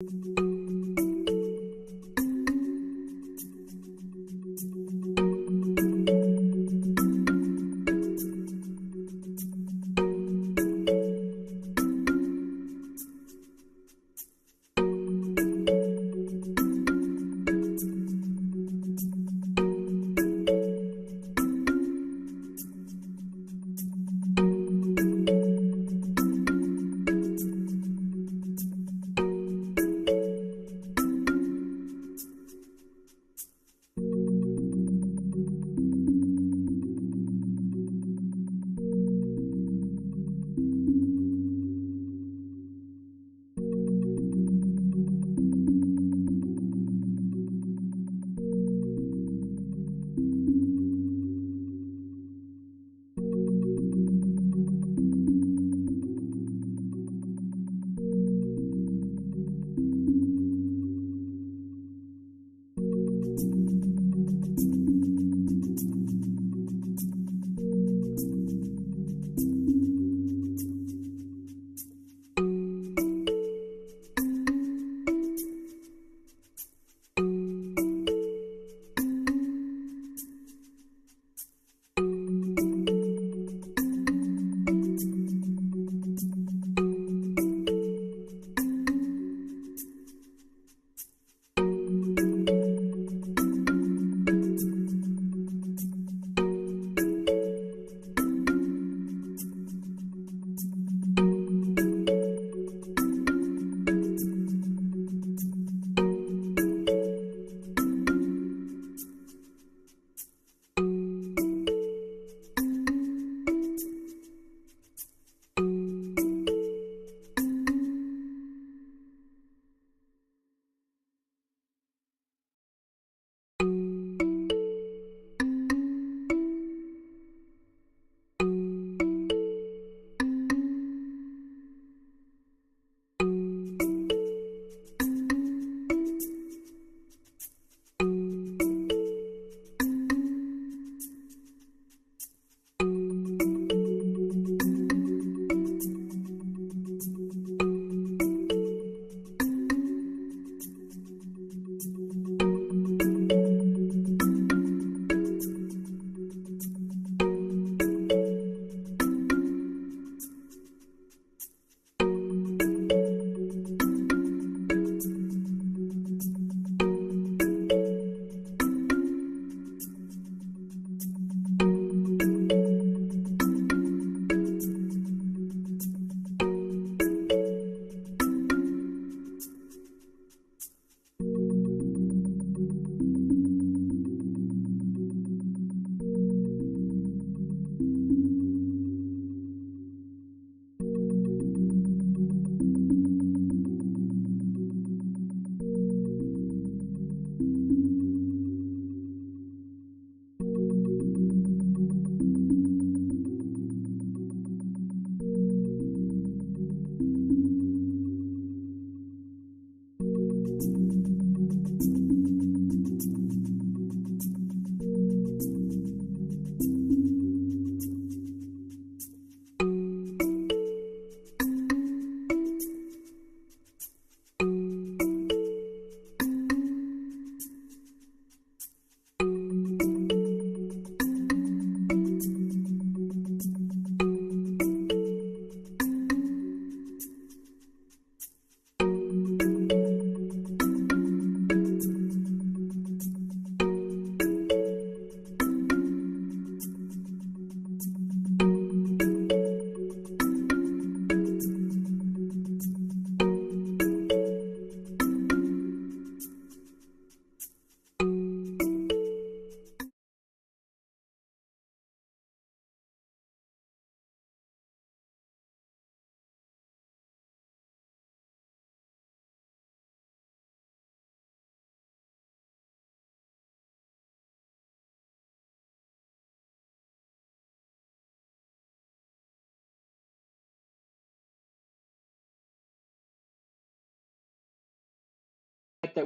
That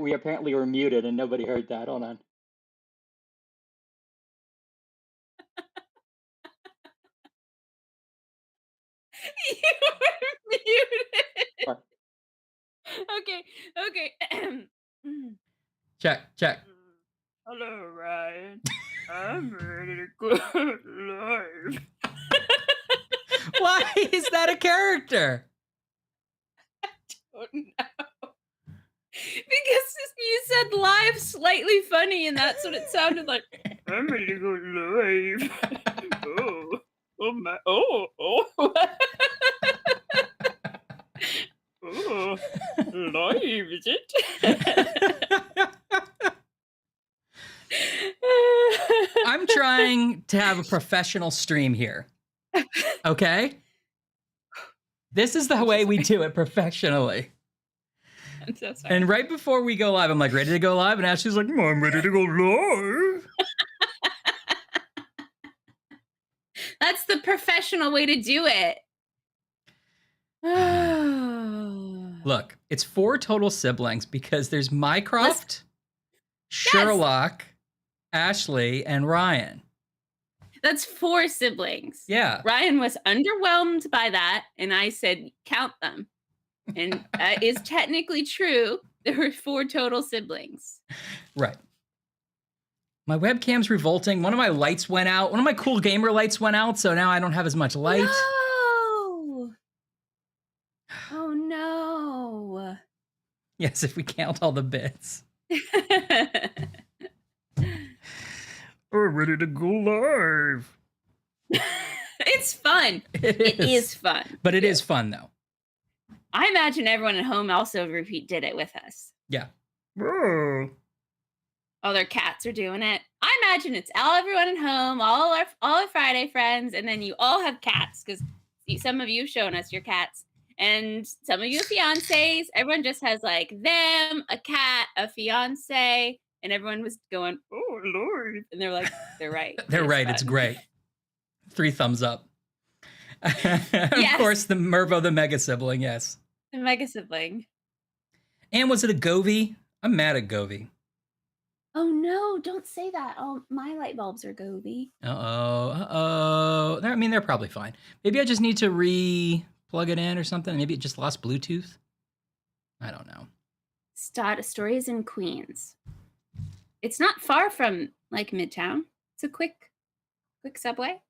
we apparently were muted and nobody heard that. Hold on. You were muted. Or- Okay. Okay. Check. Hello, Ryan. I'm ready to go live. Why is that a character? Oh, no. Because you said live slightly funny, and that's what it sounded like. I'm ready to go live. Oh my, oh. Oh, live, is it? I'm trying to have a professional stream here. Okay? This is the way we do it professionally. I'm so sorry. And right before we go live, I'm like, ready to go live? And Ashley's like, I'm ready to go live. That's the professional way to do it. Look, it's 4 total siblings because there's Mycroft, Sherlock, Ashley, and Ryan. That's 4 siblings. Yeah. Ryan was underwhelmed by that, and I said, count them. And that is technically true. There were 4 total siblings. Right. My webcam's revolting. One of my lights went out. One of my cool gamer lights went out, so now I don't have as much light. No! Oh, no. Yes, if we count all the bits. We're ready to go live. It's fun. It is fun. But it is fun, though. I imagine everyone at home also did it with us. Yeah. All their cats are doing it. I imagine it's everyone at home, all our Friday friends, and then you all have cats because some of you have shown us your cats, and some of you have fiancés. Everyone just has like them, a cat, a fiancé, and everyone was going, "Oh Lord!" And they're like, "They're right. They're right. Fun. It's great. 3 thumbs up." Of course, the Mervo, the mega sibling. Yes. The mega sibling. And was it a Govee? I'm mad at Govee. Oh no, don't say that. Oh, my light bulbs are Govee. Uh-oh. I mean, they're probably fine. Maybe I just need to plug it in or something. Maybe it just lost Bluetooth. I don't know. Stories in Queens. It's not far from like Midtown. It's a quick subway.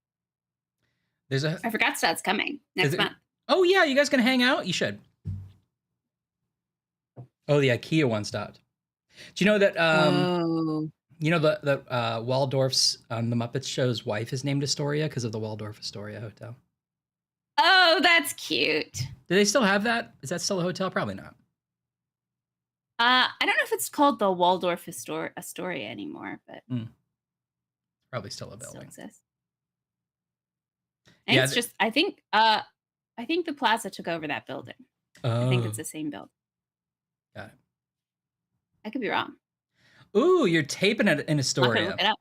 I forgot Stod's coming next month. Oh yeah, you guys gonna hang out? You should. Oh, the IKEA one stopped. Do you know that? You know the Waldorf's on the Muppets show's wife is named Astoria because of the Waldorf Astoria Hotel. Oh, that's cute. Do they still have that? Is that still a hotel? Probably not. I don't know if it's called the Waldorf Astoria anymore, but probably still a building. Still exists. And it's just I think the Plaza took over that building. I think it's the same building. Got it. I could be wrong. Ooh, you're taping it in Astoria. Look it up.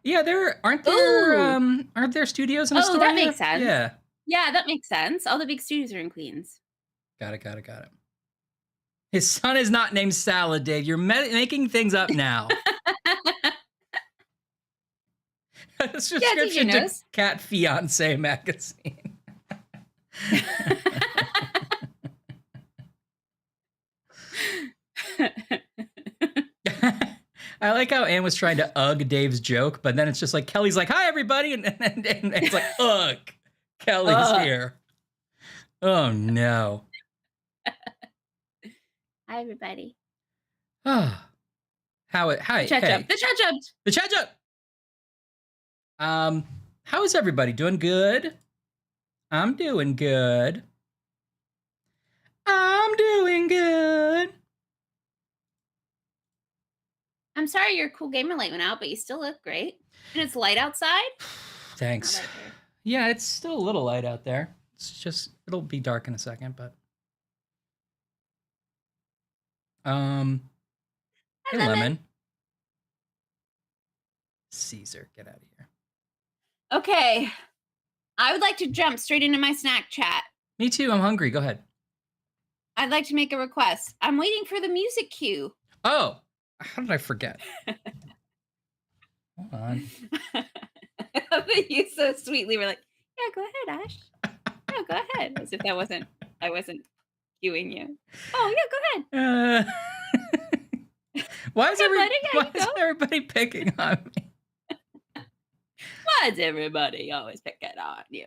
Yeah, aren't there studios in Astoria? Oh, that makes sense. Yeah. Yeah, that makes sense. All the big studios are in Queens. Got it. His son is not named Salad, Dave. You're making things up now. A subscription to Cat Fiancé magazine. I like how Anne was trying to ugh Dave's joke, but then it's just like Kelly's like, "Hi everybody," and it's like, "Ugh, Kelly's here." Oh no. Hi everybody. Hi. The chat jumped. How is everybody doing? Good. I'm doing good. I'm sorry your cool gamer light went out, but you still look great. And it's light outside? Thanks. Yeah, it's still a little light out there. It'll be dark in a second, but hey, Lemon. Caesar, get out of here. Okay. I would like to jump straight into my snack chat. Me too. I'm hungry. Go ahead. I'd like to make a request. I'm waiting for the music cue. Oh, how did I forget? Hold on. You so sweetly were like, "Yeah, go ahead, Ash. Yeah, go ahead." As if I wasn't cueing you. Oh, yeah, go ahead. Why is Yeah, buddy, everybody picking on me? Why is everybody always picking on you?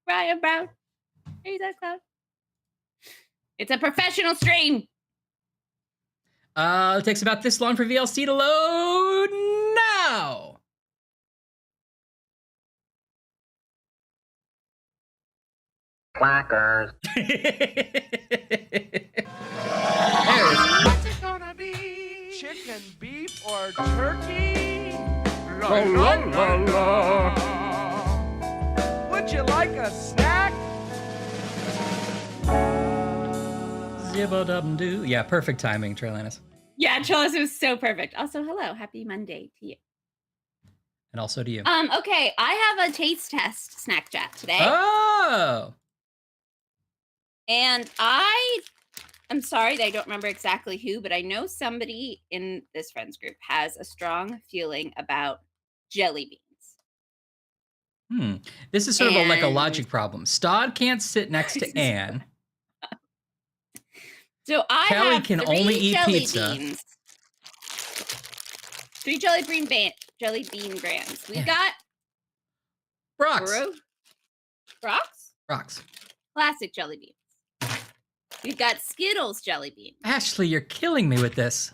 Ryan Brown. Are you that clown? It's a professional stream. It takes about this long for VLC to load now. Clackers. What's it gonna be? Chicken, beef, or turkey? La, la, la, la. Would you like a snack? Zibba-dub-doo. Yeah, perfect timing, Trailanus. Yeah, Trellis, it was so perfect. Also, hello, happy Monday to you. And also to you. Okay, I have a taste test snack chat today. Oh! And I'm sorry that I don't remember exactly who, but I know somebody in this friends group has a strong feeling about jelly beans. This is sort of like a And- logic problem. Stod can't sit next to Anne. So I Kelly have can 3 only eat jelly pizza. beans. 3 jelly bean grams. We Yeah. got Rocks. Rocks? Classic jelly beans. We've got Skittles jelly beans. Ashley, you're killing me with this.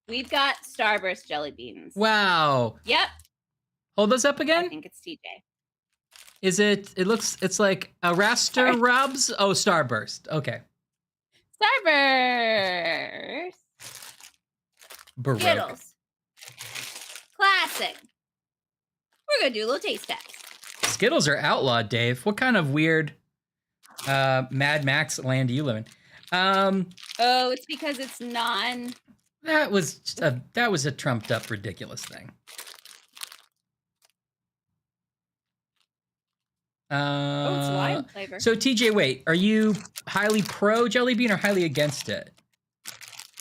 We've got Starburst jelly beans. Wow. Yep. Hold those up I again. think it's TJ. Is it? It's like a raster Sorry. rubs. Oh, Starburst. Okay. Starburst. Baroque. Skittles. Classic. We're going to do a little taste test. Skittles are outlawed, Dave. What kind of weird Mad Max land do you live in? Oh, it's because it's That was a trumped up ridiculous thing. it's lime flavor. So TJ, wait, are you highly pro jelly bean or highly against it?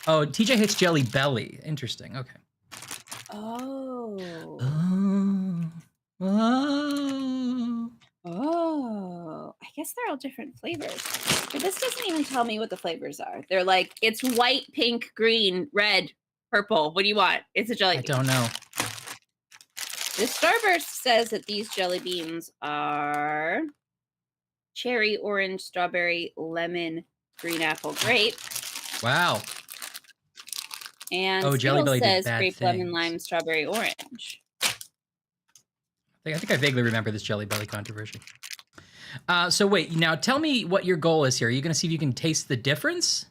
Oh, TJ hits Jelly Belly. Interesting. Okay. Oh. Oh. I guess they're all different flavors. But this doesn't even tell me what the flavors are. They're like, it's white, pink, green, red, purple. What do you want? It's a jelly I bean. don't know. The Starburst says that these jelly beans are cherry, orange, strawberry, lemon, green apple, grape. Wow. And Oh, Jelly Skittles Belly did says bad grape, lemon, things. lime, strawberry, orange. I think I vaguely remember this Jelly Belly controversy. So wait, now tell me what your goal is here. Are you going to see if you can taste the difference?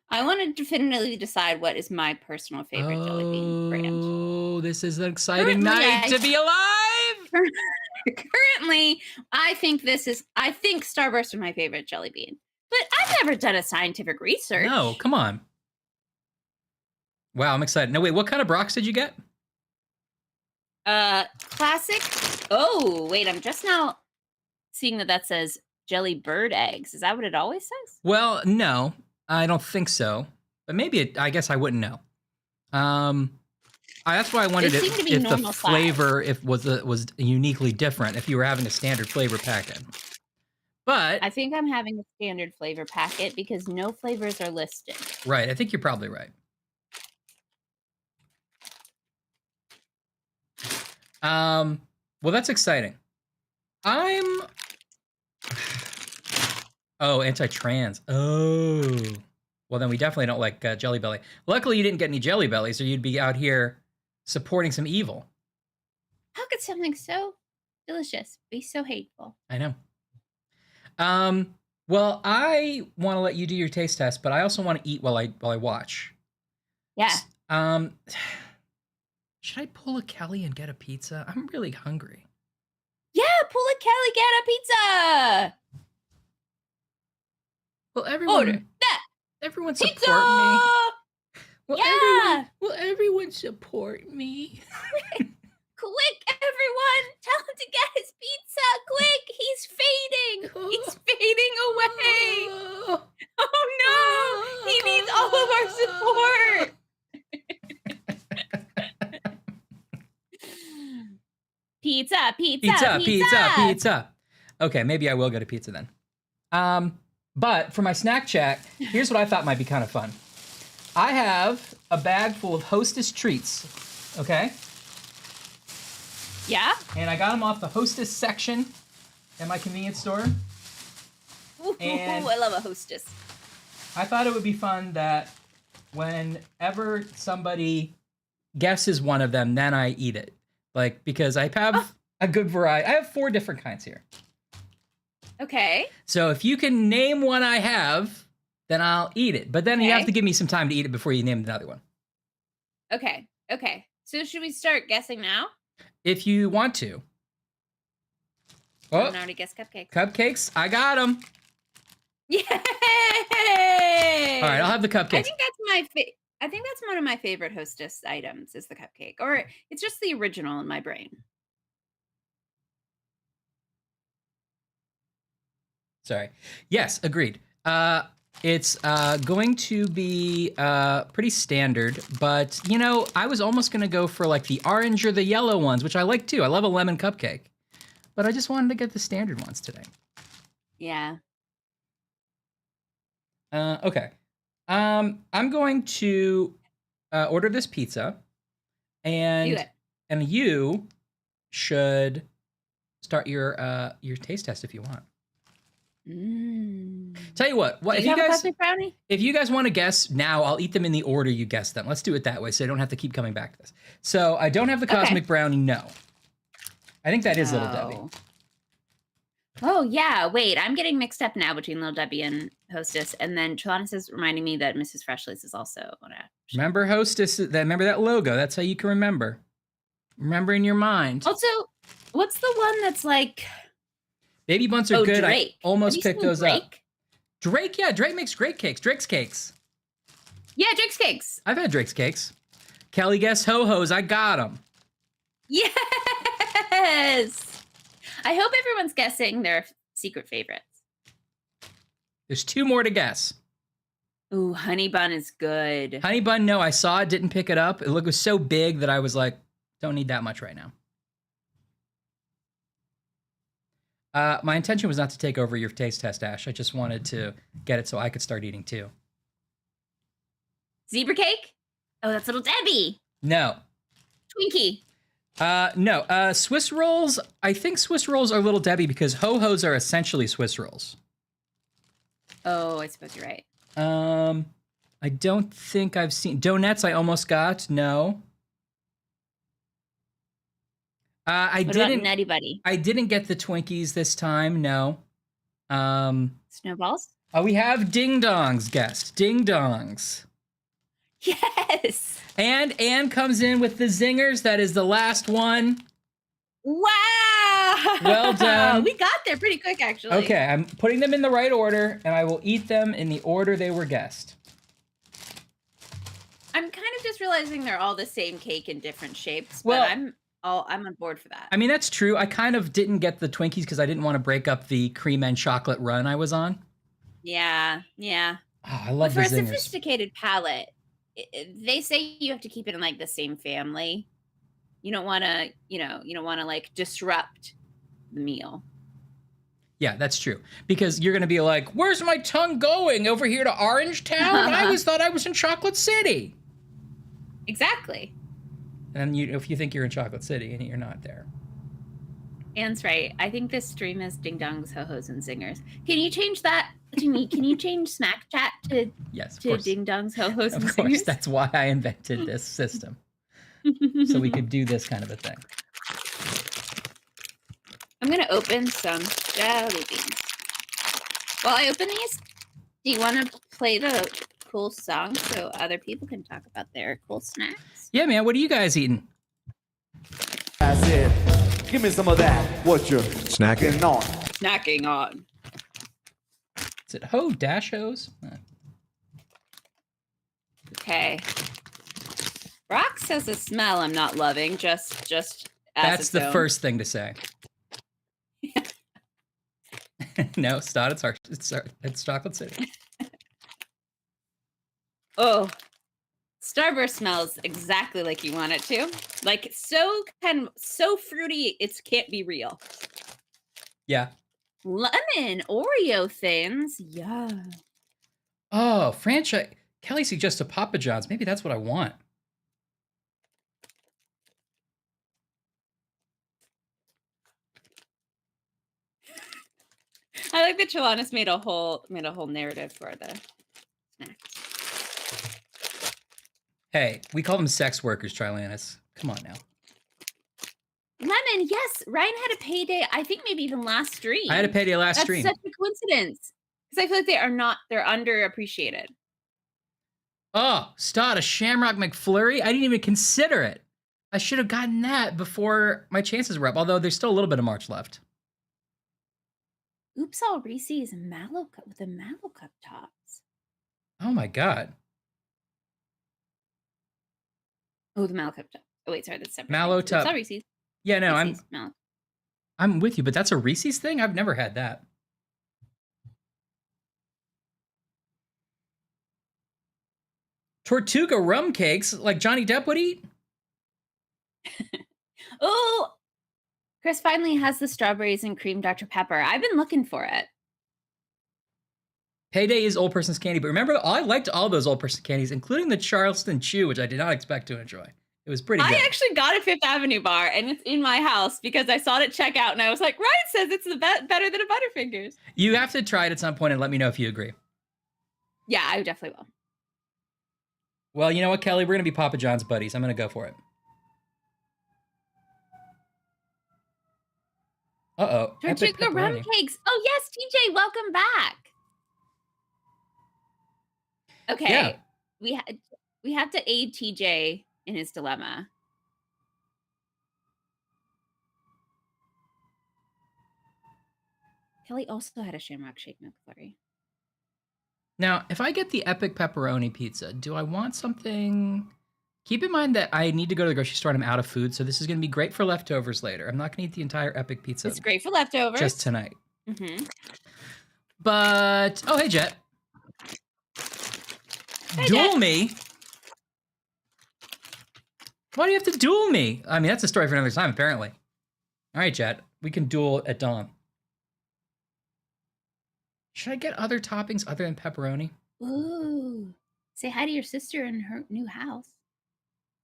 I want to definitively decide what is my personal favorite jelly bean brand. Oh, this is an exciting Currently, night to be alive. Currently, I think Starburst is my favorite jelly bean. But I've never done a scientific research. No, come on. Wow, I'm excited. No, wait, what kind of Brox did you get? Classic. Oh, wait, I'm just now seeing that says jelly bird eggs. Is that what it always says? Well, no, I don't think so. But maybe I guess I wouldn't know. That's why I wondered They seem to be if the normal size. flavor was uniquely different if you were having a standard flavor packet. But I think I'm having a standard flavor packet because no flavors are listed. right, I think you're probably right. Well, that's exciting. Oh, anti-trans. Oh. Well, then we definitely don't like Jelly Belly. Luckily, you didn't get any Jelly Bellies, or you'd be out here supporting some evil. How could something so delicious be so hateful? I know. Well, I want to let you do your taste test, but I also want to eat while I watch. Yeah. Should I pull a Kelly and get a pizza? I'm really hungry. Yeah, pull a Kelly, get a pizza. Will everyone Order that everyone pizza. support me? Yeah. Will everyone support me? Quick, everyone, tell him to get his pizza. Quick, he's fading. He's fading away. Oh no, he needs all of our support. Pizza. Pizza. Okay, maybe I will get a pizza then. But for my snack chat, here's what I thought might be kind of fun. I have a bag full of Hostess treats, okay? Yeah? And I got them off the Hostess section at my convenience store. Ooh, And- I love a Hostess. I thought it would be fun that whenever somebody guesses one of them, then I eat it. Like, because I have a good variety. I have 4 different kinds here. Okay. So if you can name one I have, then I'll eat it. But then you have Okay. to give me some time to eat it before you name another one. Okay. Okay. So should we start guessing now? If you want to. I Oh, don't already guess cupcakes. cupcakes. I got them. Yay! All right, I'll have the cupcakes. I think that's one of my favorite Hostess items is the cupcake, or it's just the original in my brain. Sorry. Yes, agreed. It's going to be pretty standard, but you know, I was almost gonna go for like the orange or the yellow ones, which I like too. I love a lemon cupcake, but I just wanted to get the standard ones today. Yeah. Okay. I'm going to order this pizza, Do and it. you should start your taste test if you want. Tell you what, Do if you you have a guys cosmic brownie? if you guys want to guess now, I'll eat them in the order you guess them. Let's do it that way, so I don't have to keep coming back to this. So I don't have the cosmic brownie. No, I think that is Little Debbie. No. Oh yeah, wait, I'm getting mixed up now between Little Debbie and Hostess, and then Trelawney is reminding me that Mrs. Freshley's is also on it. Remember Hostess? Remember that logo? That's how you can remember. Remember in your mind. Also, what's the one that's like? Baby Bunts are good. Drake. I almost Have you picked seen those up. Drake? Drake, yeah, Drake makes great cakes. Drake's cakes. Yeah, Drake's cakes. I've had Drake's cakes. Kelly guessed ho-hos. I got them. Yes. I hope everyone's guessing their secret favorites. There's 2 more to guess. Ooh, honey bun is good. Honey Bun, no, I saw it, didn't pick it up. It was so big that I was like, don't need that much right now. My intention was not to take over your taste test, Ash. I just wanted to get it so I could start eating too. Zebra cake? Oh, that's Little Debbie. No. Twinkie. No. Swiss rolls, I think Swiss rolls are Little Debbie because ho-hos are essentially Swiss rolls. Oh, I suppose you're right. I don't think I've seen donuts. I almost got no. I What didn't. about Nutty Buddy? I didn't get the Twinkies this time. No. Snowballs? Oh, we have ding dongs guessed. Ding dongs. Yes. And Anne comes in with the zingers. That is the last one. Wow. Well done. We got there pretty quick, actually. Okay, I'm putting them in the right order, and I will eat them in the order they were guessed. I'm kind of just realizing they're all the same cake in different shapes, Well- but I'm on board for that. I mean, that's true. I kind of didn't get the Twinkies because I didn't want to break up the cream and chocolate run I was on. Yeah. Oh, I love For the a zingers. sophisticated palate, they say you have to keep it in like the same family. You don't want to, you don't want to like disrupt the meal. Yeah, that's true. Because you're going to be like, where's my tongue going? Over here to Orange Town? I always thought I was in Chocolate City. Exactly. And if you think you're in Chocolate City and you're not there. Anne's right. I think this stream is ding dongs, ho hos, and zingers. Can you change that to me? Can you change Snack Chat to Yes, of course. ding dongs, ho hos, and Of course, zingers? that's why I invented this system. So we could do this kind of a thing. I'm gonna open some jelly beans. While I open these, do you want to play the cool song so other people can talk about their cool snacks? Yeah, man, what are you guys eating? That's it. Give me some of that. What you're snacking on. Snacking on. Is it ho dash hos? Okay. Brock says the smell I'm not loving. Just as That's its the own. first thing to say. No, it's not. It's Chocolate City. Oh, Starburst smells exactly like you want it to. Like so fruity, it can't be real. Yeah. Lemon Oreo thins. Yeah. Oh, franchise. Kelly suggested Papa John's. Maybe that's what I want. I like that Trelawney's made a whole narrative for the snacks. Hey, we call them sex workers, Trilanus. Come on now. Lemon, yes. Ryan had a payday. I think maybe even last stream. I had a payday last That's stream. such a coincidence. Because I feel like they're underappreciated. Oh, start a Shamrock McFlurry? I didn't even consider it. I should have gotten that before my chances were up, although there's still a little bit of March left. Oops, all Reese's Mallow Cup with the Mallow Cup tops. Oh my God. Oh, the Mallow Cup top. Oh wait, sorry, that's separate. Mallow Oops, top. all Reese's. Yeah, no, Reese's, Mallow. I'm with you, but that's a Reese's thing? I've never had that. Tortuga rum cakes like Johnny Depp would eat? Oh, Chris finally has the strawberries and cream Dr. Pepper. I've been looking for it. Payday is old person's candy, but remember, I liked all those old person candies, including the Charleston Chew, which I did not expect to enjoy. It was pretty good. I actually got a Fifth Avenue bar, and it's in my house because I saw it at checkout, and I was like, Ryan says it's better than a Butterfingers. You have to try it at some point and let me know if you agree. Yeah, I definitely will. Well, you know what, Kelly? We're going to be Papa John's buddies. I'm going to go for it. Uh-oh. Tortuga rum cakes. Oh, yes, TJ, welcome back. Okay. Yeah. We have to aid TJ in his dilemma. Kelly also had a Shamrock Shake McFlurry. Now, if I get the epic pepperoni pizza, do I want something? Keep in mind that I need to go to the grocery store and I'm out of food, so this is going to be great for leftovers later. I'm not going to eat the entire epic pizza. It's great for leftovers. Just tonight. Mm-hmm. But, oh, hey, Jet. Hey, duel Jet. Me? Why do you have to duel me? I mean, that's a story for another time, apparently. All right, Jet. We can duel at dawn. Should I get other toppings other than pepperoni? Ooh. Say hi to your sister in her new house.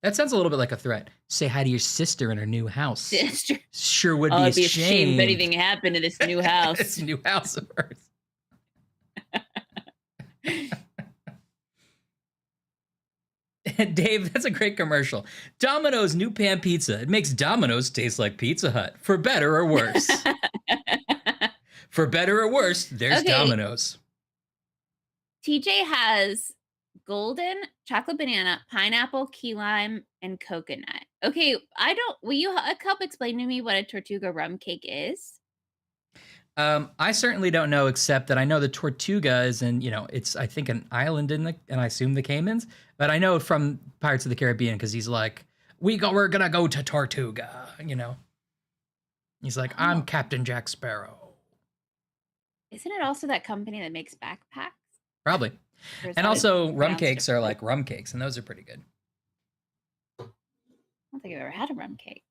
That sounds a little bit like a threat. Say hi to your sister in her new house. Sister. Sure would be I'd a be shame. ashamed if anything happened to this new house. This new house of hers. Dave, that's a great commercial. Domino's new pan pizza. It makes Domino's taste like Pizza Hut. For better or worse. For better or worse, there's Domino's. TJ has golden, chocolate banana, pineapple, key lime, and coconut. Okay, will you help explain to me what a Tortuga rum cake is? I certainly don't know, except that I know the Tortuga is in, it's, I think, an island and I assume the Caymans, but I know it from Pirates of the Caribbean because he's like, we're gonna go to Tortuga, He's like, I'm Captain Jack Sparrow. Isn't it also that company that makes backpacks? Probably. And also rum cakes are like rum cakes, and those are pretty good. I don't think I've ever had a rum cake.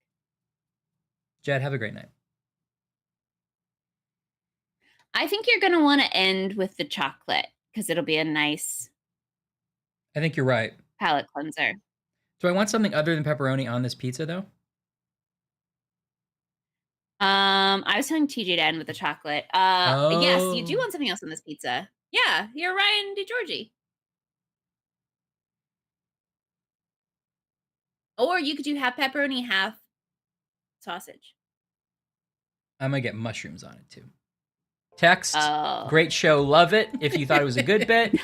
Jed, have a great night. I think you're going to want to end with the chocolate because it'll be a nice... I think you're right. Palate cleanser. Do I want something other than pepperoni on this pizza, though? I was telling TJ to end with the chocolate. Yes, you do want something else on this pizza. Yeah, you're Ryan DeGiorgi. Or you could do half pepperoni, half sausage. I'm going to get mushrooms on it, too. Text, great show, love it, if you thought it was a good bit.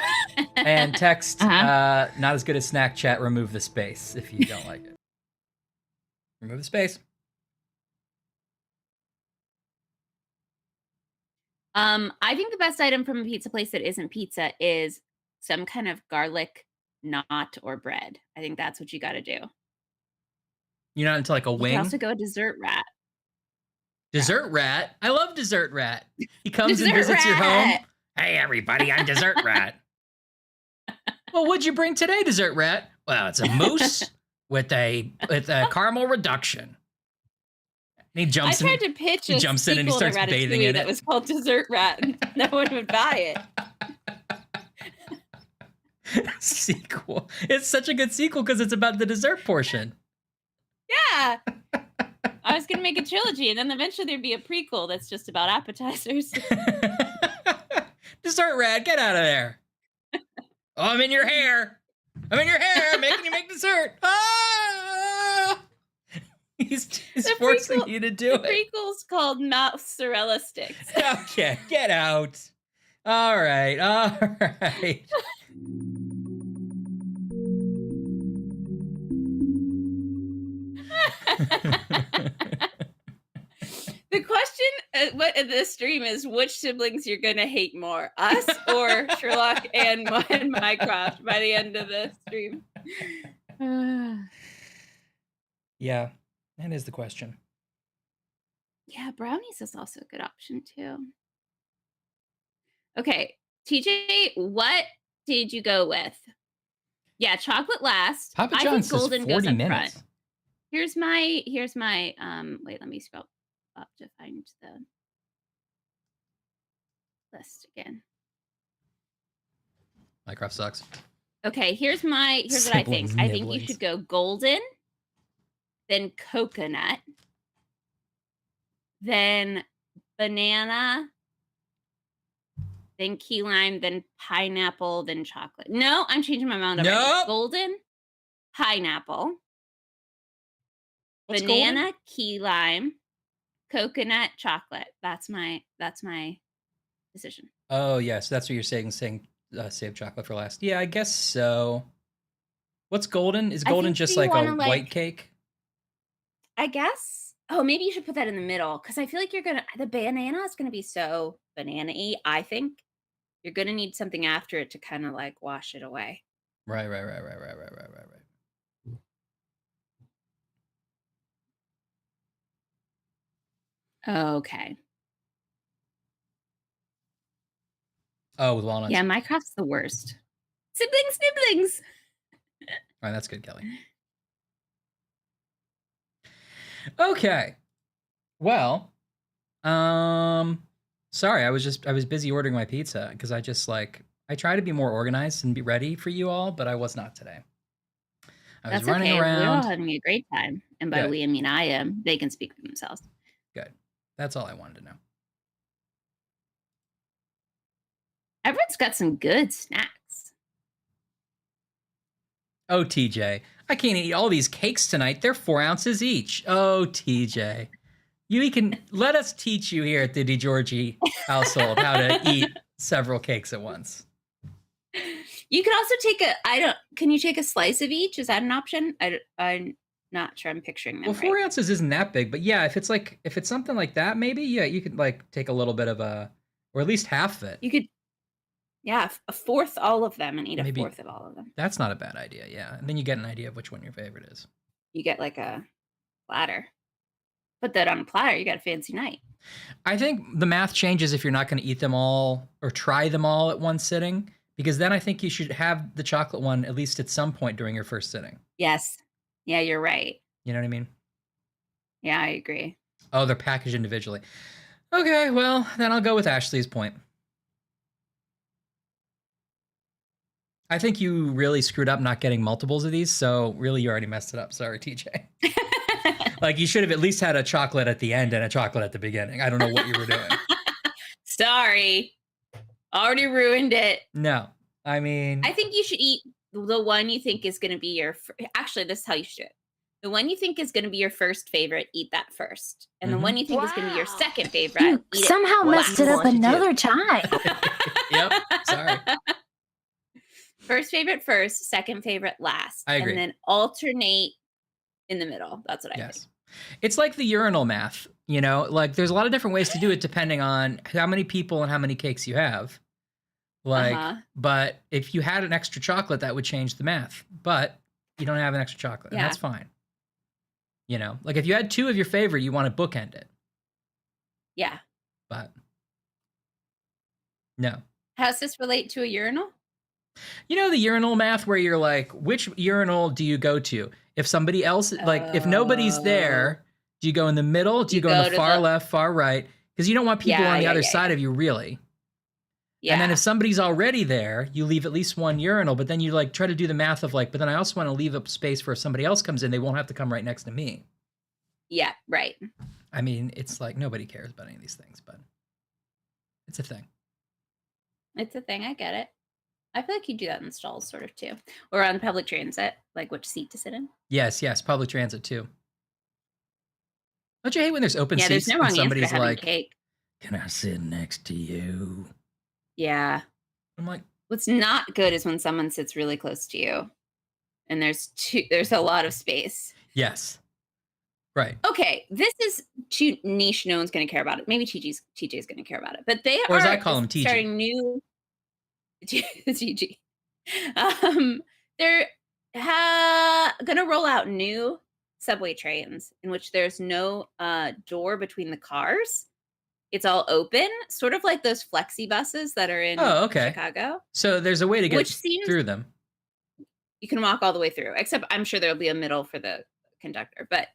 And text, not as good as Snack Chat, remove the space if you don't like it. Remove the space. I think the best item from a pizza place that isn't pizza is some kind of garlic knot or bread. I think that's what you got to do. You're not into like a wing? You can also go a dessert rat. Dessert rat? I love Dessert Rat. He comes and visits your home. Hey, everybody, I'm Dessert Rat. Well, what'd you bring today, Dessert Rat? Well, it's a mousse with a caramel reduction. And he jumps I in. tried to pitch he a jumps in and he sequel to starts bathing Ratatouille in that it. was called Dessert Rat, and no one would buy it. Sequel. It's such a good sequel because it's about the dessert portion. Yeah. I was going to make a trilogy, and then eventually there'd be a prequel that's just about appetizers. Dessert Rat, get out of there. Oh, I'm in your hair. I'm in your hair, making you make dessert. Ah! He's forcing you to do the it. prequel's called Mozzarella Sticks. Okay, get out. All right, all right. The question what in this stream is which siblings you're going to hate more, us or Sherlock and Minecraft by the end of the stream. Yeah, that is the question. Yeah, brownies is also a good option too. Okay, TJ, what did you go with? Yeah, chocolate last. Papa I John's think says golden 40 goes in minutes. front. Here's my wait, let me scroll up to find the list again. Minecraft sucks. Okay, here's what I think. Siblings I think you nibblings. should go golden, then coconut, then banana, then key lime, then pineapple, then chocolate. No, I'm changing my mind already. Nope. Golden, pineapple, What's banana, golden? key lime, coconut, chocolate. That's my decision. Oh, yes, that's what you're saying. Save chocolate for last. Yeah, I guess so. What's golden? Is golden think just you like a wanna, white cake? I guess. Oh, maybe you should put that in the middle because I feel like the banana is gonna be so banana-y. I think you're gonna need something after it to kind of like wash it away. Right. Okay. Oh, with walnuts. Yeah, Minecraft's the worst. Siblings. All right, that's good, Kelly. Okay. Well, sorry, I was busy ordering my pizza because I try to be more organized and be ready for you all, but I was not today. I was That's running okay. We're all around. having a great time. And by Good. we, I mean I am. They can speak for themselves. Good. That's all I wanted to know. Everyone's got some good snacks. Oh, TJ, I can't eat all these cakes tonight. They're 4 ounces each. Oh, TJ. You can let us teach you here at the DiGiorgi household how to eat several cakes at once. You could also can you take a slice of each? Is that an option? I'm not sure I'm picturing them Well, 4 right. ounces isn't that big, but yeah, if it's something like that, maybe, yeah, you could like take a little bit of or at least half of it. You could, yeah, a fourth all of them and eat Maybe. a fourth of all of them. That's not a bad idea, yeah. And then you get an idea of which one your favorite is. You get like a platter. Put that on a platter, you got a fancy night. I think the math changes if you're not going to eat them all or try them all at one sitting, because then I think you should have the chocolate one at least at some point during your first sitting. Yes. Yeah, you're right. You know what I mean? Yeah, I agree. Oh, they're packaged individually. Okay, well, then I'll go with Ashley's point. I think you really screwed up not getting multiples of these, so really you already messed it up. Sorry, TJ. Like, you should have at least had a chocolate at the end and a chocolate at the beginning. I don't know what you were doing. Sorry. Already ruined it. No, I mean... I think you should eat the one you think is going to be your... Actually, this is how you should do it. The one you think is going to be your first favorite, eat that first. And the one you think is going to be your second favorite, You eat it somehow messed it up last. another time. Yep, sorry. First favorite first, second favorite last. I agree. And then alternate in the middle. That's what I think. It's like the urinal math, you know? Like, there's a lot of different ways to do it depending on how many people and how many cakes you have. Like, but if you had an extra chocolate, that would change the math. But you don't have an extra chocolate, and that's fine. You know? Like, if you had 2 of your favorite, you want to bookend it. Yeah. But no. How does this relate to a urinal? You know the urinal math where you're like, which urinal do you go to? If somebody else, like, if nobody's there, Do you go in the middle? Do you go in the far left, far right? Because you don't want people on the other side of you, really. Yeah. And then if somebody's already there, you leave at least one urinal, but then you like try to do the math of like, but then I also want to leave up space for if somebody else comes in, they won't have to come right next to me. Yeah, right. I mean, it's like nobody cares about any of these things, but it's a thing. It's a thing. I get it. I feel like you do that in stalls sort of too. Or on public transit, like which seat to sit in. Yes, public transit too. Don't you hate when there's open seats there's no and somebody's like, cake. Can I sit next to you? Yeah. I'm like, what's not good is when someone sits really close to you and there's a lot of space. Yes. Right. Okay, this is too niche. No one's going to care about it. Maybe TJ's going to care about it, but they or as I call him, TJ. Starting new. TG. They're going to roll out new subway trains in which there's no door between the cars. It's all open, sort of like those flexi buses that are in Chicago. So there's a way to get through them. You can walk all the way through, except I'm sure there'll be a middle for the conductor, but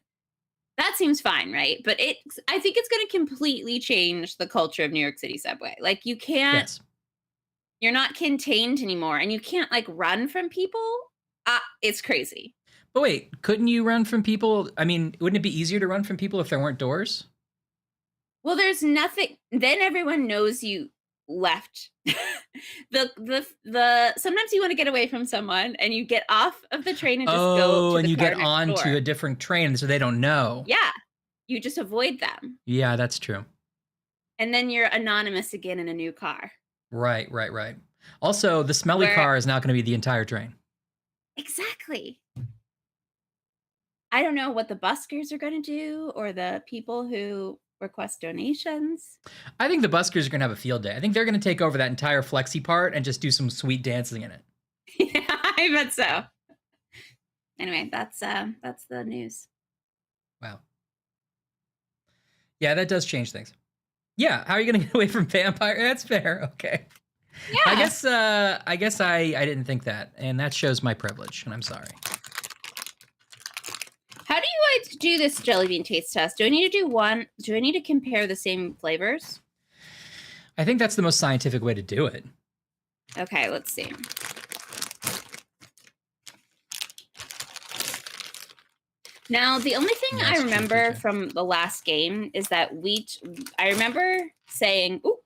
that seems fine, right? But I think it's going to completely change the culture of New York City subway. Like you can't, you're not contained anymore, and you can't like run from people. It's crazy. But wait, couldn't you run from people? I mean, wouldn't it be easier to run from people if there weren't doors? Well, there's nothing. Then everyone knows you left. Sometimes you want to get away from someone and you get off of the train and just go to the car and you get next on door. to a different train so they don't know. Yeah. You just avoid them. Yeah, that's true. And then you're anonymous again in a new car. Right. Also, the smelly car is not going to be the entire train. Exactly. I don't know what the buskers are going to do or the people who request donations. I think the buskers are going to have a field day. I think they're going to take over that entire flexi part and just do some sweet dancing in it. Yeah, I bet so. Anyway, that's the news. Wow. Yeah, that does change things. Yeah, how are you going to get away from vampire? That's fair. Okay. Yeah. I guess I didn't think that, and that shows my privilege, and I'm sorry. How do you guys do this jelly bean taste test? Do I need to do one? Do I need to compare the same flavors? I think that's the most scientific way to do it. Okay, let's see. Now, the only thing I remember from the last game is that I remember saying, "Ooh,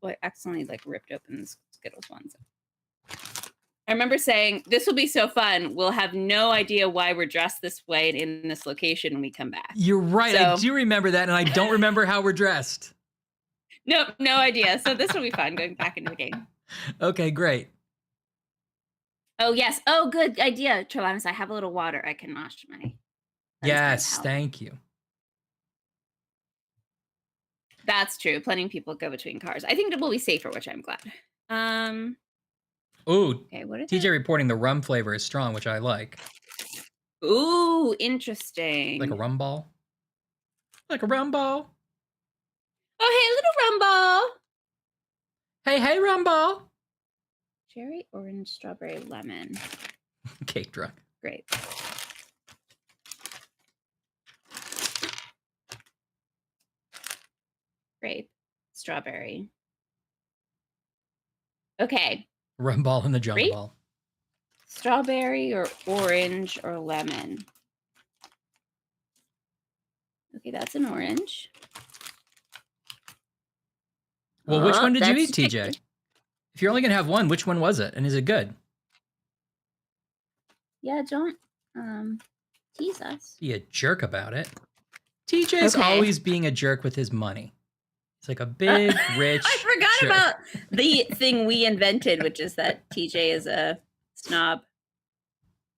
I accidentally like ripped open the Skittles ones." I remember saying, "This will be so fun. We'll have no idea why we're dressed this way in this location when we come back." You're right. I do remember that, and I don't remember how we're dressed. Nope, no idea. So this will be fun going back into the game. Okay, great. Oh, yes. Oh, good idea, Trelawnus. I have a little water. I can wash my... Yes, thank you. That's true. Plenty of people go between cars. I think it will be safer, which I'm glad. Ooh, okay, what is TJ reporting the rum flavor is strong, which I like. Ooh, interesting. Like a rum ball? Like a rum ball? Oh, hey, little rum ball. Hey, rum ball. Cherry, orange, strawberry, lemon. Cake drunk. Great. Grape, strawberry. Okay. Rum ball and the junk ball. Strawberry or orange or lemon. Okay, that's an orange. Well, which one did you eat, TJ? If you're only going to have one, which one was it? And is it good? Yeah, don't tease us. Be a jerk about it. TJ's always being a jerk with his money. It's like a big, rich I forgot jerk. about the thing we invented, which is that TJ is a snob.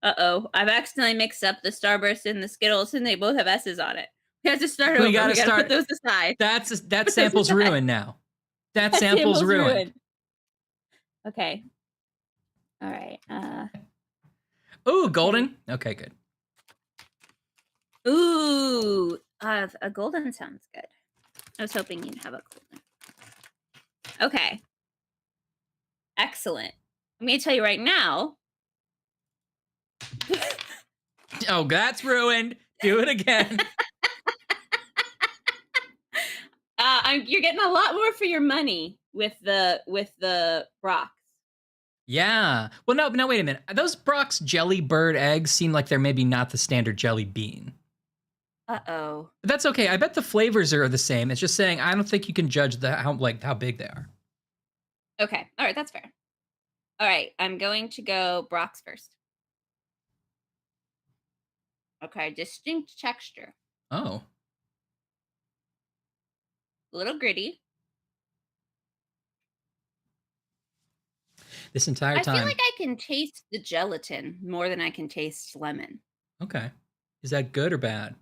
Uh-oh. I've accidentally mixed up the Starburst and the Skittles, and they both have S's on it. We have to start over. We gotta put those aside. That sample's ruined now. That sample's ruined. Okay. All right. Ooh, golden. Okay, good. Ooh, a golden sounds good. I was hoping you'd have a golden. Okay. Excellent. I'm going to tell you right now. Oh, that's ruined. Do it again. You're getting a lot more for your money with the Brock. Yeah. Well, no, wait a minute. Those Brock's jelly bird eggs seem like they're maybe not the standard jelly bean. Uh-oh. But that's okay. I bet the flavors are the same. It's just saying I don't think you can judge how big they are. Okay. All right, that's fair. All right, I'm going to go Brock's first. Okay, distinct texture. Oh. A little gritty. This entire time. I feel like I can taste the gelatin more than I can taste lemon. Okay. Is that good or bad?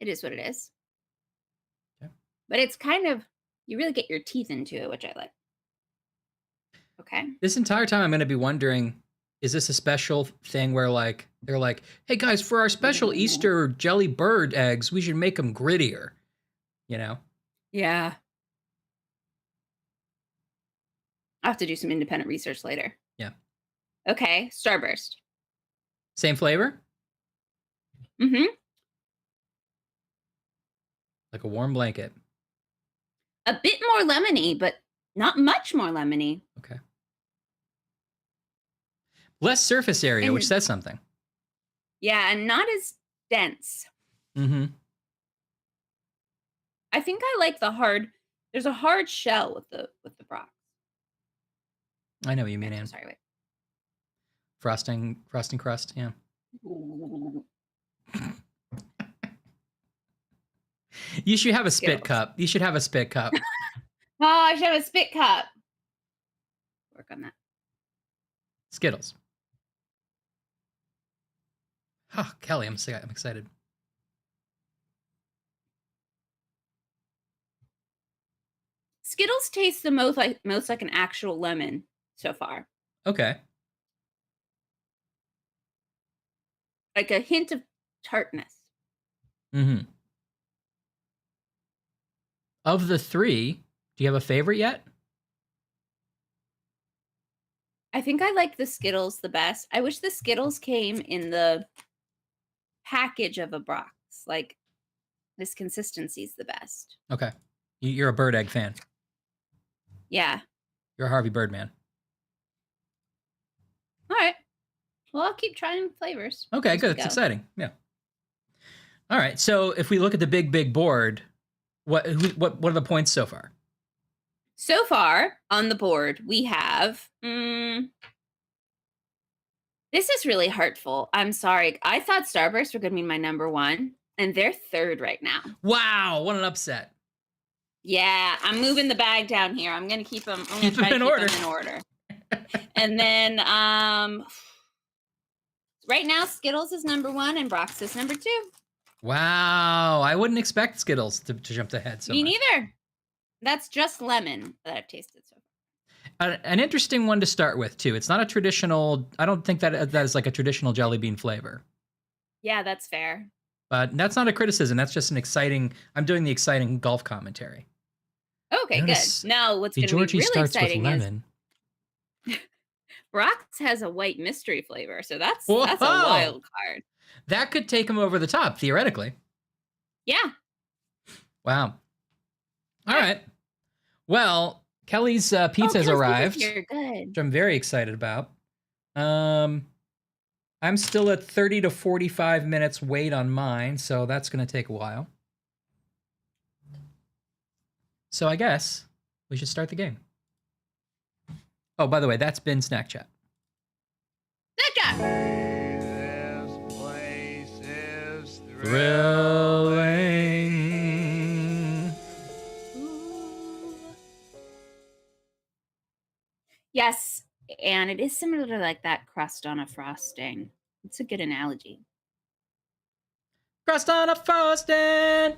It is what it is. Okay. But it's kind of, you really get your teeth into it, which I like. Okay. This entire time I'm going to be wondering, is this a special thing where like they're like, hey guys, for our special Easter jelly bird eggs, we should make them grittier, you know? Yeah. I'll have to do some independent research later. Yeah. Okay, Starburst. Same flavor? Mm-hmm. Like a warm blanket. A bit more lemony, but not much more lemony. Okay. Less surface area, which says something. Yeah, and not as dense. Mm-hmm. I think I like there's a hard shell with the Brock. I know what you mean, Okay, Anne. sorry, wait. Frosting crust, yeah. You should have a spit Skittles. cup. You should have a spit cup. Oh, I should have a spit cup. Work on that. Skittles. Oh, Kelly, I'm excited. Skittles taste the most like an actual lemon so far. Okay. Like a hint of tartness. Mm-hmm. Of the three, do you have a favorite yet? I think I like the Skittles the best. I wish the Skittles came in the package of a Brock's. Like, this consistency is the best. Okay. You're a bird egg fan. Yeah. You're a Harvey Bird man. All right. Well, I'll keep trying flavors. Okay, as good. we It's go. exciting. Yeah. All right. So if we look at the big board, what are the points so far? So far on the board, we have. This is really hurtful. I'm sorry. I thought Starburst were going to be my number one, and they're third right now. Wow, what an upset. Yeah, I'm moving the bag down here. I'm going to keep them. I'm Keep going to try them to in keep order. them in order. And then, right now, Skittles is number one, and Brock's is number two. Wow, I wouldn't expect Skittles to jump ahead so Me much. neither. That's just lemon that I've tasted so far. An interesting one to start with, too. It's not a traditional, I don't think that is like a traditional jelly bean flavor. Yeah, that's fair. But that's not a criticism. That's just I'm doing the exciting golf commentary. Okay, Notice good. Now, what's The going to be Georgie really starts with exciting is lemon. Brock's has a white mystery flavor, so that's Whoa! a wild card. That could take him over the top, theoretically. Yeah. Wow. All right. Well, Kelly's pizza has arrived, You're good. which I'm very excited about. I'm still at 30 to 45 minutes wait on mine, so that's going to take a while. So I guess we should start the game. Oh, by the way, that's been Snack Chat. Good job. This place is Thrilling. Yes, and it is similar to like that crust on a frosting. It's a good analogy. Crust on a frosting.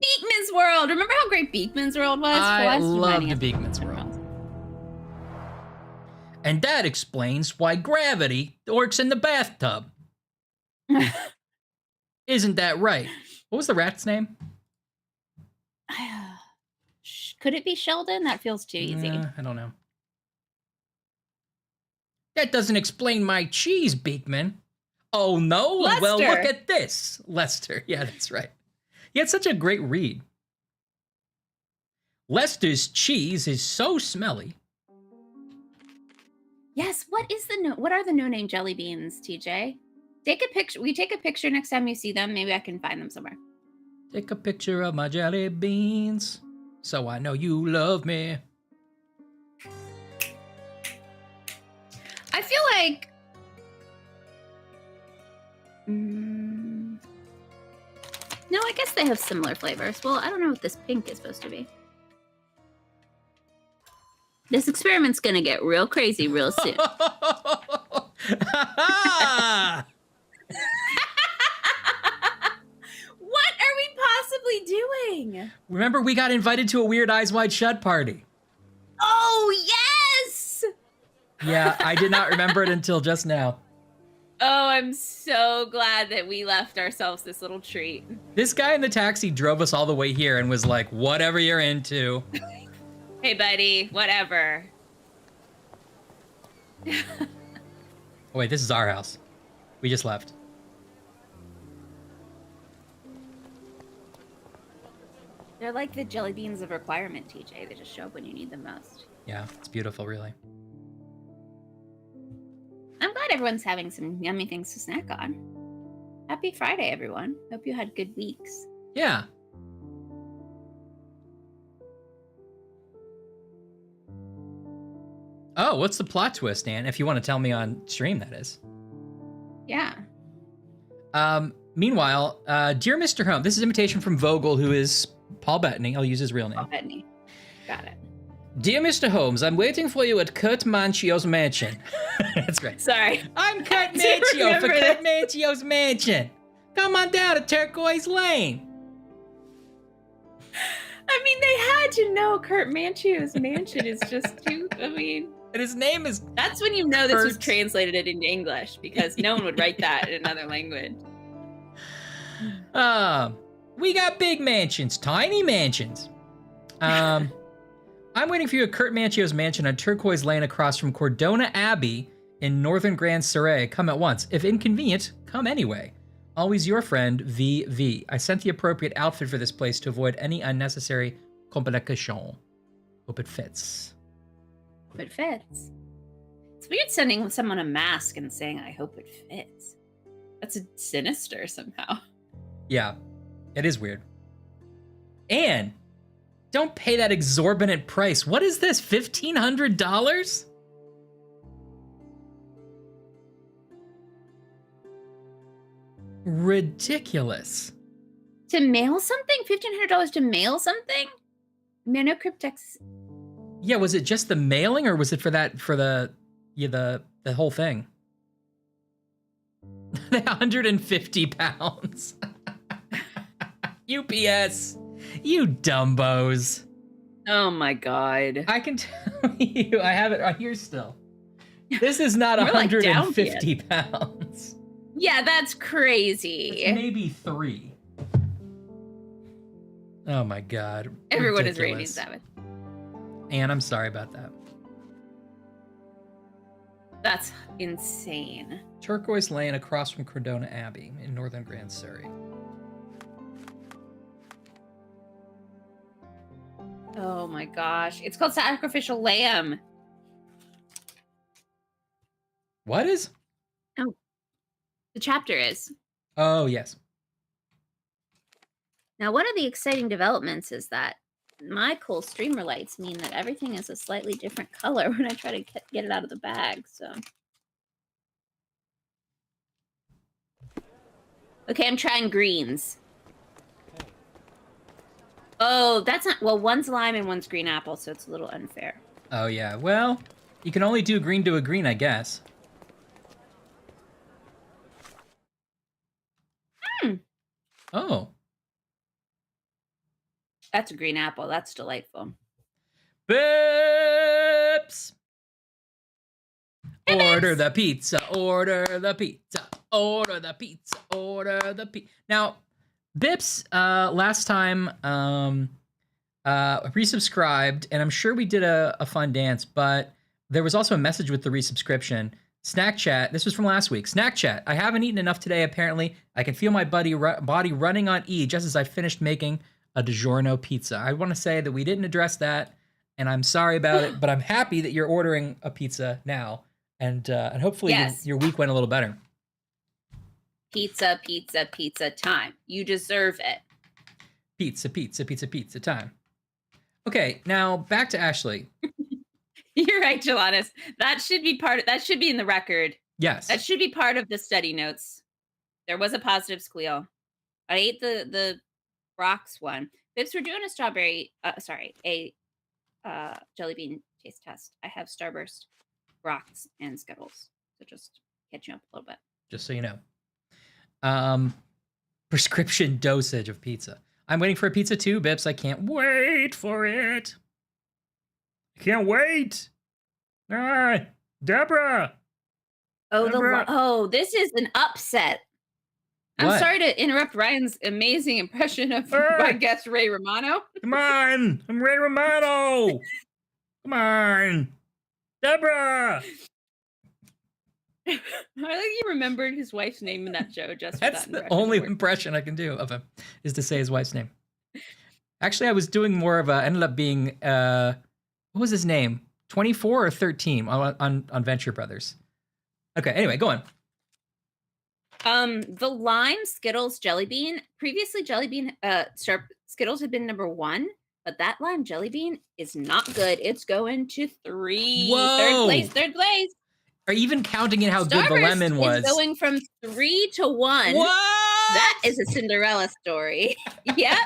Beekman's World. Remember how great Beekman's World was? I For us, loved reminding us of Beekman's World. And that explains why gravity works in the bathtub. Isn't that right? What was the rat's name? Could it be Sheldon? That feels too easy. I don't know. That doesn't explain my cheese, Beekman. Oh, no? Well, Lester. look at this. Lester. Yeah, that's right. He had such a great read. Lester's cheese is so smelly. Yes, what are the no-name jelly beans, TJ? Take a picture. We take a picture next time you see them. Maybe I can find them somewhere. Take a picture of my jelly beans, so I know you love me. I feel like... no, I guess they have similar flavors. Well, I don't know what this pink is supposed to be. This experiment's gonna get real crazy real soon. What are we possibly doing? Remember, we got invited to a Weird Eyes Wide Shut party. Oh, yes! Yeah, I did not remember it until just now. Oh, I'm so glad that we left ourselves this little treat. This guy in the taxi drove us all the way here and was like, whatever you're into. Hey, buddy, whatever. Oh, wait, this is our house. We just left. They're like the jelly beans of requirement, TJ. They just show up when you need them most. Yeah, it's beautiful, really. I'm glad everyone's having some yummy things to snack on. Happy Friday, everyone. Hope you had good weeks. Yeah. Oh, what's the plot twist, Anne? If you want to tell me on stream, that is. Yeah. Meanwhile, dear Mr. Holmes, this is an invitation from Vogel, who is Paul Bettany. I'll use his real name. Paul Bettany. Got it. Dear Mr. Holmes, I'm waiting for you at Kurt Manchio's mansion. That's right. Sorry. I'm Kurt do Manchio for remember Kurt Manchio's mansion. Come on down to Turquoise Lane. I mean, they had to know Kurt Manchio's mansion is just too, I mean... And his name is... That's when you know this was Kurt. translated into English, because no one would write that in another language. We got big mansions, tiny mansions. I'm waiting for you at Kurt Manchio's mansion on Turquoise Lane across from Cordona Abbey in northern Grand Surrey. Come at once. If inconvenient, come anyway. Always your friend, VV. I sent the appropriate outfit for this place to avoid any unnecessary complication. Hope it fits. It fits. It's weird sending someone a mask and saying, I hope it fits. That's sinister somehow. Yeah, it is weird. And don't pay that exorbitant price. What is this, $1,500? Ridiculous. To mail something? $1,500 to mail something? Nanocryptex. Yeah, was it just the mailing, or was it for the whole thing? 150 pounds. UPS, you dumbos. Oh my god. I can tell you, I have it right here still. This is not We're like 150 pounds. Yeah, that's crazy. It's maybe 3. Oh my god. Everyone Ridiculous. is rating 7. And I'm sorry about that. That's insane. Turquoise Lane across from Cordona Abbey in northern Grand Surrey. Oh my gosh. It's called Sacrificial Lamb. What is? Oh. The chapter is. Oh, yes. Now, one of the exciting developments is that my cool streamer lights mean that everything is a slightly different color when I try to get it out of the bag, so. Okay, I'm trying greens. Oh, that's not, well, one's lime and one's green apple, so it's a little unfair. Oh, yeah. Well, you can only do green to a green, I guess. Oh. That's a green apple. That's delightful. Bips! Hey, Order Bips! the pizza, order the pizza, order the pizza, order the pizza. Now, Bips, last time, resubscribed, and I'm sure we did a fun dance, but there was also a message with the resubscription Snack chat. This was from last week. Snack chat. I haven't eaten enough today, apparently. I can feel my body running on E just as I finished making a DiGiorno pizza. I want to say that we didn't address that, and I'm sorry about it, but I'm happy that you're ordering a pizza now, and hopefully your week went a little better. Pizza, pizza, pizza time. You deserve it. Pizza, pizza, pizza, pizza time. Okay, now back to Ashley. You're right, Jelanis. That should be in the record. Yes. That should be part of the study notes. There was a positive squeal. I ate the rocks one. Bibbs, we're doing a jelly bean taste test. I have Starburst, rocks, and Skittles. So just catch you up a little bit. Just so you know. Prescription dosage of pizza. I'm waiting for a pizza too, Bibbs. I can't wait for it. I can't wait. Deborah. Oh, this is an upset. I'm sorry to interrupt Ryan's amazing impression of my guest, Ray Romano. Come on. I'm Ray Romano. Come on. Deborah. I think you remembered his wife's name in that show just for That's that the only impression I can do of him, is to say his wife's name. Actually, I was doing more of ended up being, what was his name? 24 or 13 on Venture Brothers. Okay, anyway, go on. The lime Skittles jelly bean. Previously, Skittles had been number 1, but that lime jelly bean is not good. It's going to 3. Whoa. Third place. Are you even counting in how Starburst good the lemon was? Is going from 3 to 1. What? That is a Cinderella story. Yep.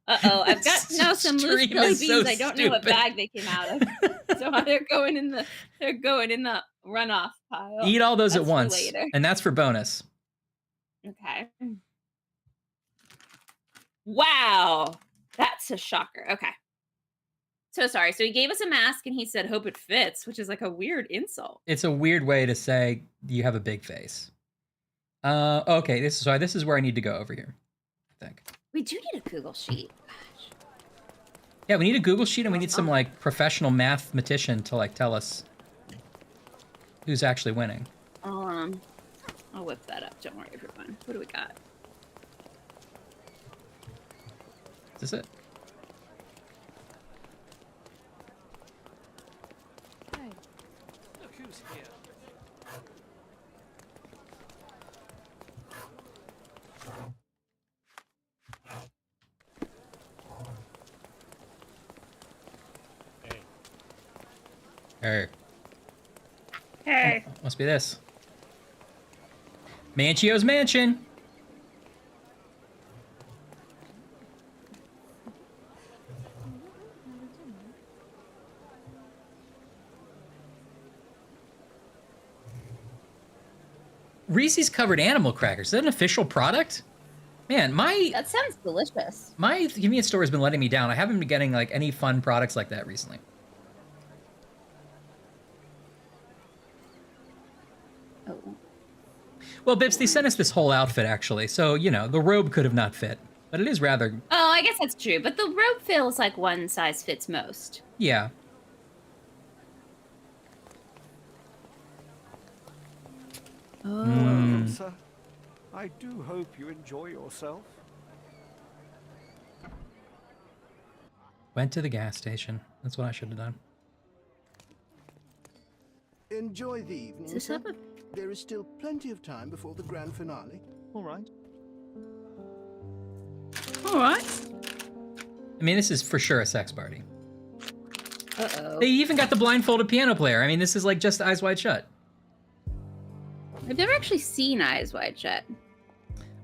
Uh-oh, I've got now some loose jelly beans. So I don't know what bag they came out of. So they're going in the runoff pile. Eat all those at once. And that's for bonus. Okay. Wow. That's a shocker. Okay. So sorry. So he gave us a mask and he said, hope it fits, which is like a weird insult. It's a weird way to say you have a big face. Okay, this is where I need to go over here, I think. We do need a Google Sheet. Gosh. Yeah, we need a Google Sheet and we need some like professional mathematician to like tell us who's actually winning. I'll whip that up. Don't worry, everyone. What do we got? Is this it? Hey, look who's here. Hey. Oh, must be this. Manchio's Mansion. Reese's covered animal crackers. Is that an official product? Man, that sounds delicious. My convenience store has been letting me down. I haven't been getting like any fun products like that recently. Oh. Well, Bibbs, they sent us this whole outfit actually, so you know the robe could have not fit, but it is rather. Oh, I guess that's true. But the robe feels like one size fits most. Yeah. Oh. Welcome, sir. I do hope you enjoy yourself. Went to the gas station. That's what I should have done. Enjoy the evening, Is this sir. up a- There is still plenty of time before the grand finale. All right. All right. I mean, this is for sure a sex party. Uh-oh. They even got the blindfolded piano player. I mean, this is like just Eyes Wide Shut. I've never actually seen Eyes Wide Shut.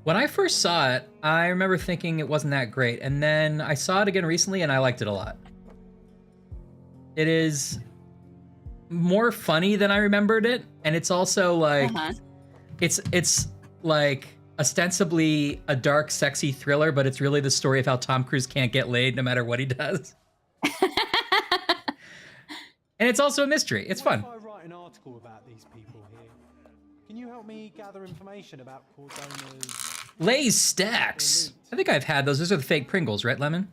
When I first saw it, I remember thinking it wasn't that great, and then I saw it again recently, and I liked it a lot. It is more funny than I remembered it, and it's also like it's like ostensibly a dark, sexy thriller, but it's really the story of how Tom Cruise can't get laid no matter what he does. And it's also a mystery. It's fun. What if I write an article about these people here? Can you help me gather information about Cordona's... Lay's Stacks. I think I've had those. Those are the fake Pringles, right, Lemon?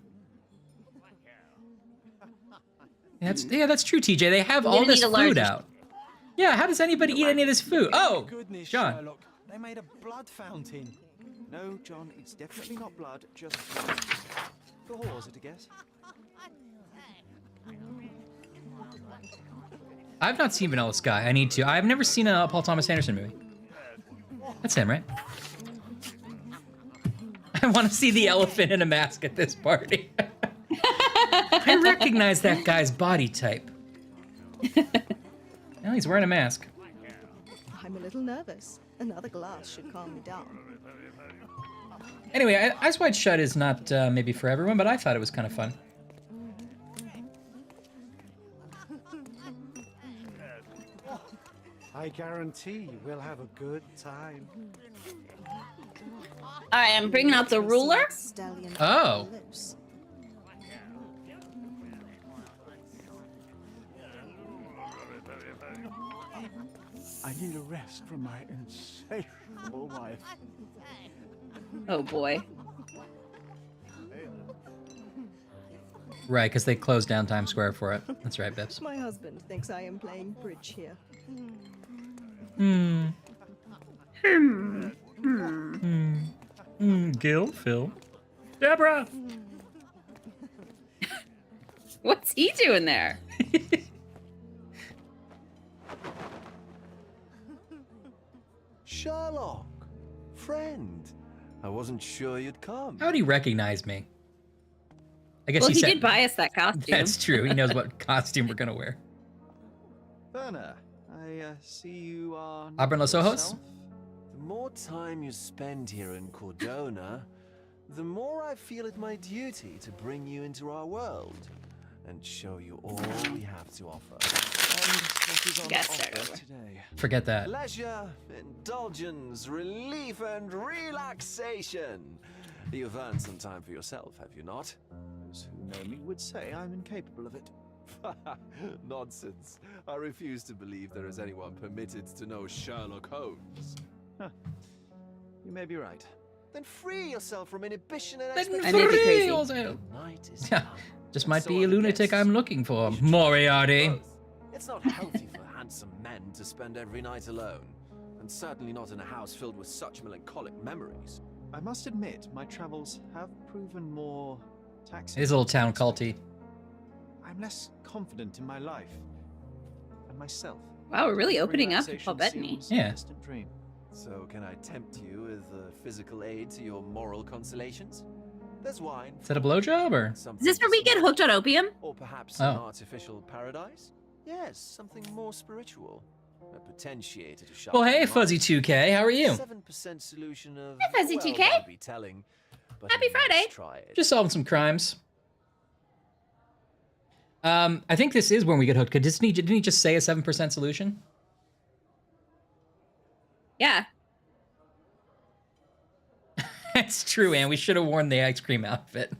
That's true, TJ. They have You're all gonna this need a food larger- out. Yeah, how does anybody eat any of this food? Oh, Goodness, John. Sherlock. They made a blood fountain. No, John, it's definitely not blood, just for whores at a guess. I've not seen Vanilla Sky. I need to. I've never seen a Paul Thomas Anderson movie. That's him, right? I want to see the elephant in a mask at this party. I recognize that guy's body type. Well, he's wearing a mask. I'm a little nervous. Another glass should calm me down. Anyway, Eyes Wide Shut is not maybe for everyone, but I thought it was kind of fun. I guarantee we'll have a good time. All right, I'm bringing out the ruler. Stallion Oh. lips. I need a rest from my insatiable wife. Oh boy. Right, because they closed down Times Square for it. That's right, Bibbs. My husband thinks I am playing bridge here. Gil, Phil. Deborah! What's he doing there? Sherlock, friend. I wasn't sure you'd come. How'd he recognize me? I guess Well, he he said... did buy us that costume. That's true. He knows what costume we're gonna wear. Werner, I see you are. Abren Los Ojos? yourself. The more time you spend here in Cordona, the more I feel it my duty to bring you into our world and show you all we have to offer. And what is on Yes, sir. offer today? Forget that. Pleasure, indulgence, relief, and relaxation. You've earned some time for yourself, have you not? Those who know me would say I'm incapable of it. Nonsense. I refuse to believe there is anyone permitted to know Sherlock Holmes. You may be right. Then free yourself from inhibition and Let me I may be crazy. free also. The night is Yeah, young. just might So be are a the lunatic guests. I'm looking for. You should try Moriarty. both. It's not healthy for handsome men to spend every night alone, and certainly not in a house filled with such melancholic memories. I must admit, my travels have proven more taxing. It is a little town culty. I'm less confident in my life and myself. Wow, we're really opening up to Relaxation Paul Bettany. seems a Yeah. distant dream. So can I tempt you with a physical aid to your moral consolations? There's wine. Is that a blowjob or? Is this where we get hooked on opium? Or perhaps an Oh. artificial paradise? Yes, something more spiritual. A potentiator to Well, hey, sharpen your Fuzzy mind. 2K, how are you? 7% solution of Hi, Fuzzy well, 2K. that'd be telling, but Happy you must Friday. Try it. Just solving some crimes. I think this is when we get hooked. Didn't he just say a 7% solution? Yeah. That's true, Anne. We should have worn the ice cream outfit.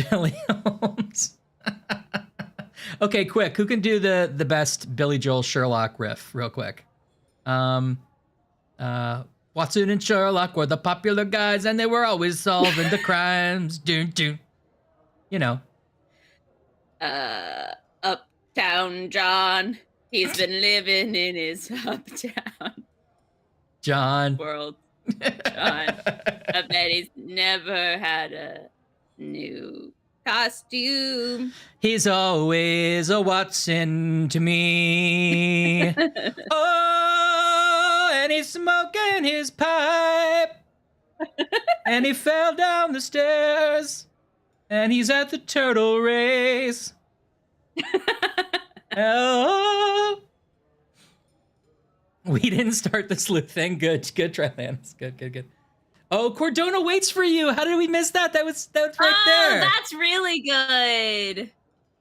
Billy Holmes. Okay, quick. Who can do the best Billy Joel Sherlock riff real quick? Watson and Sherlock were the popular guys, and they were always solving the crimes. Doon, doon. You know. Uptown John. He's been living in his uptown John. world. John. I bet he's never had a new costume. He's always a Watson to me. Oh, and he's smoking his pipe. And he fell down the stairs. And he's at the turtle race. Oh. We didn't start the sleuth thing. Good try, Lance. Good. Oh, Cordona waits for you. How did we miss that? That was right there. That's really good.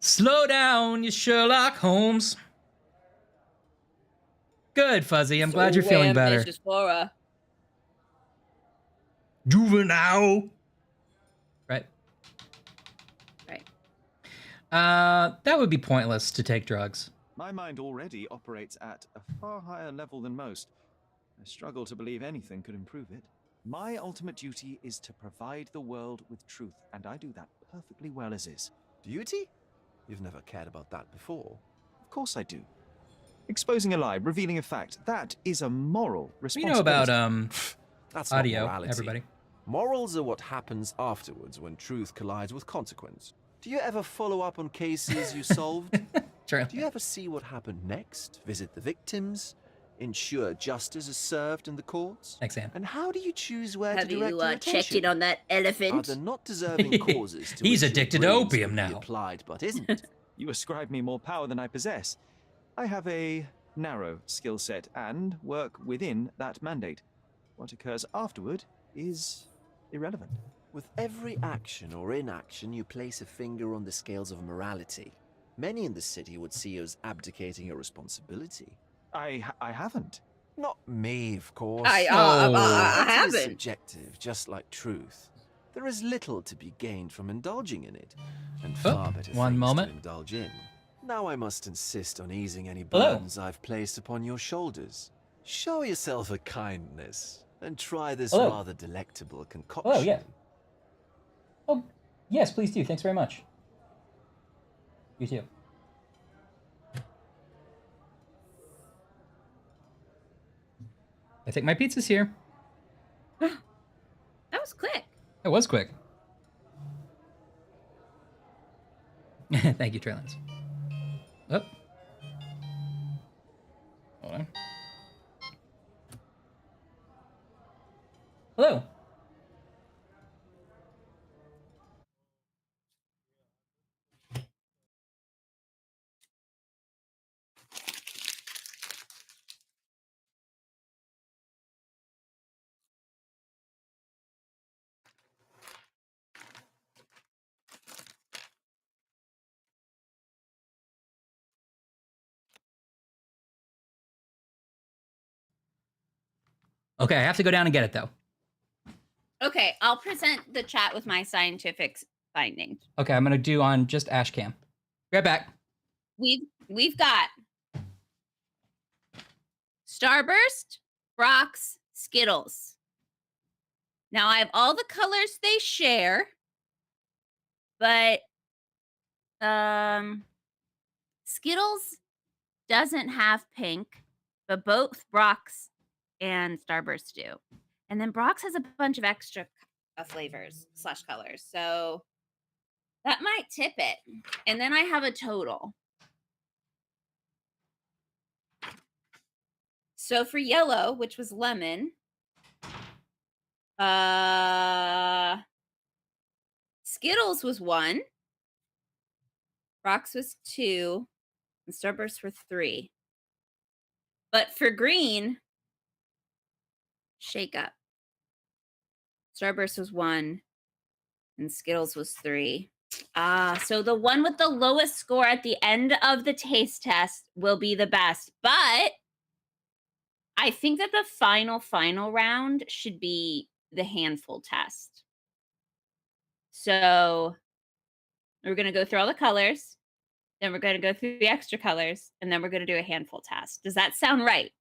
Slow down, you Sherlock Holmes. Good, Fuzzy. I'm glad you're feeling better. Ambitious for a Juvenile. Right. Right. That would be pointless to take drugs. My mind already operates at a far higher level than most. I struggle to believe anything could improve it. My ultimate duty is to provide the world with truth, and I do that perfectly well as is. Duty? You've never cared about that before. Of course I do. Exposing a lie, revealing a fact, that is a moral We responsibility. know about That's not audio, morality. everybody. Morals are what happens afterwards when truth collides with consequence. Do you ever follow up on cases you solved? True. Do you ever see what happened next? Visit the victims? Ensure justice is served in the courts? Thanks, Sam. And how do you choose where Have to direct you your checked attention? in on that Are elephant? there not deserving causes to He's which your addicted to brilliance opium could be now. applied but isn't? You ascribe me more power than I possess. I have a narrow skill set and work within that mandate. What occurs afterward is irrelevant. With every action or inaction, you place a finger on the scales of morality. Many in the city would see you as abdicating your responsibility. I haven't. Not me, of course. I Morality is haven't. subjective, just like truth. There is little to be gained from indulging in it, and far better one things moment. to indulge in. Now I must insist on easing any Hello. burdens I've placed upon your shoulders. Show yourself a kindness, and try this Hello. rather delectable concoction. Hello, yeah. Oh, yes, please do. Thanks very much. You too. I think my pizza's here. That was quick. It was quick. Thank you, Trailance. Oh. Hold on. Hello. Okay, I have to go down and get it though. Okay, I'll present the chat with my scientific findings. Okay, I'm gonna do on just Ashcam. Be right back. We've got Starburst, Brock's, Skittles. Now I have all the colors they share, but Skittles doesn't have pink, but both Brock's and Starburst do. And then Brock's has a bunch of extra flavors / colors. So that might tip it. And then I have a total. So for yellow, which was lemon, Skittles was 1, Brock's was 2, and Starburst were 3. But for green, shake up. Starburst was 1, and Skittles was 3. So the one with the lowest score at the end of the taste test will be the best. But I think that the final round should be the handful test. So we're going to go through all the colors, then we're going to go through the extra colors, and then we're going to do a handful test. Does that sound right?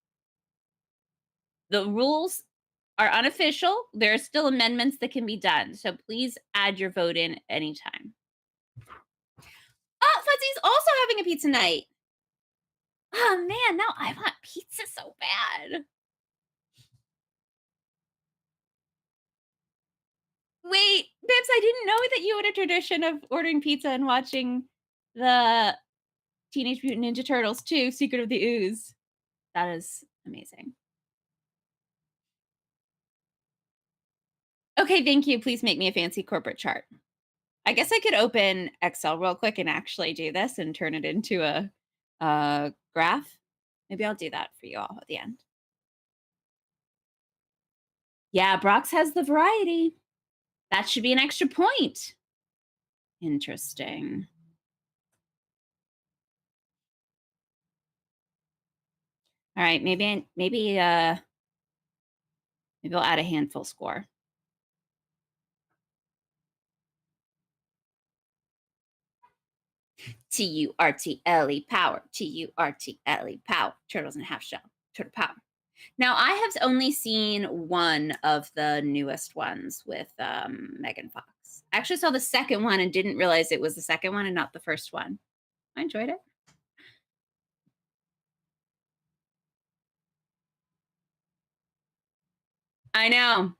The rules are unofficial. There are still amendments that can be done. So please add your vote in anytime. Oh, Fuzzy's also having a pizza night. Oh man, now I want pizza so bad. Wait, Bibbs, I didn't know that you had a tradition of ordering pizza and watching the Teenage Mutant Ninja Turtles 2, Secret of the Ooze. That is amazing. Okay, thank you. Please make me a fancy corporate chart. I guess I could open Excel real quick and actually do this and turn it into a graph. Maybe I'll do that for you all at the end. Yeah, Brock's has the variety. That should be an extra point. Interesting. All right, maybe I'll add a handful score. Turtle power. Turtles in a half shell. Turtle power. Now, I have only seen one of the newest ones with Megan Fox. I actually saw the second one and didn't realize it was the second one and not the first one. I enjoyed it. I know.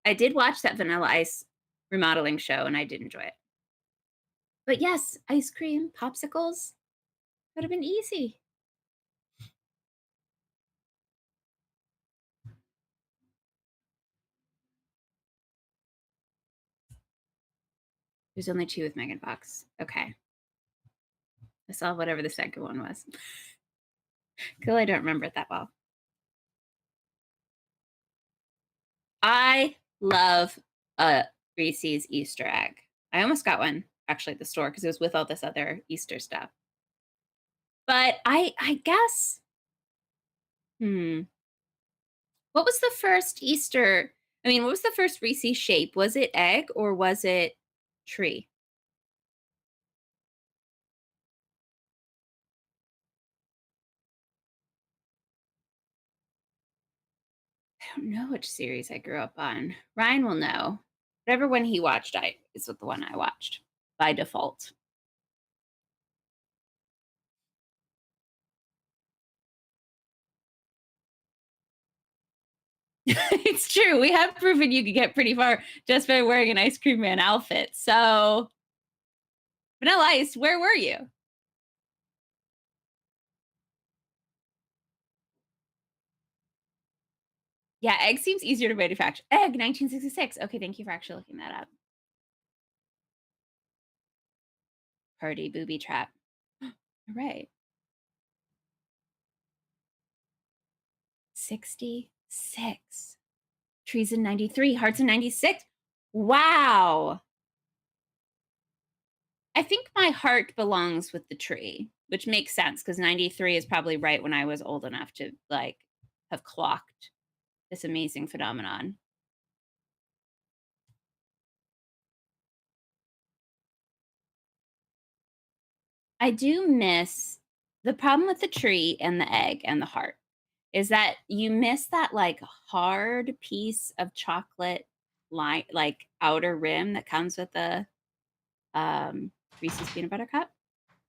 I did watch that Vanilla Ice remodeling show and I did enjoy it. But yes, ice cream, popsicles, would have been easy. There's only 2 with Megan Fox. Okay. I saw whatever the second one was. Cool, I don't remember it that well. I love a Reese's Easter egg. I almost got one actually at the store because it was with all this other Easter stuff. But I guess, what was the first Easter? I mean, what was the first Reese's shape? Was it egg or was it tree? I don't know which series I grew up on. Ryan will know. Whatever one he watched, is the one I watched by default. It's true. We have proven you can get pretty far just by wearing an ice cream man outfit. So, Vanilla Ice, where were you? Yeah, egg seems easier to manufacture. Egg, 1966. Okay, thank you for actually looking that up. Party booby trap. All right. 66. Trees in 93. Hearts in 96. Wow. I think my heart belongs with the tree, which makes sense because 93 is probably right when I was old enough to like have clocked this amazing phenomenon. I do miss the problem with the tree and the egg and the heart is that you miss that like hard piece of chocolate line, like outer rim that comes with the Reese's peanut butter cup.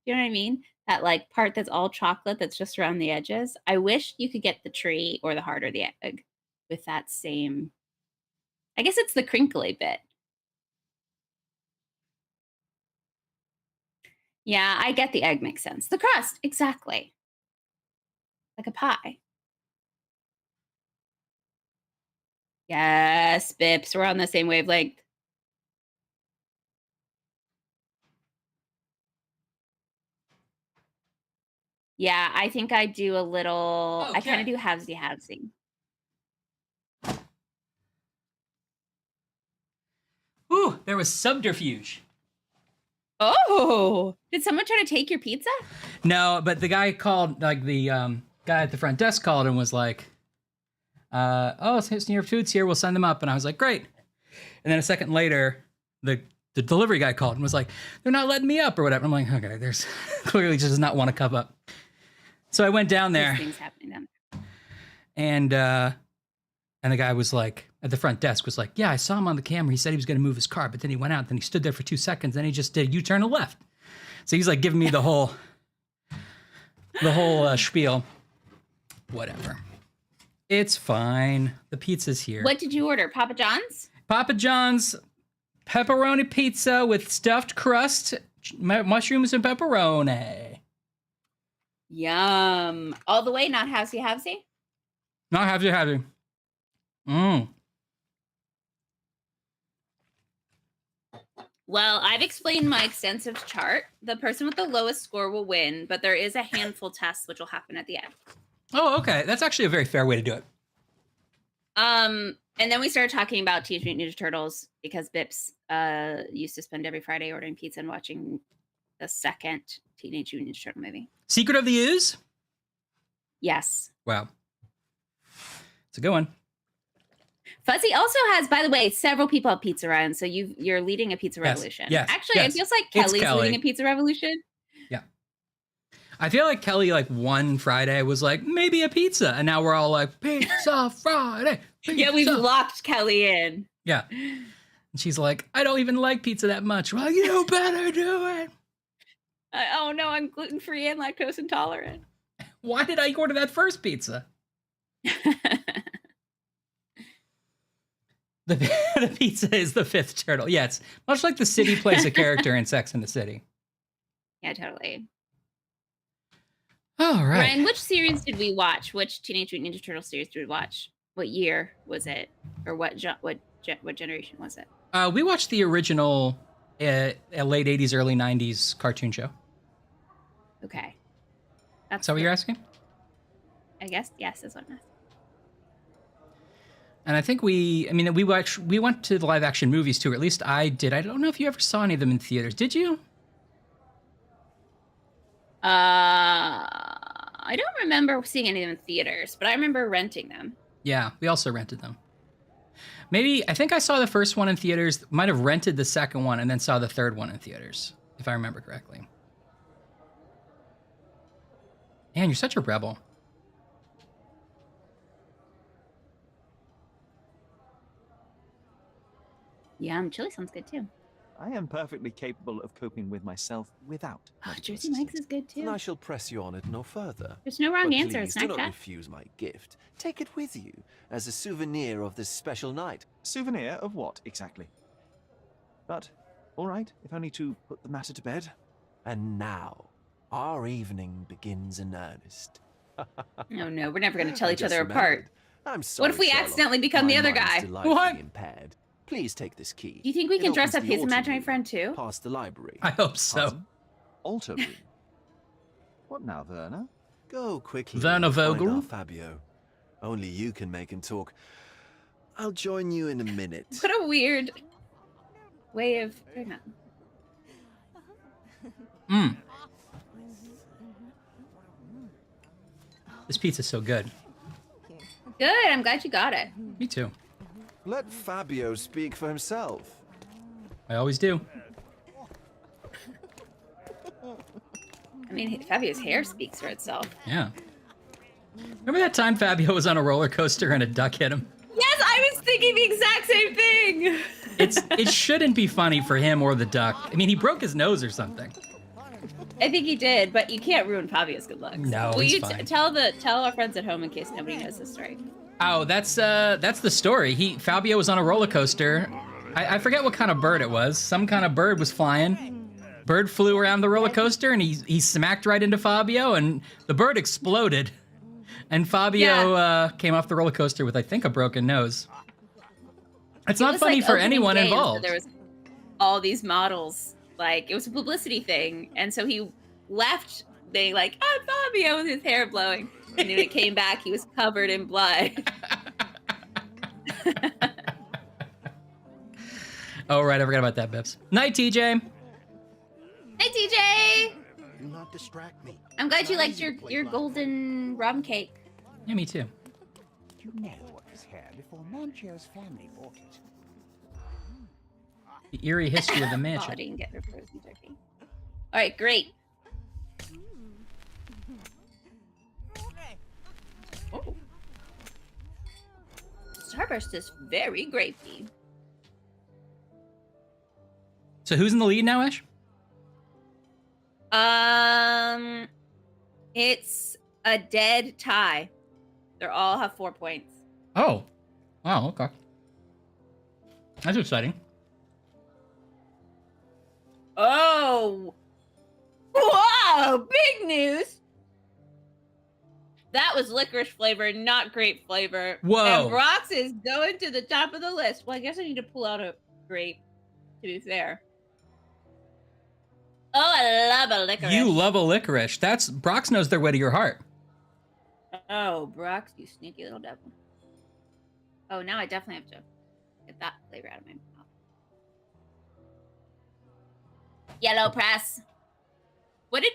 You know what I mean? That like part that's all chocolate that's just around the edges. I wish you could get the tree or the heart or the egg with that same. I guess it's the crinkly bit. Yeah, I get the egg makes sense. The crust, exactly. Like a pie. Yes, Bips, we're on the same wavelength. Yeah, I think I do a little, I kind of do halvesy. Ooh, there was subterfuge. Oh, did someone try to take your pizza? No, but the guy called, like the guy at the front desk called and was like, oh, it's your food's here, we'll send them up. And I was like, great. And then a second later, the delivery guy called and was like, they're not letting me up or whatever. I'm like, okay, there's clearly just does not want to come up. So I went down there. Things happening down there. And the guy was like, at the front desk was like, yeah, I saw him on the camera. He said he was going to move his car, but then he went out, then he stood there for 2 seconds, then he just did a U-turn to left. So he's like giving me the whole spiel. Whatever. It's fine. The pizza's here. What did you order? Papa John's? Papa John's pepperoni pizza with stuffed crust, mushrooms, and pepperoni. Yum. All the way, not halvesy? Not halvesy. Well, I've explained my extensive chart. The person with the lowest score will win, but there is a handful test which will happen at the end. Oh, okay. That's actually a very fair way to do it. And then we started talking about Teenage Mutant Ninja Turtles because Bips used to spend every Friday ordering pizza and watching the second Teenage Mutant Ninja Turtle movie. Secret of the Ooze? Yes. Wow. It's a good one. Fuzzy also has, by the way, several people have pizza runs, so you're leading a pizza revolution. Yes. Actually, Yes. it feels like It's Kelly's Kelly. leading a pizza revolution. Yeah. I feel like Kelly, like one Friday was like, maybe a pizza. And now we're all like, Pizza Friday. Pizza. Yeah, we've locked Kelly in. Yeah. And she's like, I don't even like pizza that much. We're like, you better do it. Oh no, I'm gluten-free and lactose intolerant. Why did I order that first pizza? The pizza is the fifth turtle. Yeah, it's much like the city plays a character in Sex and the City. Yeah, totally. All right. Ryan, which series did we watch? Which Teenage Mutant Ninja Turtle series did we watch? What year was it? Or what generation was it? We watched the original late 80s, early 90s cartoon show. Okay. Is that what you're asking? I guess, yes, that's what I'm asking. And I think we went to the live action movies too, or at least I did. I don't know if you ever saw any of them in theaters. Did you? I don't remember seeing any of them in theaters, but I remember renting them. Yeah, we also rented them. Maybe, I think I saw the first one in theaters, might have rented the second one, and then saw the third one in theaters, if I remember correctly. Man, you're such a rebel. Yum, chili sounds good too. I am perfectly capable of coping with myself without. Jersey Mike's is good too. And I shall press you on it no further. There's no wrong But answer, please, snack do not chat. refuse my gift. Take it with you as a souvenir of this special night. Souvenir of what, exactly? But, all right, if only to put the matter to bed. And now, our evening begins in earnest. Oh no, we're never going to tell I each just other apart. remembered. I'm sorry, What if we Sherlock. accidentally become My the other mind's guy? delightfully What? Impaired. Please take this key. Do you think we It can dress opens up the his altar imaginary room friend too? Past the library. I hope so. Pardon? Altar room. What now, Werner? Go quickly. Werner and find Vogel? our Fabio. Only you can make him talk. I'll join you in a minute. What a weird way of doing that. This pizza's so good. Good, I'm glad you got it. Me too. Let Fabio speak for himself. I always do. I mean, Fabio's hair speaks for itself. Yeah. Remember that time Fabio was on a roller coaster and a duck hit him? Yes, I was thinking the exact same thing. It shouldn't be funny for him or the duck. I mean, he broke his nose or something. I think he did, but you can't ruin Fabio's good looks. No, Will he's you fine. tell our friends at home in case nobody knows this story? Oh, that's the story. Fabio was on a roller coaster. I forget what kind of bird it was. Some kind of bird was flying. Bird flew around the roller coaster and he smacked right into Fabio and the bird exploded. And Fabio came off the roller coaster with, I think, a broken nose. It's not funny for anyone involved. So there was all these models. Like, it was a publicity thing. And so he left being like, oh, Fabio, with his hair blowing. And when it came back, he was covered in blood. Oh, right. I forgot about that, Bips. Night, TJ. Hey, TJ! Do not distract me. I'm glad you liked Easy to play your by. golden rum cake. Yeah, me too. You know what was here before Mancho's family bought it. The eerie history of the Oh, I mansion. didn't get her frozen turkey. All right, great. Oh. Starburst is very grapey. So who's in the lead now, Ash? It's a dead tie. They all have 4 points. Oh. Wow, okay. That's exciting. Oh! Whoa! Big news! That was licorice flavor, not grape flavor. Whoa. And Brock's is going to the top of the list. Well, I guess I need to pull out a grape, to be fair. Oh, I love a licorice. You love a licorice. Brox knows their way to your heart. Oh, Brock's, you sneaky little devil. Oh, now I definitely have to get that flavor out of my mouth. Yellow press. What did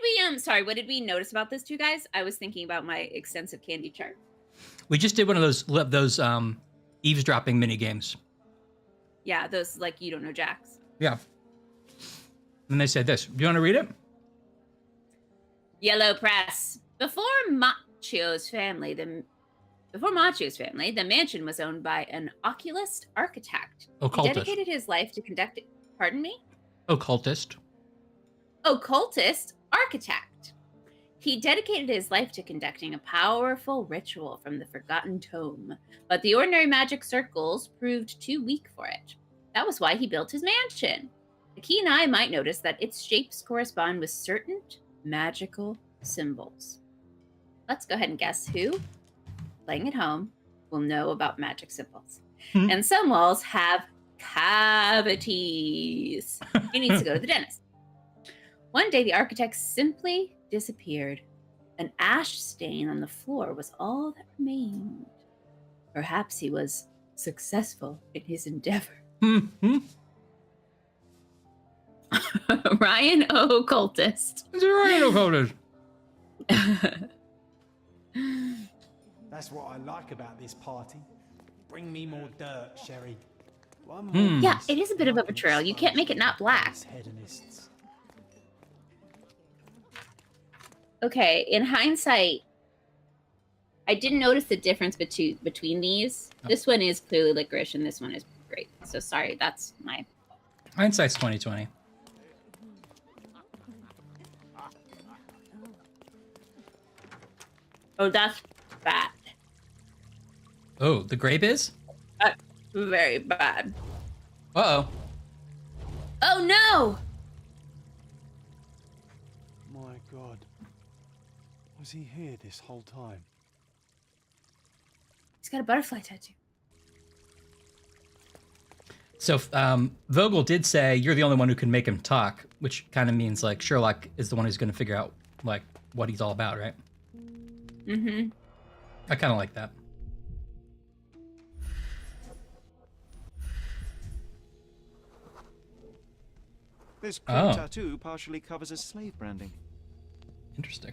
we notice about this too, guys? I was thinking about my extensive candy chart. We just did one of those eavesdropping mini games. Yeah, those like you don't know Jacks. Yeah. And they said this. Do you want to read it? Yellow Press. Before Macchio's family, the mansion was owned by an oculist architect. Occultist. He dedicated his life to conducting. Pardon me? Occultist. Occultist architect. He dedicated his life to conducting a powerful ritual from the Forgotten Tome, but the ordinary magic circles proved too weak for it. That was why he built his mansion. A keen eye might notice that its shapes correspond with certain magical symbols. Let's go ahead and guess who, playing at home, will know about magic symbols. And some walls have cavities. He needs to go to the dentist. One day, the architect simply disappeared. An ash stain on the floor was all that remained. Perhaps he was successful in his endeavor. Ryan Occultist. It's a Ryan Occultist. That's what I like about this party. Bring me more dirt, Sherry. Yeah, it is a bit of a betrayal. You can't make it not black. Hedonists. Okay, in hindsight, I didn't notice the difference between these. This one is clearly licorice, and this one is grape. So sorry, that's my... Hindsight's 2020. Oh, that's bad. Oh, the grape is? Very bad. Uh-oh. Oh, no! My God. Was he here this whole time? He's got a butterfly tattoo. So Vogel did say you're the only one who can make him talk, which kind of means like Sherlock is the one who's going to figure out like what he's all about, right? Mm-hmm. I kind of like that. This chrome tattoo partially covers his slave branding. Interesting.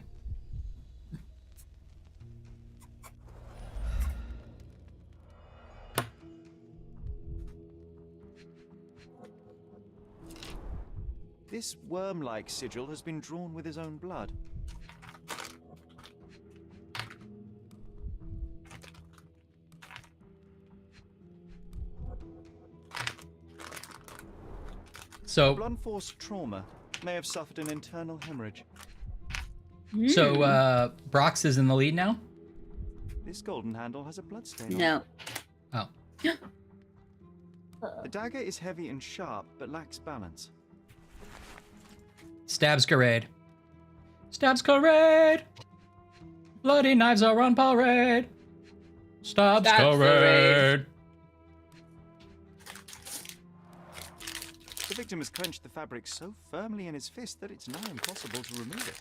This worm-like sigil has been drawn with his own blood. So Blunt force trauma may have suffered an internal hemorrhage. So Brox is in the lead now? This golden handle has a bloodstain on No. Oh. it. The dagger is heavy and sharp, but lacks balance. Stabs Parade. Stabs Parade. Bloody knives are on parade. Stabs Parade. The victim has clenched the fabric so firmly in his fist that it's now impossible to remove it.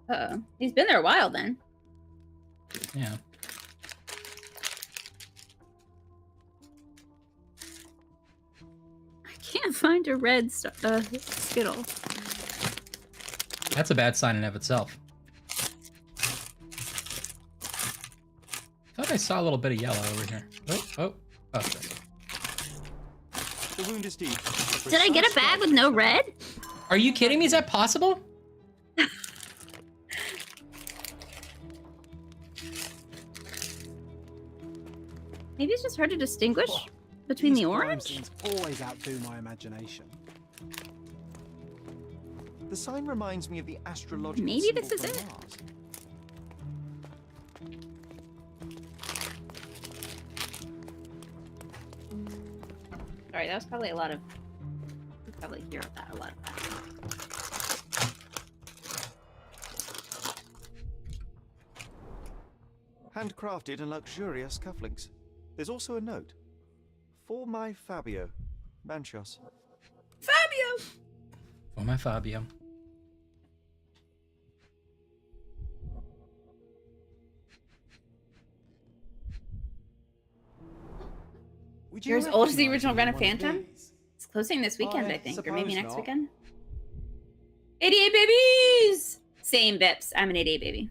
Uh-oh. He's been there a while then. Yeah. I can't find a red Skittle. That's a bad sign in of itself. I thought I saw a little bit of yellow over here. Oh. Okay. The wound is deep. Did I get a bag with no red? Are you kidding me? Is that possible? Maybe it's just hard to distinguish between the orange. Things always outdo my imagination. The sign reminds me of the astrological Maybe this symbol is from it. Mars. Sorry, that was probably a lot of... You probably hear that a lot of that. Handcrafted and luxurious cufflinks. There's also a note. For my Fabio. Manchos. Fabio! For my Fabio. You're as old as the original Run of Phantom? It's closing this weekend, I think, or maybe suppose next not. weekend. 88 babies! Same Bips. I'm an 88 baby.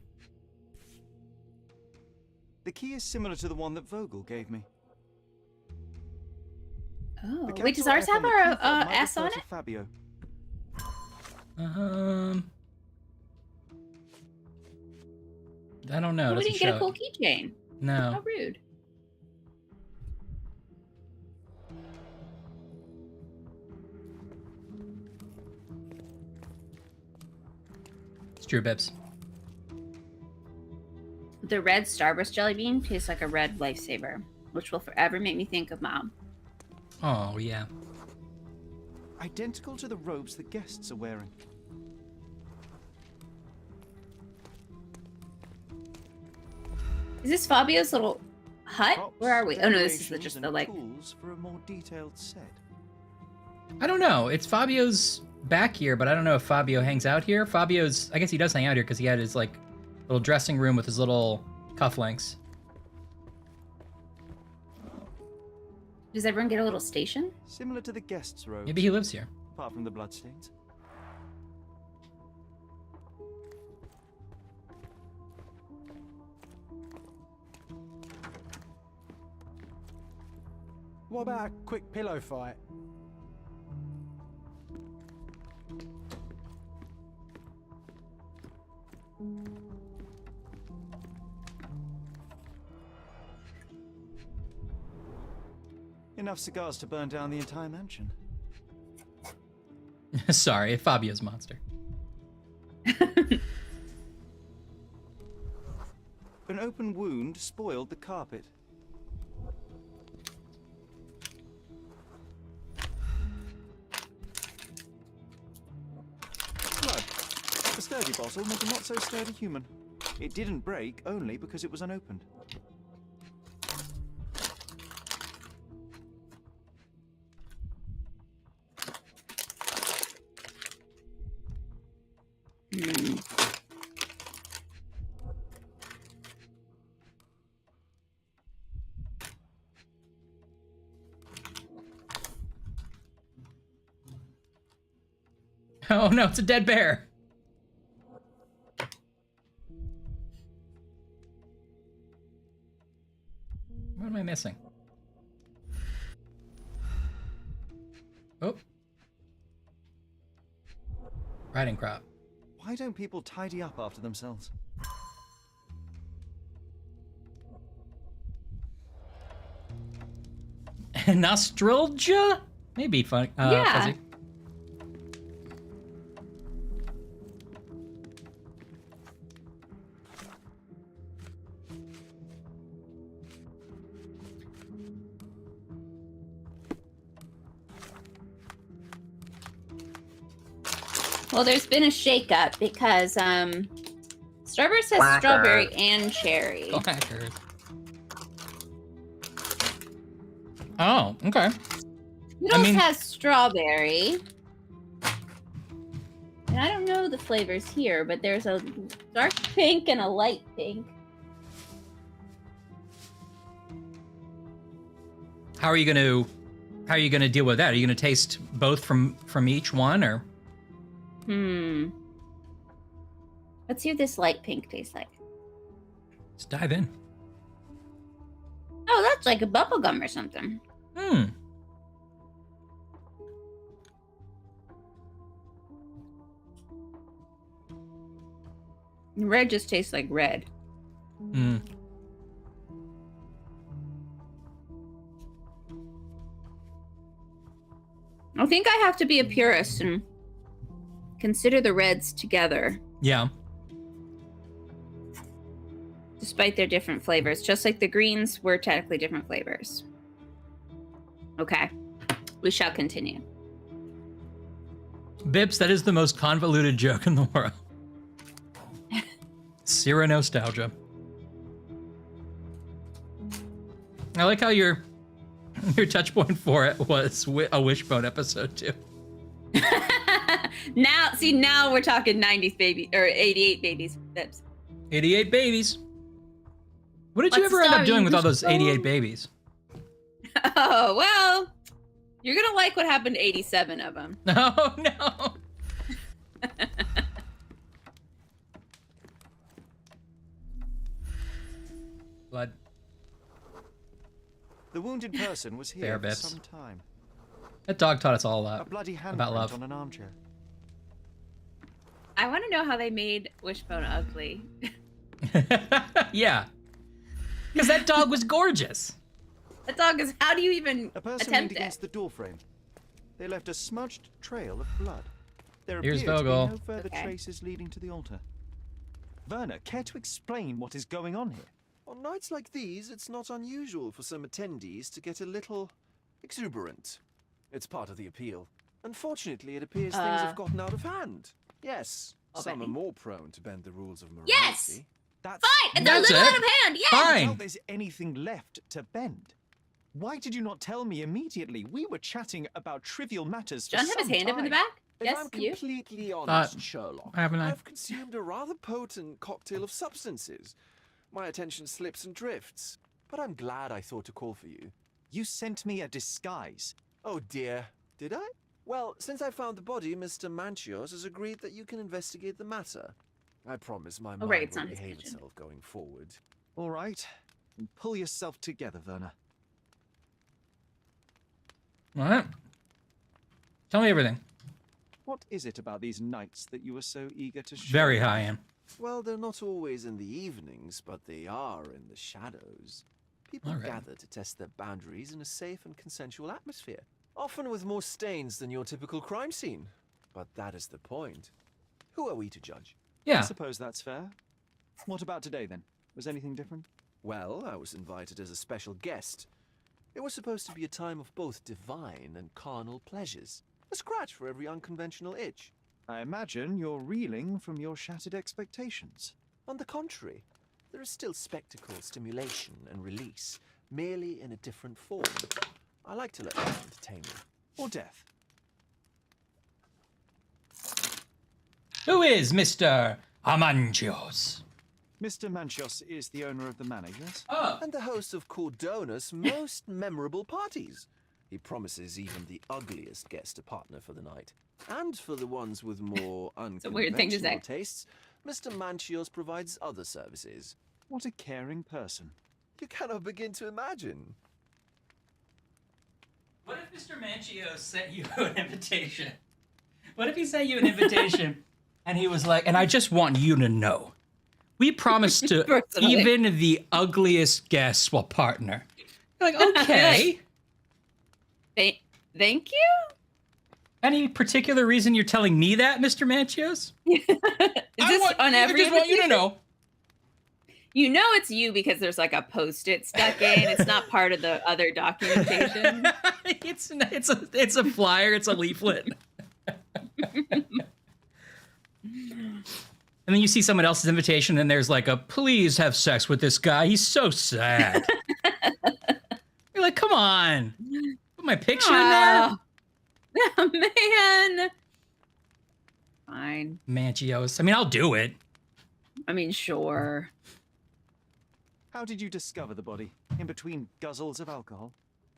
The key is similar to the one that Vogel gave me. Oh, The wait, does capital ours F have on the our key fob might S refer on to it? Fabio. I don't know. Oh, It we doesn't didn't get show a cool it. keychain. How No. rude. It's true, Bibbs. The red Starburst jelly bean tastes like a red lifesaver, which will forever make me think of Mom. Oh, yeah. Identical to the robes the guests are wearing. Is this Fabio's little hut? Props, Where are we? Oh no, this is decorations, just and the like. tools for a more detailed set. I don't know. It's Fabio's back here, but I don't know if Fabio hangs out here. Fabio's, I guess he does hang out here because he had his like little dressing room with his little cufflinks. Does everyone get a little station? Similar to the guests' robes. Maybe he lives here. Apart from the bloodstains. What about a quick pillow fight? Enough cigars to burn down the entire mansion. Sorry, Fabio's monster. An open wound spoiled the carpet. Blood. A sturdy bottle met a not so sturdy human. It didn't break only because it was unopened. Oh no, it's a dead bear. What am I missing? Oh. Riding crop. Why don't people tidy up after themselves? Nostalgia? Maybe fun. Yeah. Fuzzy. Well, there's been a shakeup because Starburst has strawberry and cherry. Blackers. Oh, okay. Noodles has strawberry. And I don't know the flavors here, but there's a dark pink and a light pink. How are you gonna deal with that? Are you gonna taste both from each one, or? Let's see what this light pink tastes like. Let's dive in. Oh, that's like a bubble gum or something. Red just tastes like red. I think I have to be a purist and consider the reds together. Yeah. Despite their different flavors, just like the greens were technically different flavors. Okay, we shall continue. Bips, that is the most convoluted joke in the world. Zero nostalgia. I like how your touch point for it was a Wishbone episode too. Now we're talking 90s baby or 88 babies. Bips. 88 babies. What did you ever end up doing with all those 88 babies? Oh, well, you're going to like what happened to 87 of them. Oh, no. Blood. The wounded person was here for some time. That dog taught us all a lot A bloody about handprint love. on an armchair. I want to know how they made Wishbone ugly. Yeah. Because that dog was gorgeous. That dog is. How do you even A person leaned attempt it? against the doorframe. They left a smudged trail of blood. There Here's appear to be Vogel. no further Okay. traces leading to the altar. Werner, care to explain what is going on here? On nights like these, it's not unusual for some attendees to get a little exuberant. It's part of the appeal. Unfortunately, it appears things have gotten out of hand. Yes, some Okay. are more prone to bend the rules of morality. Yes! That's Fine! And they're a That's little it. out of hand! Yeah! I Fine. doubt there's anything left to bend. Why did you not tell me immediately? We were chatting about trivial matters for John have his some hand up in the time. back? If Yes, I'm you? completely honest, Sherlock, haven't I? I've consumed a rather potent cocktail of substances. My attention slips and drifts, but I'm glad I thought to call for you. You sent me a disguise. Oh dear, did I? Well, since I found the body, Mr. Manchios has agreed that you can investigate the matter. I promise my mind right, it's will not his behave kitchen. itself going forward. All right. Then pull yourself together, Werner. All right. Tell me everything. What is it about these nights that you were so eager to share? Very high end. Well, they're not always in the evenings, but they are in the shadows. People All right. gather to test their boundaries in a safe and consensual atmosphere, often with more stains than your typical crime scene. But that is the point. Who are we to judge? I Yeah. suppose that's fair. What about today, then? Was anything different? Well, I was invited as a special guest. It was supposed to be a time of both divine and carnal pleasures. A scratch for every unconventional itch. I imagine you're reeling from your shattered expectations. On the contrary, there is still spectacle, stimulation, and release, merely in a different form. I like to let life entertain me. Or death. Who is Mr. Amanchios? Mr. Manchios is the owner of the manor, yes? Oh. And the host of Cordona's most memorable parties. He promises even the ugliest guest a partner for the night. And for the ones with more a weird thing to say. unconventional tastes, Mr. Manchios provides other services. What a caring person. You cannot begin to imagine. What if Mr. Manchios sent you an invitation? What if he sent you an invitation and he was like, and I just want you to know, we promise to Personally. even the ugliest guests will partner. You're like, okay. Thank you? Any particular reason you're telling me that, Mr. Manchios? Is this on every I just want you to invitation? know. You know it's you because there's like a Post-it stuck in. It's not part of the other documentation. it's a flyer, it's a leaflet. And then you see someone else's invitation and there's like a, please have sex with this guy. He's so sad. You're like, come on. Put my picture in there. Oh, man. Fine. Manchios. I mean, I'll do it. I mean, sure. How did you discover the body? In between guzzles of alcohol?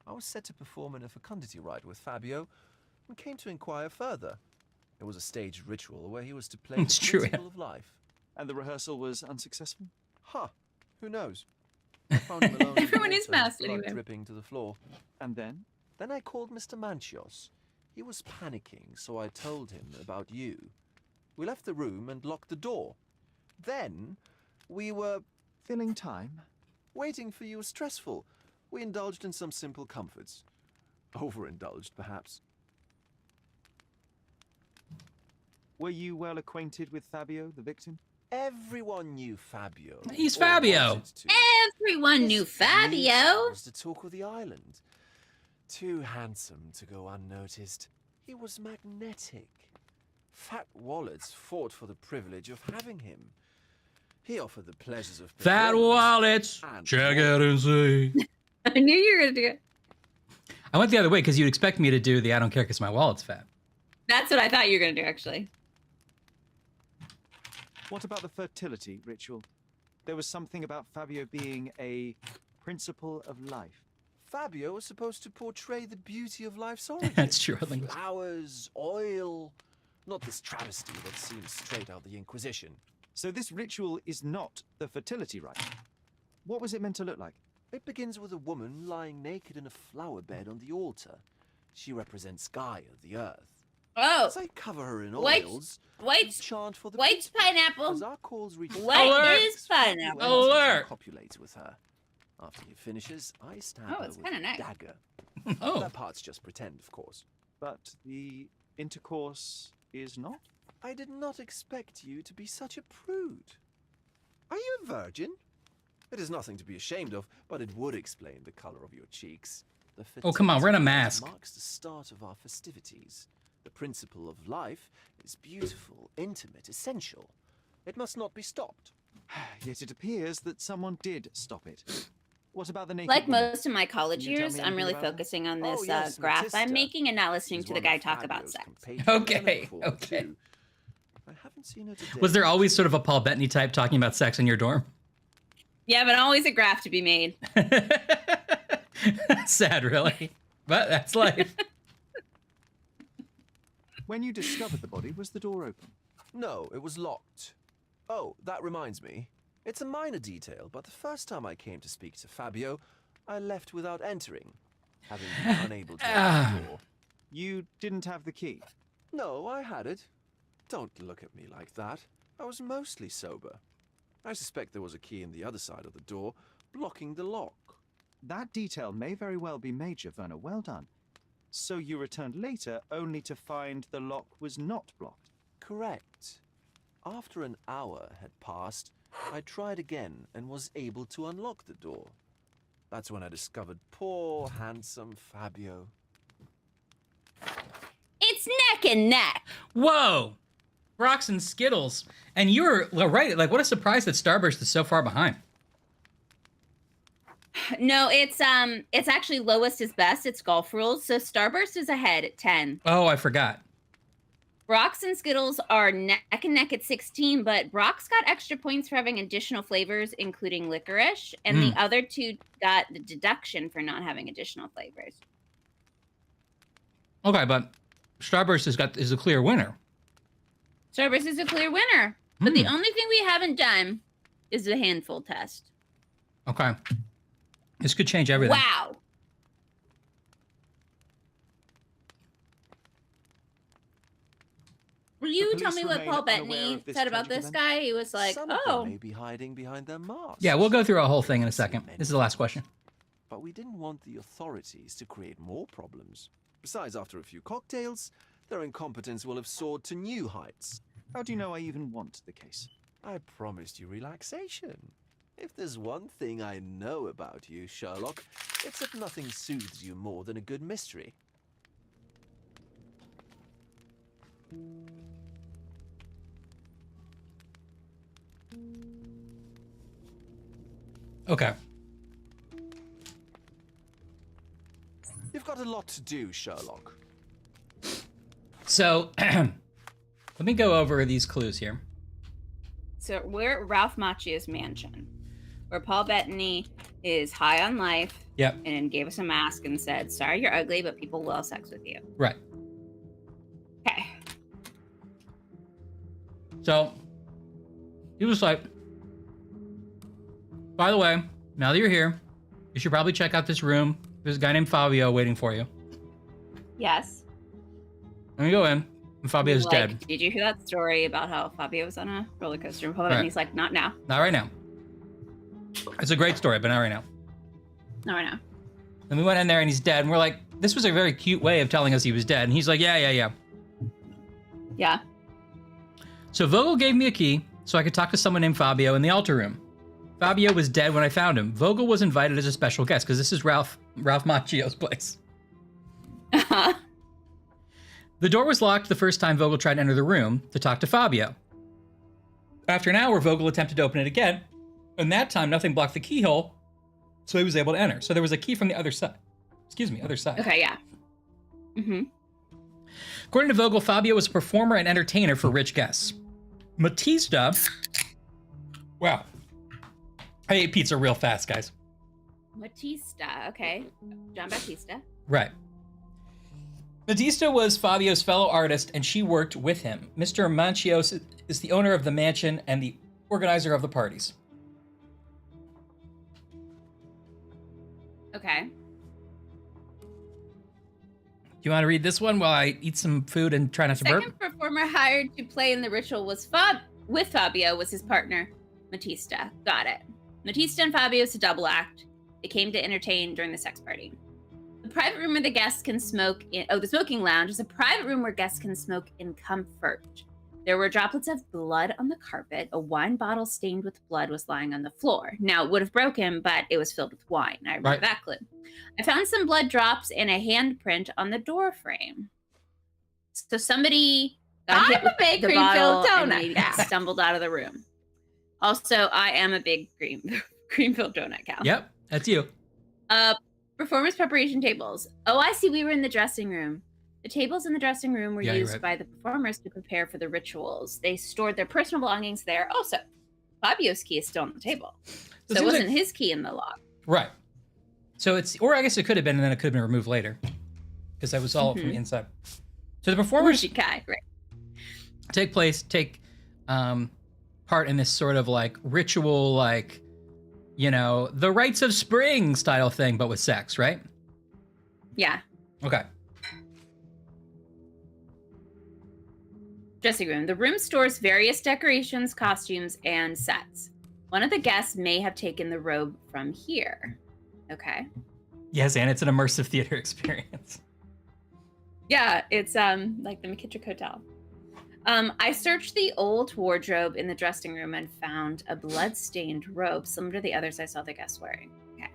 I was set to perform in a fecundity rite with Fabio and came to inquire further. It was a staged ritual where he was to play It's the true, principle of life. And the rehearsal was unsuccessful? Huh. Who knows? I found him alone in the Everyone is water, masked blood anyway. dripping to the floor. And then? Then I called Mr. Manchios. He was panicking, so I told him about you. We left the room and locked the door. Then we were Filling time? waiting for you was stressful. We indulged in some simple comforts. Overindulged, perhaps. Were you well acquainted with Fabio, the victim? Everyone knew Fabio. He's or Fabio. wanted to. Everyone knew His Fabio. beauty was the talk of the island. Too handsome to go unnoticed. He was magnetic. Fat wallets fought for the privilege of having him. He offered the pleasures of Fat performance wallets. and Check it and see. I knew you were going to do it. I went the other way because you'd expect me to do the I don't care because my wallet's fat. That's what I thought you were going to do, actually. What about the fertility ritual? There was something about Fabio being a principle of life. Fabio was supposed to portray the beauty of life's origin. That's true. I think Flowers, oil. Not this travesty that seems straight out of the Inquisition. So this ritual is not the fertility rite. What was it meant to look like? It begins with a woman lying naked in a flower bed on the altar. She represents Gaia, the earth. Oh, As I cover her in White- oils, white's chant for the white's principal. pineapple. As our calls reach White Alert! is pineapple. Alert! Copulates with her. After he finishes, I stab Oh, her it's with kinda a nice. dagger. Oh. That part's just pretend, of course. But the intercourse is not? I did not expect you to be such a prude. Are you a virgin? It is nothing to be ashamed of, but it would explain the color of your cheeks. The Oh, come on, we're in a fertility mask. marks the start of our festivities. The principle of life is beautiful, intimate, essential. It must not be stopped. Yet it appears that someone did stop it. What about the naked Like woman? most of my college Can you tell years, me I'm anything really about her? focusing on Oh, this yes, graph I'm Matista. making and not listening She's to the one guy of talk about Fabio's sex. compatriots. I Okay, look forward okay. to. I haven't seen her today. Was there always sort of a Paul Bettany type talking about sex in your dorm? Yeah, but always a graph to be made. Sad, really. But that's life. When you discovered the body, was the door open? No, it was locked. Oh, that reminds me. It's a minor detail, but the first time I came to speak to Fabio, I left without entering, having been unable to open the door. You didn't have the key. No, I had it. Don't look at me like that. I was mostly sober. I suspect there was a key in the other side of the door, blocking the lock. That detail may very well be major, Werner. Well done. So you returned later only to find the lock was not blocked. Correct. After an hour had passed, I tried again and was able to unlock the door. That's when I discovered poor, handsome Fabio. It's neck and neck. Whoa! Rocks and Skittles. And you're right. Like, what a surprise that Starburst is so far behind. No, it's actually lowest is best. It's golf rules. So Starburst is ahead at 10. Oh, I forgot. Rocks and Skittles are neck and neck at 16, but Brock's got extra points for having additional flavors, including licorice, and the other two got the deduction for not having additional flavors. Okay, but Starburst is a clear winner. Starburst is a clear winner, but the only thing we haven't done is the handful test. Okay. This could change everything. Wow. Will you The tell police me what remain Paul unaware Bettany of this said about tragic this event? guy? He was like, Some of oh. them may be hiding behind their masks. Yeah, we'll go through a whole thing in a second. This is the last question. But we didn't want the authorities to create more problems. Besides, after a few cocktails, their incompetence will have soared to new heights. How do you know I even want the case? I promised you relaxation. If there's one thing I know about you, Sherlock, it's that nothing soothes you more than a good mystery. Okay. You've got a lot to do, Sherlock. So, let me go over these clues here. So we're at Ralph Macchio's mansion, where Paul Bettany is high on life. Yep. And gave us a mask and said, sorry, you're ugly, but people will have sex with you. Right. Okay. So, he was like, by the way, now that you're here, you should probably check out this room. There's a guy named Fabio waiting for you. Yes. Let me go in, and Fabio's Like, dead. Did you hear that story about how Fabio was on a roller coaster? And Paul Right. Bettany's like, not now. Not right now. It's a great story, but not right now. Not right now. And we went in there, and he's dead. And we're like, this was a very cute way of telling us he was dead. And he's like, yeah. Yeah. So Vogel gave me a key so I could talk to someone named Fabio in the altar room. Fabio was dead when I found him. Vogel was invited as a special guest because this is Ralph Macchio's place. The door was locked the first time Vogel tried to enter the room to talk to Fabio. After an hour, Vogel attempted to open it again, and that time nothing blocked the keyhole, so he was able to enter. So there was a key from the other side. Excuse me, other side. Okay, yeah. Mm-hmm. According to Vogel, Fabio was a performer and entertainer for rich guests. Matista... Wow. I ate pizza real fast, guys. Batista, okay. John Batista. Right. Batista was Fabio's fellow artist, and she worked with him. Mr. Manchios is the owner of the mansion and the organizer of the parties. Okay. you want to read this one while I eat some food and try not to burp? Second performer hired to play in the ritual was with Fabio was his partner, Matista. Got it. Matista and Fabio is a double act. They came to entertain during the sex party. The private room where the guests can smoke in... Oh, the smoking lounge is a private room where guests can smoke in comfort. There were droplets of blood on the carpet. A wine bottle stained with blood was lying on the floor. Now, it would have broken, but it was filled with wine. I remember that clip. I found some blood drops and a handprint on the door frame. So somebody got hit with the bottle and maybe stumbled out of the room. Also, I am a big Greenfield donut cow. Yep, that's you. Performance preparation tables. Oh, I see. We were in the dressing room. The tables in the dressing room were used by the performers to prepare for the rituals. They stored their personal belongings there. Also, Fabio's key is still on the table. So it wasn't his key in the lock. Right. So it's, or I guess it could have been, and then it could have been removed later. Because that was all from the inside. So the performers take part in this sort of like ritual, like, you know, the rites of spring style thing, but with sex, right? Yeah. Okay. Dressing room. The room stores various decorations, costumes, and sets. One of the guests may have taken the robe from here. Okay. Yes, and it's an immersive theater experience. Yeah, it's like the McKittrick Hotel. I searched the old wardrobe in the dressing room and found a blood-stained robe similar to the others I saw the guests wearing. Okay.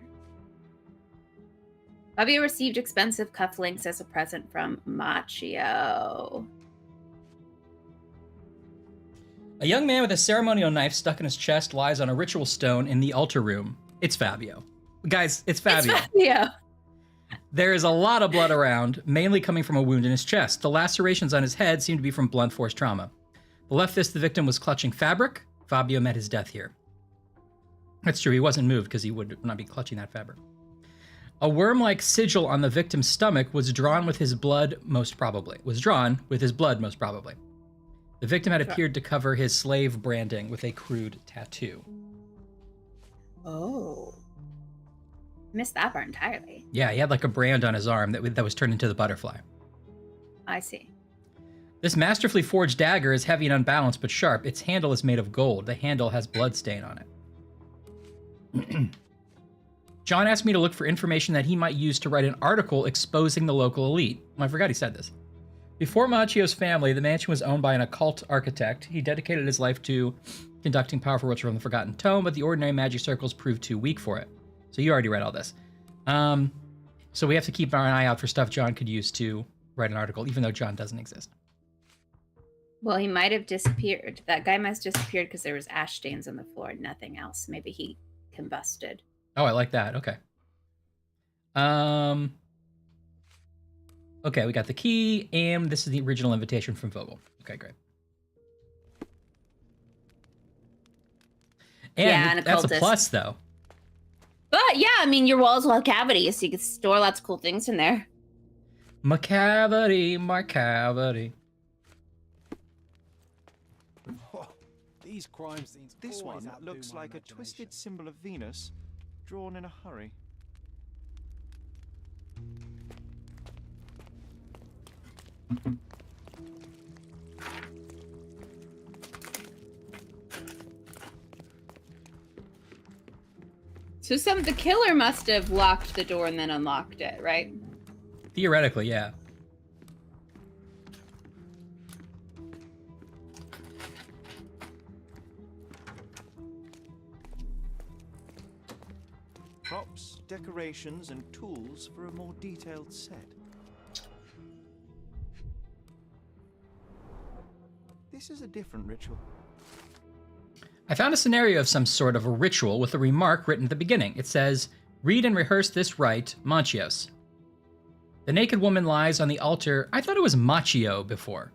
Fabio received expensive cufflinks as a present from Machio. A young man with a ceremonial knife stuck in his chest lies on a ritual stone in the altar room. It's Fabio. Guys, it's Fabio. It's Fabio. There is a lot of blood around, mainly coming from a wound in his chest. The lacerations on his head seem to be from blunt force trauma. The left fist of the victim was clutching fabric. Fabio met his death here. That's true, he wasn't moved because he would not be clutching that fabric. A worm-like sigil on the victim's stomach was drawn with his blood, most probably. The victim had appeared to cover his slave branding with a crude tattoo. Oh. Missed that part entirely. Yeah, he had like a brand on his arm that was turned into the butterfly. I see. This masterfully forged dagger is heavy and unbalanced, but sharp. Its handle is made of gold. The handle has blood stain on it. John asked me to look for information that he might use to write an article exposing the local elite. I forgot he said this. Before Machio's family, the mansion was owned by an occult architect. He dedicated his life to conducting powerful rituals from the Forgotten Tome, but the ordinary magic circles proved too weak for it. So you already read all this. So we have to keep our eye out for stuff John could use to write an article, even though John doesn't exist. Well, he might have disappeared. That guy must have disappeared because there was ash stains on the floor, nothing else. Maybe he combusted. Oh, I like that. Okay. Okay, we got the key, and this is the original invitation from Vogel. Okay, great. And that's a plus, though. But yeah, I mean, your walls will have cavities, so you can store lots of cool things in there. Macavity. Oh, these crime scenes. This always one outdo looks my like a imagination. twisted symbol of Venus, drawn in a hurry. So the killer must have locked the door and then unlocked it, right? Theoretically, yeah. Props, decorations, and tools for a more detailed set. This is a different ritual. I found a scenario of some sort of a ritual with a remark written at the beginning. It says, "Read and rehearse this rite, Manchios." The naked woman lies on the altar. I thought it was Machio before.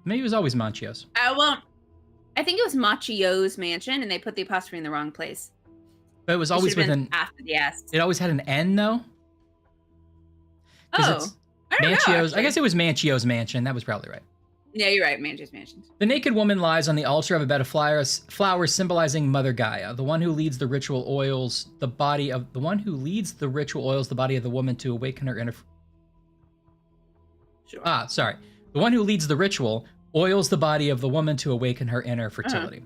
Maybe it was always Manchios. I think it was Machio's mansion, and they put the apostrophe in the wrong place. But it was always with an... after the S. It always had an N, though? Oh, I don't know, Manchio's. I actually. guess it was Manchio's mansion. That was probably right. Yeah, you're right. Mansions. The naked woman lies on the altar of a bed of flowers symbolizing Mother Gaia. The one who leads the ritual oils the body of the body of the woman to awaken her inner. Sure. The one who leads the ritual oils the body of the woman to awaken her inner fertility.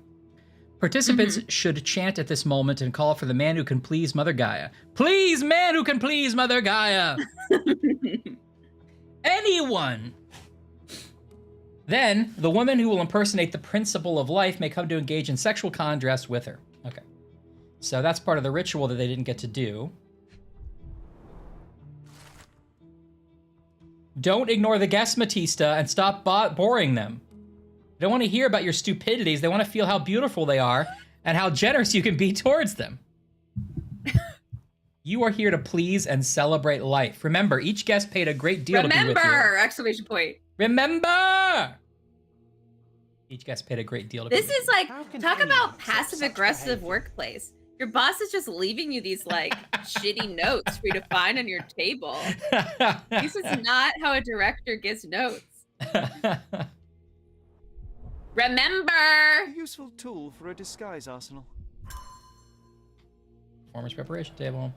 Participants should chant at this moment and call for the man who can please Mother Gaia. Please, man who can please Mother Gaia. Anyone. Then, the woman who will impersonate the principle of life may come to engage in sexual contrast with her. Okay. So that's part of the ritual that they didn't get to do. Don't ignore the guests, Matista, and stop boring them. They don't want to hear about your stupidities. They want to feel how beautiful they are and how generous you can be towards them. You are here to please and celebrate life. Remember, each guest paid a great deal to be with you. Remember! Exclamation point. Remember! Each guest paid a great deal to be This with is like, talk about passive-aggressive workplace. Your boss is just leaving you these, like, shitty notes for you to find on your table. This is not how a director gives notes. Remember! A useful tool for a disguise arsenal. Performance preparation table.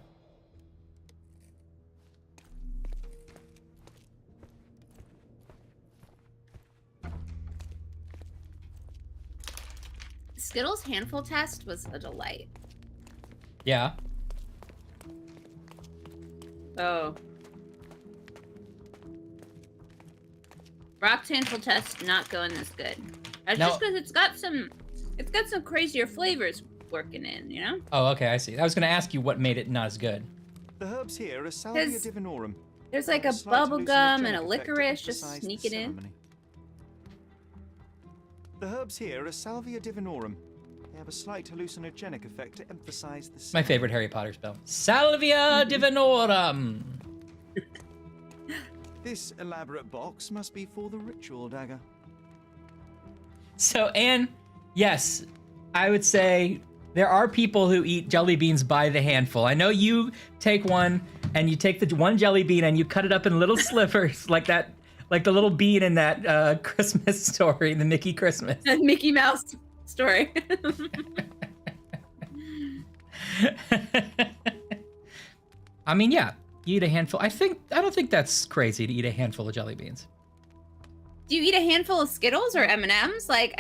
Skittles' handful test was a delight. Yeah. Oh. Rock's handful test not going this good. That's just because it's got some crazier flavors working in, you know? Oh, okay, I see. I was going to ask you what made it not as good. The herbs here are Salvia divinorum. There's like a bubble gum and a licorice just sneaking in. The herbs here are Salvia divinorum. They have a slight hallucinogenic effect to emphasize the... My favorite Harry Potter spell. Salvia divinorum! This elaborate box must be for the ritual dagger. So, Anne, yes, I would say there are people who eat jelly beans by the handful. I know you take one, and you take the one jelly bean and you cut it up in little slivers like that, like the little bean in that Christmas story, the Mickey Christmas. The Mickey Mouse story. I mean, yeah, you eat a handful. I don't think that's crazy to eat a handful of jelly beans. Do you eat a handful of Skittles or M&Ms? Like,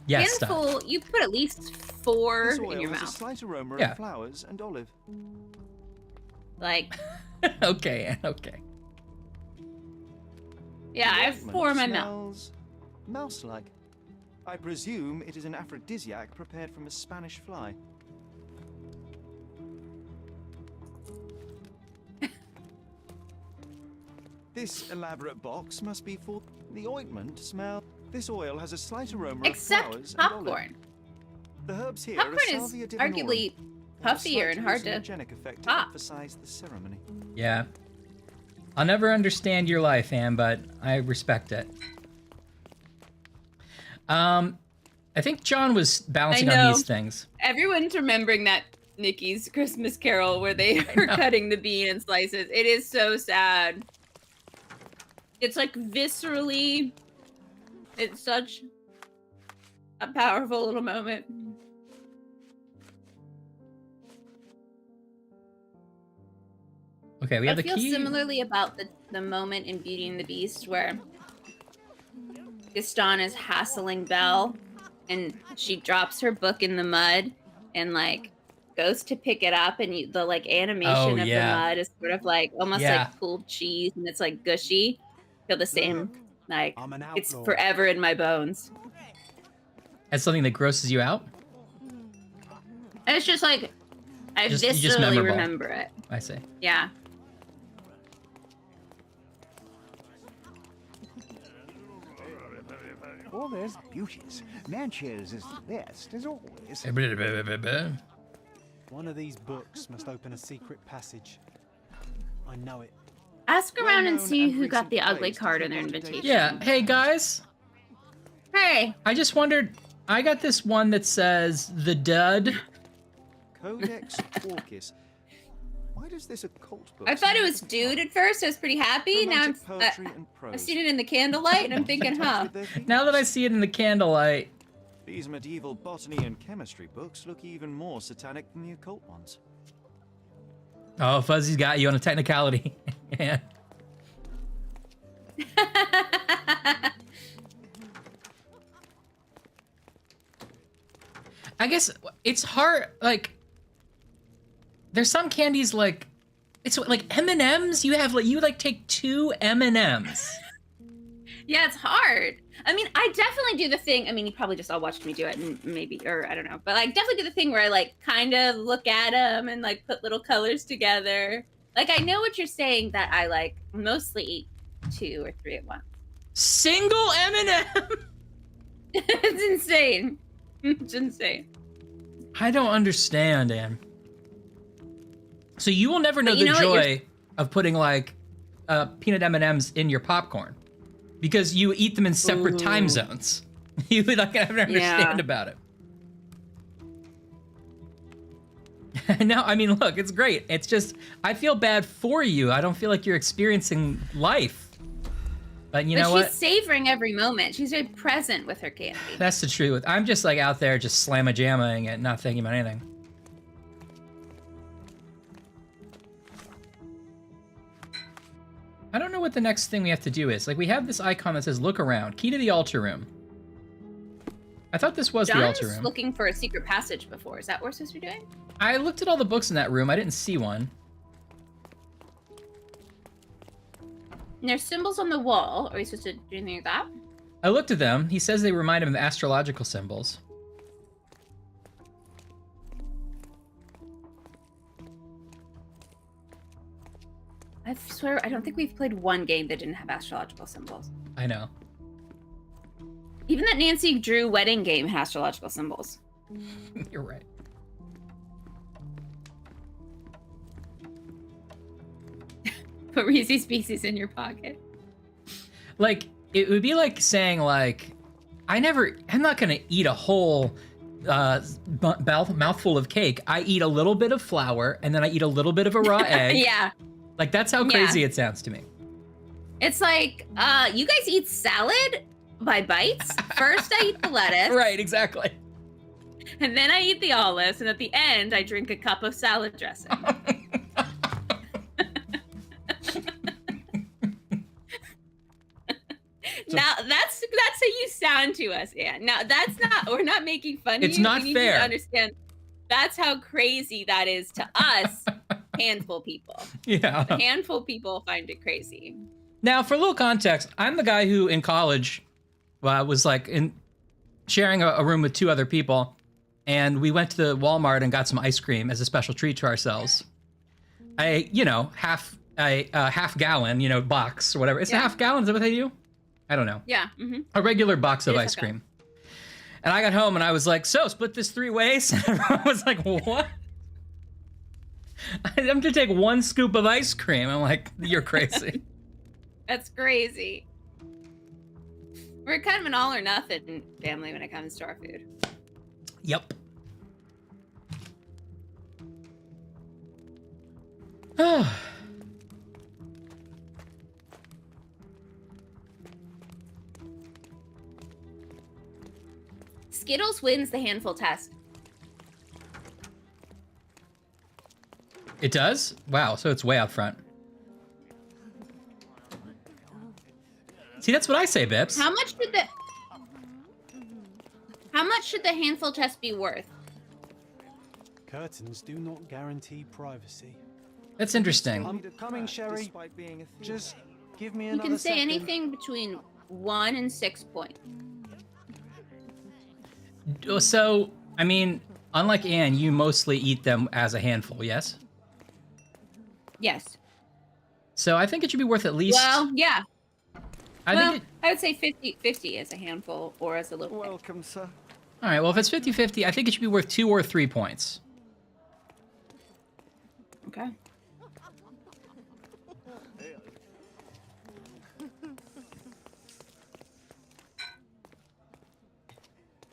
Yes, handful, you put at least 4 in your mouth. A slight aroma of flowers and olive. Like. Okay, Anne, okay. Yeah, I have 4 in my mouth. Mouse-like. I presume it is an aphrodisiac prepared from a Spanish fly. This elaborate box must be for the ointment smell. This oil has a slight aroma of flowers and olive. Popcorn. The herbs here Popcorn is arguably puffier and hard to effect pop. To emphasize the ceremony. Yeah. I'll never understand your life, Anne, but I respect it. I think John was bouncing on these things. Everyone's remembering that Nikki's Christmas Carol where they are cutting the bean in slices. It is so sad. It's like viscerally, it's such a powerful little moment. Okay, we have the key. I feel similarly about the moment in Beauty and the Beast where Gaston is hassling Belle and she drops her book in the mud and like goes to pick it up and the like animation of the mud is sort of like almost like pulled cheese and it's like gushy. Feel the same. Like it's forever in my bones. As something that grosses you out? And it's just like I viscerally remember it. I see. Yeah. Oh, there's beauties. Manches is the best, as always. One of these books must open a secret passage. I know it. Ask around and see who got the ugly card in their invitation. Yeah. Hey, guys. Hey. I just wondered, I got this one that says The Dud. Codex Orchis. Why does this occult book I thought it seem was to dude at first. I was pretty happy. Now romantic poetry and I've prose? seen it in the candlelight, and I'm thinking, huh? With their feet? Now that I see it in the candlelight. These medieval botany and chemistry books look even more satanic than the occult ones. Oh, Fuzzy's got you on a technicality. Yeah. I guess it's hard, like, there's some candies like, it's like M&Ms, you take 2 M&Ms. Yeah, it's hard. I mean, I definitely do the thing. I mean, you probably just all watched me do it, and maybe, or I don't know, but I definitely do the thing where I like kind of look at them and like put little colors together. Like, I know what you're saying, that I like mostly eat 2 or 3 at once. Single M&M? It's insane. It's insane. I don't understand, Anne. So you will never know the joy of putting like peanut M&Ms in your popcorn because you eat them in separate time zones. You would like never understand about it. No, I mean, look, it's great. It's just, I feel bad for you. I don't feel like you're experiencing life. But you know what? She's savoring every moment. She's very present with her candy. That's the truth. I'm just like out there just slamma-jammaing it, not thinking about anything. I don't know what the next thing we have to do is. Like, we have this icon that says look around. Key to the altar room. I thought this was the altar room. John's looking for a secret passage before. Is that what we're supposed to be doing? I looked at all the books in that room. I didn't see one. And there's symbols on the wall. Are we supposed to do anything like that? I looked at them. He says they remind him of astrological symbols. I swear, I don't think we've played one game that didn't have astrological symbols. I know. Even that Nancy Drew wedding game had astrological symbols. You're right. Put Reese's Pieces in your pocket. Like, it would be like saying, like, I'm not gonna eat a whole mouthful of cake. I eat a little bit of flour, and then I eat a little bit of a raw egg. Yeah. Like, that's how crazy it sounds to me. It's like, you guys eat salad by bites? First I eat the lettuce. Right, exactly. And then I eat the olives, and at the end, I drink a cup of salad dressing. Now that's how you sound to us, Anne. Now that's not, we're not making fun of you. It's not we need fair. You to understand that's how crazy that is to us, handful people. Yeah. A handful people find it crazy. Now, for a little context, I'm the guy who in college was like sharing a room with 2 other people, and we went to the Walmart and got some ice cream as a special treat to ourselves. Half gallon, box or whatever. It's a half gallon. Is that what they do? I don't know. Yeah. Mm-hmm. A regular box of ice cream. And I got home and I was like, so split this 3 ways. And everyone was like, what? I'm going to take 1 scoop of ice cream. I'm like, you're crazy. That's crazy. We're kind of an all or nothing family when it comes to our food. Yep. Skittles wins the handful test. It does? Wow, so it's way out front. See, that's what I say, Bips. How much should the handful test be worth? Curtains do not guarantee privacy. That's interesting. I'm coming, Sherry. Just give me You another can say second. anything between 1 and 6 points. So, I mean, unlike Anne, you mostly eat them as a handful, yes? Yes. So I think it should be worth at least... Well, yeah. I would say 50-50 as a handful or as a little bit. Welcome, sir. All right, well, if it's 50-50, I think it should be worth 2 or 3 points. Okay.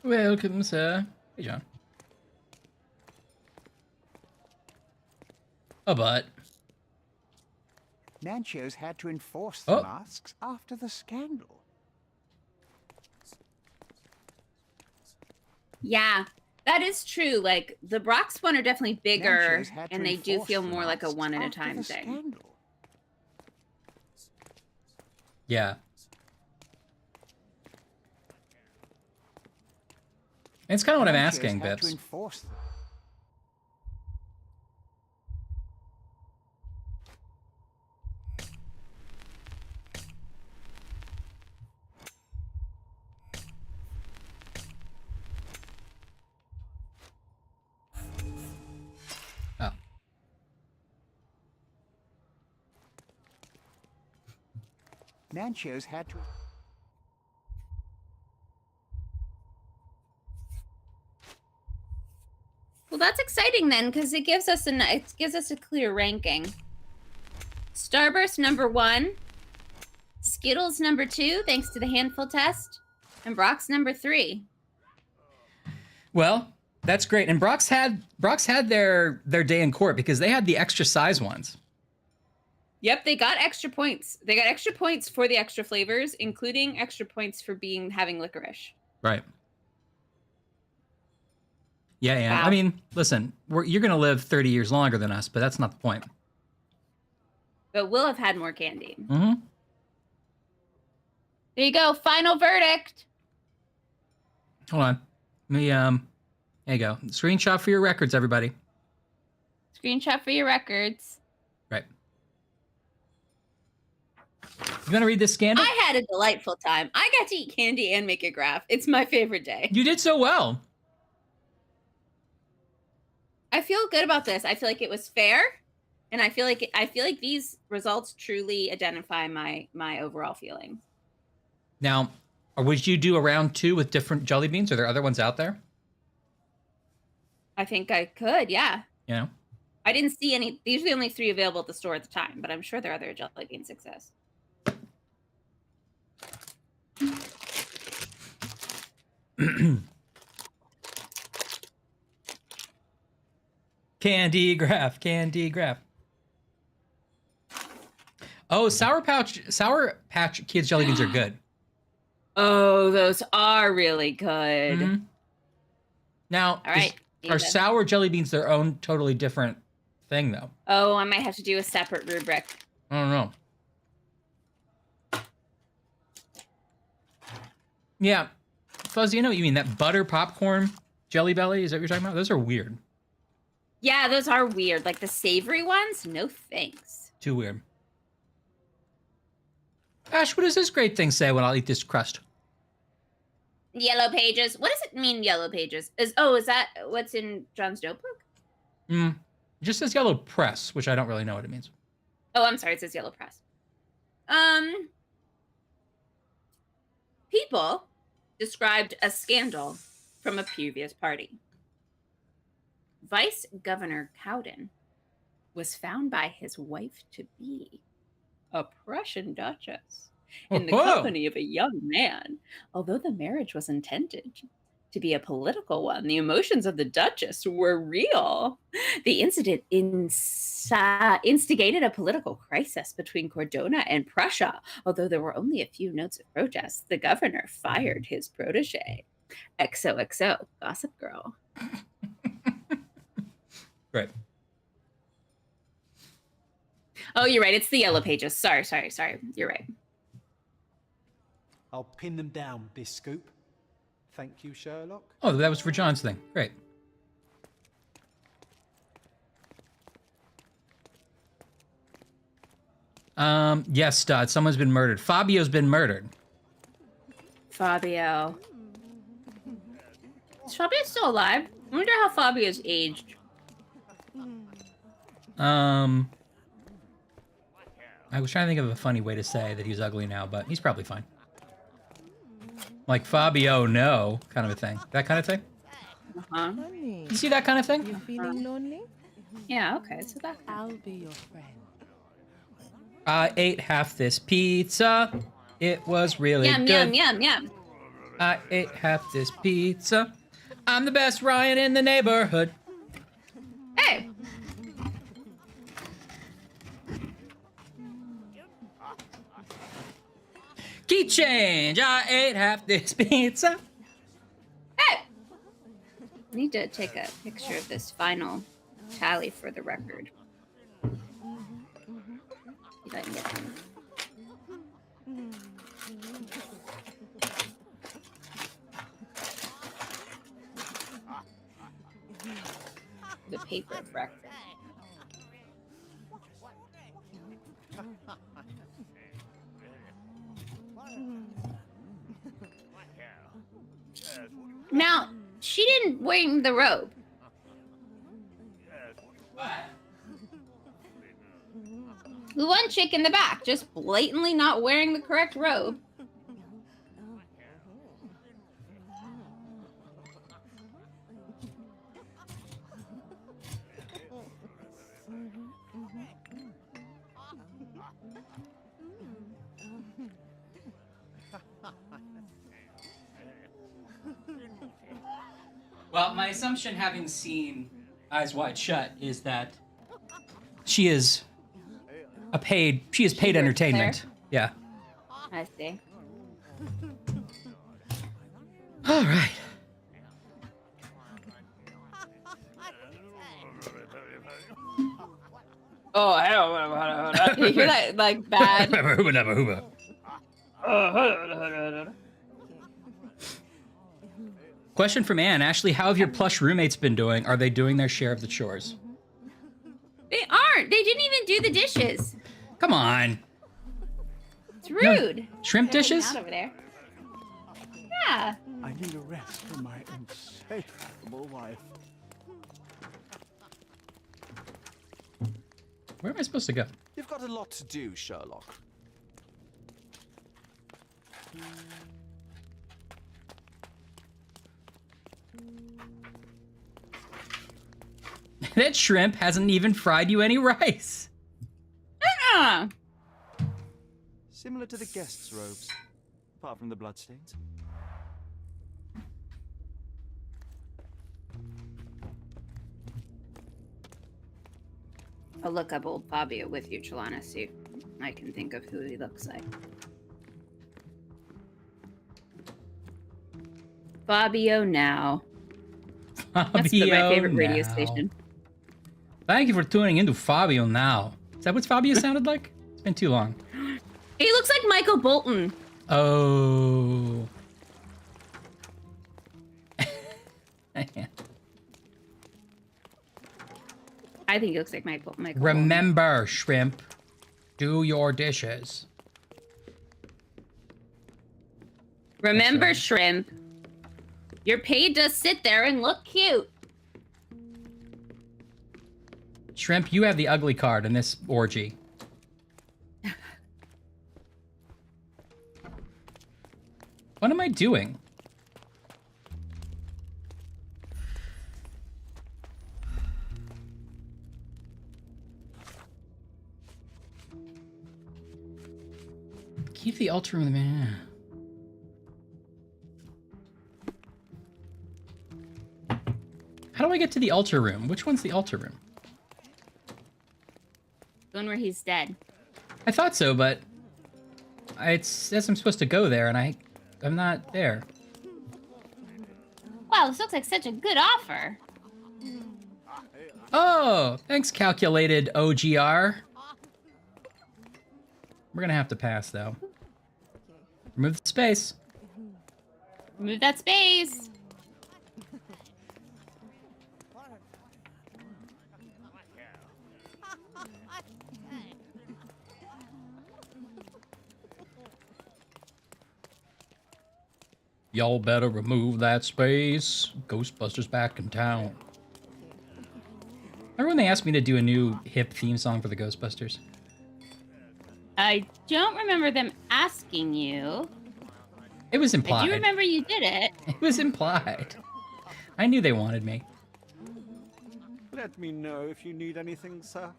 Welcome, sir. Hey, John. A butt. Nancho's had to enforce the Oh. masks after the scandal. Yeah, that is true. Like the Brock's one are definitely bigger, Nancho's had to and they do enforce feel the more like a masks one at a after time the thing. scandal. Yeah. It's kind of what I'm Nancho's asking, had to Bips. enforce the- Oh. Nancho's had to. Well, that's exciting then, because it gives us a clear ranking. Starburst number 1, Skittles number 2, thanks to the handful test, and Brock's number 3. Well, that's great. And Brock's had their day in court because they had the extra size ones. Yep, they got extra points. They got extra points for the extra flavors, including extra points for having licorice. Right. Yeah, yeah. Wow. I mean, listen, you're going to live 30 years longer than us, but that's not the point. But we'll have had more candy. Mm-hmm. There you go. Final verdict. Hold on. Let me, there you go. Screenshot for your records, everybody. Screenshot for your records. Right. You want to read this scandal? I had a delightful time. I got to eat candy and make a graph. It's my favorite day. You did so well. I feel good about this. I feel like it was fair, and I feel like these results truly identify my overall feelings. Now, would you do a round 2 with different jelly beans? Are there other ones out there? I think I could, yeah. You know? I didn't see any. Usually only 3 available at the store at the time, but I'm sure there are other jelly beans exist. Candy graph. Oh, Sour Patch Kids jelly beans are good. Oh, those are really good. Mm-hmm. Now, All right. are sour jelly beans their own totally different thing, though? Oh, I might have to do a separate rubric. I don't know. Yeah. Fuzzy, you know what you mean. That butter popcorn Jelly Belly, is that what you're talking about? Those are weird. Yeah, those are weird. Like the savory ones, no thanks. Too weird. Ash, what does this great thing say when I'll eat this crust? Yellow pages. What does it mean, yellow pages? Is that what's in John's notebook? It just says yellow press, which I don't really know what it means. Oh, I'm sorry. It says yellow press. People described a scandal from a previous party. Vice Governor Cowden was found by his wife-to-be, a Prussian duchess, in the company of a young man. Although the marriage was intended to be a political one, the emotions of the duchess were real. The incident instigated a political crisis between Cordona and Prussia. Although there were only a few notes of protest, the governor fired his protege. XOXO, Gossip Girl. Right. Oh, you're right. It's the yellow pages. Sorry. You're right. I'll pin them down, this scoop. Thank you, Sherlock. Oh, that was for John's thing. Great. Yes, Stud. Someone's been murdered. Fabio's been murdered. Fabio. Is Fabio still alive? I wonder how Fabio's aged. I was trying to think of a funny way to say that he's ugly now, but he's probably fine. Like Fabio, no, kind of a thing. That kind of thing? Uh-huh. You see that kind of thing? You feeling lonely? Yeah, okay, so that. I'll be your friend. I ate half this pizza. It was really Yum, good. yum. I ate half this pizza. I'm the best Ryan in the neighborhood. Hey! Key change. I ate half this pizza. Hey! I need to take a picture of this final tally for the record. If I can get them. The paper of record. Now, she didn't wear the robe. The one chick in the back, just blatantly not wearing the correct robe. Well, my assumption, having seen Eyes Wide Shut, is that she is paid entertainment. Yeah. I see. All right. Oh, hell. You hear that, like, bad? Question from Anne. Ashley, how have your plush roommates been doing? Are they doing their share of the chores? They aren't. They didn't even do the dishes. Come on. It's rude. No, shrimp They're hanging dishes? out over there. Yeah. I need a rest from my insatiable wife. Where am I supposed to go? You've got a lot to do, Sherlock. That shrimp hasn't even fried you any rice. Similar to the guests' robes, apart from the bloodstains. I'll look up old Fabio with you, Chelana, see if I can think of who he looks like. Fabio now. That's my favorite radio station. Thank you for tuning into Fabio Now. Is that what Fabio sounded like? It's been too long. He looks like Michael Bolton. Oh. I think he looks like Michael Remember, shrimp, do your dishes. Remember, shrimp, you're paid to sit there and look cute. Shrimp, you have the ugly card in this orgy. What am I doing? Keep the altar room, man. How do I get to the altar room? Which one's the altar room? The one where he's dead. I thought so, but it says I'm supposed to go there, and I'm not there. Wow, this looks like such a good offer. Oh, thanks, calculated OGR. We're gonna have to pass, though. Remove the space. Remove that space. Y'all better remove that space. Ghostbusters back in town. Remember when they asked me to do a new hip theme song for the Ghostbusters? I don't remember them asking you. It was implied. I do remember you did it. It was implied. I knew they wanted me. Let me know if you need anything, sir.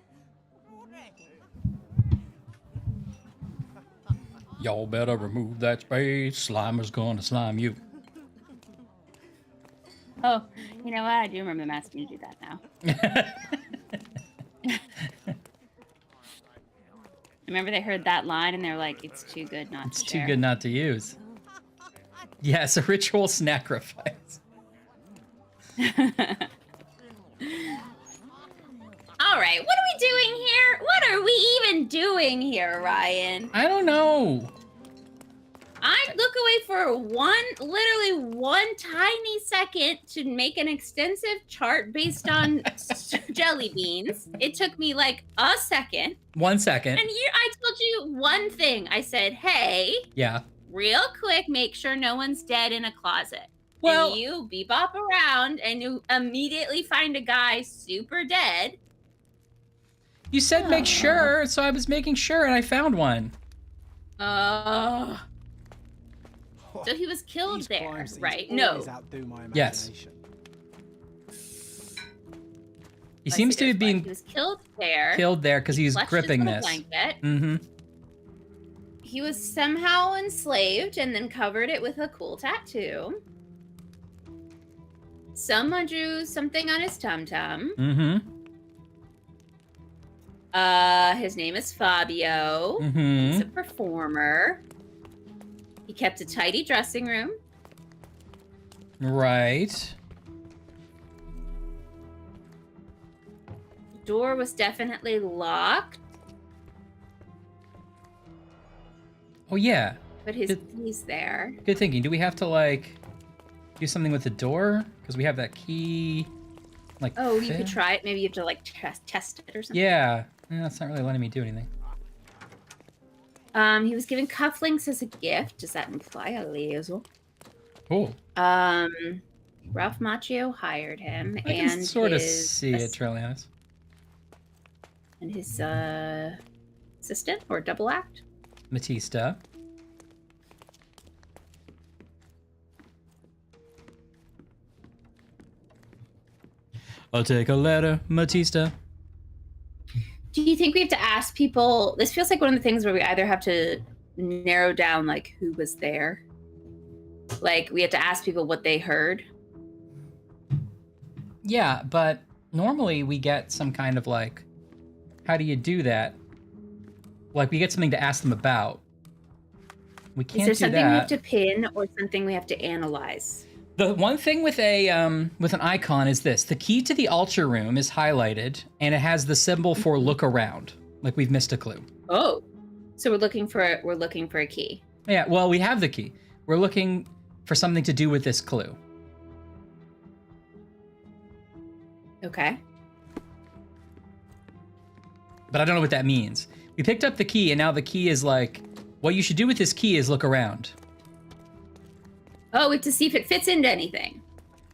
Y'all better remove that space. Slimer's gonna slime you. Oh, you know what? I do remember them asking you to do that now. Remember they heard that line and they're like, it's too good not to It's share. too good not to use. Yes, a ritual sacrifice. All right, what are we doing here? What are we even doing here, Ryan? I don't know. I look away for literally one tiny second to make an extensive chart based on jelly beans. It took me like a second. 1 second. And I told you one thing. I said, hey, Yeah. real quick, make sure no one's dead in a closet. Well, and you bebop around and you immediately find a guy super dead. You said make sure, so I was making sure and I found one. So he was killed These there, crime scenes right? always No. outdo my Yes. imagination. He seems to be being He was killed there. killed there because he's Clutched gripping his this. little blanket. Mm-hmm. He was somehow enslaved and then covered it with a cool tattoo. Someone drew something on his tum-tum. Mm-hmm. His name is Fabio. Mm-hmm. He's a performer. He kept a tidy dressing room. Right. Door was definitely locked, Oh yeah. but his key's there. Good thinking. Do we have to like do something with the door? Because we have that key. Like. Oh, you could fit? try it. Maybe you have to like test it or something. Yeah. That's not really letting me do anything. He was given cufflinks as a gift. Does that imply a liaison? Oh. Ralph Macchio hired him, I and can sort of his see it, Trillianis. and his assistant or double act. Matista. I'll take a letter, Matista. Do you think we have to ask people? This feels like one of the things where we either have to narrow down like who was there, like we have to ask people what they heard. Yeah, but normally we get some kind of like, how do you do that? Like we get something to ask them about. We can't Is there do something we have that. to pin or something we have to analyze? The one thing with an icon is this: the key to the altar room is highlighted, and it has the symbol for look around. Like we've missed a clue. Oh, so we're looking for a key. Yeah, well, we have the key. We're looking for something to do with this clue. Okay. But I don't know what that means. We picked up the key, and now the key is like, what you should do with this key is look around. Oh, it's to see if it fits into anything.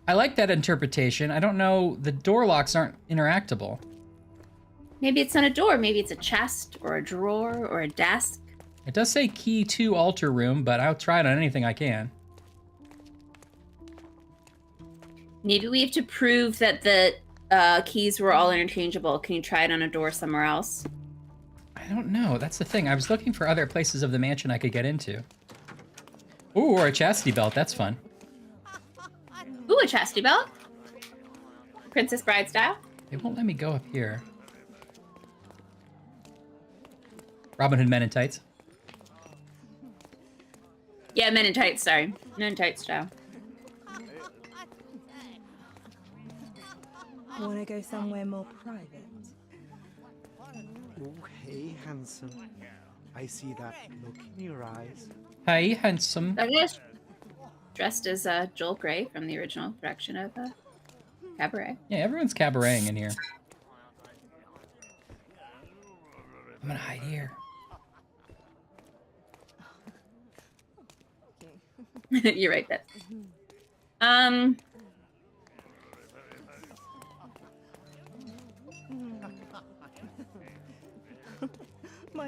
I like that interpretation. I don't know. The door locks aren't interactable. Maybe it's on a door. Maybe it's a chest or a drawer or a desk. It does say key to altar room, but I'll try it on anything I can. Maybe we have to prove that the keys were all interchangeable. Can you try it on a door somewhere else? I don't know. That's the thing. I was looking for other places of the mansion I could get into. Ooh, or a chastity belt. That's fun. Ooh, a chastity belt. Princess Bride style. They won't let me go up here. Robin Hood Men in Tights. Yeah, Men in Tights, sorry. Men in Tights style. Want to go somewhere more private? Oh, hey, handsome. I see that look in your eyes. Hey, handsome. That is dressed as Joel Grey from the original production of Cabaret. Yeah, everyone's cabareting in here. I'm gonna hide here. You're right, Beth.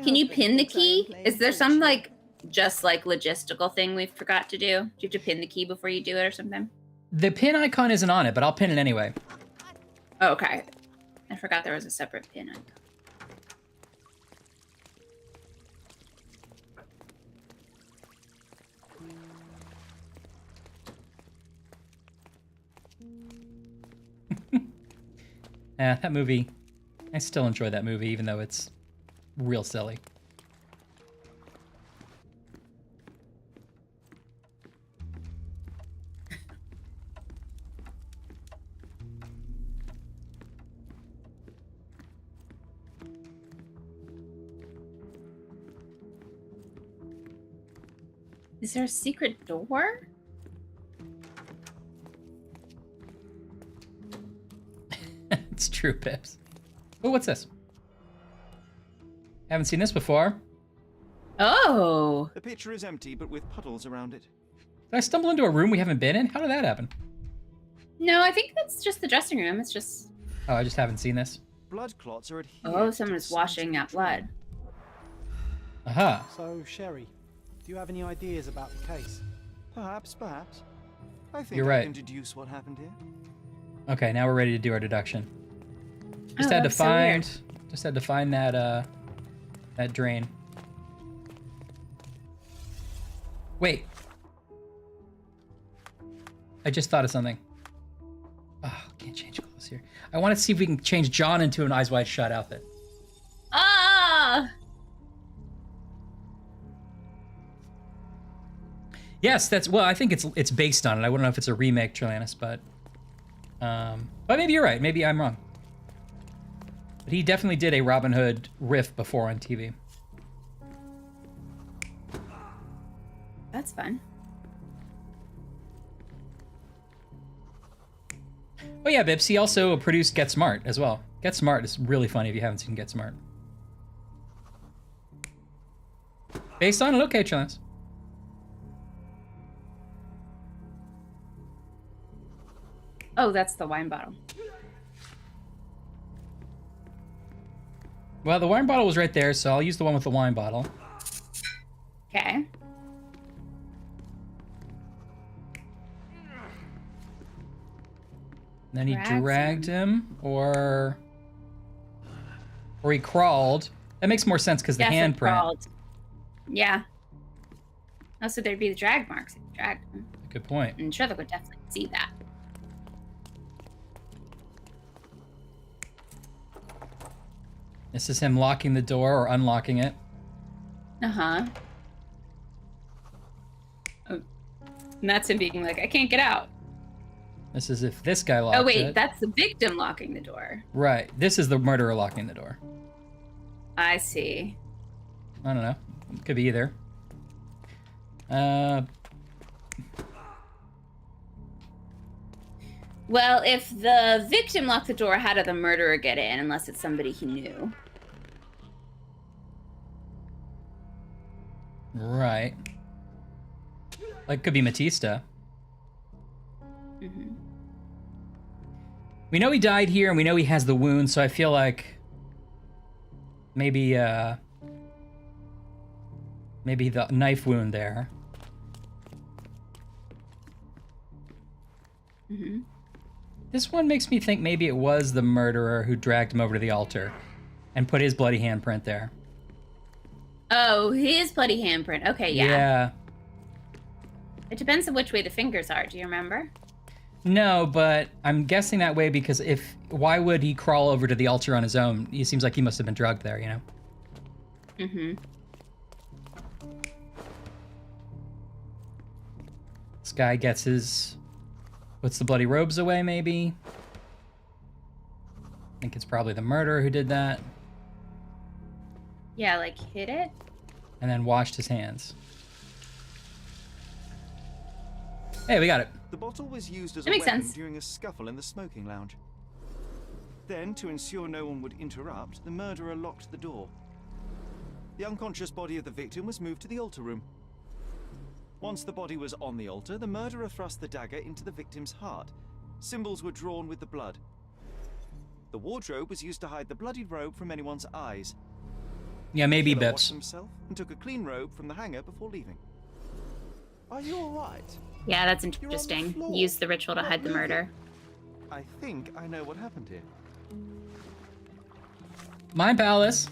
Can you pin the key? Is there some like just like logistical thing we forgot to do? Do you have to pin the key before you do it or something? The pin icon isn't on it, but I'll pin it anyway. Oh, okay. I forgot there was a separate pin icon. Yeah, that movie. I still enjoy that movie, even though it's real silly. Is there a secret door? It's true, Pips. Oh, what's this? Haven't seen this before. Oh. The picture is empty, but with puddles around it. Did I stumble into a room we haven't been in? How did that happen? No, I think that's just the dressing room. It's just... Oh, I just haven't seen this. Blood clots are adhered. Oh, someone is washing that blood. Aha. So, Sherry, do you have any ideas about the case? Perhaps. I think You're I right. can deduce what happened here. Okay, now we're ready to do our deduction. Just Oh, had to that's so weird. find that that drain. Wait. I just thought of something. Oh, can't change clothes here. I want to see if we can change John into an Eyes Wide Shut outfit. Ah! Yes, well, I think it's based on it. I wouldn't know if it's a remake, Trillanis, but maybe you're right. Maybe I'm wrong. But he definitely did a Robin Hood riff before on TV. That's fun. Oh yeah, Bips, he also produced Get Smart as well. Get Smart is really funny if you haven't seen Get Smart. Based on it? Okay, Trillanis. Oh, that's the wine bottle. Well, the wine bottle was right there, so I'll use the one with the wine bottle. Okay. Then he Drags dragged him. him, or he crawled. That makes more sense because the Yes, it handprint. crawled. Yeah. Oh, so there'd be the drag marks if you dragged him. Good point. And Sherlock would definitely see that. This is him locking the door or unlocking it. Uh-huh. Oh. And that's him being like, I can't get out. This is if this guy locks it. Oh, wait, that's the victim locking the door. Right. This is the murderer locking the door. I see. I don't know. Could be either. Well, if the victim locked the door, how did the murderer get in, unless it's somebody he knew? Right. Like, could be Matista. Mm-hmm. We know he died here, and we know he has the wound, so I feel like maybe the knife wound there. Mm-hmm. This one makes me think maybe it was the murderer who dragged him over to the altar and put his bloody handprint there. Oh, his bloody handprint. Okay, yeah. Yeah. It depends on which way the fingers are. Do you remember? No, but I'm guessing that way because why would he crawl over to the altar on his own? He seems like he must have been drugged there, you know? Mm-hmm. This guy gets puts the bloody robes away, maybe? I think it's probably the murderer who did that. Yeah, like hit it? And then washed his hands. Hey, we got it. The bottle was used as That a makes weapon sense. during a scuffle in the smoking lounge. Then, to ensure no one would interrupt, the murderer locked the door. The unconscious body of the victim was moved to the altar room. Once the body was on the altar, the murderer thrust the dagger into the victim's heart. Symbols were drawn with the blood. The wardrobe was used to hide the bloodied robe from anyone's eyes. Yeah, maybe The killer washed Bips. himself and took a clean robe from the hanger before leaving. Are you alright? Yeah, that's You're on the interesting. floor. Use the ritual to Not hide the moving. murder. I think I know what happened here. Mind Palace.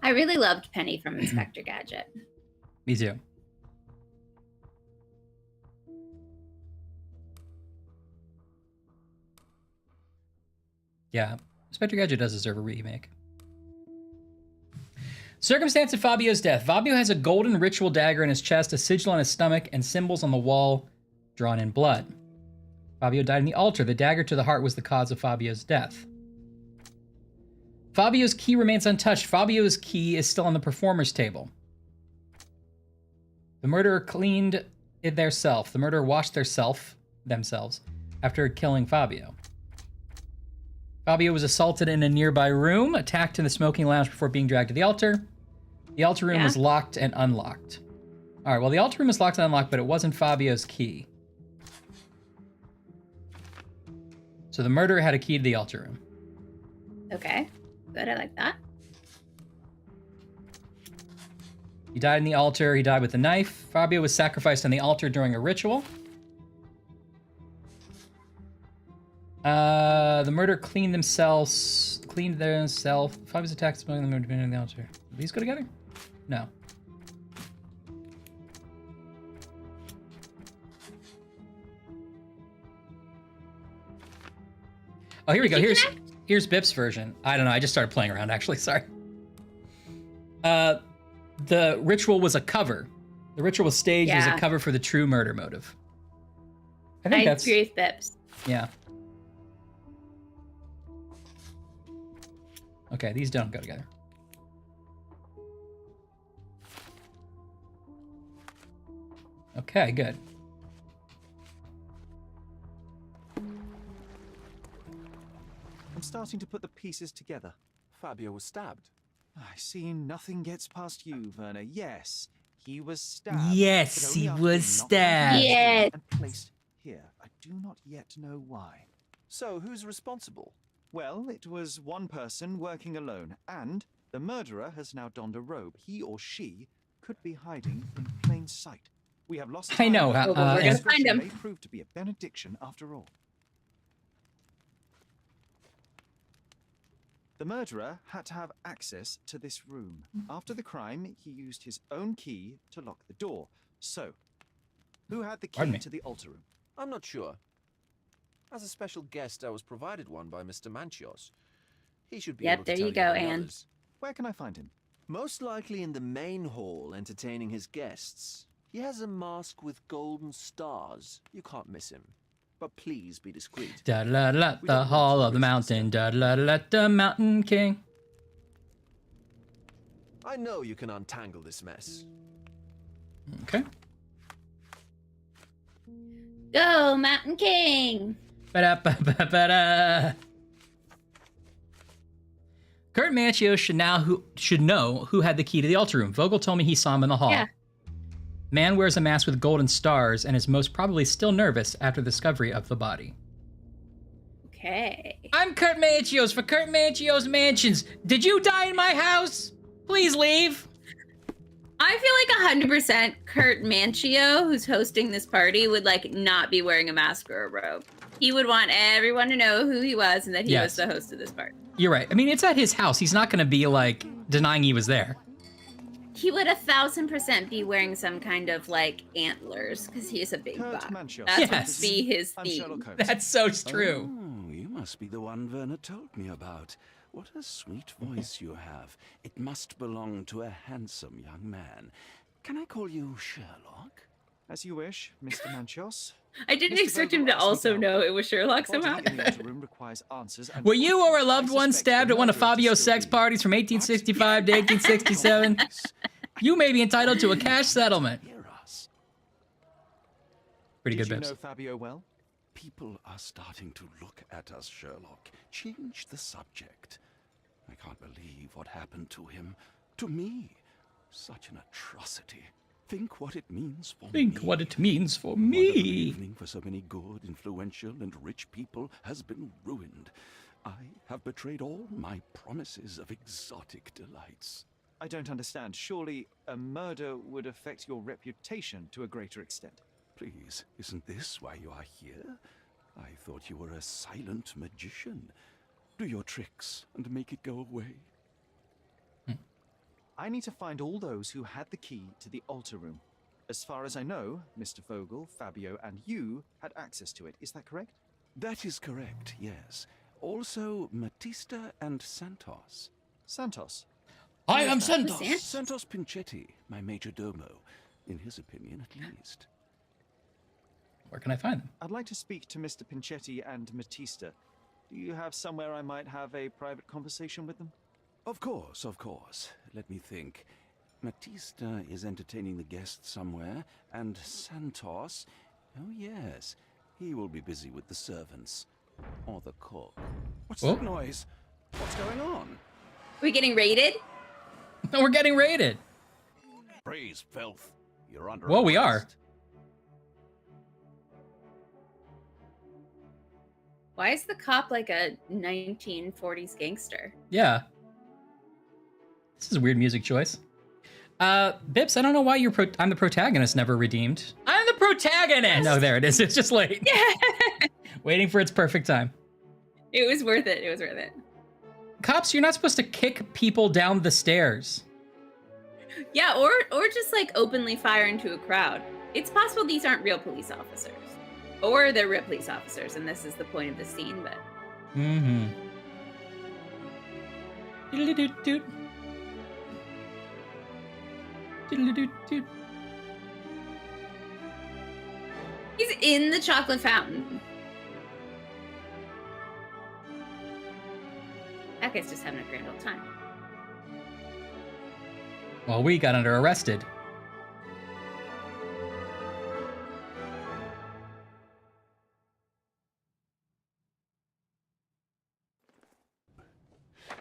I really loved Penny from Inspector Gadget. Me too. Yeah, Inspector Gadget does deserve a remake. Circumstance of Fabio's death. Fabio has a golden ritual dagger in his chest, a sigil on his stomach, and symbols on the wall drawn in blood. Fabio died in the altar. The dagger to the heart was the cause of Fabio's death. Fabio's key remains untouched. Fabio's key is still on the performer's table. The murderer cleaned their self. The murderer washed themselves after killing Fabio. Fabio was assaulted in a nearby room, attacked in the smoking lounge before being dragged to the altar. The altar room was locked and unlocked. All right, well, the altar room was locked and unlocked, but it wasn't Fabio's key. So the murderer had a key to the altar room. Okay, good. I like that. He died in the altar. He died with a knife. Fabio was sacrificed on the altar during a ritual. The murderer cleaned themselves. Fabio's attacked smoking the murder on the altar. Do these go together? No. Oh, here we go. Here's Bip's version. I don't know. I just started playing around, actually. Sorry. The ritual was a cover. The ritual was staged as a cover for the true murder motive. I think that's... agree with Bips. Yeah. Okay, these don't go together. Okay, good. I'm starting to put the pieces together. Fabio was stabbed. I see nothing gets past you, Werner. Yes, he was stabbed. Yes, he was stabbed. Yes. And placed here. I do not yet know why. So, who's responsible? Well, it was one person working alone, and the murderer has now donned a robe. He or she could be hiding in plain sight. We have lost time. I know. we're gonna find him. May prove to be a benediction after all. The murderer had to have access to this room. After the crime, he used his own key to lock the door. So, who had the key to the altar room? I'm not sure. As a special guest, I was provided one by Mr. Manchios. He should be able to there tell you go, the Anne. others. Where can I find him? Most likely in the main hall, entertaining his guests. He has a mask with golden stars. You can't miss him. But please be discreet. Da-da-da, the hall of the mountain. Da-da-da, the mountain king. I know you can untangle this mess. Okay. Go, Mountain King! Ba-da-ba-ba-ba-da. Kurt Manchio should know who had the key to the altar room. Vogel told me he saw him in the hall. Yeah. Man wears a mask with golden stars and is most probably still nervous after the discovery of the body. Okay. I'm Kurt Manchios for Kurt Manchios Mansions. Did you die in my house? Please leave. I feel like 100% Kurt Manchio, who's hosting this party, would like not be wearing a mask or a robe. He would want everyone to know who he was and that he was the host of this party. You're right. I mean, it's at his house. He's not going to be like denying he was there. He would 1,000% be wearing some kind of like antlers because he is a big buck. That would be his theme. That's so true. Oh, you must be the one Werner told me about. What a sweet voice you have. It must belong to a handsome young man. Can I call you Sherlock? As you wish, Mr. Manchios. I didn't expect him to also know it was Sherlock somehow. Were you or a loved one stabbed at one of Fabio's sex parties from 1865 to 1867? You may be entitled to a cash settlement. Pretty good, Did you Bips. know Fabio well? People are starting to look at us, Sherlock. Change the subject. I can't believe what happened to him. To me. Such an atrocity. Think what it means for me. Think what it means for Wonderful me. evening for so many good, influential, and rich people has been ruined. I have betrayed all my promises of exotic delights. I don't understand. Surely a murder would affect your reputation to a greater extent. Please, isn't this why you are here? I thought you were a silent magician. Do your tricks and make it go away. I need to find all those who had the key to the altar room. As far as I know, Mr. Vogel, Fabio, and you had access to it. Is that correct? That is correct, yes. Also, Matista and Santos. Santos? I am Santos. Santos Pinchetti, my major domo. In his opinion, at least. Where can I find them? I'd like to speak to Mr. Pinchetti and Matista. Do you have somewhere I might have a private conversation with them? Of course, of course. Let me think. Matista is entertaining the guests somewhere, and Santos... Oh, yes. He will be busy with the servants. Or the cook. What's that noise? What's going on? Are we getting raided? No, we're getting raided. Praise filth. You're under Well, we are. arrest. Why is the cop like a 1940s gangster? Yeah. This is a weird music choice. Bips, I don't know why I'm the protagonist never redeemed. I'm the protagonist! No, there it is. It's just late. Yeah. Waiting for its perfect time. It was worth it. It was worth it. Cops, you're not supposed to kick people down the stairs. Yeah, or just like openly fire into a crowd. It's possible these aren't real police officers. Or they're real police officers, and this is the point of the scene, but... Mm-hmm. Doodle-doo-doo-doo. Doodle-doo-doo-doo. He's in the chocolate fountain. That guy's just having a grand old time. Well, we got under arrested.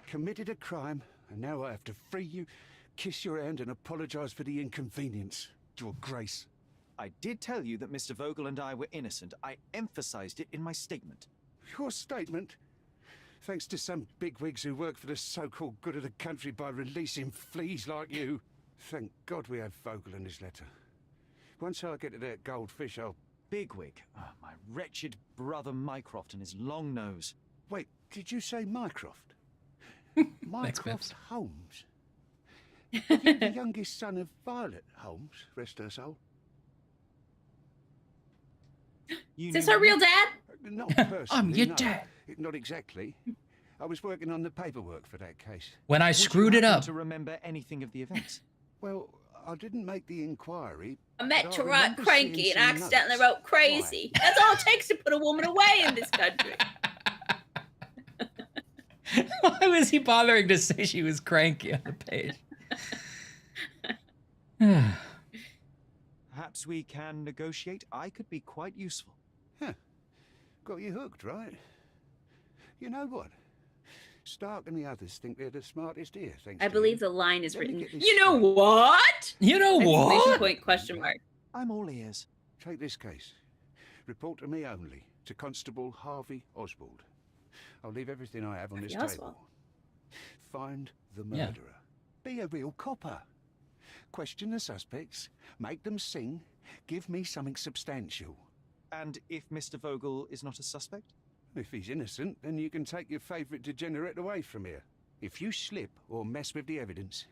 Committed a crime, and now I have to free you, kiss your hand, and apologize for the inconvenience. Your Grace. I did tell you that Mr. Vogel and I were innocent. I emphasized it in my statement. Your statement? Thanks to some bigwigs who work for the so-called good of the country by releasing fleas like you. Thank God we have Vogel in his letter. Once I get to that goldfish, I'll... Bigwig? Oh, my wretched brother Mycroft and his long nose. Wait, did you say Mycroft? Mycroft Holmes? You're the youngest son of Violet Holmes, rest her soul. Is this our real dad? Not personally. I'm your no. dad. Not exactly. I was working on the paperwork for that case. When I screwed it up. To remember anything of the events? Well, I didn't make the inquiry. I meant but to I write remember cranky seeing and some accidentally notes. wrote crazy. That's all it takes to put a woman away in this country. Why was he bothering to say she was cranky on the page? Perhaps we can negotiate. I could be quite useful. Huh. Got you hooked, right? You know what? Stark and the others think they're the smartest here, thanks I to believe you. the line is Let me written. get this You know straight. what? You know Exclamation what? point, question mark. I'm all ears. Take this case. Report to me only, to Constable Harvey Oswald. I'll leave everything I have on this Harvey table. Oswald. Find the Yeah. murderer. Be a real copper. Question the suspects, make them sing, give me something substantial. And if Mr. Vogel is not a suspect? If he's innocent, then you can take your favourite degenerate away from here. If you slip or mess with the evidence,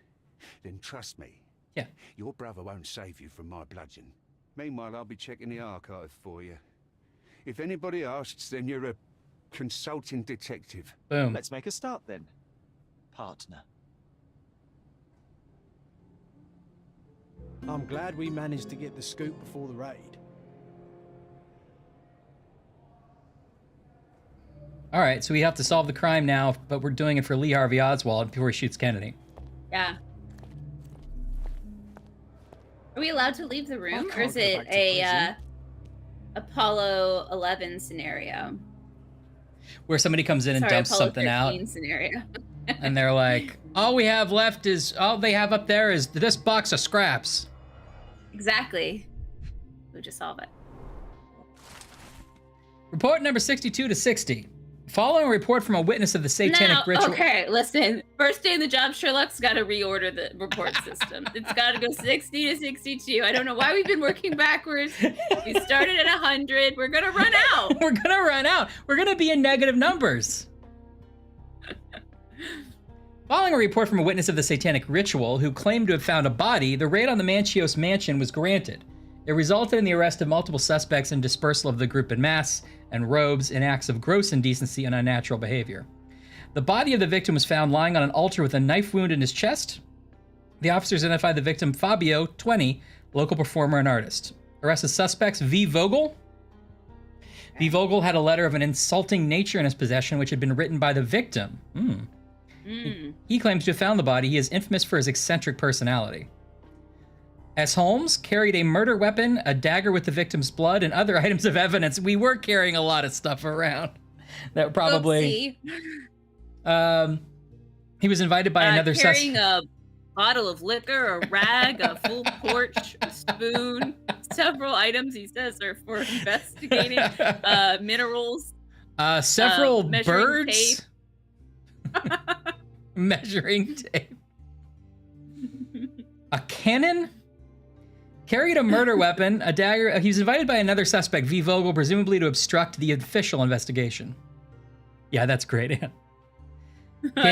then trust me. Yeah. Your brother won't save you from my bludgeon. Meanwhile, I'll be checking the archive for you. If anybody asks, then you're a consulting detective. Boom. Let's make a start then, partner. I'm glad we managed to get the scoop before the raid. All right, so we have to solve the crime now, but we're doing it for Lee Harvey Oswald before he shoots Kennedy. Yeah. Are we allowed to leave the room, or is can't go it back to a prison. Apollo 11 scenario? Where somebody comes in and Sorry, dumps Apollo something out, 13 scenario. and they're like, all we have left is, all they have up there is this box of scraps. Exactly. We'll just solve it. Report number 62 to 60. Following a report from a witness of the satanic Now, ritual. okay, listen. First day in the job, Sherlock's got to reorder the report system. It's got to go 60 to 62. I don't know why we've been working backwards. We started at 100. We're going to run out. We're gonna run out. We're gonna be in negative numbers. Following a report from a witness of the satanic ritual who claimed to have found a body, the raid on the Manchios mansion was granted. It resulted in the arrest of multiple suspects and dispersal of the group en masse and robes in acts of gross indecency and unnatural behavior. The body of the victim was found lying on an altar with a knife wound in his chest. The officers identified the victim Fabio, 20, local performer and artist. Arrested suspects V. Vogel. V. Vogel had a letter of an insulting nature in his possession which had been written by the victim. He claims to have found the body. He is infamous for his eccentric personality. S. Holmes carried a murder weapon, a dagger with the victim's blood, and other items of evidence. We were carrying a lot of stuff around. That probably... he was invited by another carrying a bottle of liquor, a rag, a full torch, a spoon, several items he says are for investigating, minerals. Several measuring birds. tape. Measuring tape. A cannon? Carried a murder weapon, a dagger. He was invited by another suspect, V. Vogel, presumably to obstruct the official investigation. Yeah, that's great. Kay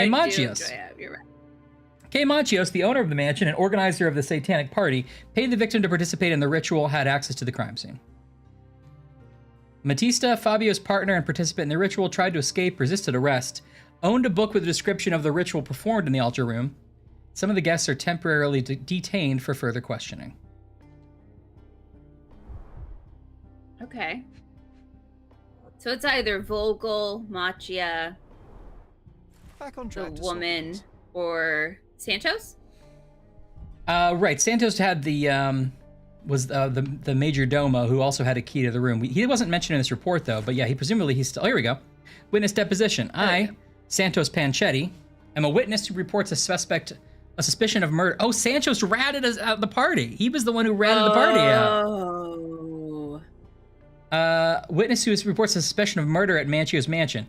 Machios. You're right. Kay Machios, the owner of the mansion and organizer of the satanic party, paid the victim to participate in the ritual, had access to the crime scene. Matista, Fabio's partner and participant in the ritual, tried to escape, resisted arrest, owned a book with a description of the ritual performed in the altar room. Some of the guests are temporarily detained for further questioning. Okay. So it's either Vogel, Machia, Back on the track to woman, solve or Santos? Right. Santos had the was the major domo who also had a key to the room. He wasn't mentioned in this report though, but yeah, he's still. Here we go. Witness deposition. I, Santos Panchetti, am a witness who reports a suspicion of murder. Oh, Santos ratted us out the party. He was the one who ratted the party out. Witness who reports a suspicion of murder at Manchio's mansion.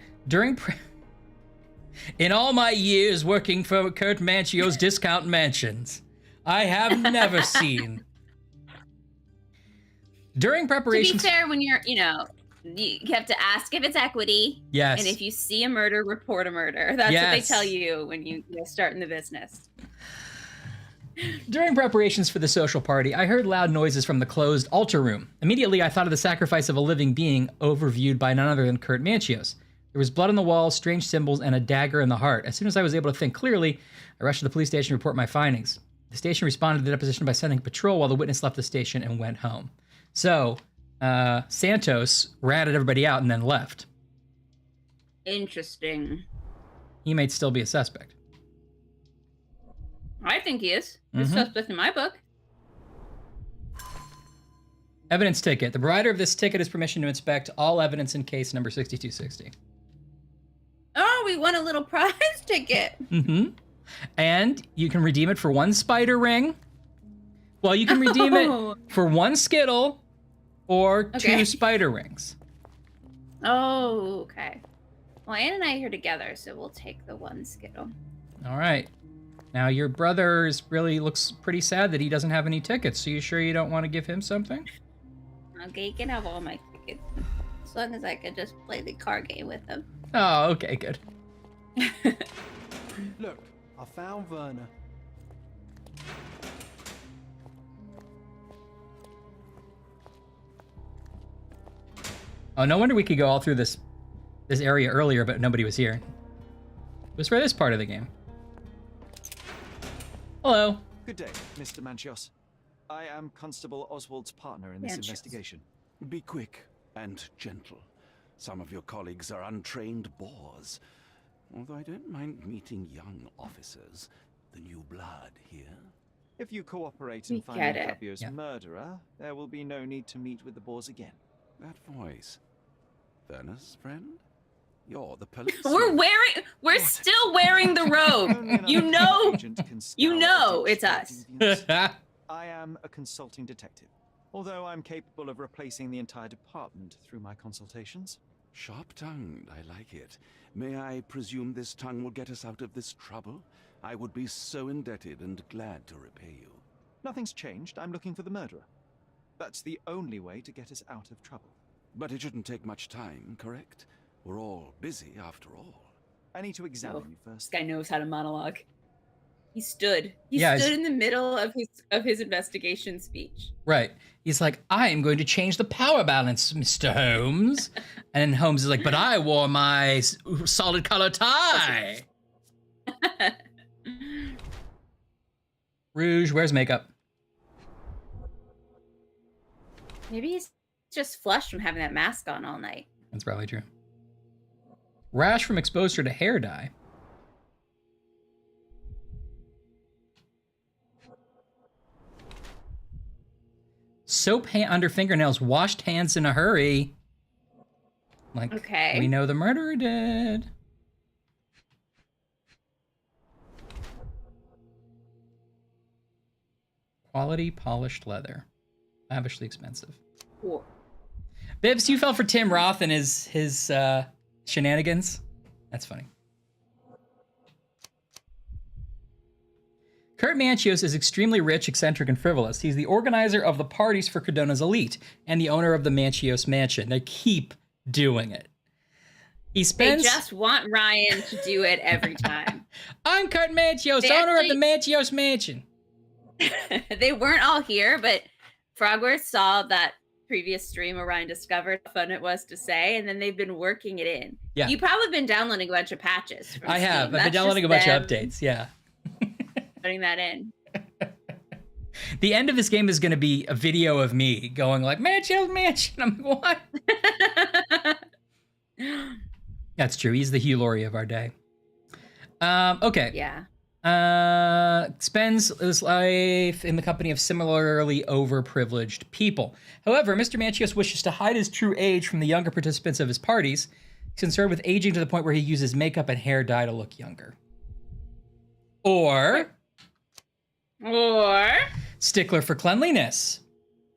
In all my years working for Kurt Manchio's discount mansions, I have never seen. During preparations... To be fair, when you're, you have to ask if it's equity. Yes. And if you see a murder, report a murder. That's what they tell you when you start in the business. During preparations for the social party, I heard loud noises from the closed altar room. Immediately, I thought of the sacrifice of a living being overviewed by none other than Kurt Manchios. There was blood on the walls, strange symbols, and a dagger in the heart. As soon as I was able to think clearly, I rushed to the police station to report my findings. The station responded to the deposition by sending a patrol while the witness left the station and went home. So, Santos ratted everybody out and then left. Interesting. He may still be a suspect. I think he is. He's a suspect in my book. Evidence ticket. The provider of this ticket has permission to inspect all evidence in case number 6260. Oh, we won a little prize ticket. And you can redeem it for 1 spider ring. Well, you can redeem it for 1 Skittle or 2 spider rings. Oh, okay. Well, Anne and I are here together, so we'll take the 1 Skittle. All right. Now, your brother looks pretty sad that he doesn't have any tickets. So you sure you don't want to give him something? Okay, you can have all my tickets. As long as I can just play the card game with him. Oh, okay, good. Look, I found Werner. Oh, no wonder we could go all through this area earlier, but nobody was here. It was for this part of the game. Hello. Good day, Mr. Manchios. I am Constable Oswald's partner in this investigation. Be quick and gentle. Some of your colleagues are untrained boors. Although I don't mind meeting young officers, the new blood here. If you cooperate in finding Fabio's murderer, there will be no need to meet with the boars again. That voice. Werner's friend? You're the police. We're still wearing the robe. You know it's us. I am a consulting detective, although I'm capable of replacing the entire department through my consultations. Sharp-tongued, I like it. May I presume this tongue will get us out of this trouble? I would be so indebted and glad to repay you. Nothing's changed. I'm looking for the murderer. That's the only way to get us out of trouble. But it shouldn't take much time, correct? We're all busy after all. I need to examine you first. This guy knows how to monologue. He stood in the middle of his investigation speech. Right. He's like, I am going to change the power balance, Mr. Holmes. And Holmes is like, but I wore my solid color tie. Rouge, where's makeup? Maybe he's just flushed from having that mask on all night. That's probably true. Rash from exposure to hair dye. Soap under fingernails, washed hands in a hurry. Like, Okay. we know the murderer did. Quality polished leather. Lavishly expensive. Cool. Bibbs, you fell for Tim Roth and his shenanigans. That's funny. Kurt Manchios is extremely rich, eccentric, and frivolous. He's the organizer of the parties for Cardona's elite and the owner of the Manchios mansion. They keep doing it. He spends... They just want Ryan to do it every time. I'm Kurt Manchios, owner of the Manchios mansion. They weren't all here, but Frogworth saw that previous stream where Ryan discovered how fun it was to say, and then they've been working it in. Yeah. You've probably been downloading a bunch of patches. I have. I've been downloading a bunch of updates, yeah. Putting that in. The end of this game is going to be a video of me going like, Manchios mansion. I'm like, what? That's true. He's the Hugh Laurie of our day. Okay. Yeah. Spends his life in the company of similarly overprivileged people. However, Mr. Manchios wishes to hide his true age from the younger participants of his parties. He's concerned with aging to the point where he uses makeup and hair dye to look younger. Or stickler for cleanliness.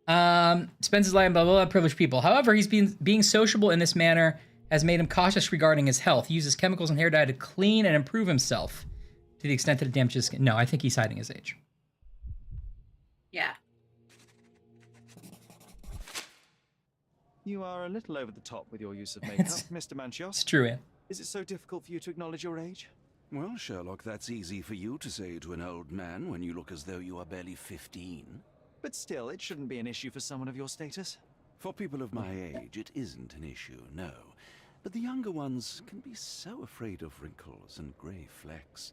Spends his life in blah, blah, blah, privileged people. However, he's being sociable in this manner has made him cautious regarding his health. He uses chemicals and hair dye to clean and improve himself to the extent that it damages his skin. No, I think he's hiding his age. Yeah. You are a little over the top with your use of makeup, Mr. Manchios. It's true, yeah. Is it so difficult for you to acknowledge your age? Well, Sherlock, that's easy for you to say to an old man when you look as though you are barely 15. But still, it shouldn't be an issue for someone of your status. For people of my age, it isn't an issue, no. But the younger ones can be so afraid of wrinkles and grey flecks.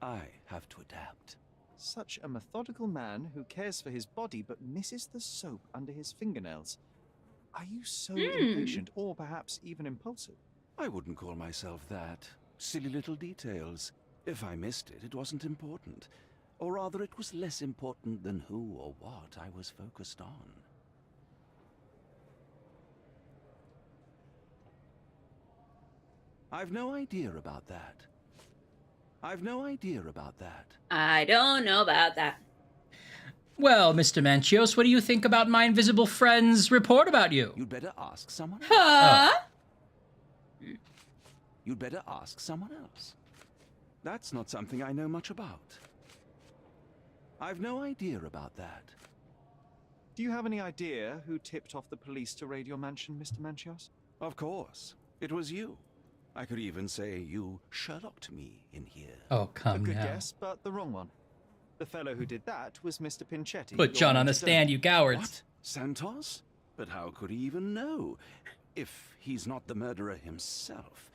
I have to adapt. Such a methodical man who cares for his body but misses the soap under his fingernails. Are you so impatient or perhaps even impulsive? I wouldn't call myself that. Silly little details. If I missed it, it wasn't important. Or rather, it was less important than who or what I was focused on. I've no idea about that. I've no idea about that. I don't know about that. Well, Mr. Manchios, what do you think about my invisible friend's report about you? You'd better ask someone else. Huh? You'd better ask someone else. That's not something I know much about. I've no idea about that. Do you have any idea who tipped off the police to raid your mansion, Mr. Manchios? Of course. It was you. I could even say you Sherlocked me in here. Oh, come now. A good now. guess, but the wrong one. The fellow who did that was Mr. Pinchetti. Put John on the stand, you cowards. What? Santos? But how could he even know? If he's not the murderer himself.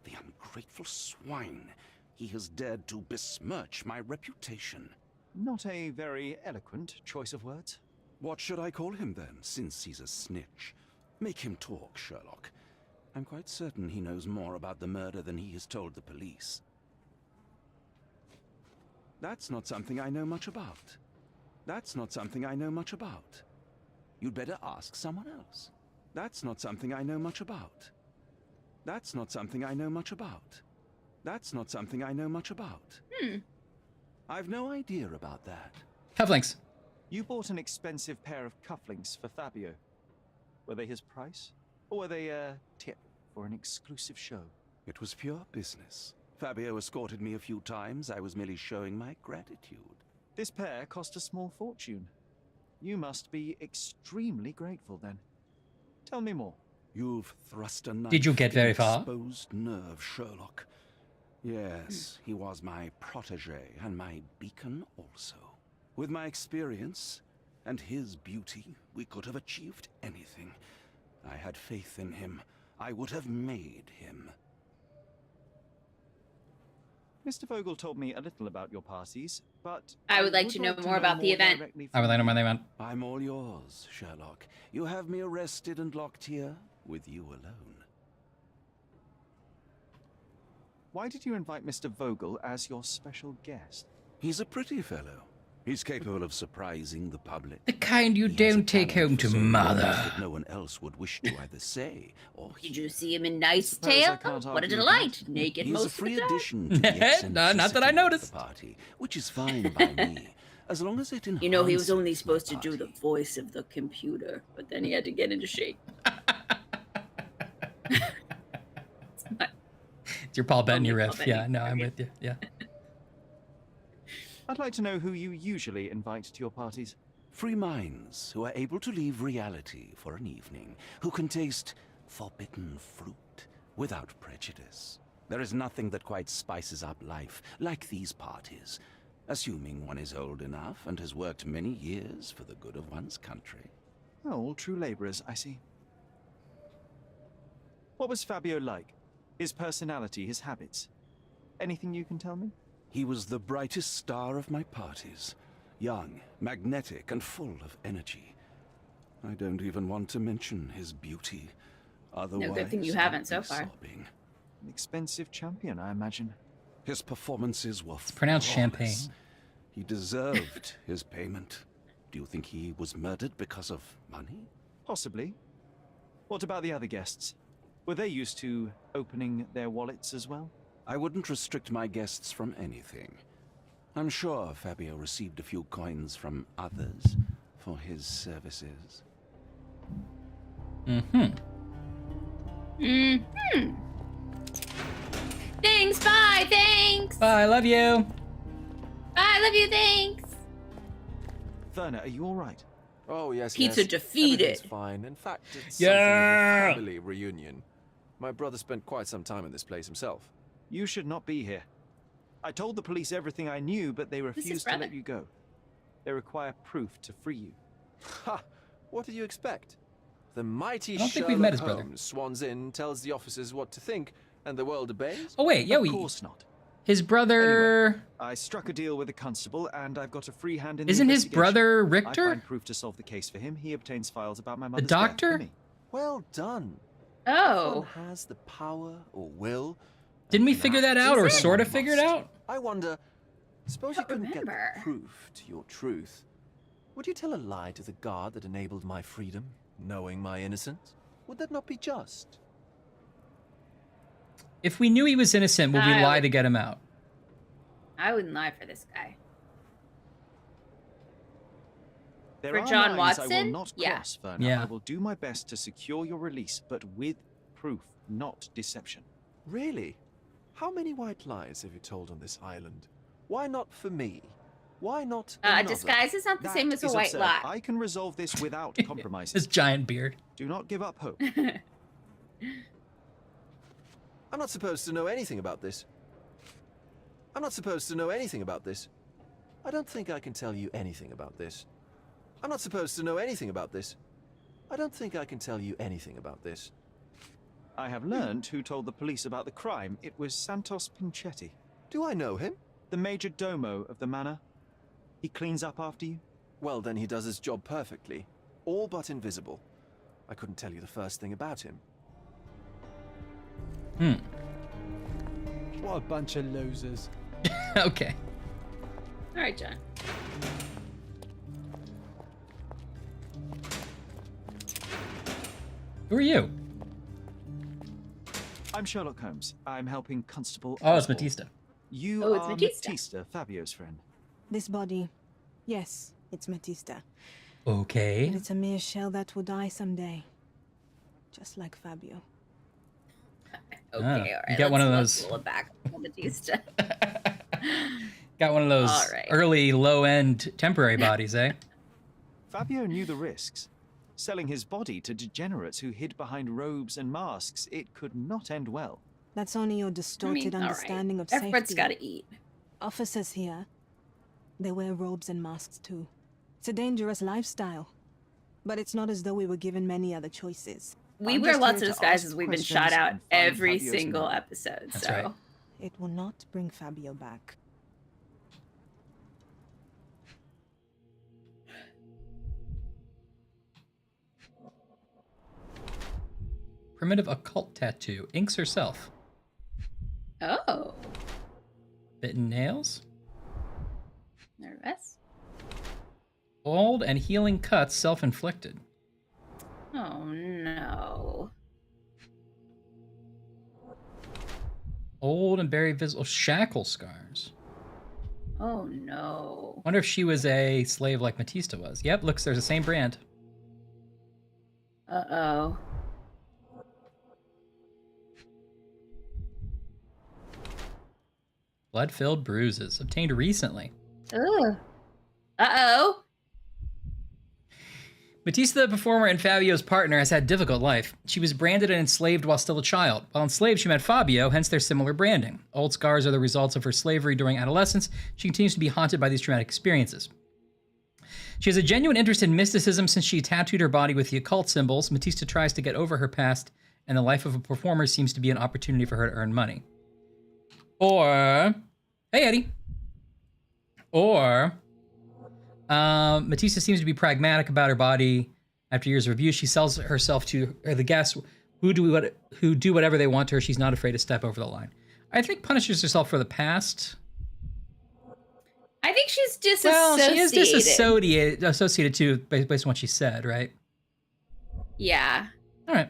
The ungrateful swine. He has dared to besmirch my reputation. Not a very eloquent choice of words. What should I call him then, since he's a snitch? Make him talk, Sherlock. I'm quite certain he knows more about the murder than he has told the police. That's not something I know much about. That's not something I know much about. You'd better ask someone else. That's not something I know much about. That's not something I know much about. That's not something I know much about. I've no idea about that. Cufflinks. You bought an expensive pair of cufflinks for Fabio. Were they his price? Or were they a tip for an exclusive show? It was pure business. Fabio escorted me a few times. I was merely showing my gratitude. This pair cost a small fortune. You must be extremely grateful then. Tell me more. You've thrust a knife Did you get in very far? exposed nerve, Sherlock. Yes, he was my protege and my beacon also. With my experience and his beauty, we could have achieved anything. I had faith in him. I would have made him. Mr. Vogel told me a little about your parties, but I would like to know more about the event. I would like to know when they went. I'm all yours, Sherlock. You have me arrested and locked here with you alone. Why did you invite Mr. Vogel as your special guest? He's a pretty fellow. He's capable of surprising the public. The kind you He has a don't take talent home for to saying words mother. that no one else would wish to either say or Did you see him in Knight's Suppose I Tale? can't What a argue with delight. Naked He's a most free of the time. addition to the Not that I eccentricity of noticed. the party, which is fine by me, as long as it enhances You know, he was only supposed to the do the party. voice of the computer, but then he had to get into shape. It's your Paul Bettany Paul riff. Bettany. Yeah, no, I'm with you. Yeah. I'd like to know who you usually invite to your parties. Free minds who are able to leave reality for an evening, who can taste forbidden fruit without prejudice. There is nothing that quite spices up life like these parties, assuming one is old enough and has worked many years for the good of one's country. Oh, all true labourers, I see. What was Fabio like? His personality, his habits? Anything you can tell me? He was the brightest star of my parties. Young, magnetic, and full of energy. I don't even want to mention his beauty. Otherwise, No good thing you I'd haven't so be far. sobbing. An expensive champion, I imagine. His performances were pronounced flawless. champagne. He deserved his payment. Do you think he was murdered because of money? Possibly. What about the other guests? Were they used to opening their wallets as well? I wouldn't restrict my guests from anything. I'm sure Fabio received a few coins from others for his services. Mm-hmm. Mm-hmm. Thanks, bye, thanks. Bye, I love you. Bye, love you, thanks. Werner, are you all right? Oh, yes, Pizza yes. defeated. Everything's fine. In fact, it's Yeah. something of a family reunion. My brother spent quite some time in this place himself. You should not be here. I told the police everything I knew, but they is refused to brother. let you go. They require proof to free you. Ha! What did you expect? The mighty I don't think we've Sherlock met his brother. Holmes swans in, tells the officers what to think, and the world obeys? Oh wait, yeah, Of we. course not. His brother. I struck a deal with the constable, and I've got a free hand in the Isn't his investigation. brother I Richter? find proof to solve the case for him. He obtains files about my The mother's death doctor? for me. Well done. Oh. One has the power or will. Didn't we and figure that act out, or Is it? sort of one figured must. out? I wonder, suppose you don't couldn't get remember. the proof to your truth. Would you tell a lie to the guard that enabled my freedom, knowing my innocence? Would that not be just? If we knew he was innocent, would we I lie would- to get him out? I wouldn't lie for this guy. There For are John lines I will Watson? not Yeah. cross, Werner. Yeah. I will do my best to secure your release, but with proof, not deception. Really? How many white lies have you told on this island? Why not for me? Why not A another? disguise is not the same That as a is white absurd. lie. I can resolve this without compromises. His giant beard. Do not give up hope. I'm not supposed to know anything about this. I'm not supposed to know anything about this. I don't think I can tell you anything about this. I'm not supposed to know anything about this. I don't think I can tell you anything about this. I have learned who told the police about the crime. It was Santos Pinchetti, Do I know him? the major domo of the manor. He cleans up after you. Well, then he does his job perfectly. All but invisible. I couldn't tell you the first thing about him. Hmm. What a bunch of losers. Okay. All right, John. Who are you? I'm Sherlock Holmes. I'm helping Constable Oh, it's Oswald. Batista. You Oh, it's are Batista. Fabio's friend. This body, yes, it's Matista. Okay. But it's a mere shell that will die someday. Just like Fabio. Okay, Ah, all you right. got one of let's those- pull it back from Batista. Got one of those All right. early low-end temporary bodies, eh? Fabio knew the risks. Selling his body to degenerates who hid behind robes and masks, it could not end well. That's only your distorted all right. understanding of Everyone's safety. got to eat. Officers here, they wear robes and masks too. It's a dangerous lifestyle. But it's not as though we were given many other choices. We I'm wear just lots here of to disguises. ask We've been questions shot out and find every Fabio's single murderer. episode. That's so right. It will not bring Fabio back. Primitive occult tattoo. Inks herself. Oh, Bitten nails. nervous. Old and healing cuts self-inflicted. Oh no. Old and very visible shackle scars. Oh no. Wonder if she was a slave like Matista was. Yep, looks there's the same brand. Uh-oh. Blood-filled bruises obtained recently. Ugh. Uh-oh. Matista, the performer and Fabio's partner, has had a difficult life. She was branded and enslaved while still a child. While enslaved, she met Fabio, hence their similar branding. Old scars are the results of her slavery during adolescence. She continues to be haunted by these traumatic experiences. She has a genuine interest in mysticism since she tattooed her body with the occult symbols. Matista tries to get over her past, and the life of a performer seems to be an opportunity for her to earn money. Or, hey Eddie. Or, Matista seems to be pragmatic about her body. After years of abuse, she sells herself to the guests who do whatever they want to her. She's not afraid to step over the line. I think punishes herself for the past. I think she's disassociated. Well, she is associated too, based on what she said, right? Yeah. All right.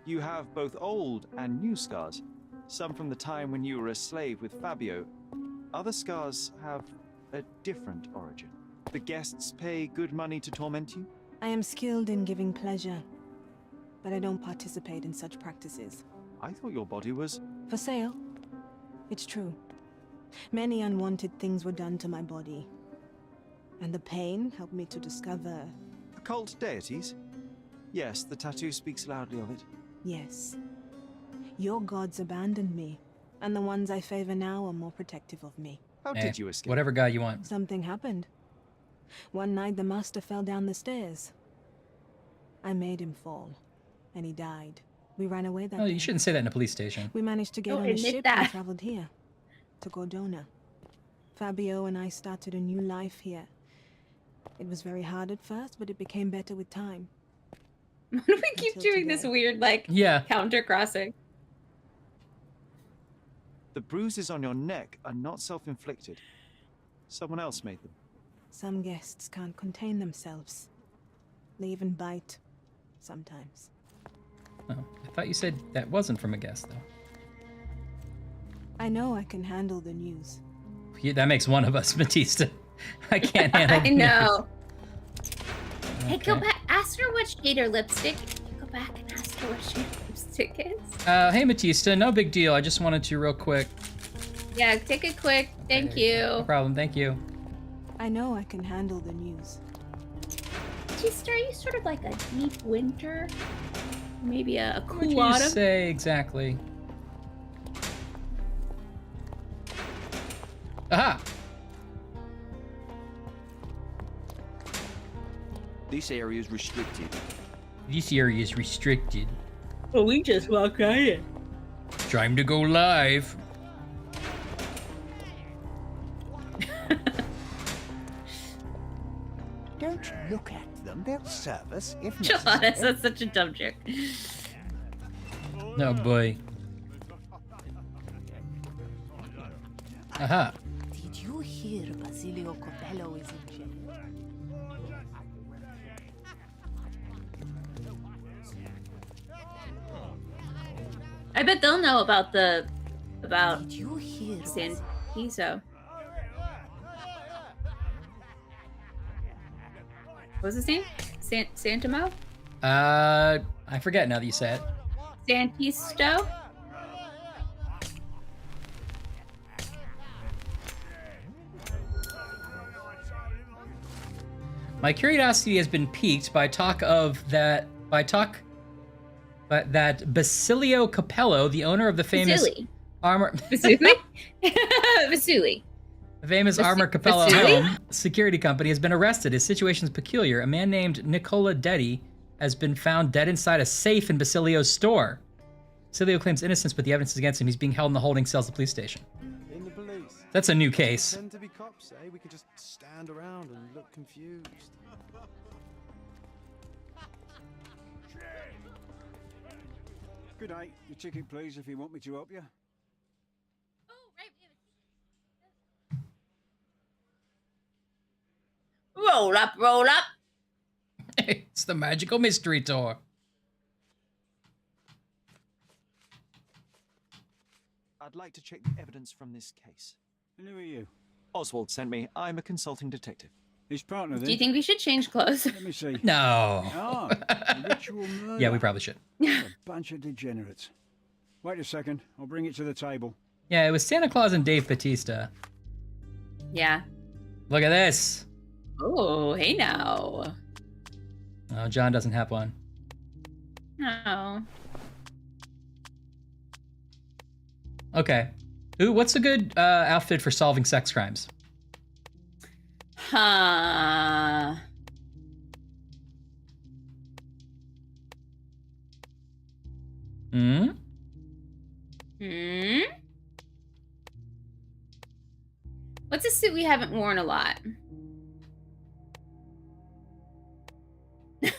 You have both old and new scars. Some from the time when you were a slave with Fabio. Other scars have a different origin. The guests pay good money to torment you? I am skilled in giving pleasure, but I don't participate in such practices. I thought your body was... For sale? It's true. Many unwanted things were done to my body. And the pain helped me to discover... Occult deities? Yes, the tattoo speaks loudly of it. Yes. Your gods abandoned me, and the ones I favor now are more protective of me. How did you escape? Whatever guy you want. Something happened. One night the master fell down the stairs. I made him fall, and he died. We ran away that Oh, day. you shouldn't say that in a police station. We managed to get Don't on a admit ship that. and traveled here, to Cordona. Fabio and I started a new life here. It was very hard at first, but it became better with time. Why do we keep Until doing this today. weird, like, Yeah. counter crossing? The bruises on your neck are not self-inflicted. Someone else made them. Some guests can't contain themselves. They even bite, sometimes. Oh, I thought you said that wasn't from a guest, though. I know I can handle the news. Yeah, that makes one of us, Matista. I can't handle the I know. news. Hey, go Okay. back. Ask her what shade her lipstick. Go back and ask her what shade her lipstick is. Hey, Matista, no big deal. I just wanted to real quick. Yeah, take it quick. Thank No you. problem, thank you. I know I can handle the news. Are you sort of like a deep winter? Maybe a What would cool you autumn? say exactly? Aha! This area is restricted. This area is restricted. Oh, we just walked right in. Time to go live. Don't look at them. They'll serve us if Just necessary. honest, that's such a dumb joke. Oh boy. Aha. Did you hear Basilio Coppello is in jail? I bet they'll know about Did you hear San Piso. What's his name? Santamo? I forget now that you say it. Santisto? My curiosity has been piqued by that Basilio Capello, the owner of the famous Vasili. armor Vasili? Vasili. the famous Armor Capello Vasili? home security company, has been arrested. His situation is peculiar. A man named Nicola Detti has been found dead inside a safe in Basilio's store. Basilio claims innocence, but the evidence is against him. He's being held in the holding cells of the police station. In the police. That's a new case. Pretend to be cops, eh? We could just stand around and look confused. Good night. Your ticket, please, if you want me to help you. Oh, right, we have a Roll up, roll up. It's the magical mystery tour. I'd like to check the evidence from this case. And who are you? Oswald sent me. I'm a consulting detective. His partner, then? Do you think we should change clothes? Let me see. No. Ah, a ritual murder. Yeah, we probably should. A bunch of degenerates. Wait a second. I'll bring it to the table. Yeah, it was Santa Claus and Dave Bautista. Yeah. Look at this. Oh, hey now. Oh, John doesn't have one. No. Okay. Ooh, what's a good outfit for solving sex crimes? Huh. Hmm? Hmm? What's a suit we haven't worn a lot?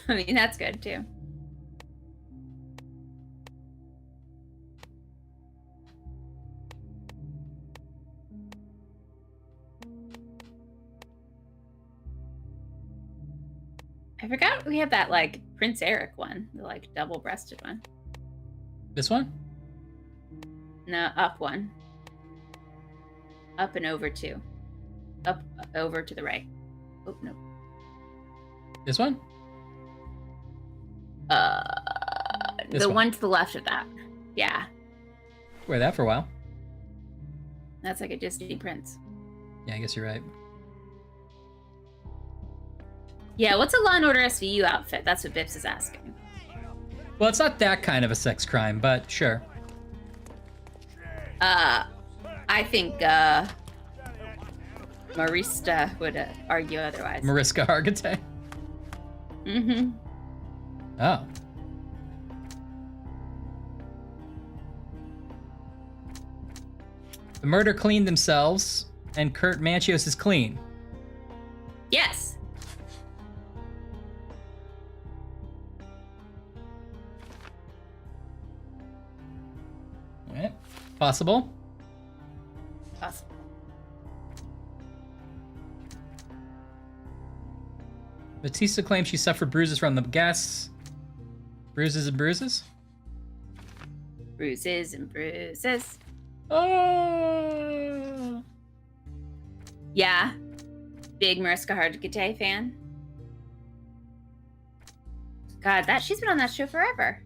I mean, that's good too. I forgot we have that, like, Prince Eric one, the, like, double-breasted one. This one? No, up one. Up and over two. Up, over to the right. Oh, no. This one? The one to the left of that. Yeah. Wear that for a while. That's like a Disney prince. Yeah, I guess you're right. Yeah, what's a Law and Order SVU outfit? That's what Bips is asking. Well, it's not that kind of a sex crime, but sure. I think, Marista would argue otherwise. Mariska Hargitay? Mm-hmm. Oh. The murder cleaned themselves, and Kurt Manchios is clean. Yes. Alright. Possible. Possible. Batista claims she suffered bruises from the gas. Bruises and bruises? Bruises and bruises. Oh. Yeah. Big Mariska Hargitay fan. God, she's been on that show forever.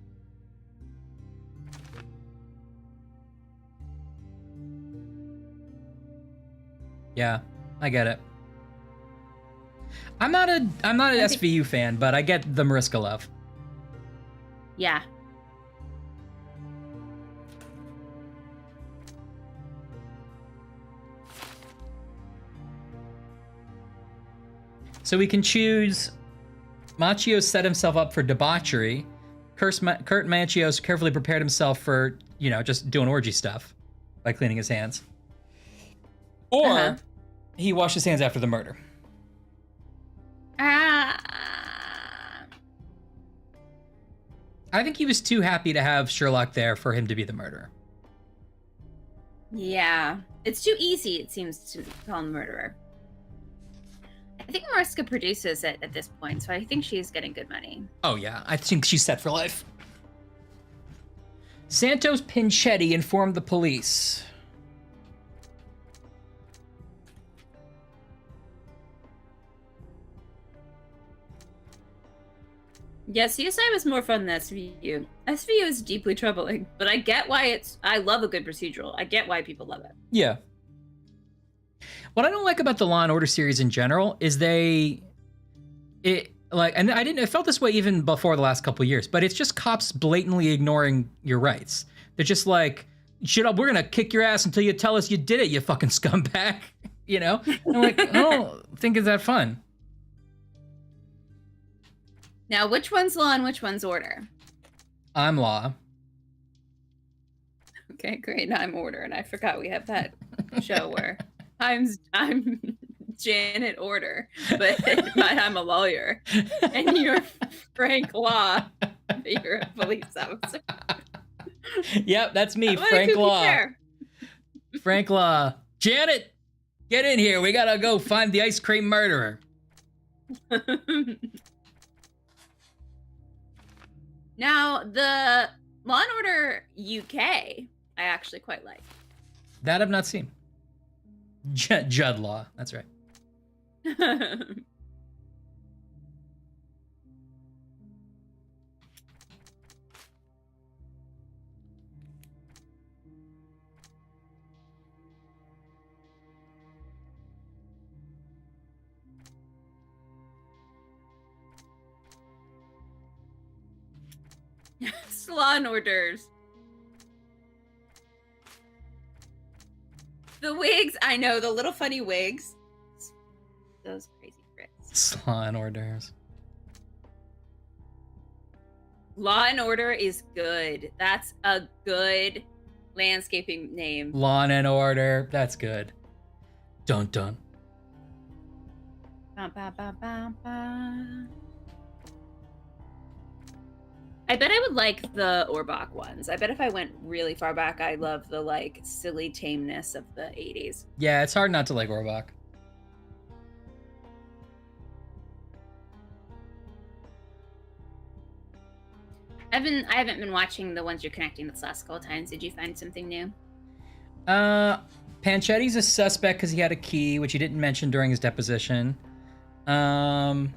Yeah, I get it. I'm not an SVU fan, but I get the Mariska love. Yeah. So we can choose. Manchios set himself up for debauchery. Kurt Manchios carefully prepared himself for, just doing orgy stuff by cleaning his hands. Or he washed his hands after the murder. I think he was too happy to have Sherlock there for him to be the murderer. Yeah. It's too easy, it seems, to call him murderer. I think Mariska produces it at this point, so I think she's getting good money. Oh yeah, I think she's set for life. Santos Pinchetti informed the police. Yeah, CSI was more fun than SVU. SVU is deeply troubling, but I get why I love a good procedural. I get why people love it. Yeah. What I don't like about the Law and Order series in general is and I felt this way even before the last couple of years, but it's just cops blatantly ignoring your rights. They're just like, shut up, we're gonna kick your ass until you tell us you did it, you fucking scumbag. And I'm like, I don't think it's that fun. Now, which one's law and which one's order? I'm law. Okay, great. Now I'm order, and I forgot we have that show where I'm Janet Order, but I'm a lawyer, and you're Frank Law. You're a police officer. Yep, that's me, Frank Law. Frank Law. Janet, get in here. We gotta go find the ice cream murderer. Now, the Law and Order UK, I actually quite like. That I've not seen. Judd Law, that's right. Law and Orders. The wigs, I know, the little funny wigs. Those crazy Brits. Law and Orders. Law and Order is good. That's a good landscaping name. Law and Order, that's good. Dun dun. Ba, ba, ba, ba, ba. I bet I would like the Orbach ones. I bet if I went really far back, I love the like silly tameness of the 80s. Yeah, it's hard not to like Orbach. I haven't been watching the ones you're connecting this last couple times. Did you find something new? Panchetti's a suspect because he had a key, which he didn't mention during his deposition. The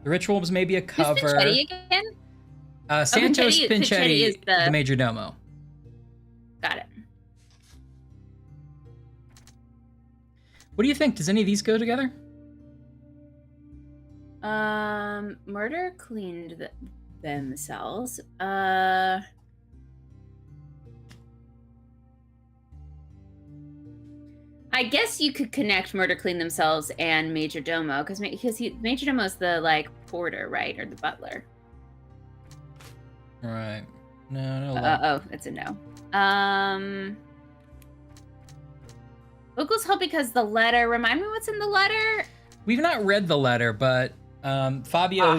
ritual was maybe a cover. Who's Panchetti again? Santos Pinchetti is the major domo. Got it. What do you think? Does any of these go together? Murder cleaned themselves. I guess you could connect Murder Clean Themselves and Major Domo because Major Domo is the like porter, right, or the butler. Right. No. Oh, it's a no. Vogel's help because the letter. Remind me what's in the letter. We've not read the letter, but Fabio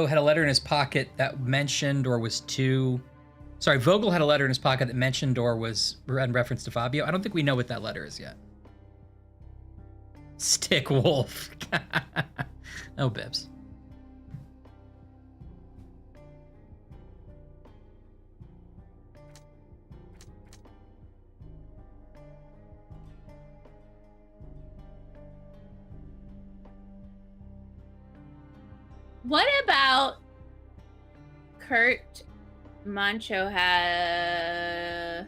had a letter in his pocket that mentioned or was to. Sorry, Vogel had a letter in his pocket that mentioned or was in reference to Fabio. I don't think we know what that letter is yet. Stick Wolf. No bibs. What about Kurt Mancho had...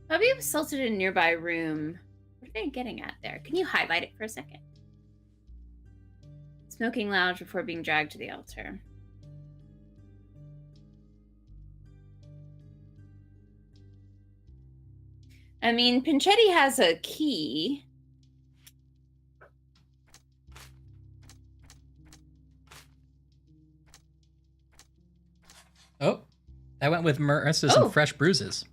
Fabio assaulted a nearby room. What are they getting at there? Can you highlight it for a second? Smoking lounge before being dragged to the altar. I mean, Pinchetti has a key. Oh, I went with Marissa's and fresh bruises.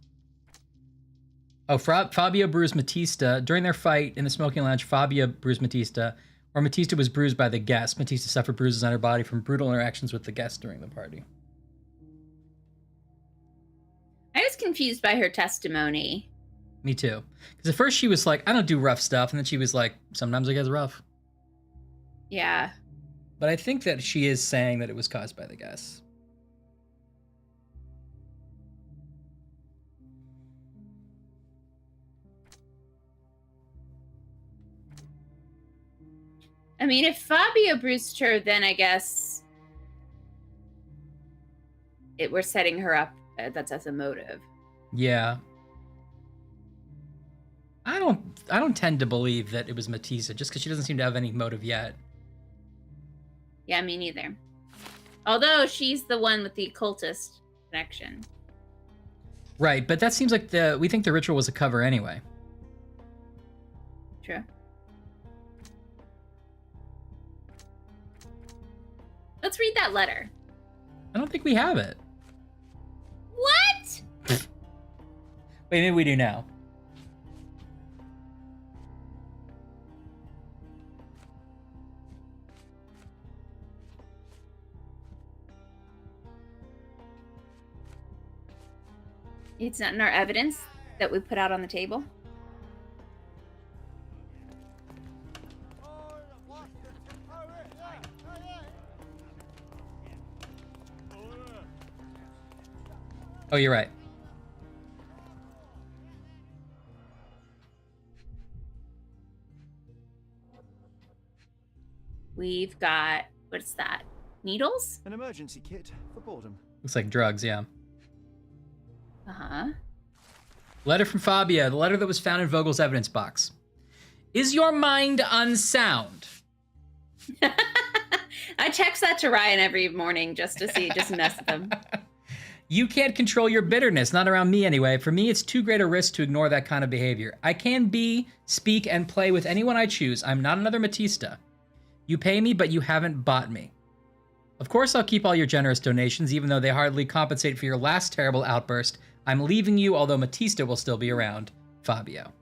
Oh, Fabio bruised Matista. During their fight in the smoking lounge, Fabio bruised Matista, or Matista was bruised by the guest. Matista suffered bruises on her body from brutal interactions with the guest during the party. I was confused by her testimony. Me too. Because at first she was like, I don't do rough stuff, and then she was like, sometimes it gets rough. Yeah. But I think that she is saying that it was caused by the guests. I mean, if Fabio bruised her, then I guess we're setting her up. That's as a motive. Yeah. I don't tend to believe that it was Matista, just because she doesn't seem to have any motive yet. Yeah, me neither. Although she's the one with the occultist connection. Right, but that seems like we think the ritual was a cover anyway. True. Let's read that letter. I don't think we have it. Wait, maybe we do now. It's not in our evidence that we put out on the table. Oh, you're right. We've got, what's that? Needles? An emergency kit for boredom. Looks like drugs, yeah. Uh-huh. Letter from Fabio, the letter that was found in Vogel's evidence box. Is your mind unsound? I text that to Ryan every morning just to see, just mess with him. You can't control your bitterness, not around me anyway. For me, it's too great a risk to ignore that kind of behavior. I can be, speak, and play with anyone I choose. I'm not another Matista. You pay me, but you haven't bought me. Of course, I'll keep all your generous donations, even though they hardly compensate for your last terrible outburst. I'm leaving you, although Matista will still be around. Fabio.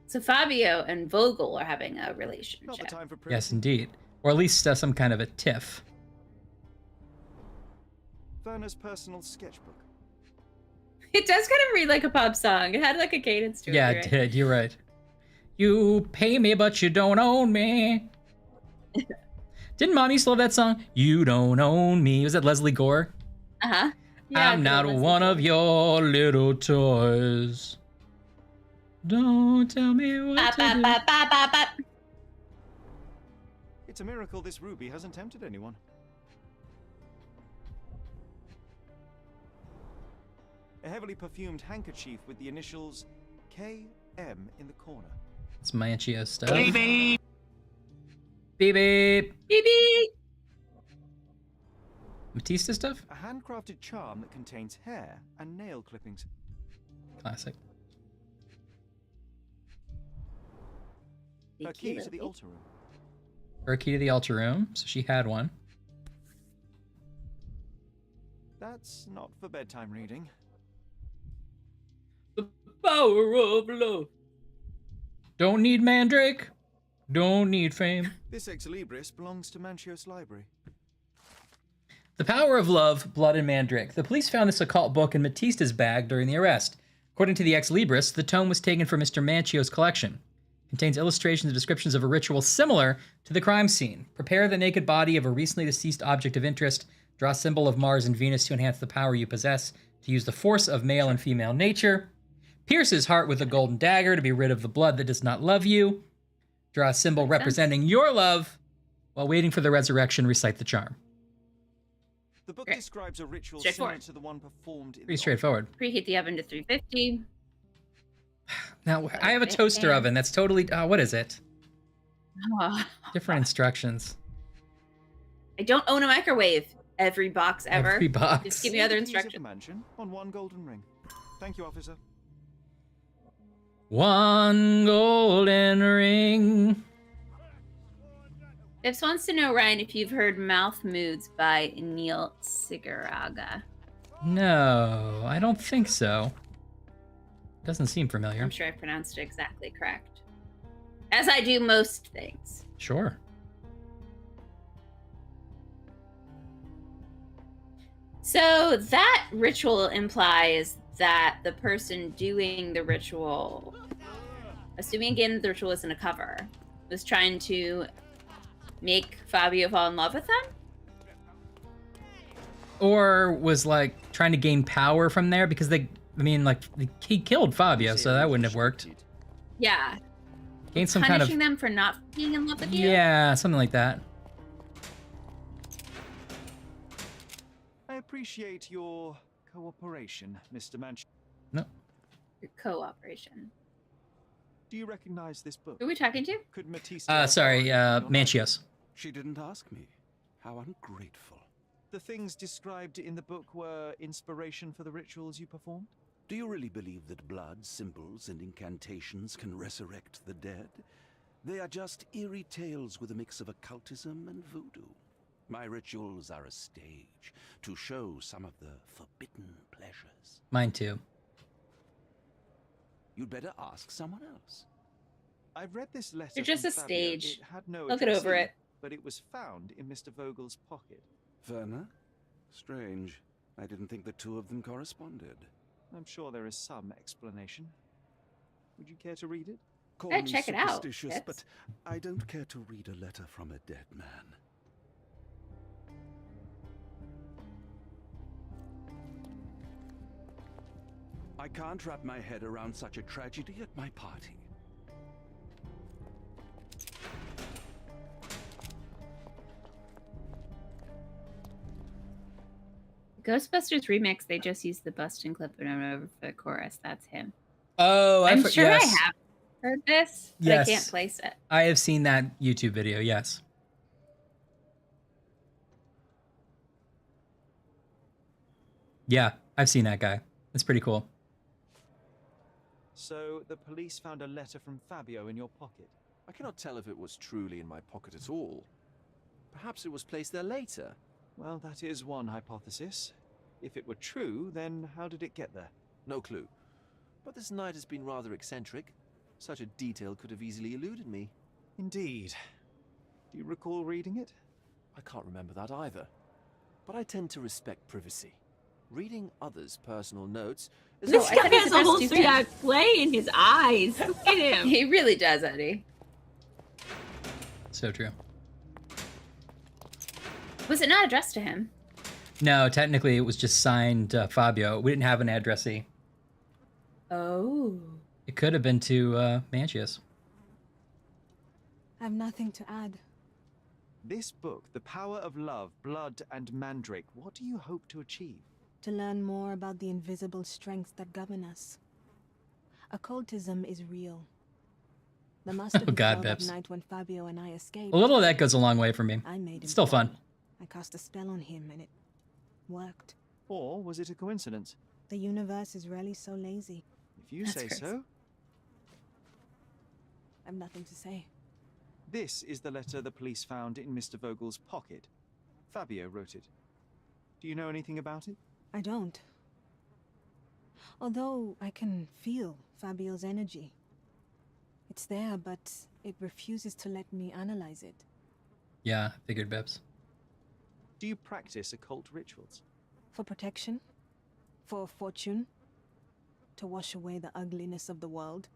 So Fabio and Vogel are having a relationship. Not the time for Yes, indeed. Or at least some kind of a tiff. Werner's personal sketchbook. It does kind of read like a pop song. It had like a cadence to it. Yeah, right? it did. You're right. You pay me, but you don't own me. Didn't Mom used to love that song? You don't own me. Was that Leslie Gore? Uh-huh. Yeah, I'm not one of your little toys. Don't tell me what to do. It's a miracle this ruby hasn't tempted anyone. A heavily perfumed handkerchief with the initials KM in the corner. It's Manchio stuff. Beep, beep. Beep beep. Beep beep. Matista stuff? A handcrafted charm that contains hair and nail clippings. Classic. Her key to the altar room. Her key to the altar room, so she had one. That's not for bedtime reading. The power of love. Don't need Mandrake. Don't need fame. This ex libris belongs to Manchios Library. The Power of Love, Blood, and Mandrake. The police found this occult book in Matista's bag during the arrest. According to the ex libris, the tome was taken from Mr. Manchio's collection. It contains illustrations and descriptions of a ritual similar to the crime scene. Prepare the naked body of a recently deceased object of interest. Draw a symbol of Mars and Venus to enhance the power you possess. To use the force of male and female nature. Pierce his heart with a golden dagger to be rid of the blood that does not love you. Draw a symbol representing your love. While waiting for the resurrection, recite the charm. The book describes a ritual similar to the one performed in Pretty straightforward. Preheat the oven to 350. Now, I have a toaster oven that's totally... what is it? Different instructions. I don't own a microwave. Every box ever. Every box. Just give me other Keys of the instructions. mansion on one golden ring. Thank you, officer. One golden ring. Phipps wants to know, Ryan, if you've heard Mouth Moods by Neil Sigaraga. No, I don't think so. Doesn't seem familiar. I'm sure I pronounced it exactly correct. As I do most things. Sure. So that ritual implies that the person doing the ritual, assuming again the ritual isn't a cover, was trying to make Fabio fall in love with them? Or was like trying to gain power from there because he killed Fabio, so that wouldn't have worked. Yeah. Gain some kind of... Punishing them for not being in love with you? Yeah, something like that. I appreciate your cooperation, Mr. Manch. No. Your cooperation. Do you recognize this book? Who are we talking to? Could Matista... Sorry, Manchios. She didn't ask me. How ungrateful. The things described in the book were inspiration for the rituals you performed? Do you really believe that blood, symbols, and incantations can resurrect the dead? They are just eerie tales with a mix of occultism and voodoo. My rituals are a stage to show some of the forbidden pleasures. Mine too. You'd better ask someone else. I've read this letter. You're just from a Fabio. stage. It had no Look it over addressee, it. but it was found in Mr. Vogel's pocket. Werner? Strange. I didn't think the two of them corresponded. I'm sure there is some explanation. Would you care to read it? Call Gotta me check it out. superstitious, Yes. but I don't care to read a letter from a dead man. I can't wrap my head around such a tragedy at my party. Ghostbusters remix, they just used the Bustin' clip and over for the chorus. That's him. Oh, I'm sure yes. I have heard this, but Yes. I can't place it. I have seen that YouTube video, yes. Yeah, I've seen that guy. It's pretty cool. So the police found a letter from Fabio in your pocket. I cannot tell if it was truly in my pocket at all. Perhaps it was placed there later. Well, that is one hypothesis. If it were true, then how did it get there? No clue. But this night has been rather eccentric. Such a detail could have easily eluded me. Indeed. Do you recall reading it? I can't remember that either. But I tend to respect privacy. Reading others' personal notes is This not- guy has a whole stupid play in his eyes. Look at him. He really does, Eddie. So true. Was it not addressed to him? No, technically it was just signed Fabio. We didn't have an addressee. Oh. It could have been to Mantius. I have nothing to add. This book, The Power of Love, Blood, and Mandrake, what do you hope to achieve? To learn more about the invisible strengths that govern us. Occultism is real. The master who God, fell that Bibbs. night when Fabio and I escaped. A little of that goes a long way for me. I made him It's still fun. fall. I cast a spell on him and it worked. Or was it a coincidence? The universe is rarely so lazy. If you That's say crazy. so. I have nothing to say. This is the letter the police found in Mr. Vogel's pocket. Fabio wrote it. Do you know anything about it? I don't. Although I can feel Fabio's energy. It's there, but it refuses to let me analyze it. Yeah, figured Bibbs. Do you practice occult rituals? For protection? For fortune? To wash away the ugliness of the world?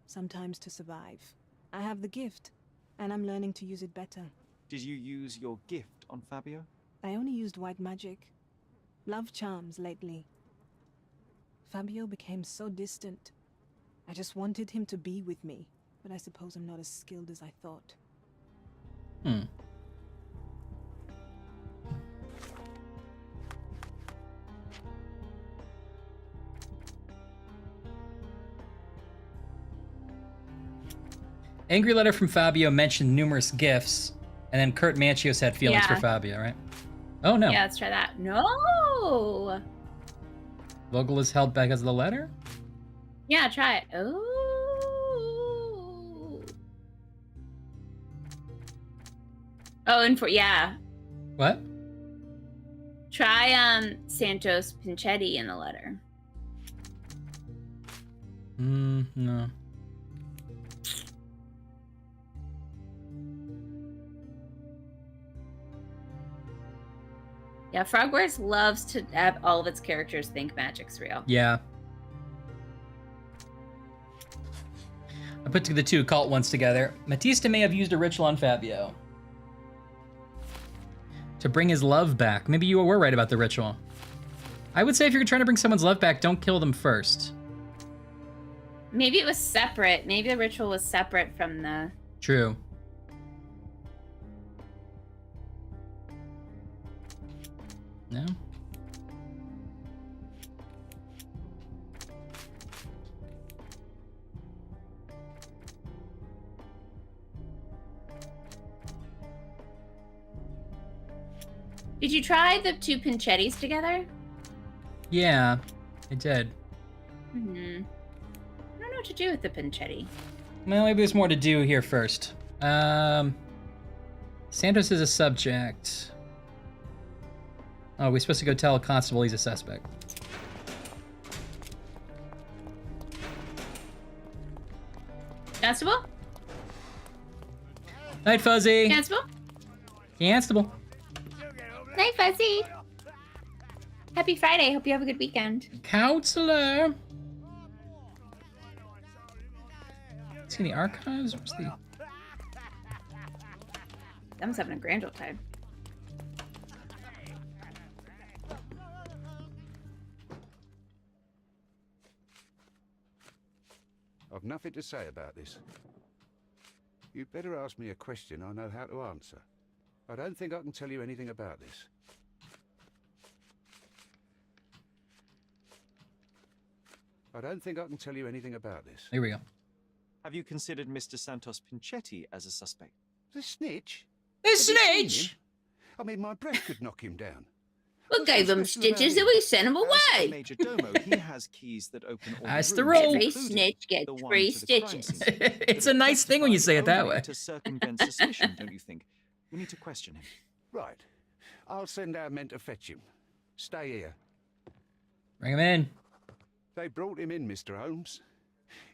Sometimes to survive. I have the gift, and I'm learning to use it better. Did you use your gift on Fabio? I only used white magic. Love charms lately. Fabio became so distant. I just wanted him to be with me, but I suppose I'm not as skilled as I thought. Hmm. Angry letter from Fabio mentioned numerous gifts, and then Kurt Manchios had feelings for Yeah. Fabio, right? Oh no. Yeah, let's try that. No. Vogel is held back as the letter? Yeah, try it. Oh. Oh, and for yeah, What? try Santos Pinchetti in the letter. No. Yeah, Frogwares loves to have all of its characters think magic's real. Yeah. I put the two occult ones together. Matista may have used a ritual on Fabio to bring his love back. Maybe you were right about the ritual. I would say if you're trying to bring someone's love back, don't kill them first. Maybe it was separate. Maybe the ritual was separate from the... True. No? Did you try the two Pinchettis together? Yeah, I did. I don't know what to do with the Pinchetti. Well, maybe there's more to do here first. Santos is a subject. Oh, we're supposed to go tell a constable he's a suspect. Constable? Night, Fuzzy. Constable? Constable. Night, Fuzzy. Happy Friday. Hope you have a good weekend. Counselor. Is he in the archives? What's the... I'm having a grand old time. I've nothing to say about this. You'd better ask me a question I know how to answer. I don't think I can tell you anything about this. I don't think I can tell you anything about this. Here we go. Have you considered Mr. Santos Pinchetti as a suspect? The snitch? The Have you seen snitch? him? I mean, my breath could knock him down. We gave him stitches and we sent him away. Major Domo, he has keys that open all That's the the rooms, rule. Every including snitch gets the one 3 to the crime stitches. scene. It's But a nice thing when you say it that only way. To circumvent suspicion, don't you think? We need to question him. Right. I'll send our men to fetch him. Stay here. Bring him in. They brought him in, Mr. Holmes.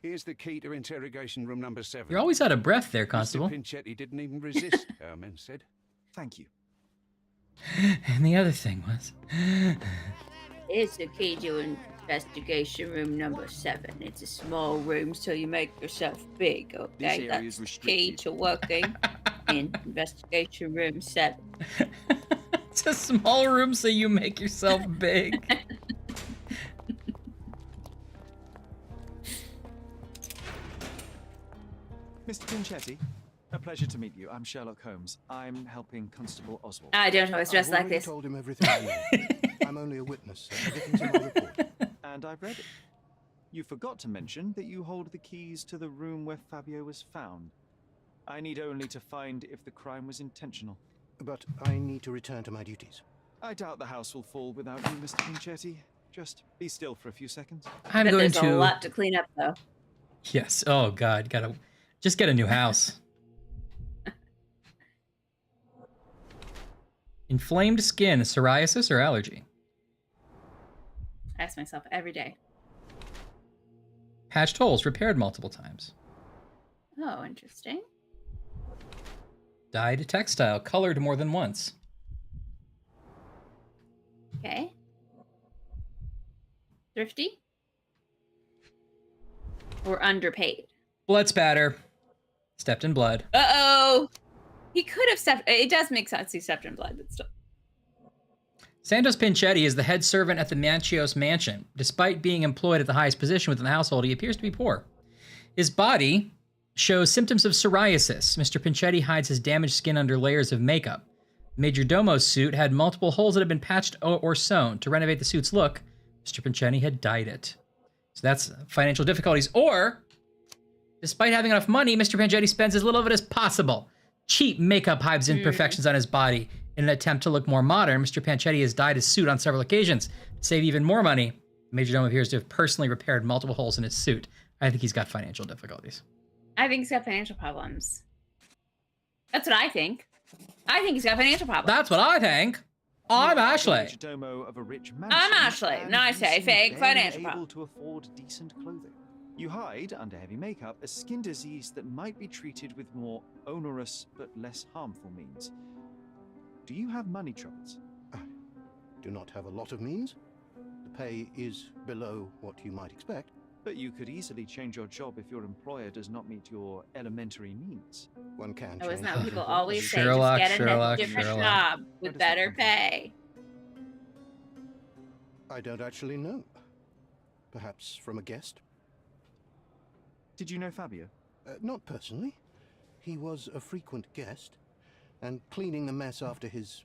Here's the key to interrogation room number 7. You're always out of breath there, Constable. Mr. Pinchetti didn't even resist, our men said. Thank you. And the other thing was... It's the key to investigation room number 7. It's a small room, so you make yourself big, okay? area is That's the key to working in investigation room 7. It's a small room, so you make yourself big. Mr. Pinchetti, a pleasure to meet you. I'm Sherlock Holmes. I'm helping Constable Oswald. I don't always dress I've like already this. told him everything I know. I'm only a witness, so everything's in my report. And I've read it. You forgot to mention that you hold the keys to the room where Fabio was found. I need only to find if the crime was intentional. But I need to return to my duties. I doubt the house will fall without you, Mr. Pinchetti. Just be still for a few seconds. I'm But going there's to... a lot to clean up, though. Yes. Oh, God. Gotta... Just get a new house. Inflamed skin, psoriasis, or allergy? I ask myself every day. Patched holes, repaired multiple times. Oh, interesting. Dyed textile, colored more than once. Okay. Thrifty? Or underpaid? Blood spatter. Stepped in blood. Uh-oh! He could have stepped... It does make sense he stepped in blood, but still. Santos Pinchetti is the head servant at the Manchios mansion. Despite being employed at the highest position within the household, he appears to be poor. His body shows symptoms of psoriasis. Mr. Pinchetti hides his damaged skin under layers of makeup. Major Domo's suit had multiple holes that had been patched or sewn. To renovate the suit's look, Mr. Pinchetti had dyed it. So that's financial difficulties. Or, despite having enough money, Mr. Pinchetti spends as little of it as possible. Cheap makeup hides imperfections on his body. In an attempt to look more modern, Mr. Pinchetti has dyed his suit on several occasions. To save even more money, Major Domo appears to have personally repaired multiple holes in his suit. I think he's got financial difficulties. I think he's got financial problems. That's what I think. I think he's got financial problems. That's what I think. I'm Ashley. Major Domo of a rich mansion, I'm Ashley, and I say you seem fake barely financial able problems. to afford decent clothing. You hide under heavy makeup a skin disease that might be treated with more onerous but less harmful means. Do you have money troubles? I do not have a lot of means. The pay is below what you might expect. But you could easily change your job if your employer does not meet your elementary means. One can Oh, isn't change that what people one's always say? Sherlock, Just get a Sherlock, different Sherlock. job Where with does that better come from? pay. I don't actually know. Perhaps from a guest? Did you know Fabio? Not personally. He was a frequent guest, and cleaning the mess after his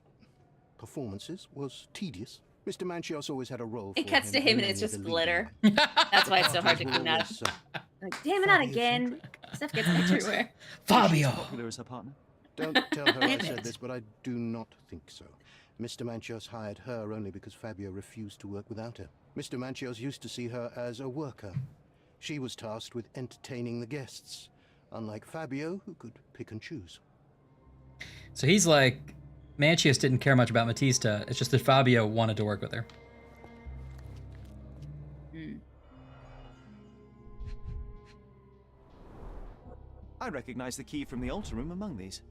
performances was tedious. Mr. Manchios always had a role for It cuts to him and in it's any just of the glitter. leading That's why it's so hard to parties clean were up. always, Like, damn it, not again. Stuff gets everywhere. Fabio. Popular as her partner? Don't tell her I Damn said it. this, but I do not think so. Mr. Manchios hired her only because Fabio refused to work without her. Mr. Manchios used to see her as a worker. She was tasked with entertaining the guests, unlike Fabio, who could pick and choose. So he's like, Manchius didn't care much about Matista. It's just that Fabio wanted to work with her. I recognize the key from the altar room among these.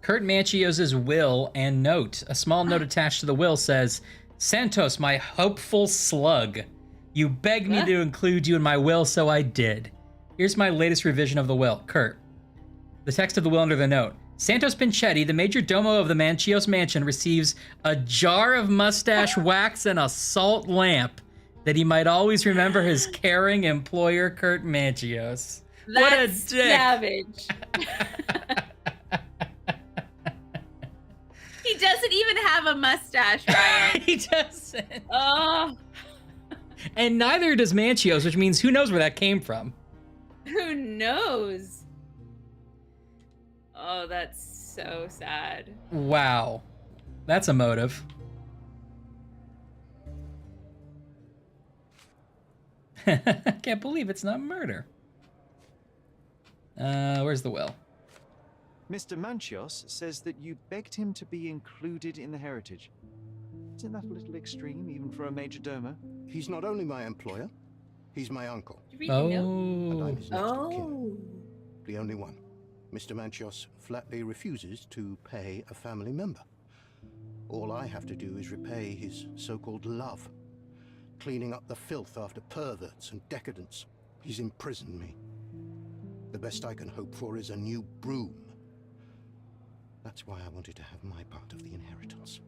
Kurt Manchios' will and note. A small note attached to the will says, Santos, my hopeful slug. You begged me to include you in my will, so I did. Here's my latest revision of the will. Kurt. The text of the will under the note. Santos Pinchetti, the major domo of the Manchios mansion, receives a jar of mustache wax and a salt lamp that he might always remember his caring employer, Kurt Manchios. What a dick. Savage. He doesn't even have a mustache, Ryan. He doesn't. Oh. And neither does Manchios, which means who knows where that came from. Who knows? Oh, that's so sad. Wow. That's a motive. I can't believe it's not murder. Where's the will? Mr. Manchios says that you begged him to be included in the heritage. Isn't that a little extreme, even for a major domo? He's not only my employer, he's my uncle. Oh. And I'm his next of kin. The only one. Mr. Manchios flatly refuses to pay a family member. All I have to do is repay his so-called love, cleaning up the filth after perverts and decadents. He's imprisoned me. The best I can hope for is a new broom. That's why I wanted to have my part of the inheritance.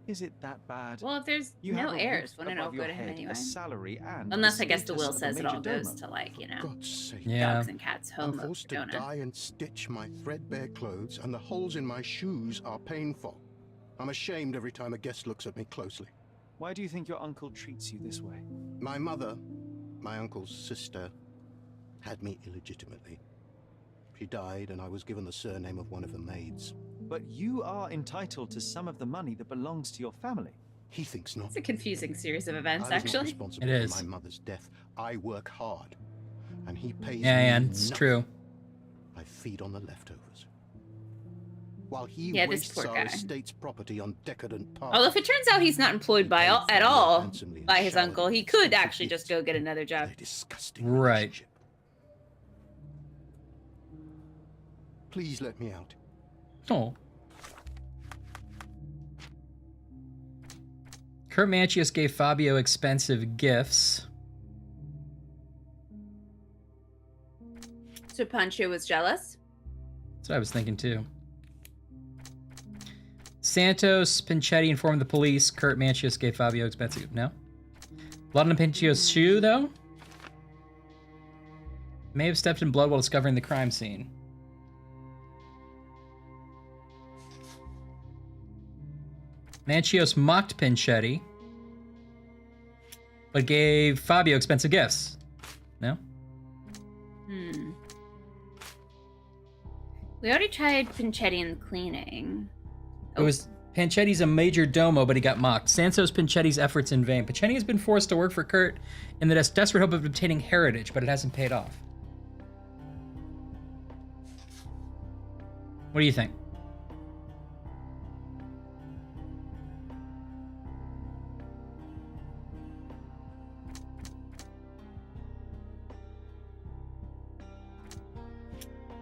Is it that bad? Well, if there's You no have a heirs, roof wouldn't it all above go your to him head, anyway? a salary, and Unless the I guess the will status of says a it all major goes domo. to, like, you know, God's sake. Yeah. dogs and cats home I'm of forced to Jonah. dye and stitch my threadbare clothes, and the holes in my shoes are painful. I'm ashamed every time a guest looks at me closely. Why do you think your uncle treats you this way? My mother, my uncle's sister, had me illegitimately. She died, and I was given the surname of one of the maids. But you are entitled to some of the money that belongs to your family. He thinks not. It's a confusing series of events, I was not actually. responsible It is. for my mother's death. I work hard, and he pays Yeah, me and it's nothing. true. I feed on the leftovers. While he Yeah, this wastes poor our guy. estate's property on decadent parties. Although if it turns out he's not employed by at all by his uncle, he could actually just go get another job. Right. Please let me out. Oh. Kurt Manchios gave Fabio expensive gifts. So Pancho was jealous? That's what I was thinking too. Santos Pinchetti informed the police Kurt Manchios gave Fabio expensive. No? Blood on Pinchio's shoe, though? May have stepped in blood while discovering the crime scene. Manchios mocked Pinchetti, but gave Fabio expensive gifts. No? We already tried Pinchetti in cleaning. It was Pinchetti's a major domo, but he got mocked. Santos Pinchetti's efforts in vain. Pinchetti has been forced to work for Kurt in the desperate hope of obtaining heritage, but it hasn't paid off. What do you think?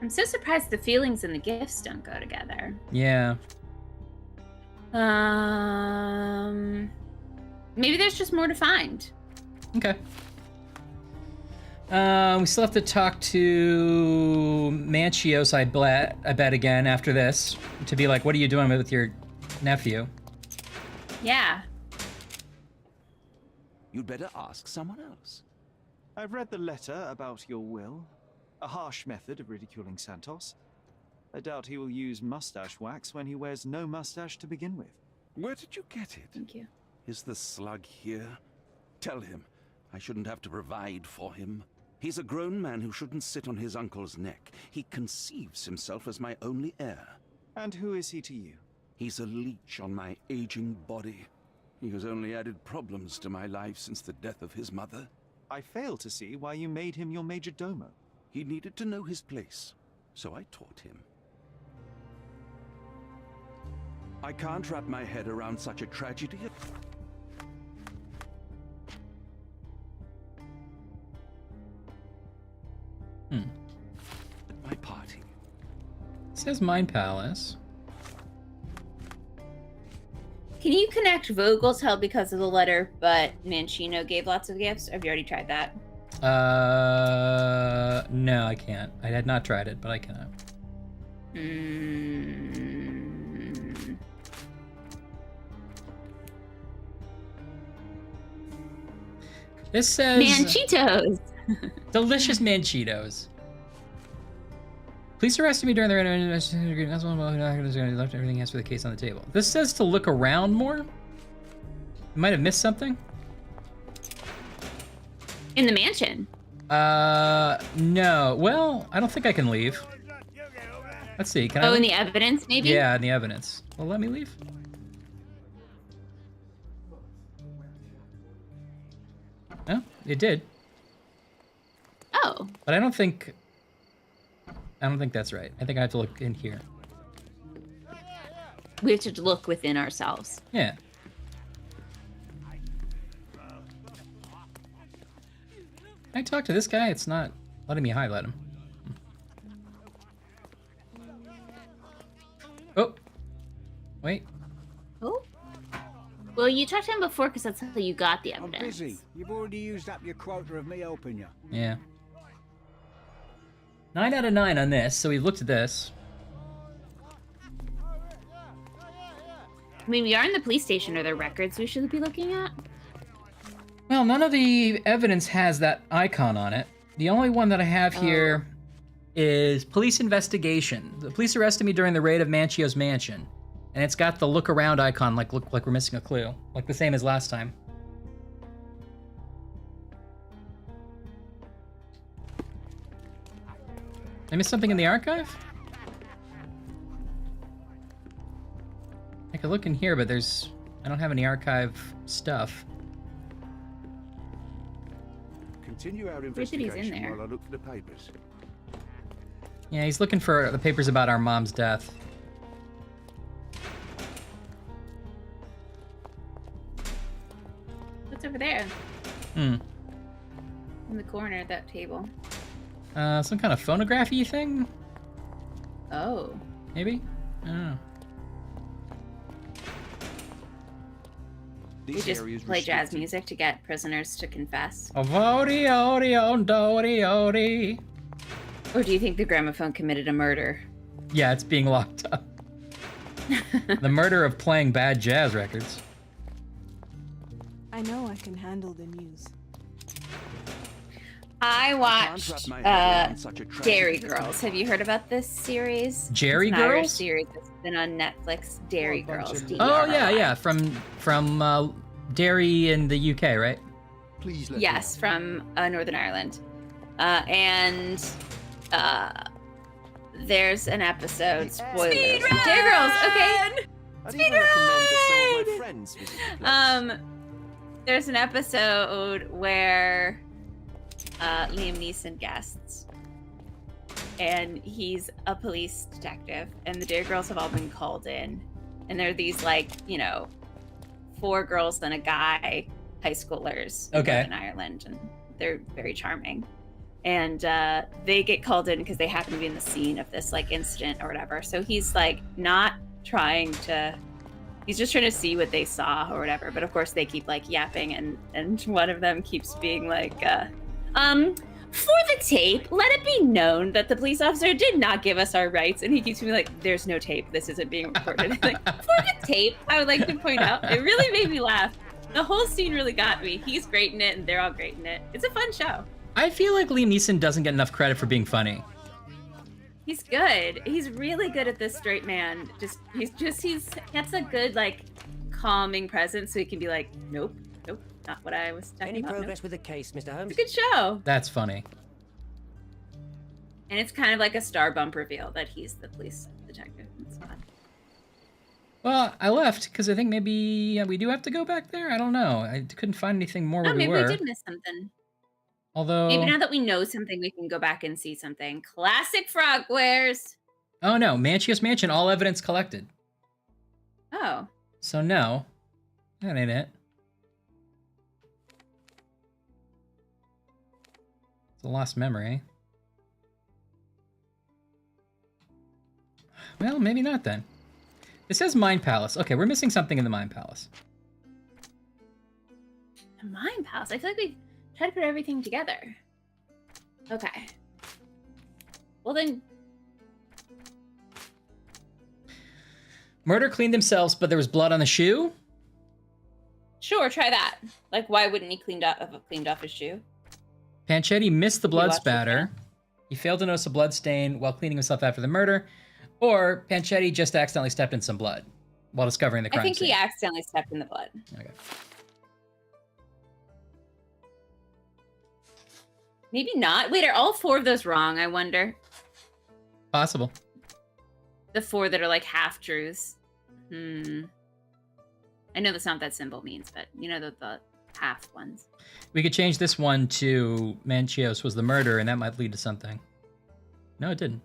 I'm so surprised the feelings and the gifts don't go together. Yeah. Maybe there's just more to find. Okay. We still have to talk to Manchios, I bet again after this, to be like, what are you doing with your nephew? Yeah. You'd better ask someone else. I've read the letter about your will. A harsh method of ridiculing Santos. I doubt he will use mustache wax when he wears no mustache to begin with. Where did you get it? Thank you. Is the slug here? Tell him I shouldn't have to provide for him. He's a grown man who shouldn't sit on his uncle's neck. He conceives himself as my only heir. And who is he to you? He's a leech on my aging body. He has only added problems to my life since the death of his mother. I fail to see why you made him your major domo. He needed to know his place, so I taught him. I can't wrap my head around such a tragedy. At my party. It says Mind Palace. Can you connect Vogel's Hell because of the letter, but Mancino gave lots of gifts? Or have you already tried that? No, I can't. I had not tried it, but I cannot. This says Manchitos. Delicious Manchitos. Police arrested me during the investigation. That's one who left everything else for the case on the table. This says to look around more. You might have missed something. In the mansion. No. Well, I don't think I can leave. Let's see. Can I? Oh, in the evidence, maybe? Yeah, in the evidence. Well, let me leave. No, it did. Oh. But I don't think that's right. I think I have to look in here. We have to look within ourselves. Yeah. Can I talk to this guy? It's not letting me highlight him. Oh. Wait. Oh. Well, you talked to him before because that's how you got the I'm evidence. busy. You've already used up your quota of me helping you. Yeah. 9 out of 9 on this, so we've looked at this. I mean, we are in the police station. Are there records we should be looking at? Well, none of the evidence has that icon on it. The only one that I have here is police investigation. The police arrested me during the raid of Manchio's mansion. And it's got the look around icon, like look like we're missing a clue. Like the same as last time. I missed something in the archive? I could look in here, but I don't have any archive stuff. Continue our he's in investigation there. while I look for the papers. Yeah, he's looking for the papers about our mom's death. What's over there? Hmm. In the corner of that table. Some kind of phonography thing? Oh. Maybe? I don't know. We just play jazz music to get prisoners to confess. Or do Or do you think the gramophone committed a murder? Yeah, it's being locked up. The murder of playing bad jazz records. I know I can handle the news. I watched Dairy Girls. Have you heard about this series? Jerry It's an Irish Girls? series that's been on Netflix. Dairy Girls. Oh yeah, from Derry in the UK, right? Please let Yes, from Northern Ireland. There's an episode. Spoilers. Speed Dairy Girls. Okay. Speed run! There's an episode where Liam Neeson guests, and he's a police detective, and the Dairy Girls have all been called in, and they're these 4 girls and a guy, high schoolers in Northern Ireland, and they're very charming. And they get called in because they happen to be in the scene of this incident or whatever. So he's not trying to. He's just trying to see what they saw or whatever. But of course they keep yapping, and one of them keeps being for the tape, let it be known that the police officer did not give us our rights. And he keeps being there's no tape. This isn't being recorded. For the tape, I would like to point out, it really made me laugh. The whole scene really got me. He's great in it, and they're all great in it. It's a fun show. I feel like Liam Neeson doesn't get enough credit for being funny. He's good. He's really good at this straight man. He gets a good calming presence, so he can be nope, not what I was talking about. Any progress with the case, Mr. Holmes? It's a good show. That's funny. And it's kind of like a star bump reveal that he's the police detective. It's fun. Well, I left because I think maybe we do have to go back there. I don't know. I couldn't find anything more where we maybe were. we did miss something. Although... Maybe now that we know something, we can go back and see something. Classic Frogwares. Oh, no. Manchios Mansion, all evidence collected. Oh. So, no. That ain't it. It's a lost memory. Well, maybe not then. It says Mind Palace. Okay, we're missing something in the Mind Palace. The Mind Palace? I feel like we tried to put everything together. Okay. Well then... Murder cleaned themselves, but there was blood on the shoe? Sure, try that. Like, why wouldn't he have cleaned off his shoe? Panchetti missed the blood watched it, spatter. He failed to notice a blood stain while cleaning himself after the murder. Or Panchetti just accidentally stepped in some blood while discovering the crime I think scene. he accidentally stepped in the blood. Okay. Maybe not. Wait, are all 4 of those wrong, I wonder? Possible. The 4 that are like half-truths. I know that's not what that symbol means, but you know the half ones. We could change this one to Manchios was the murderer, and that might lead to something. No, it didn't.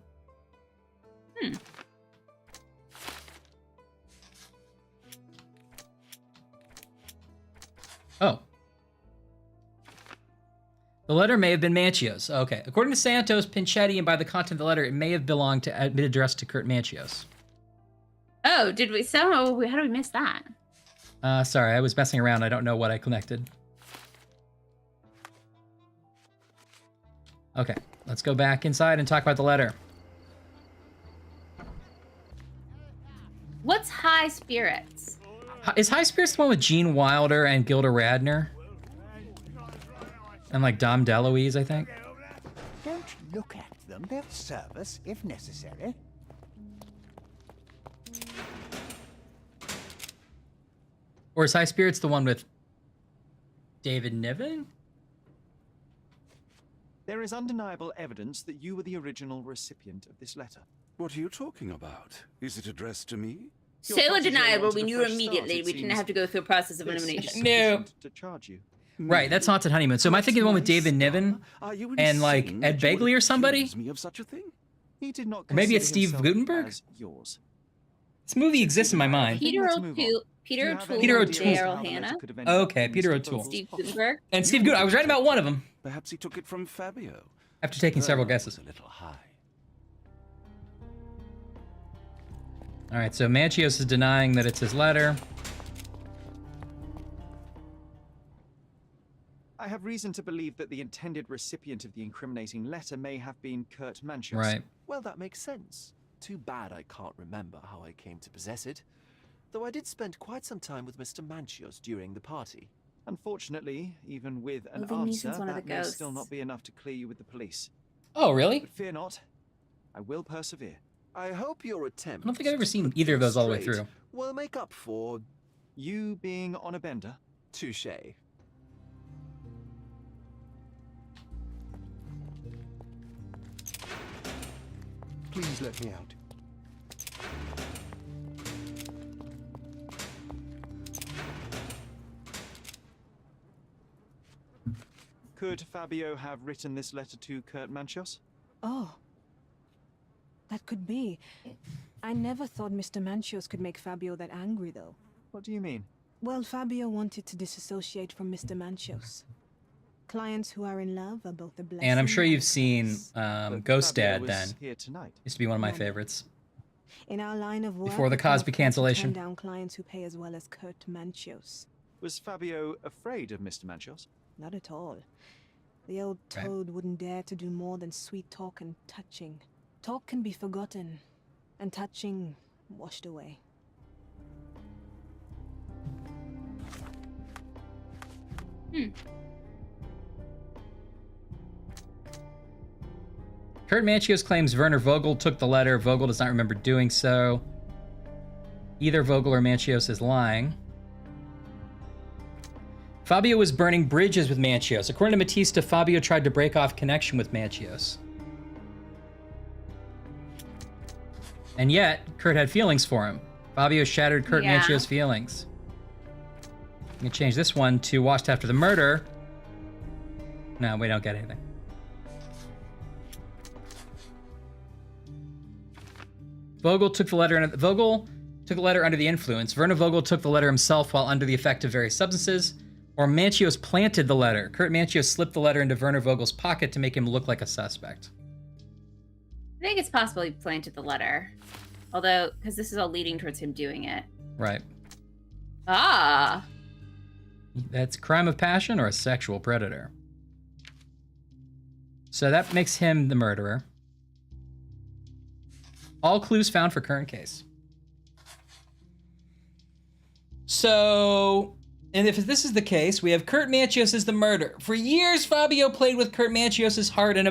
Oh. The letter may have been Manchios. Okay. According to Santos, Pinchetti, and by the content of the letter, it may have belonged to been addressed to Kurt Manchios. Oh, did we? So how did we miss that? Sorry, I was messing around. I don't know what I connected. Okay, let's go back inside and talk about the letter. What's High Spirits? Is High Spirits the one with Gene Wilder and Gilda Radner? And like Dom DeLuise, I think? Don't look at them. They'll serve us if necessary. Or is High Spirits the one with David Niven? There is undeniable evidence that you were the original recipient of this letter. What are you talking about? Is it addressed to me? So undeniable, we knew immediately. We didn't have to go through a process of elimination. No. To charge you. Right, that's Haunted Honeymoon. So am I thinking the one with David Niven and like Ed Begley or somebody? Me of such a thing? He did not Or maybe it's consider Steve himself Gutenberg? as yours. This movie exists in my mind. Peter O'Toole, Peter Daryl O'Toole. Hannah, Okay, Peter O'Toole. Steve Gutenberg. And Steve Gutenberg. I was right about one of them. Perhaps he took it from Fabio. After taking several guesses. A little high. All right, so Manchios is denying that it's his letter. I have reason to believe that the intended recipient of the incriminating letter may have been Kurt Manchios. Right. Well, that makes sense. Too bad I can't remember how I came to possess it. Though I did spend quite some time with Mr. Manchios during the party. Unfortunately, even with an Liam answer, Neeson's one of that the may ghosts. still not be enough to clear you with the police. Oh, really? But fear not, I will persevere. I hope your attempt. I don't think I've ever seen either of those all the way through. Will make up for you being on a bender. Touche. Please let me out. Could Fabio have written this letter to Kurt Manchios? Oh. That could be. I never thought Mr. Manchios could make Fabio that angry, though. What do you mean? Well, Fabio wanted to disassociate from Mr. Manchios. Clients who are in love are both a blessing. And I'm sure you've seen Ghost Fabio Dad was then. here tonight. Used to be one of my favorites. In our line of work, Before the we can Cosby afford to cancellation. turn down clients who pay as well as Kurt Manchios. Was Fabio afraid of Mr. Manchios? Not at all. The old toad wouldn't dare to do more than sweet talk and touching. Talk can be forgotten, and touching washed away. Kurt Manchios claims Werner Vogel took the letter. Vogel does not remember doing so. Either Vogel or Manchios is lying. Fabio was burning bridges with Manchios. According to Matista, Fabio tried to break off connection with Manchios. And yet, Kurt had feelings for him. Fabio shattered Kurt Manchios' feelings. I'm gonna change this one to watched after the murder. No, we don't get anything. Vogel took the letter under the influence. Werner Vogel took the letter himself while under the effect of various substances. Or Manchios planted the letter. Kurt Manchios slipped the letter into Werner Vogel's pocket to make him look like a suspect. I think it's possible he planted the letter. Although, because this is all leading towards him doing it. Right. Ah. That's crime of passion or a sexual predator. So that makes him the murderer. All clues found for current case. So, and if this is the case, we have Kurt Manchios as the murderer. For years, Fabio played with Kurt Manchios' heart and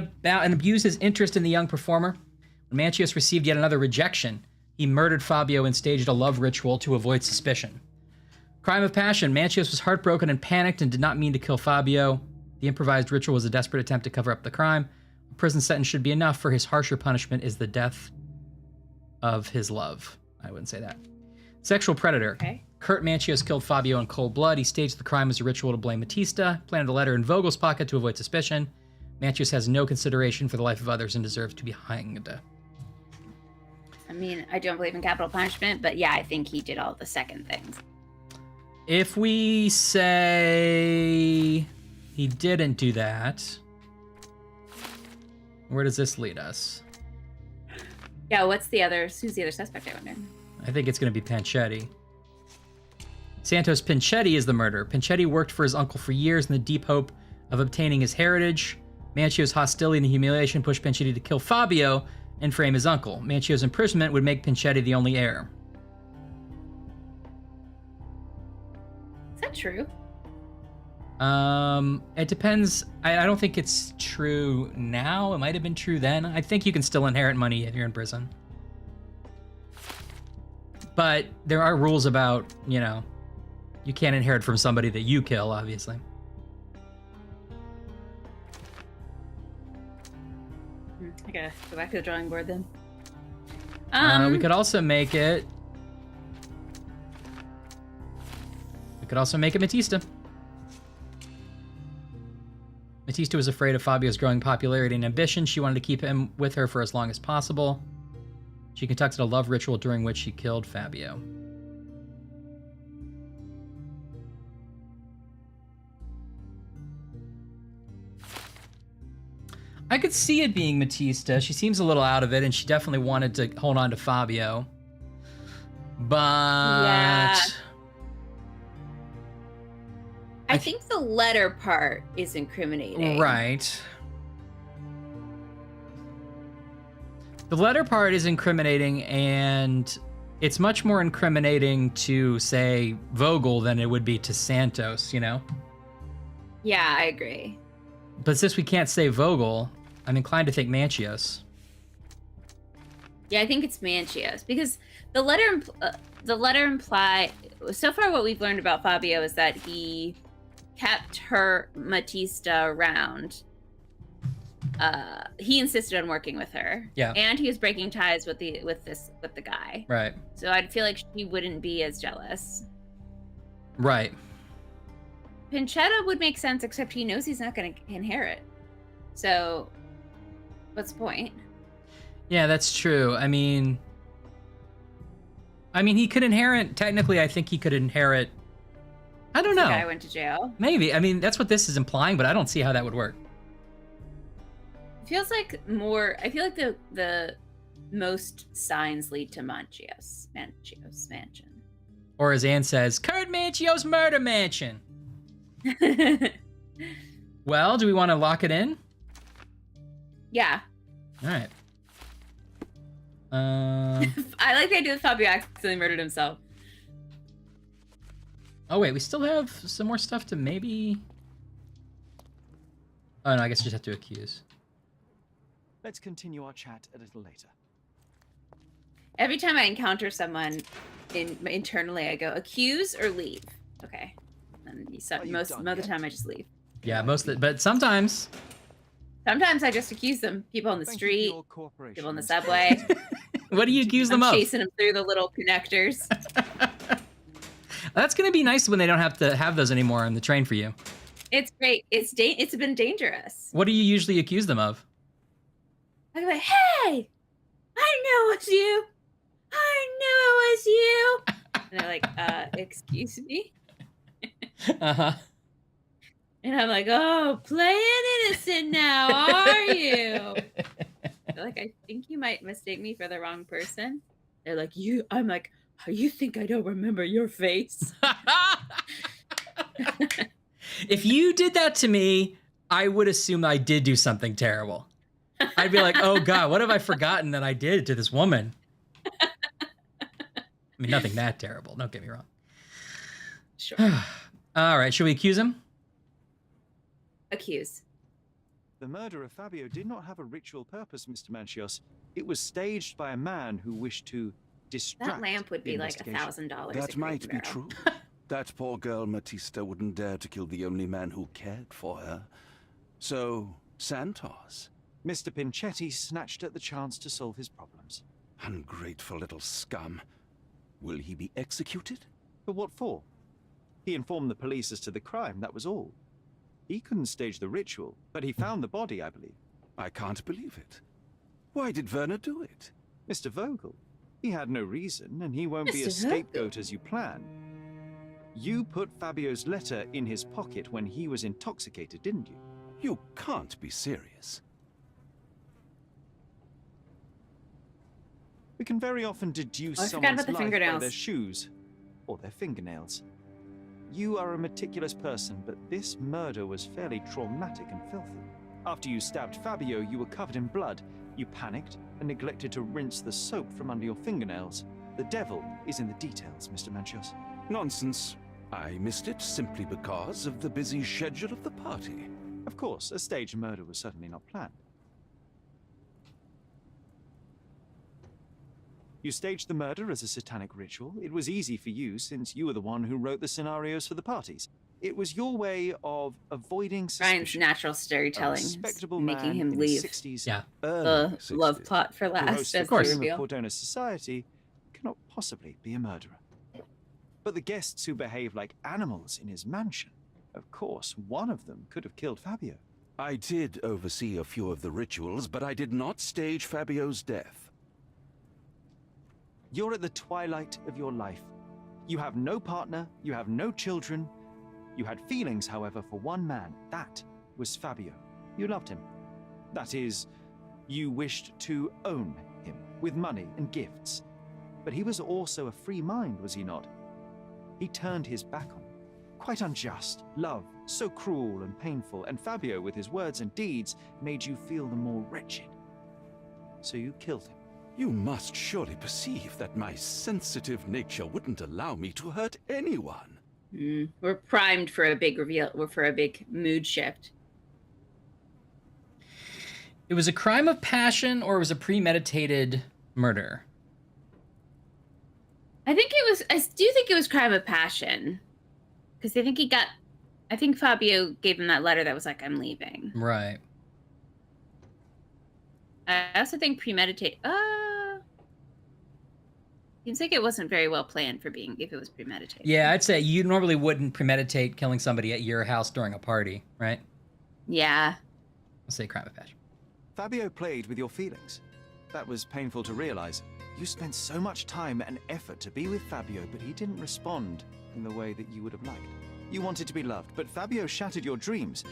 abused his interest in the young performer. When Manchios received yet another rejection, he murdered Fabio and staged a love ritual to avoid suspicion. Crime of passion. Manchios was heartbroken and panicked and did not mean to kill Fabio. The improvised ritual was a desperate attempt to cover up the crime. A prison sentence should be enough, for his harsher punishment is the death of his love. I wouldn't say that. Sexual predator. Okay. Kurt Manchios killed Fabio in cold blood. He staged the crime as a ritual to blame Batista, planted a letter in Vogel's pocket to avoid suspicion. Manchios has no consideration for the life of others and deserves to be hanged. I mean, I don't believe in capital punishment, but yeah, I think he did all the second things. If we say he didn't do that, where does this lead us? Yeah, who's the other suspect, I wonder? I think it's going to be Panchetti. Santos Pinchetti is the murderer. Pinchetti worked for his uncle for years in the deep hope of obtaining his heritage. Manchio's hostility and humiliation pushed Pinchetti to kill Fabio and frame his uncle. Manchio's imprisonment would make Pinchetti the only heir. Is that true? It depends. I don't think it's true now. It might have been true then. I think you can still inherit money if you're in prison. But there are rules about, you know, you can't inherit from somebody that you kill, obviously. I gotta go back to the drawing board then. We could also make it... Batista. Batista was afraid of Fabio's growing popularity and ambition. She wanted to keep him with her for as long as possible. She conducted a love ritual during which she killed Fabio. I could see it being Batista. She seems a little out of it, and she definitely wanted to hold on to Fabio. But... Yeah. I think the letter part is incriminating. Right. The letter part is incriminating, and it's much more incriminating to, say, Vogel than it would be to Santos, you know? Yeah, I agree. But since we can't say Vogel, I'm inclined to think Manchios. Yeah, I think it's Manchios, because the letter imply... So far what we've learned about Fabio is that he kept her Batista around. He insisted on working with her. Yeah. And he was breaking ties with the guy. Right. So I'd feel like she wouldn't be as jealous. Right. Pinchetta would make sense, except he knows he's not going to inherit. So what's the point? Yeah, that's true. I mean, he could inherit. Technically, I think he could inherit. I don't know. The guy went to jail. Maybe. I mean, that's what this is implying, but I don't see how that would work. Feels like more. I feel like the most signs lead to Manchios mansion. Or as Anne says, Kurt Manchio's murder mansion. Well, do we want to lock it in? Yeah. All right. I like the idea that Fabio accidentally murdered himself. Oh wait, we still have some more stuff to maybe... Oh no, I guess you just have to accuse. Let's continue our chat a little later. Every time I encounter someone internally, I go, accuse or leave. Okay. And most of the time I just leave. Yeah, but sometimes... Sometimes I just accuse them. People on the street, people on the subway. What do you accuse them of? I'm chasing them through the little connectors. That's going to be nice when they don't have to have those anymore on the train for you. It's great. It's been dangerous. What do you usually accuse them of? I'm like, hey, I knew it was you. I knew it was you. And they're like, excuse me? Uh-huh. And I'm like, oh, playing innocent now, are you? They're like, I think you might mistake me for the wrong person. They're like, you. I'm like, oh, you think I don't remember your face? If you did that to me, I would assume I did do something terrible. I'd be like, oh God, what have I forgotten that I did to this woman? I mean, nothing that terrible. Don't get me wrong. Sure. All right, should we accuse him? Accuse. The murder of Fabio did not have a ritual purpose, Mr. Manchios. It was staged by a man who wished to distract. That lamp would the be like investigation. $1,000. That might be true. That poor girl Matista wouldn't dare to kill the only man who cared for her. So, Santos. Mr. Pinchetti snatched at the chance to solve his problems. Ungrateful little scum. Will he be executed? But what for? He informed the police as to the crime, that was all. He couldn't stage the ritual, but he found the body, I believe. I can't believe it. Why did Werner do it? Mr. Vogel. He had no reason, and he won't be a Mr. scapegoat as you plan. You put Fabio's letter in his pocket when he was intoxicated, didn't you? You can't be serious. We can very often deduce Oh, I forgot someone's about the life by fingernails. their shoes or their fingernails. You are a meticulous person, but this murder was fairly traumatic and filthy. After you stabbed Fabio, you were covered in blood. You panicked and neglected to rinse the soap from under your fingernails. The devil is in the details, Mr. Manchios. Nonsense. I missed it simply because of the busy schedule of the party. Of course, a staged murder was certainly not planned. You staged the murder as a satanic ritual. It was easy for you since you were the one who wrote the scenarios for the parties. It was your way of avoiding Ryan's suspicion. natural storytelling, is Respectable making man him in leave his 60s, Yeah. early the love 60s, plot for who last. hosts As the the cream of reveal. Cordona's society cannot possibly be a murderer. But the guests who behave like animals in his mansion, of course, one of them could have killed Fabio. I did oversee a few of the rituals, but I did not stage Fabio's death. You're at the twilight of your life. You have no partner, you have no children. You had feelings, however, for one man. That was Fabio. You loved him. That is, you wished to own him with money and gifts. But he was also a free mind, was he not? He turned his back on you. Quite unjust. Love, so cruel and painful. And Fabio, with his words and deeds, made you feel the more wretched. So you killed him. You must surely perceive that my sensitive nature wouldn't allow me to hurt anyone. We're primed for a big reveal. We're for a big mood shift. It was a crime of passion, or it was a premeditated murder? I think it was. I do think it was crime of passion, because I think Fabio gave him that letter that was like, "I'm leaving." Right. I also think premeditate. Seems like it wasn't very well planned for being if it was premeditated. Yeah, I'd say you normally wouldn't premeditate killing somebody at your house during a party, right? Yeah. Let's say crime of passion. Fabio played with your feelings. That was painful to realize. You spent so much time and effort to be with Fabio, but he didn't respond in the way that you would have liked. You wanted to be loved, but Fabio shattered your dreams.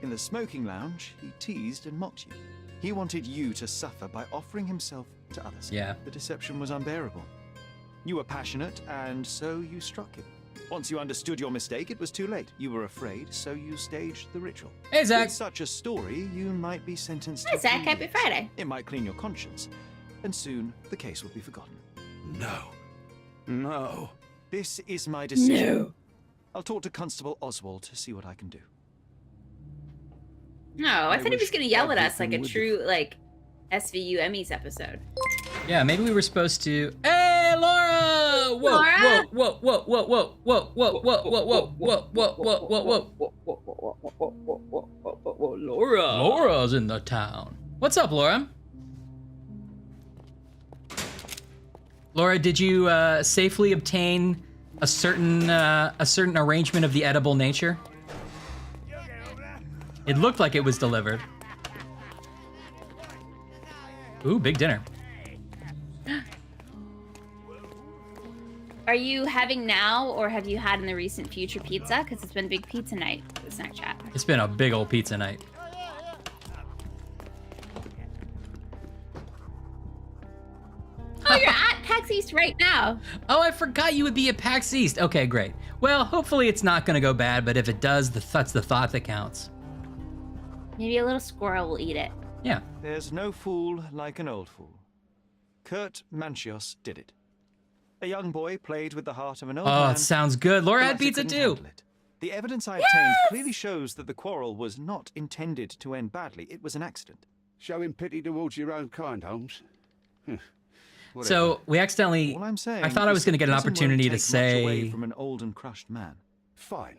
In the smoking lounge, he teased and mocked you. He wanted you to suffer by offering himself to others. Yeah. The deception was unbearable. You were passionate, and so you struck him. Once you understood your mistake, it was too late. You were afraid, so you staged the ritual. Hey, Zach. With such a story, you might be sentenced Hi, to Zach. 3 Happy years. Friday. It might clean your conscience, and soon the case will be forgotten. No. No. This is my decision. No. I'll talk to Constable Oswald to see what I can do. No, I thought he was wish going to yell at us like a everything would- true like SVU Emmys episode. Yeah, maybe we were supposed to. Hey, Laura! Whoa, Laura! whoa, whoa, whoa, whoa, whoa, whoa, whoa, whoa, whoa, whoa, whoa, whoa. Laura. Laura's in the town. What's up, Laura? Laura, did you safely obtain a certain arrangement of the edible nature? It looked like it was delivered. Ooh, big dinner. Are you having now, or have you had in the recent future pizza? Because it's been big pizza night for the snack chat. It's been a big old pizza night. Oh, you're at PAX East right now. Oh, I forgot you would be at PAX East. Okay, great. Well, hopefully it's not going to go bad, but if it does, that's the thought that counts. Maybe a little squirrel will eat it. Yeah. There's no fool like an old fool. Kurt Manchios did it. A young boy played with the heart of an old man. Oh, it sounds good. Laura had but pizza couldn't too. handle it. The evidence I obtained clearly shows that the quarrel was not intended to end badly. It was an accident. Showing pity towards your own kind, Holmes. So we accidentally. All I'm saying I thought I was going to get an prison won't opportunity to take much away say. from an old and crushed man. Fine.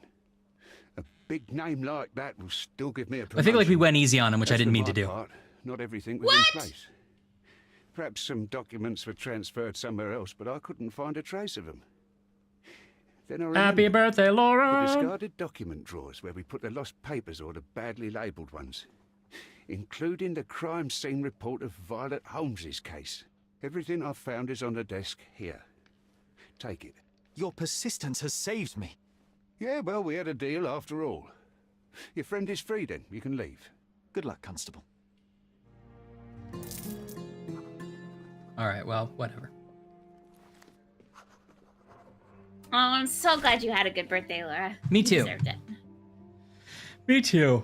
A big name like that will still give me a promotion. I think like we went easy on him, which I As didn't for mean my to do. part, not everything was in place. Perhaps some documents were transferred somewhere else, but I couldn't find a trace of them. Then I Happy remembered birthday, Laura! the discarded document drawers where we put the lost papers or the badly labelled ones, including the crime scene report of Violet Holmes's case. Everything I've found is on the desk here. Take it. Your persistence has saved me. Yeah, well, we had a deal after all. Your friend is free then. You can leave. Good luck, Constable. All right, well, whatever. Oh, I'm so glad you had a good birthday, Laura. Me You too. deserved it. Me too.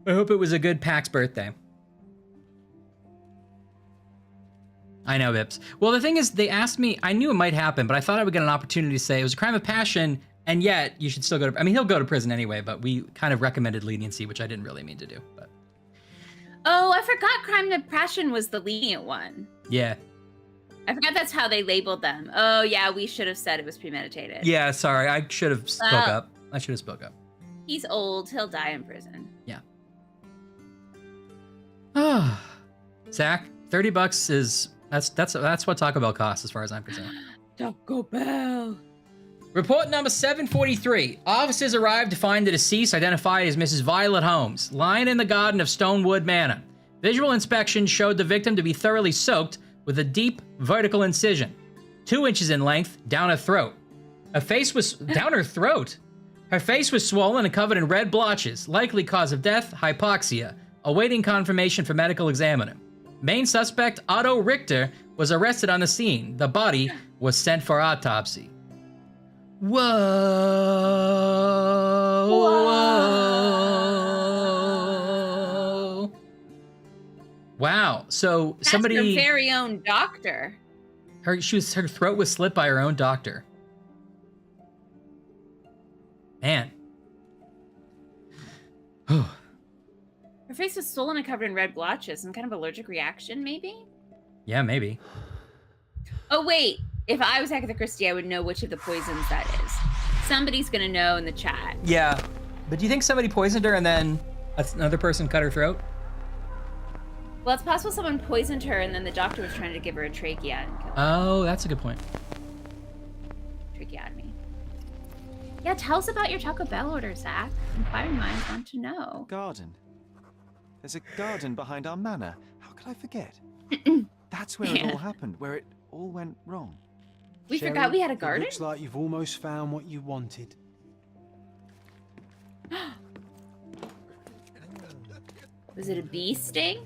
I hope it was a good PAX birthday. I know, Bips. Well, the thing is, they asked me, I knew it might happen, but I thought I would get an opportunity to say it was a crime of passion, and yet you should still go to, I mean, he'll go to prison anyway, but we kind of recommended leniency, which I didn't really mean to do, but. Oh, I forgot crime of passion was the lenient one. Yeah. I forgot that's how they labeled them. Oh, yeah, we should have said it was premeditated. Yeah, sorry, I should have spoke up. I should have spoke up. He's old. He'll die in prison. Yeah. Zach, $30 is, that's what Taco Bell costs as far as I'm concerned. Taco Bell. Report number 743. Officers arrived to find the deceased identified as Mrs. Violet Holmes, lying in the garden of Stonewood Manor. Visual inspection showed the victim to be thoroughly soaked with a deep vertical incision, 2 inches in length, down her throat. Her face was down her throat. Her face was swollen and covered in red blotches. Likely cause of death, hypoxia. Awaiting confirmation from medical examiner. Main suspect, Otto Richter, was arrested on the scene. The body was sent for autopsy. Whoa. Whoa. Wow. So That's somebody, her very own doctor. her throat was slit by her own doctor. Man. Her face was swollen and covered in red blotches. Some kind of allergic reaction, maybe? Yeah, maybe. Oh, wait. If I was Agatha Christie, I would know which of the poisons that is. Somebody's gonna know in the chat. Yeah. But do you think somebody poisoned her and then another person cut her throat? Well, it's possible someone poisoned her and then the doctor was trying to give her a trachea and kill her. Oh, that's a good point. Tracheotomy. Yeah, tell us about your Taco Bell order, Zach. Inquiring minds want to know. Garden. There's a garden behind our manor. How could I forget? That's where it all happened, where it all went wrong. We forgot we had a garden? It looks like you've almost found what you wanted. Was it a bee sting?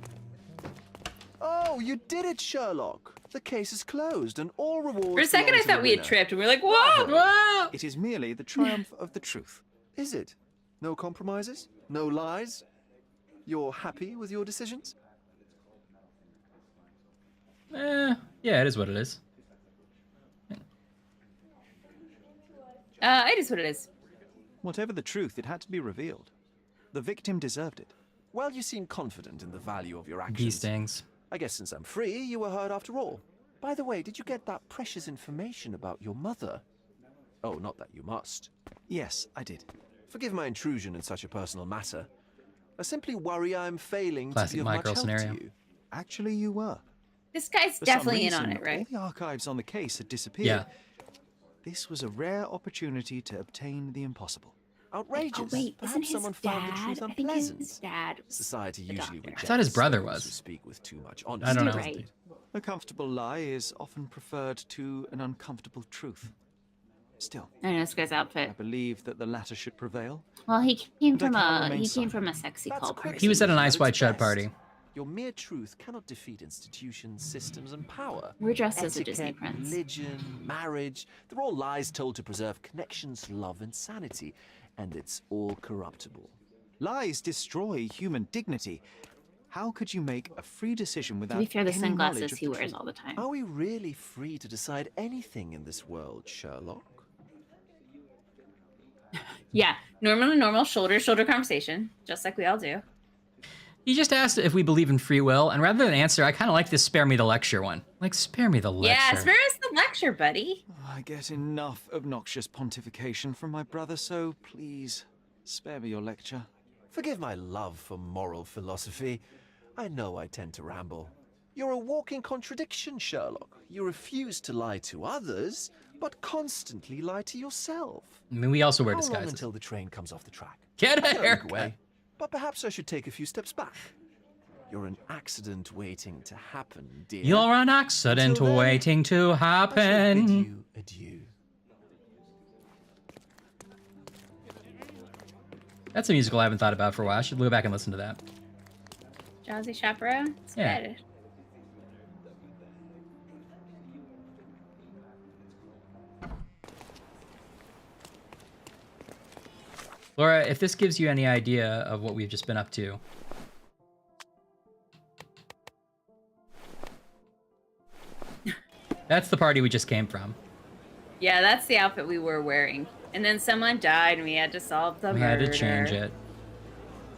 Oh, you did it, Sherlock. The case is closed and all rewards. For a second, I thought we had tripped and we were like, whoa! Whoa! It is merely the triumph of the truth. Is it? No compromises? No lies? You're happy with your decisions? Yeah, it is what it is. It is what it is. Whatever the truth, it had to be revealed. The victim deserved it. Well, you seem confident in the value of your actions. Bee stings. I guess since I'm free, you were heard after all. By the way, did you get that precious information about your mother? Oh, not that you must. Yes, I did. Forgive my intrusion in such a personal matter. I simply worry I'm failing Classic to be of My much Girl help scenario. to you. Actually, you were. This guy's For some definitely in on reason, it, right? All the archives on the case had disappeared. Yeah. This was a rare opportunity to obtain the impossible. Outrageous. Oh wait, Perhaps isn't his someone found the dad? truth I think unpleasant. his dad was Society the usually doctor. rejects I thought his brother those was. who speak with too much I honesty. don't know. Right. A comfortable lie is often preferred to an uncomfortable truth. Still, I know this guy's I outfit. believe that the latter should prevail. Well, he came But I from cannot a remain silent. sexy That's call a quick party. He was at a solution nice at white its shirt best. party. Your mere truth cannot defeat institutions, systems, and power. We're dressed as a Disney Etiquette, prince. religion, marriage, they're all lies told to preserve connections, love, and sanity. And it's all corruptible. Lies destroy human dignity. How could you make a free decision To without be fair, the any knowledge sunglasses of he the wears truth? all the time. Are we really free to decide anything in this world, Sherlock? Yeah, normal shoulder to shoulder conversation, just like we all do. He just asked if we believe in free will, and rather than answer, I kind of like this spare me the lecture one. Like, spare me the lecture. Yeah, spare us the lecture, buddy. I get enough obnoxious pontification from my brother, so please spare me your lecture. Forgive my love for moral philosophy. I know I tend to ramble. You're a walking contradiction, Sherlock. You refuse to lie to others, but constantly lie to yourself. I mean, we also wear How long disguises. until the train comes off the track? Get a I cannot look haircut. away, but perhaps I should take a few steps back. You're an accident waiting to happen, dear. You're an accident Until then, waiting to I shall bid happen. you adieu. That's a musical I haven't thought about for a while. I should go back and listen to that. Jazzy Chaperone. It's Yeah. good. Laura, if this gives you any idea of what we've just been up to. That's the party we just came from. Yeah, that's the outfit we were wearing. And then someone died and we had to solve the We murder. had to change it.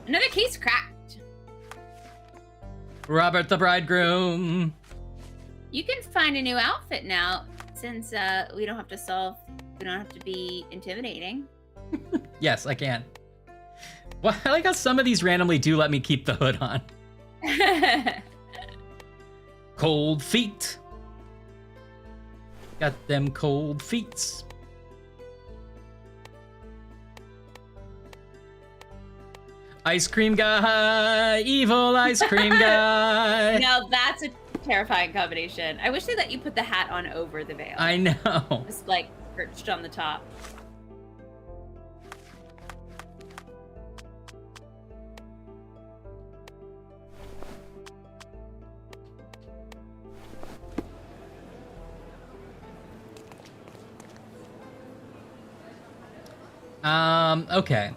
Another case cracked. Robert the bridegroom. You can find a new outfit now since we don't have to be intimidating. Yes, I can. Well, I like how some of these randomly do let me keep the hood on. Cold feet. Got them cold feets. Ice cream guy, evil ice cream guy. No, that's a terrifying combination. I wish they let you put the hat on over the veil. I know. Just like perched on the top. Okay.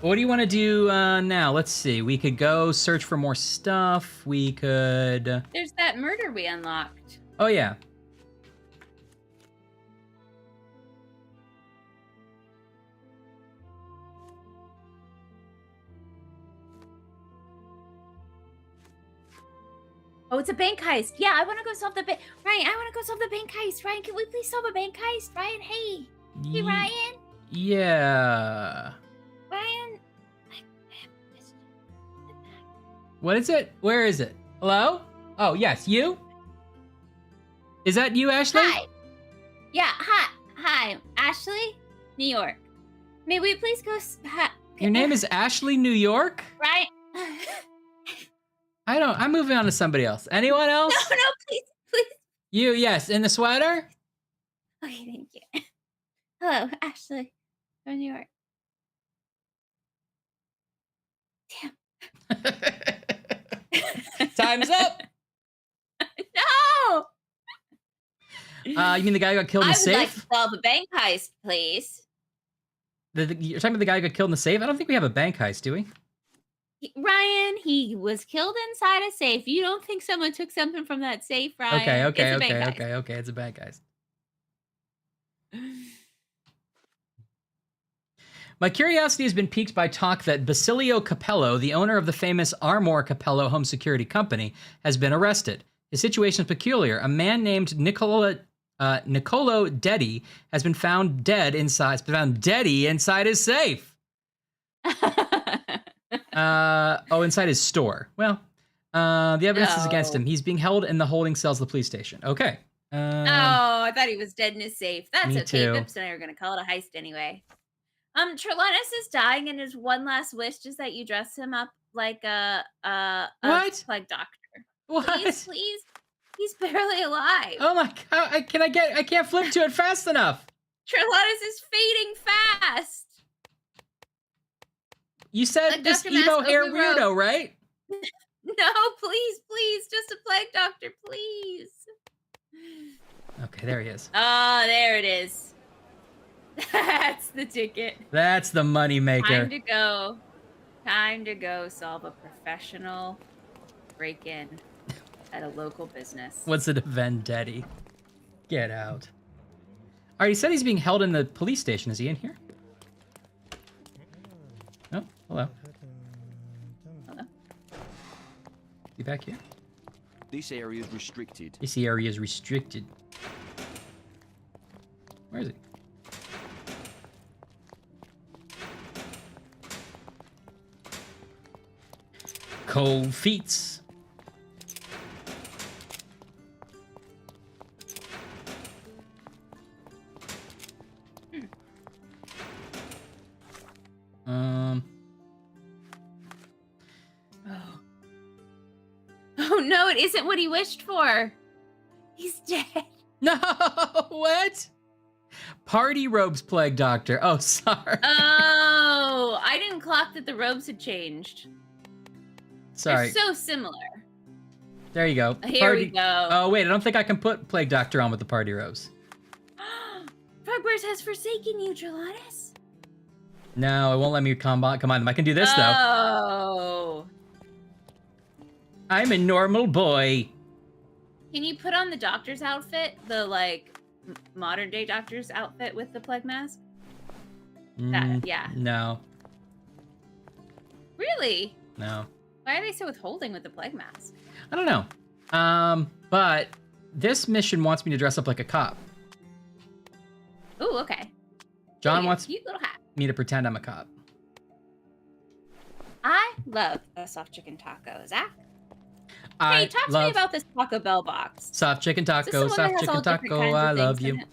What do you want to do now? Let's see. We could go search for more stuff. We could... There's that murder we unlocked. Oh, yeah. Oh, it's a bank heist. Yeah, I want to go solve the bank. Ryan, I want to go solve the bank heist. Ryan, can we please solve a bank heist? Ryan, hey. Hey, Ryan. Yeah. Ryan. What is it? Where is it? Hello? Oh, yes, you? Is that you, Ashley? Hi. Yeah, hi, Ashley, New York. May we please go... Your name is Ashley New York? Ryan. I'm moving on to somebody else. Anyone else? No, please. You, yes, in the sweater? Okay, thank you. Hello, Ashley from New York. Damn. Time's up. No! You mean the guy who got killed in the I would like safe? to solve a bank heist, please. You're talking about the guy who got killed in the safe? I don't think we have a bank heist, do we? Ryan, he was killed inside a safe. You don't think someone took something from that safe, Ryan? Okay. It's a bank heist. It's a bank heist. My curiosity has been piqued by talk that Basilio Capello, the owner of the famous Armor Capello home security company, has been arrested. His situation is peculiar. A man named Nicolo Dedi has been found dead inside his safe. Inside his store. Well, the evidence is against him. He's being held in the holding cells of the police station. Okay. I thought he was dead in his safe. That's Me okay. too. Vips and I are gonna call it a heist anyway. Trelawney is dying, and his one last wish is that you dress him up like a What? plague doctor. What? Please, please. He's barely alive. Oh my god! I can't flip to it fast enough. Trelawney is fading fast. You said Like this Dr. emo Mask hair overwrote. weirdo, right? No, please, please, just a plague doctor, please. Okay, there he is. Oh, there it is. That's the ticket. That's the money maker. Time to go. Time to go solve a professional break-in at a local business. What's it, a vendetta? Get out. All right, he said he's being held in the police station. Is he in here? Oh, hello. Hello. You back here? This area is restricted. This area is restricted. Where is he? Cold feet. Oh no, it isn't what he wished for. He's dead. No, what? Party robes, plague doctor. Oh, sorry. Oh, I didn't clock that the robes had changed. Sorry. They're so similar. There you go. Here we go. Oh, wait, I don't think I can put plague doctor on with the party robes. Frogwares has forsaken you, Trelawney. No, it won't let me combine them. I can do this, though. Oh. I'm a normal boy. Can you put on the doctor's outfit? The, like, modern day doctor's outfit with the plague mask? Yeah. No. Really? No. Why are they so withholding with the plague mask? I don't know. But this mission wants me to dress up like a cop. Ooh, okay. John Ooh, wants cute little hat. me to pretend I'm a cop. I love a soft chicken taco, Zach. I Hey, talk to me love about this Taco Bell box. soft chicken Is this the taco, one that soft has chicken all different taco. kinds of I things love in you. it?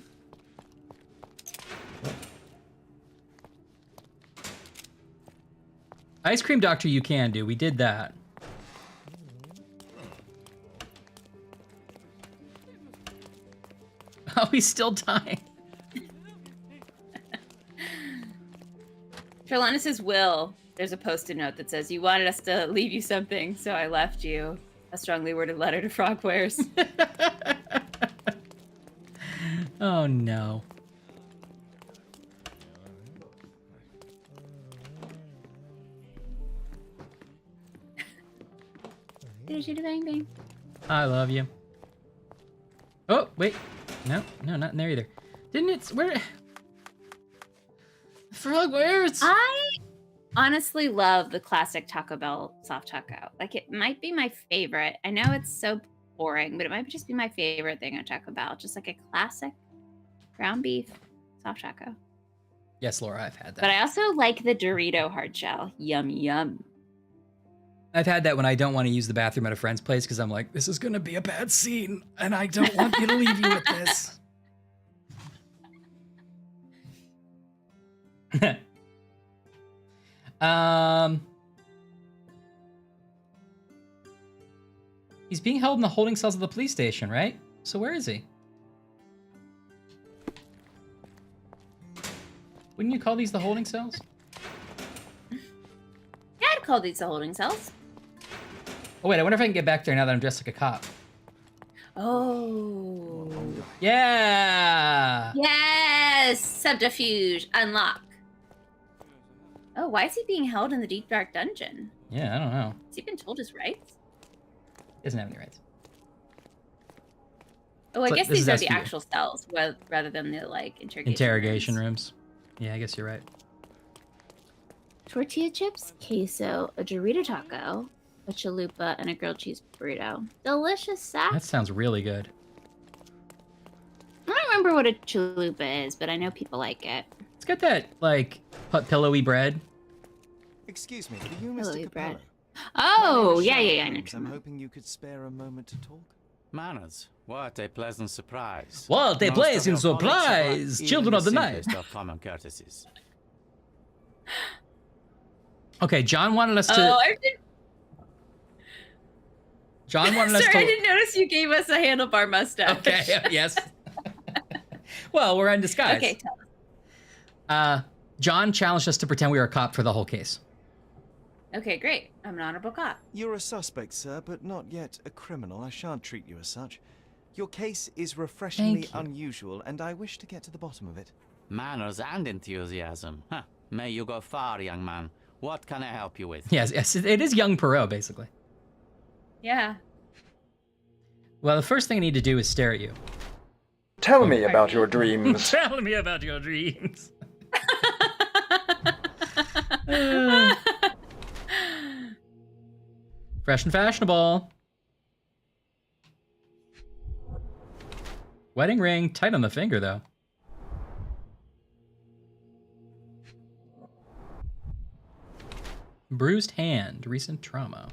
Ice cream doctor, you can do. We did that. Oh, he's still dying. Trelawney's will. There's a post-it note that says, "You wanted us to leave you something, so I left you a strongly worded letter to Frogwares." Oh no. Bang bang. I love you. Oh, wait. No, not in there either. Didn't it? Where? Frogwares. I honestly love the classic Taco Bell soft taco. Like, it might be my favorite. I know it's so boring, but it might just be my favorite thing at Taco Bell. Just like a classic ground beef soft taco. Yes, Laura, I've had that. But I also like the Dorito hard shell. Yum yum. I've had that when I don't want to use the bathroom at a friend's place because I'm like, this is going to be a bad scene, and I don't want you to leave you with this. He's being held in the holding cells of the police station, right? So where is he? Wouldn't you call these the holding cells? Yeah, I'd call these the holding cells. Oh wait, I wonder if I can get back there now that I'm dressed like a cop. Oh. Yeah! Yes! Subterfuge. Unlock. Oh, why is he being held in the deep dark dungeon? Yeah, I don't know. Has he been told his rights? He doesn't have any rights. Oh, I So guess this these is are the SVU. actual cells rather than the, like, Interrogation rooms. Yeah, I guess you're right. Tortilla chips, queso, a Dorito taco, a chalupa, and a grilled cheese burrito. Delicious, Zach. That sounds really good. I don't remember what a chalupa is, but I know people like it. It's got that, like, pillowy bread. Excuse me, are you Pillowy Mr. bread. Capello? Oh, My name is yeah, Sherlock I know. Holmes. I'm hoping you could spare a moment to talk. Manners, what a pleasant surprise. What a Most pleasant of your colleagues surprise, forgot children even of the night. simplest of common courtesies. Okay, John wanted us to. Oh, I didn't. John wanted us Sorry, to. I didn't notice you gave us a handlebar mustache. Okay, yes. Well, we're in disguise. Okay, tell us. John challenged us to pretend we were a cop for the whole case. Okay, great. I'm an honorable cop. You're a suspect, sir, but not yet a criminal. I shan't treat you as such. Your case is refreshingly unusual, and I wish to get to the bottom of it. Manners and enthusiasm. Huh. May you go far, young man. What can I help you with? Yes, it is young Perot, basically. Yeah. Well, the first thing I need to do is stare at you. Tell me about your dreams. Tell me about your dreams. Fresh and fashionable. Wedding ring, tight on the finger, though. Bruised hand, recent trauma.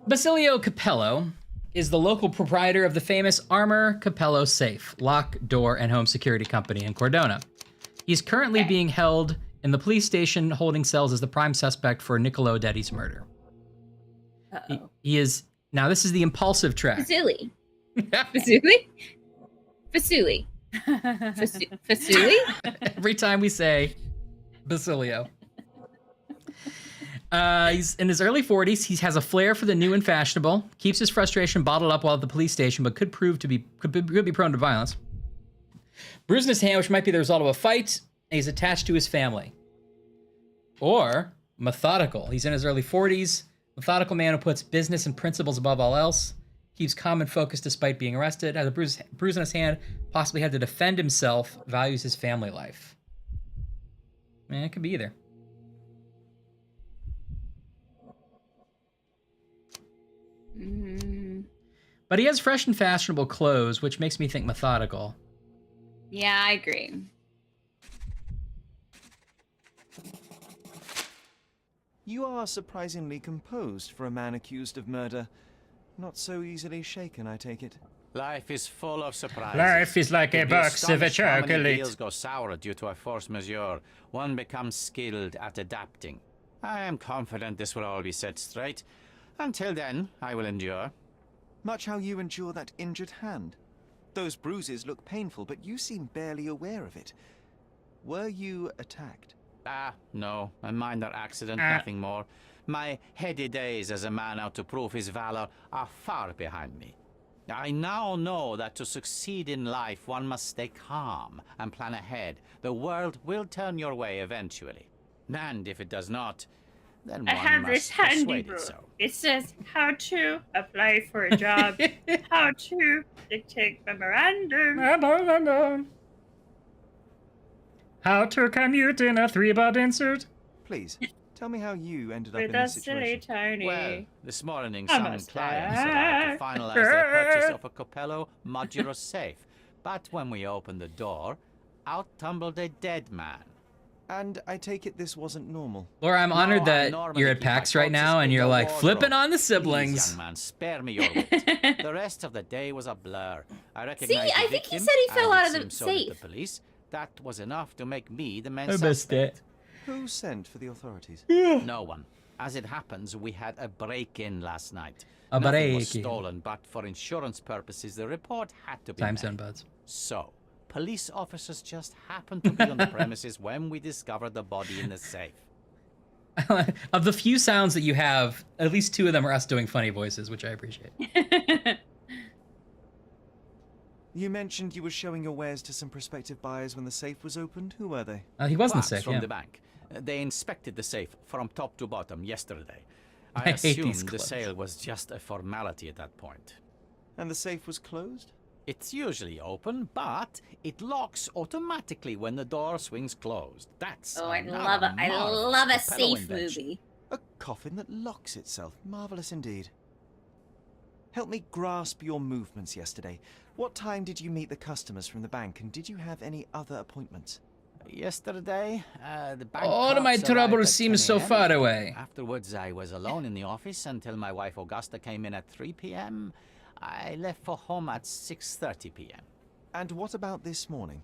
Basilio Capello is the local proprietor of the famous Armor Capello Safe, lock, door, and home security company in Cordona. He's currently being held in the police station holding cells as the prime suspect for Niccolo Dedi's murder. He is, now this is the impulsive track. Fasuli. Fasuli? Fasuli. Fasuli? Every time we say Basilio. He's in his early 40s. He has a flair for the new and fashionable, keeps his frustration bottled up while at the police station, but could be prone to violence. Bruise in his hand, which might be the result of a fight, and he's attached to his family. Or methodical. He's in his early 40s, methodical man who puts business and principles above all else, keeps calm and focused despite being arrested, has a bruise in his hand, possibly had to defend himself, values his family life. Man, it could be either. But he has fresh and fashionable clothes, which makes me think methodical. Yeah, I agree. You are surprisingly composed for a man accused of murder. Not so easily shaken, I take it. Life is full of surprises. Life is like a You'd be box of astonished how many chocolate. deals go sour due to a force majeure. One becomes skilled at adapting. I am confident this will all be set straight. Until then, I will endure. Much how you endure that injured hand. Those bruises look painful, but you seem barely aware of it. Were you attacked? No. A minor accident, nothing more. My heady days as a man out to prove his valor are far behind me. I now know that to succeed in life, one must stay calm and plan ahead. The world will turn your way eventually. And if it does not, then I one have must this handy persuade book. it so. It says how to apply for a job, how to dictate memorandum. How to commute in a 3-baud insert? Please, tell me how you ended up With in a this silly situation. tiny. Well, this morning I some must clients arrived to finalize their purchase of a Capello modular safe. But when we opened the door, out tumbled a dead man. And I take it this wasn't normal. Laura, I'm honored that you're at keep my PAX right pulses now and in you're the like wardrobe. flipping on the Please, siblings. young man, spare me your wit. The rest of the day was a blur. I recognized I the think he victim, said he fell and out it of the seemed so did safe. The police. That was enough to make me the main I missed suspect. it. Who sent for the authorities? No one. As it happens, we had a break-in last night. A Nothing was break-in. stolen, but for insurance purposes, the report had to be Time made. zone buds. So, police officers just happened to be on the premises when we discovered the body in the safe. Of the few sounds that you have, at least 2 of them are us doing funny voices, which I appreciate. You mentioned you were showing your wares to some prospective buyers when the safe was opened. Who were they? He wasn't Clerks sick, from yeah. the bank. They inspected the safe from top to bottom yesterday. I I hate these assumed the clerks. sale was just a formality at that point. And the safe was closed? It's usually open, but it locks automatically when the door swings closed. That's Oh, I another love a marvelous Capello safe invention. movie. A coffin that locks itself. Marvelous indeed. Help me grasp your movements yesterday. What time did you meet the customers from the bank, and did you have any other appointments? Yesterday, the bank All of clerks my arrived troubles at seem 10 so a.m. far away. Afterwards, I was alone in the office until my wife Augusta came in at 3 p.m. I left for home at 6:30 p.m. And what about this morning?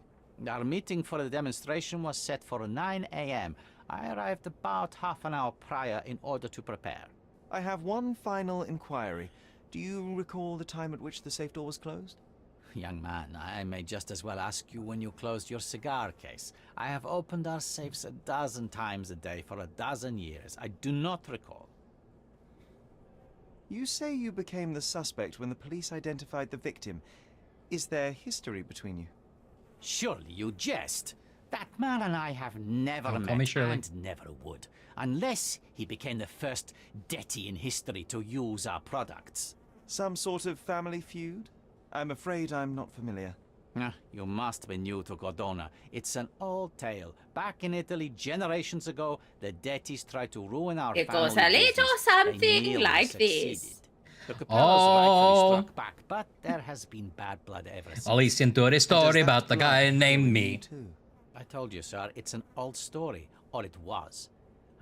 Our meeting for the demonstration was set for 9 a.m. I arrived about half an hour prior in order to prepare. I have one final inquiry. Do you recall the time at which the safe door was closed? Young man, I may just as well ask you when you closed your cigar case. I have opened our safes 12 times a day for 12 years. I do not recall. You say you became the suspect when the police identified the victim. Is there history between you? Surely you jest. That man and I have never Don't met call me Shirley. and never would. Unless he became the first deity in history to use our products. Some sort of family feud? I'm afraid I'm not familiar. You must be new to Godona. It's an old tale. Back in Italy, generations ago, the deities tried to ruin our It family goes a little business. They something nearly like succeeded. this. The Capellos rightfully Oh. struck back, but there has been bad blood ever since. Well, listen to a story about the guy named me. I told you, sir, it's an old story, or it was.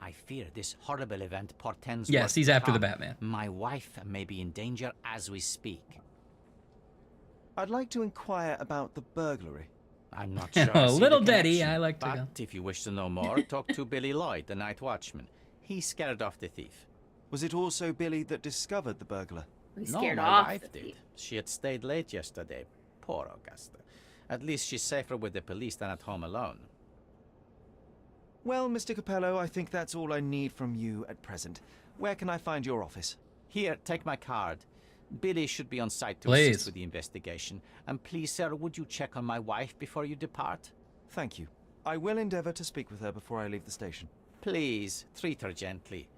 I fear this horrible event portends Yes, what's he's to after the come. Batman. My wife may be in danger as we speak. I'd like to inquire about the burglary. I'm not sure. Oh, I see the little Daddy, connection, I like to but go. if you wish to know more, talk to Billy Lloyd, the night watchman. He scared off the thief. Was it also Billy that discovered the burglar? We No, scared my off wife the did. thief. She had stayed late yesterday. Poor Augusta. At least she's safer with the police than at home alone. Well, Mr. Capello, I think that's all I need from you at present. Where can I find your office? Here, take my card. Billy should be on site to Please. assist with the investigation. And please, sir, would you check on my wife before you depart? Thank you. I will endeavor to speak with her before I leave the station. Please, treat her gently.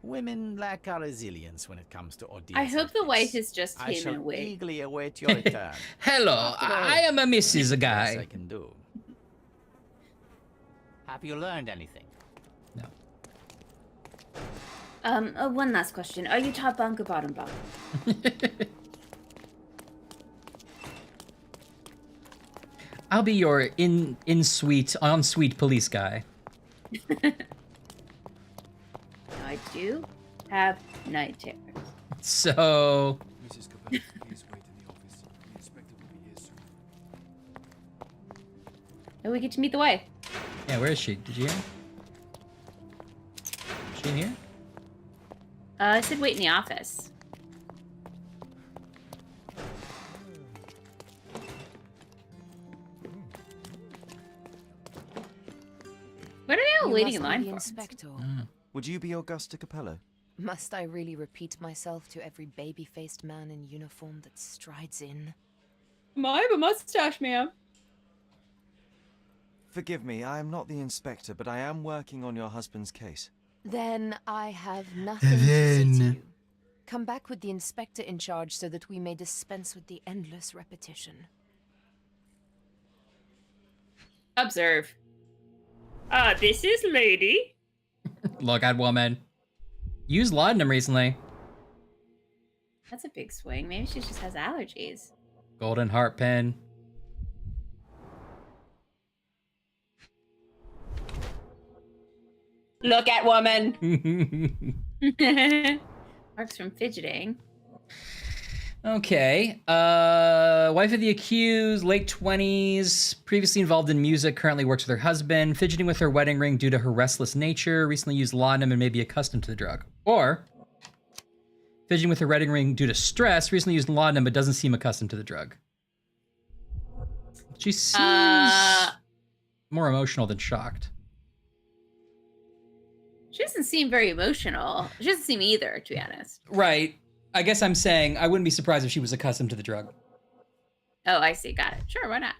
Women lack our resilience when it comes to ordeals. I hope like the this. wife is just I him in shall a wig. eagerly await your return. Hello, After all, I am a Mrs. I Guy. can do. Have you learned anything? No. One last question. Are you top bunk or bottom bunk? I'll be your en-suite police guy. I do have night terrors. So, Mrs. Capello, please wait in the office. The inspector will be here soon. And we get to meet the wife. yeah, where is she? Did you hear? Is she in here? I said wait in the office. What are they all waiting in line for? Inspector. Would you be Augusta Capello? Must I really repeat myself to every baby-faced man in uniform that strides in? I have a mustache, ma'am. Forgive me, I am not the inspector, but I am working on your husband's case. Then I have nothing to say to you. Come back with the inspector in charge so that we may dispense with the endless repetition. Observe. This is lady. Look at woman. Used laudanum recently. That's a big swing. Maybe she just has allergies. Golden heart pin. Look at woman. Marks from fidgeting. Okay. Wife of the accused, late 20s, previously involved in music, currently works with her husband, fidgeting with her wedding ring due to her restless nature, recently used laudanum and may be accustomed to the drug. Or fidgeting with her wedding ring due to stress, recently used laudanum but doesn't seem accustomed to the drug. She seems more emotional than shocked. She doesn't seem very emotional. She doesn't seem either, to be honest. Right. I guess I'm saying I wouldn't be surprised if she was accustomed to the drug. Oh, I see. Got it. Sure, why not?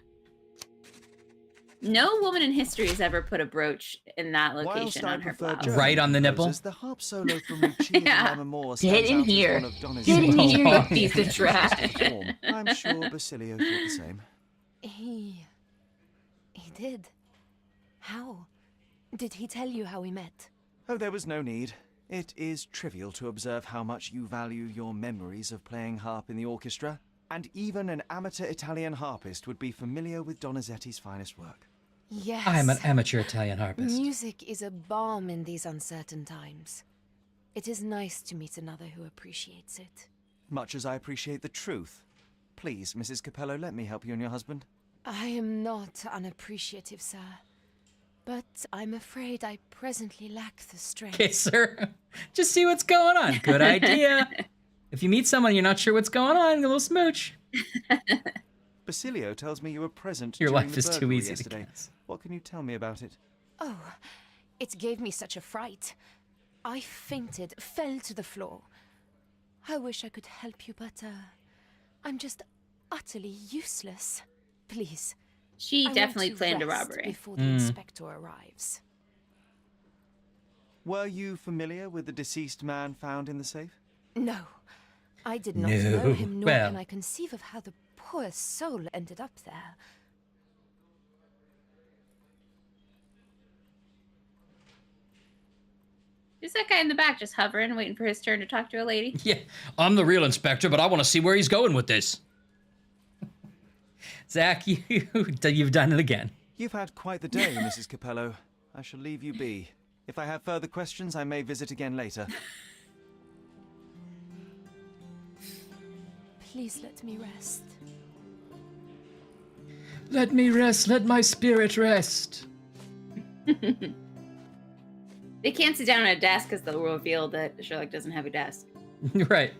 No woman in history has ever put a brooch in that location on her blouse. Right on the nipple? The harp solo from Lucia Yeah. Lammermoor Get stands in out as here. one of Donna's Get in most here, you iconic piece of features trash. form. I'm sure Basilio thought the same. He did. How? Did he tell you how we met? Oh, there was no need. It is trivial to observe how much you value your memories of playing harp in the orchestra, and even an amateur Italian harpist would be familiar with Donizetti's finest work. Yes. I'm an amateur Italian harpist. Music is a balm in these uncertain times. It is nice to meet another who appreciates it. Much as I appreciate the truth. Please, Mrs. Capello, let me help you and your husband. I am not unappreciative, sir. But I'm afraid I presently lack the strength. Okay, sir. Just see what's going on. Good idea. If you meet someone you're not sure what's going on, a little smooch. Basilio tells me you were present Your during life the is too burglary easy to yesterday. guess. What can you tell me about it? Oh, it gave me such a fright. I fainted, fell to the floor. I wish I could help you, but I'm just utterly useless. Please. She I definitely want to planned a rest robbery. before the inspector arrives. Were you familiar with the deceased man found in the safe? No, I did not No. know him, nor Well. can I conceive of how the poor soul ended up there. Who's that guy in the back just hovering, waiting for his turn to talk to a lady? Yeah, I'm the real inspector, but I want to see where he's going with this. Zach, you've done it again. You've had quite the day, Mrs. Capello. I shall leave you be. If I have further questions, I may visit again later. Please let me rest. Let me rest, let my spirit rest. They can't sit down at a desk because they'll reveal that Sherlock doesn't have a desk. Right.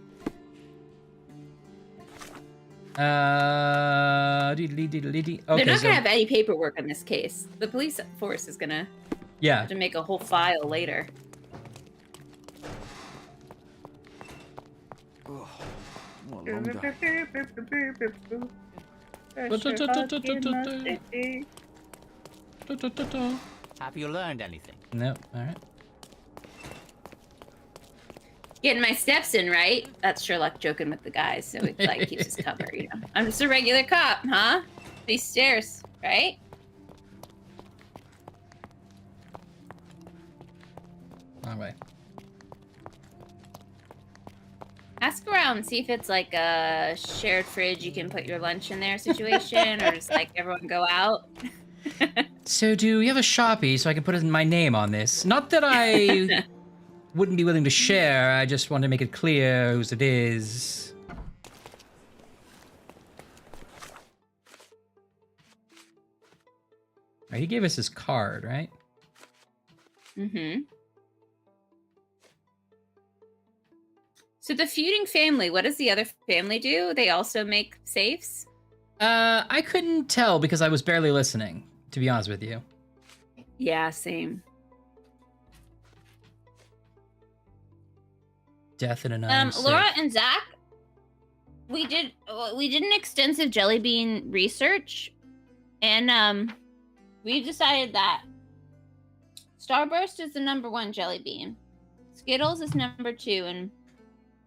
Okay, They're not gonna have any paperwork on this case. The police force is gonna yeah. have to make a whole file later. Oh, what a long day. Have you learned anything? No, alright. Getting my steps in, right? That's Sherlock joking with the guys, so it like keeps his cover, you know. I'm just a regular cop, huh? These stairs, right? Wrong way. Ask around and see if it's like a shared fridge you can put your lunch in there situation, or just like everyone go out. So do you have a Sharpie so I can put my name on this? Not that I wouldn't be willing to share, I just want to make it clear whose it is. He gave us his card, right? Mm-hmm. So the feuding family, what does the other family do? They also make safes? I couldn't tell because I was barely listening, to be honest with you. Yeah, same. Death in an iron Laura safe. and Zach, we did an extensive jelly bean research, and we decided that Starburst is the #1 jelly bean, Skittles is #2,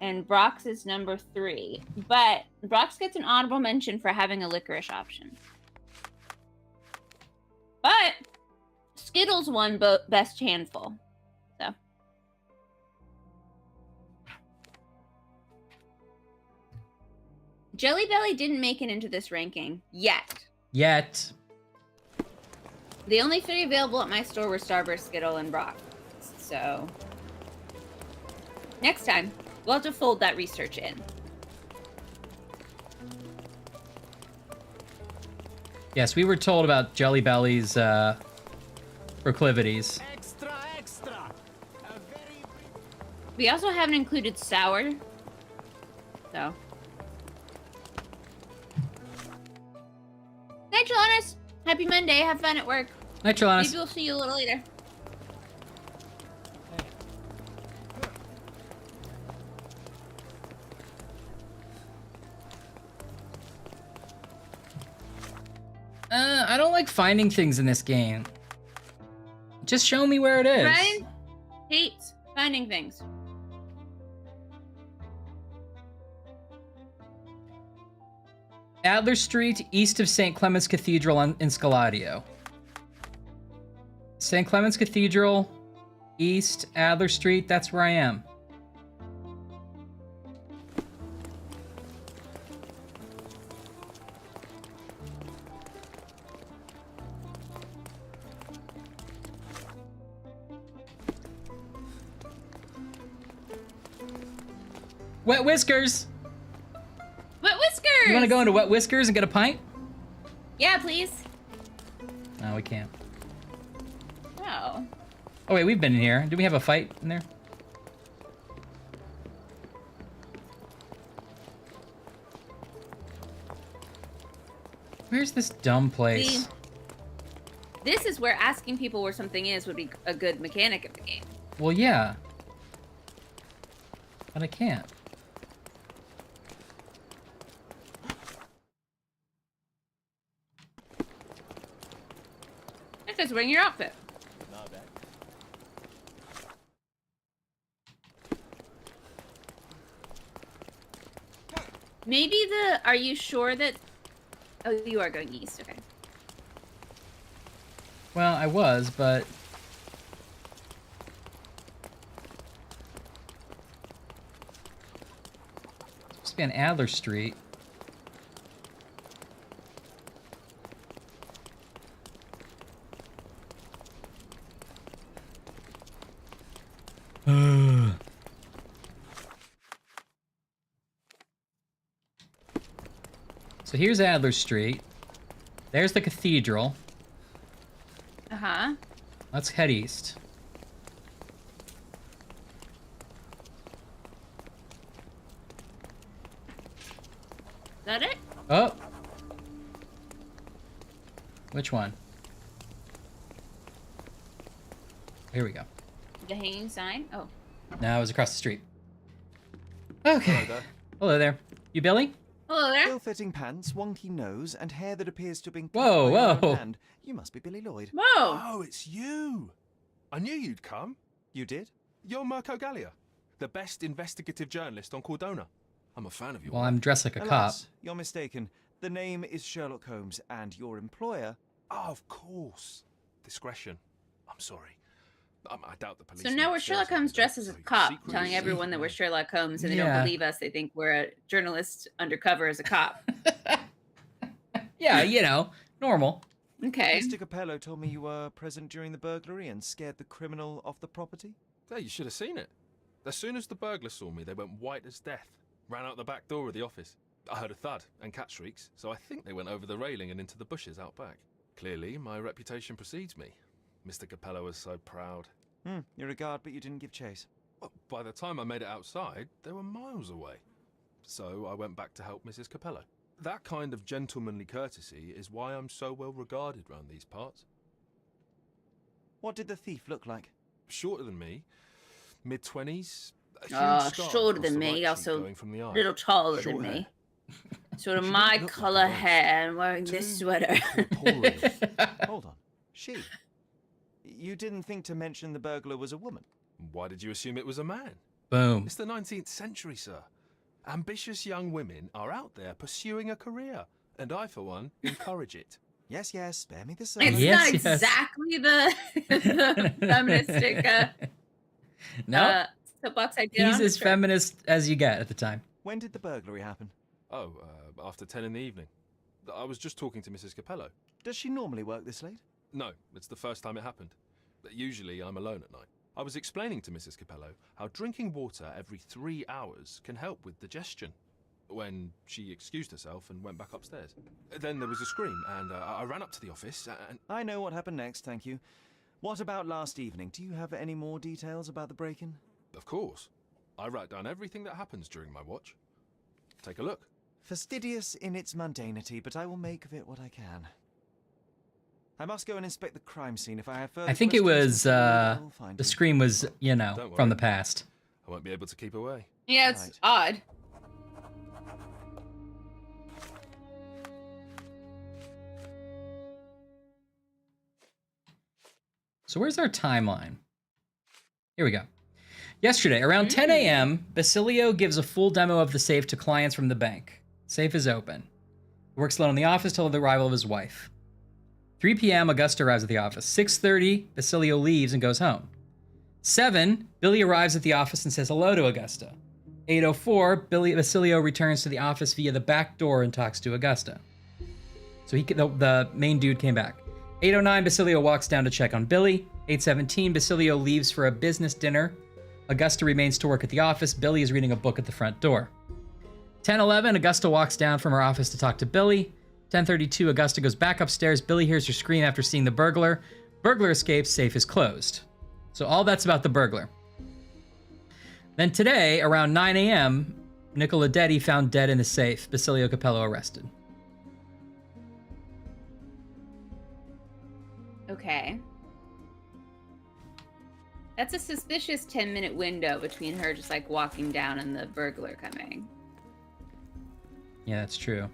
and Brock's is #3. But Brock's gets an honorable mention for having a licorice option. But Skittles won best handful. So Jelly Belly didn't make it into this ranking yet. The only 3 available at my store were Starburst, Skittle, and Brock. So next time, we'll have to fold that research in. Yes, we were told about Jelly Belly's proclivities. We also haven't included sour. So. Night, Trelawnus. Happy Monday. Have fun at work. Night, Trelawnus. Maybe we'll see you a little later. I don't like finding things in this game. Just show me where it is. Ryan hates finding things. Adler Street, east of St. Clement's Cathedral in Scaladio. St. Clement's Cathedral, east, Adler Street, that's where I am. Wet Whiskers! Wet Whiskers! You want to go into Wet Whiskers and get a pint? Yeah, please. No, we can't. Oh. Oh wait, we've been in here. Do we have a fight in there? Where's this dumb place? See, this is where asking people where something is would be a good mechanic of the game. Well, yeah. But I can't. It's just wearing your outfit. Not bad. Maybe the... Are you sure that... Oh, you are going east. Okay. Well, I was, but... It's supposed to be on Adler Street. So here's Adler Street. There's the cathedral. Uh-huh. Let's head east. Is that it? Oh! Which one? Here we go. The hanging sign? Oh. Now it was across the street. Okay. Hello there. Hello there. You Billy? Hello there. Ill-fitting pants, wonky nose, and hair that appears to have been cut Whoa, by your own whoa. hand. You must be Billy Lloyd. Whoa! Oh, it's you! I knew you'd come. You did? You're Mirko Gallia, the best investigative journalist on Cordona. I'm a fan of yours. Well, I'm dressed like a cop. Alas, you're mistaken. The name is Sherlock Holmes, and your employer... Oh, of course. Discretion. I'm sorry. I doubt the police. So now we're Sherlock Holmes dressed as a cop, telling everyone that we're Sherlock Holmes, and they Yeah. don't believe us. They think we're a journalist undercover as a cop. Yeah, you know, normal. Okay. Mr. Capello told me you were present during the burglary and scared the criminal off the property. Yeah, you should have seen it. As soon as the burglars saw me, they went white as death. Ran out the back door of the office. I heard a thud and cat shrieks, so I think they went over the railing and into the bushes out back. Clearly, my reputation precedes me. Mr. Capello was so proud. You're a guard, but you didn't give chase. Well, by the time I made it outside, they were miles away. So I went back to help Mrs. Capello. That kind of gentlemanly courtesy is why I'm so well regarded round these parts. What did the thief look like? Shorter than me, mid-20s. Shorter than me, also a little taller than me. Sort of my color hair and wearing this sweater. Hold on. She? You didn't think to mention the burglar was a woman? Why did you assume it was a man? Boom. It's the 19th century, sir. Ambitious young women are out there pursuing a career, and I, for one, encourage it. Yes, yes, spare me the It's service. not exactly the feministic No. soapbox I did. He's on, as but sure. feminist as you get at the time. When did the burglary happen? Oh, after 10 in the evening. I was just talking to Mrs. Capello. Does she normally work this late? No, it's the first time it happened. Usually I'm alone at night. I was explaining to Mrs. Capello how drinking water every 3 hours can help with digestion, when she excused herself and went back upstairs. Then there was a scream, and I ran up to the office, and... I know what happened next, thank you. What about last evening? Do you have any more details about the break-in? Of course. I write down everything that happens during my watch. Take a look. Fastidious in its mundanity, but I will make of it what I can. I must go and inspect the crime scene. If I have further I think it was, questions, I'll find the you. scream was, you know, Don't from worry. the past. I won't be able to keep away. Yeah, it's odd. So where's our timeline? Here we go. Yesterday, around 10 a.m., Basilio gives a full demo of the safe to clients from the bank. Safe is open. He works alone in the office till the arrival of his wife. 3 p.m., Augusta arrives at the office. 6:30, Basilio leaves and goes home. 7, Billy arrives at the office and says hello to Augusta. 8:04, Basilio returns to the office via the back door and talks to Augusta. So the main dude came back. 8:09, Basilio walks down to check on Billy. 8:17, Basilio leaves for a business dinner Augusta remains to work at the office. Billy is reading a book at the front door. 10:11, Augusta walks down from her office to talk to Billy. 10:32, Augusta goes back upstairs. Billy hears her scream after seeing the burglar. Burglar escapes, safe is closed. So all that's about the burglar. Then today, around 9 a.m., Nicola Detti found dead in the safe. Basilio Capello arrested. Okay. That's a suspicious 10-minute window between her just like walking down and the burglar coming. Yeah, that's true.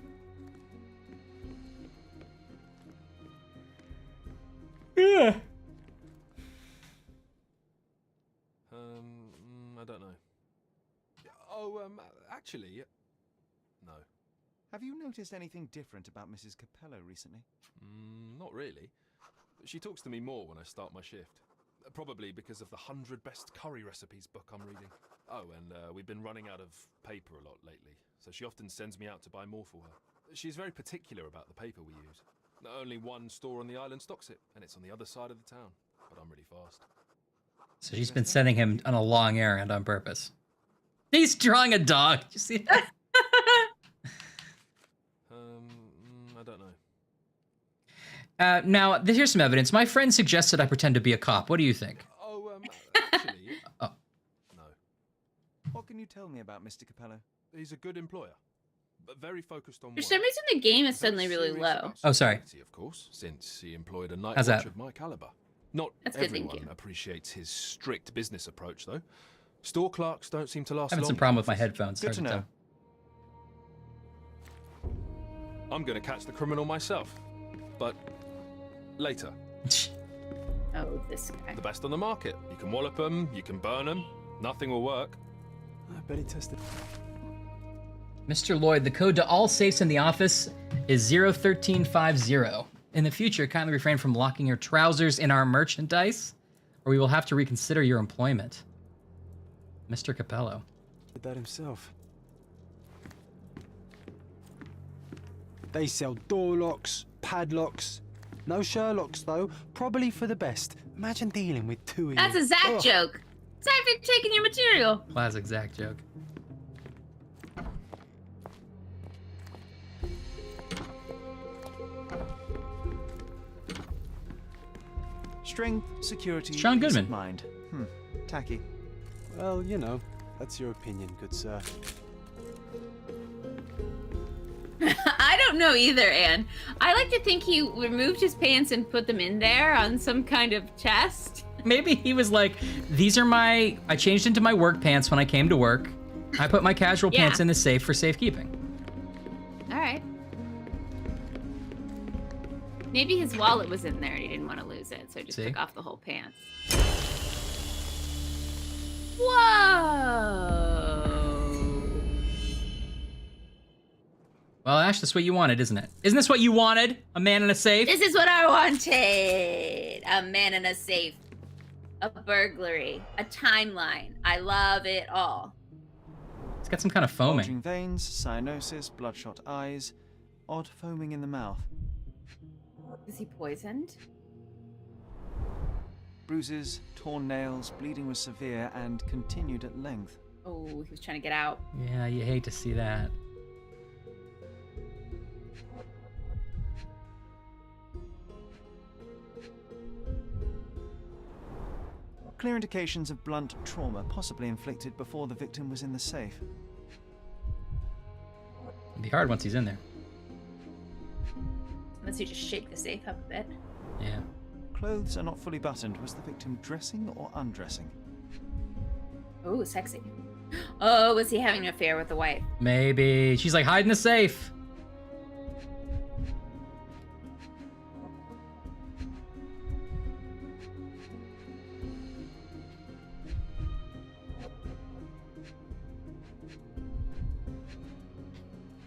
Yeah. I don't know. Oh, actually, no. Have you noticed anything different about Mrs. Capello recently? Not really. She talks to me more when I start my shift. Probably because of the 100 Best Curry Recipes book I'm reading. Oh, and we've been running out of paper a lot lately, so she often sends me out to buy more for her. She's very particular about the paper we use. Only one store on the island stocks it, and it's on the other side of the town. But I'm really fast. So she's been sending him on a long errand on purpose. He's drawing a dog. You see that? I don't know. Now, here's some evidence. My friend suggested I pretend to be a cop. What do you think? Oh, actually... Oh. No. What can you tell me about Mr. Capello? He's a good employer, but very focused on For work. some reason, the game is suddenly really low. Oh, sorry. Of course, since he employed a night How's watch that? of my caliber. Not That's good, thank everyone you. appreciates his strict business approach, though. Store clerks don't seem to last Having long. some problem with my headphones. Good Hard to to know. tell. I'm going to catch the criminal myself, but later. Oh, this guy. The best on the market. You can wallop them, you can burn them. Nothing will work. I bet he tested. Mr. Lloyd, the code to all safes in the office is 01350. In the future, kindly refrain from locking your trousers in our merchandise, or we will have to reconsider your employment. Mr. Capello. Did that himself. They sell door locks, padlocks. No Sherlocks, though. Probably for the best. Imagine dealing with two of That's you. a Zach Ugh. joke. Zach for taking your material. Classic Zach joke. Strength, security, Sean peace of Goodman. mind. Tacky. Well, you know, that's your opinion, good sir. I don't know either, Anne. I like to think he removed his pants and put them in there on some kind of chest. Maybe he was like, these are I changed into my work pants when I came to work. I put my casual Yeah. pants in the safe for safekeeping. All right. Maybe his wallet was in there and he didn't want to lose it, so he just See? took off the whole pants. Whoa! Well, Ash, that's what you wanted, isn't it? Isn't this what you wanted? A man in a safe? This is what I wanted. A man in a safe. A burglary. A timeline. I love it all. It's got some kind of foaming. Bulging veins, cyanosis, bloodshot eyes, odd foaming in the mouth. Is he poisoned? Bruises, torn nails, bleeding was severe and continued at length. Oh, he was trying to get out. Yeah, you hate to see that. Clear indications of blunt trauma, possibly inflicted before the victim was in the safe. It'd be hard once he's in there. Unless you just shake the safe up a bit. Yeah. Clothes are not fully buttoned. Was the victim dressing or undressing? Oh, sexy. Oh, was he having an affair with the wife? Maybe. She's like, hide in the safe.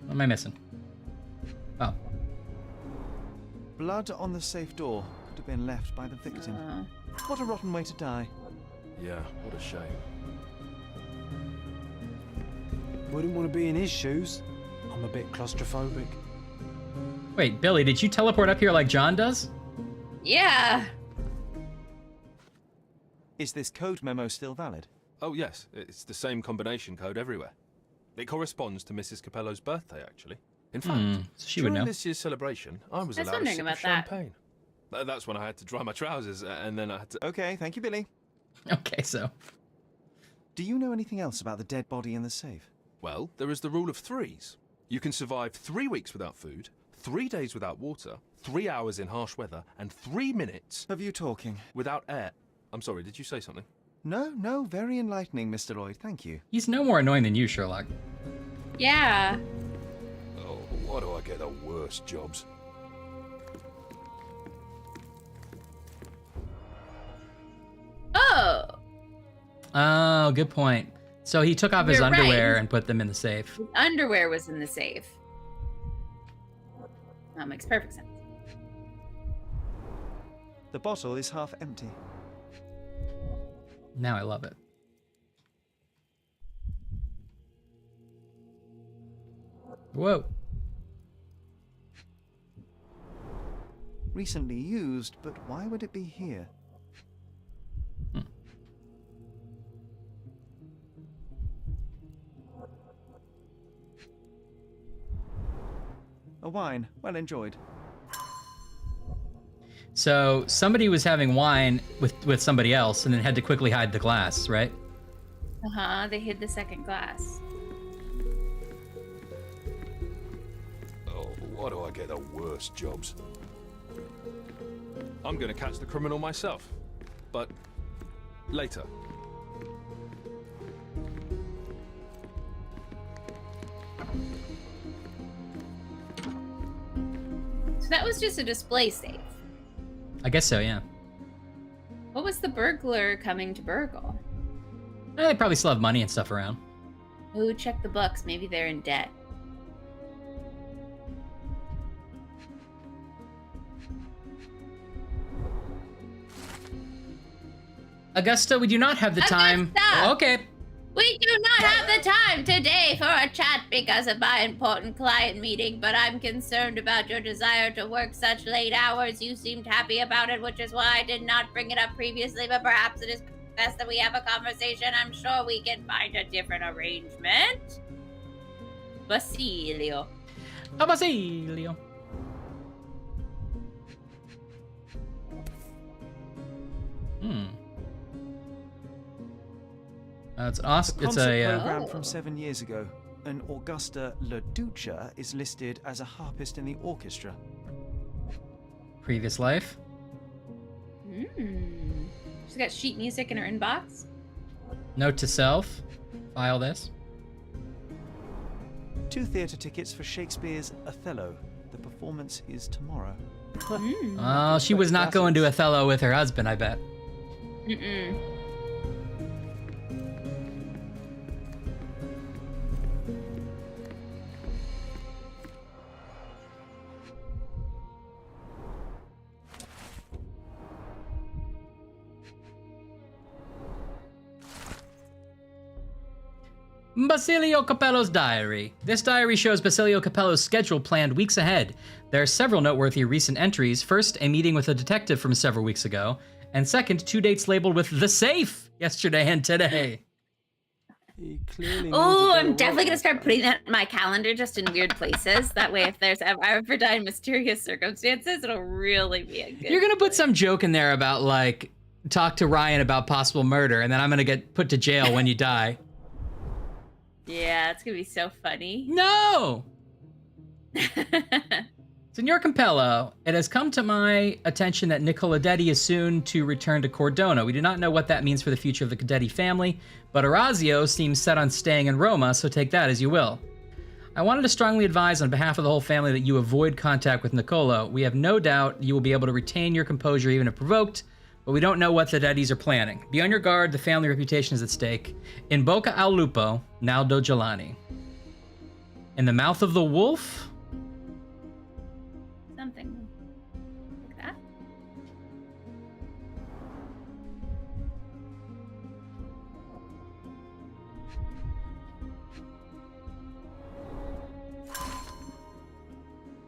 What am I missing? Oh. Blood on the safe door could have been left by the victim. What a rotten way to die. Yeah, what a shame. Wouldn't want to be in his shoes. I'm a bit claustrophobic. Wait, Billy, did you teleport up here like John does? Yeah. Is this code memo still valid? Oh, yes. It's the same combination code everywhere. It corresponds to Mrs. Capello's birthday, actually. In fact, so she would during know. this year's celebration, I was I was allowed a wondering sip about of that. champagne. That's when I had to dry my trousers, and then I had to... Okay, thank you, Billy. Okay, so. Do you know anything else about the dead body in the safe? Well, there is the rule of threes. You can survive 3 weeks without food, 3 days without water, 3 hours in harsh weather, and 3 minutes... Of you talking. ...without air. I'm sorry, did you say something? No, very enlightening, Mr. Lloyd, thank you. He's no more annoying than you, Sherlock. Yeah. Oh, why do I get the worst jobs? Oh. Oh, good point. So he took off his You're right. underwear and put them in the safe. His underwear was in the safe. That makes perfect sense. The bottle is half empty. Now I love it. Whoa. Recently used, but why would it be here? A wine, well enjoyed. So somebody was having wine with somebody else and then had to quickly hide the glass, right? Uh-huh, they hid the second glass. Oh, why do I get the worst jobs? I'm going to catch the criminal myself. But later. So that was just a display safe. I guess so, yeah. What was the burglar coming to burgle? They probably still have money and stuff around. Ooh, check the books. Maybe they're in debt. Augusta, we do not have the time. Oh, okay. We do not have the time today for a chat because of my important client meeting, but I'm concerned about your desire to work such late hours. You seemed happy about it, which is why I did not bring it up previously, but perhaps it is best that we have a conversation. I'm sure we can find a different arrangement. Basilio. Basilio. It's awesome. A It's concert a program from 7 years ago. An Augusta LaDuca is listed as a harpist in the orchestra. previous life. She's got sheet music in her inbox. Note to self: file this. 2 theatre tickets for Shakespeare's Othello. The performance is tomorrow. Oh, she was not going to Othello with her husband, I bet. Basilio Capello's diary. This diary shows Basilio Capello's schedule planned weeks ahead. There are several noteworthy recent entries. First, a meeting with a detective from several weeks ago. And second, 2 dates labeled with the safe yesterday and today. Oh, I'm definitely going to start putting that in my calendar just in weird places. That way, if there's ever died mysterious circumstances, it'll really be a good... You're going to put some joke in there about, like, talk to Ryan about possible murder, and then I'm going to get put to jail when you die. Yeah, it's going to be so funny. No! Signor Capello, it has come to my attention that Nicola Detti is soon to return to Cordona. We do not know what that means for the future of the Detti family, but Orazio seems set on staying in Roma, so take that as you will. I wanted to strongly advise on behalf of the whole family that you avoid contact with Niccolo. We have no doubt you will be able to retain your composure even if provoked, but we don't know what the Dettis are planning. Be on your guard, the family reputation is at stake. In Bocca al Lupo, Naldo Gelani. In the mouth of the wolf? Something like that.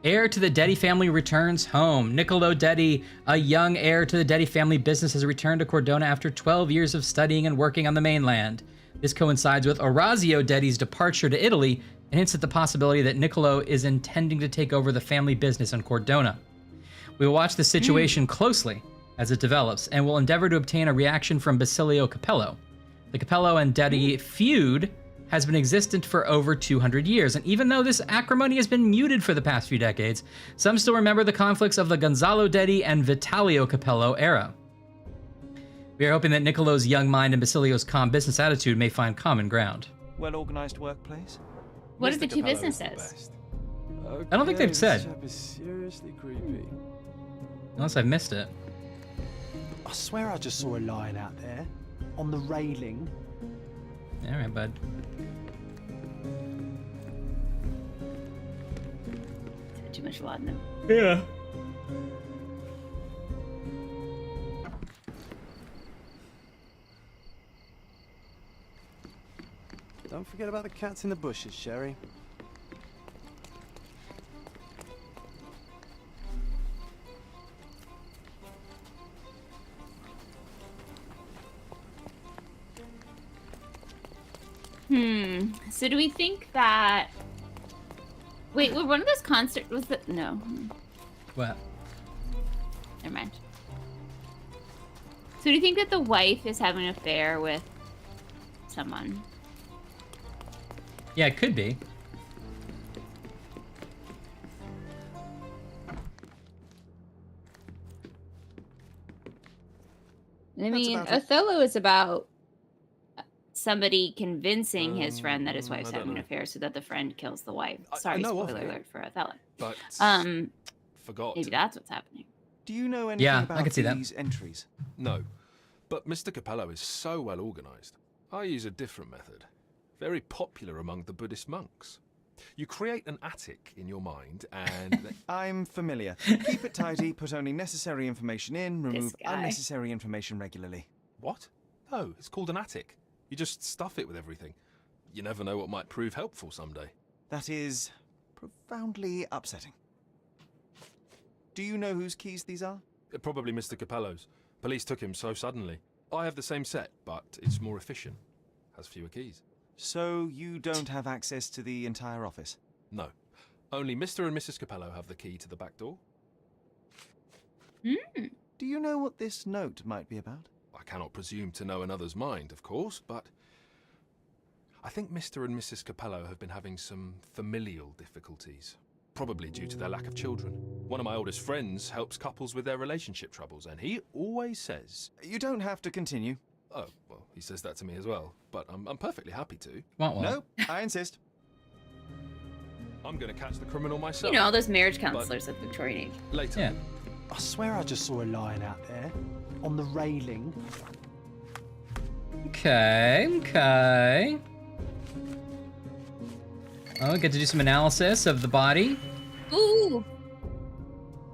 Heir to the Dedi family returns home. Niccolo Dedi, a young heir to the Dedi family business, has returned to Cordona after 12 years of studying and working on the mainland. This coincides with Orazio Dedi's departure to Italy and hints at the possibility that Niccolo is intending to take over the family business in Cordona. We will watch the situation closely as it develops, and will endeavor to obtain a reaction from Basilio Capello. The Capello and Dedi feud has been existent for over 200 years, and even though this acrimony has been muted for the past few decades, some still remember the conflicts of the Gonzalo Dedi and Vitalio Capello era. We are hoping that Niccolo's young mind and Basilio's calm business attitude may find common ground. Well-organized workplace? What are the two businesses? I don't think they've said. This chap is seriously creepy. Unless I've missed it. I swear I just saw a lion out there, on the railing. All right, bud. Too much laudanum. Yeah. Don't forget about the cats in the bushes, Sherry. So do we think that... Wait, were one of those concerts... Was it... No. What? Never mind. So do you think that the wife is having an affair with someone? Yeah, it could be. I mean, Othello is about somebody convincing his friend that his wife's having an affair so that the friend kills the wife. Sorry, spoiler alert for Othello. But forgot. Maybe that's what's happening. Do you know anything about I could see that. these entries? No, but Mr. Capello is so well organized. I use a different method, very popular among the Buddhist monks. You create an attic in your mind and... I'm familiar. Keep it tidy, put only necessary information in, remove unnecessary information regularly. What? No, it's called an attic. You just stuff it with everything. You never know what might prove helpful someday. That is profoundly upsetting. Do you know whose keys these are? Probably Mr. Capello's. Police took him so suddenly. I have the same set, but it's more efficient. Has fewer keys. So you don't have access to the entire office? No. Only Mr. and Mrs. Capello have the key to the back door. Do you know what this note might be about? I cannot presume to know another's mind, of course, but I think Mr. and Mrs. Capello have been having some familial difficulties, probably due to their lack of children. One of my oldest friends helps couples with their relationship troubles, and he always says... You don't have to continue. Oh, well, he says that to me as well, but I'm perfectly happy to. No, I insist. I'm going to catch the criminal myself. You know, all those marriage counselors of Victorian age. Later. Yeah. I swear I just saw a lion out there, on the railing. Okay. Oh, get to do some analysis of the body. Ooh.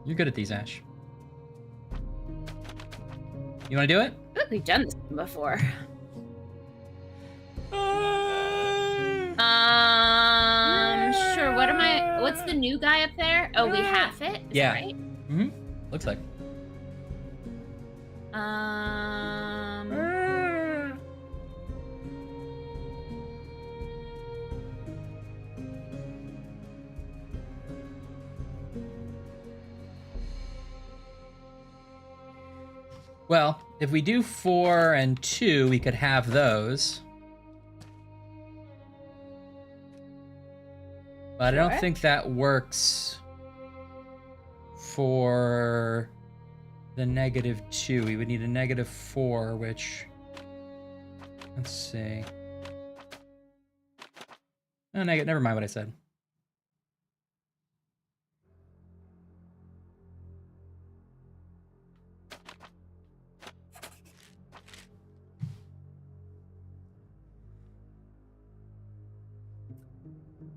You're good at these, Ash. You want to do it? I feel like we've done this before. Sure. What's the new guy up there? Oh, we have it? Is that right? Mm-hmm. Looks like. Well, if we do 4 and 2, we could have those. But I don't think that works for the -2. We would need a -4, which... Let's see. Oh, never mind what I said.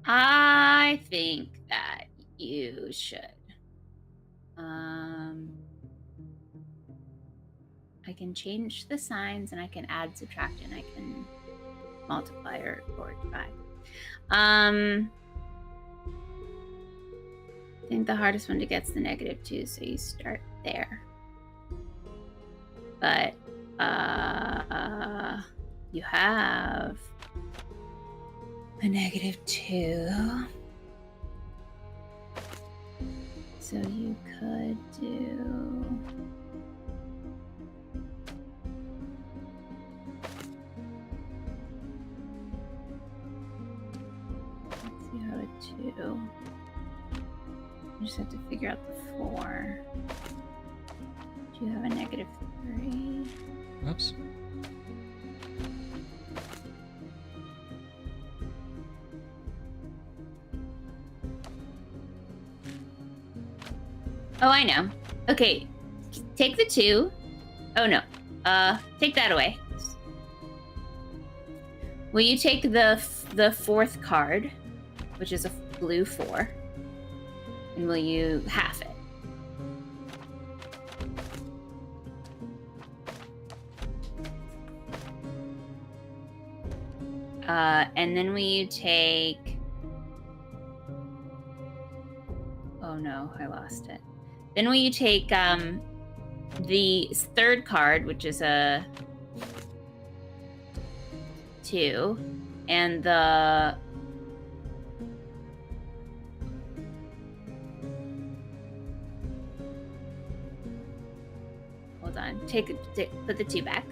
I think that you should. I can change the signs and I can add, subtract, and I can multiply or divide. I think the hardest one to get is the -2, so you start there. But you have a -2. So you could do... You have a 2. You just have to figure out the 4. Do you have a -3? Oops. Oh, I know. Okay, take the 2. Oh no. Take that away. Will you take the 4th card, which is a blue 4, and will you half it? And then will you take... Oh no, I lost it. Then will you take the 3rd card, which is a 2, and the... Hold on. Put the 2 back.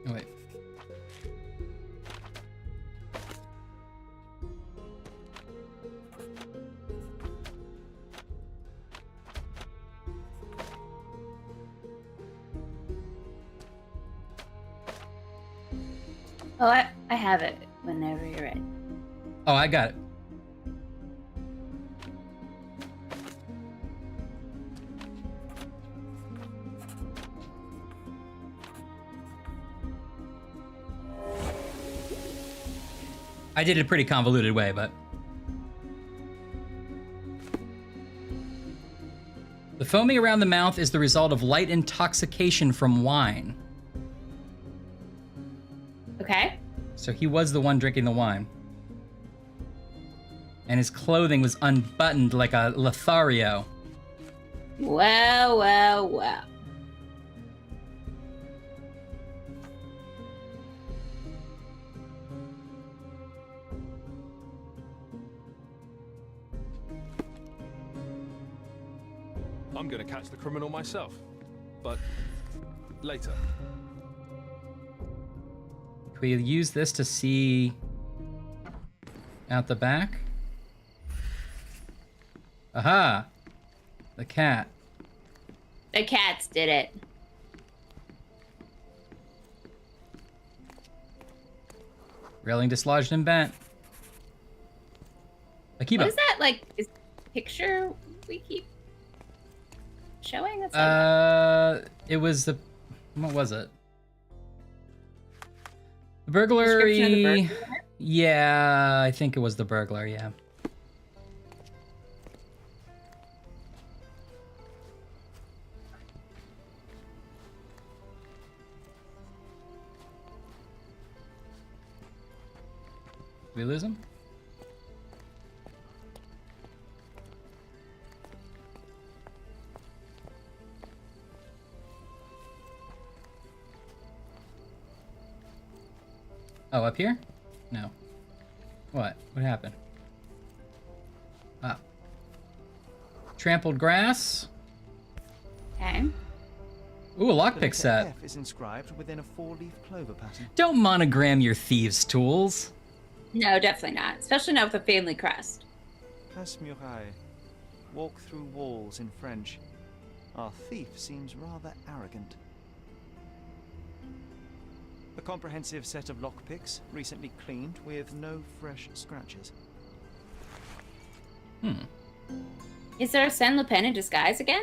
Oh, wait. Oh, I have it whenever you're ready. Oh, I got it. I did it a pretty convoluted way, but... The foaming around the mouth is the result of light intoxication from wine. Okay. So he was the one drinking the wine. And his clothing was unbuttoned like a Lothario. Well, well, well. I'm gonna catch the criminal myself. But later. Can we use this to see out the back? Aha! The cat. The cats did it. Railing dislodged and bent. Akiba. What is that, like, is picture we keep showing? That's like... It was the... What was it? The Description of the burglary... burglar? Yeah, I think it was the burglar, yeah. Did we lose him? Oh, up here? No. What? What happened? Ah. Trampled grass. Okay. Ooh, a lockpick The letter set. F is inscribed within a 4-leaf clover pattern. Don't monogram your thieves' tools. No, definitely not. Especially not with a family crest. Passe muraille. Walk through walls in French. Our thief seems rather arrogant. A comprehensive set of lockpicks, recently cleaned with no fresh scratches. Is there a Saint Lupin in disguise again?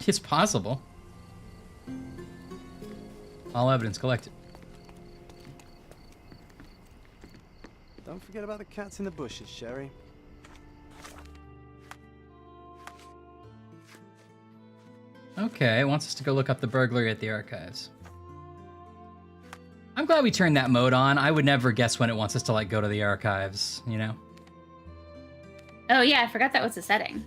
It's possible. All evidence collected. Don't forget about the cats in the bushes, Sherry. Okay, it wants us to go look up the burglary at the archives. I'm glad we turned that mode on. I would never guess when it wants us to like go to the archives, you know? Oh yeah, I forgot that was the setting.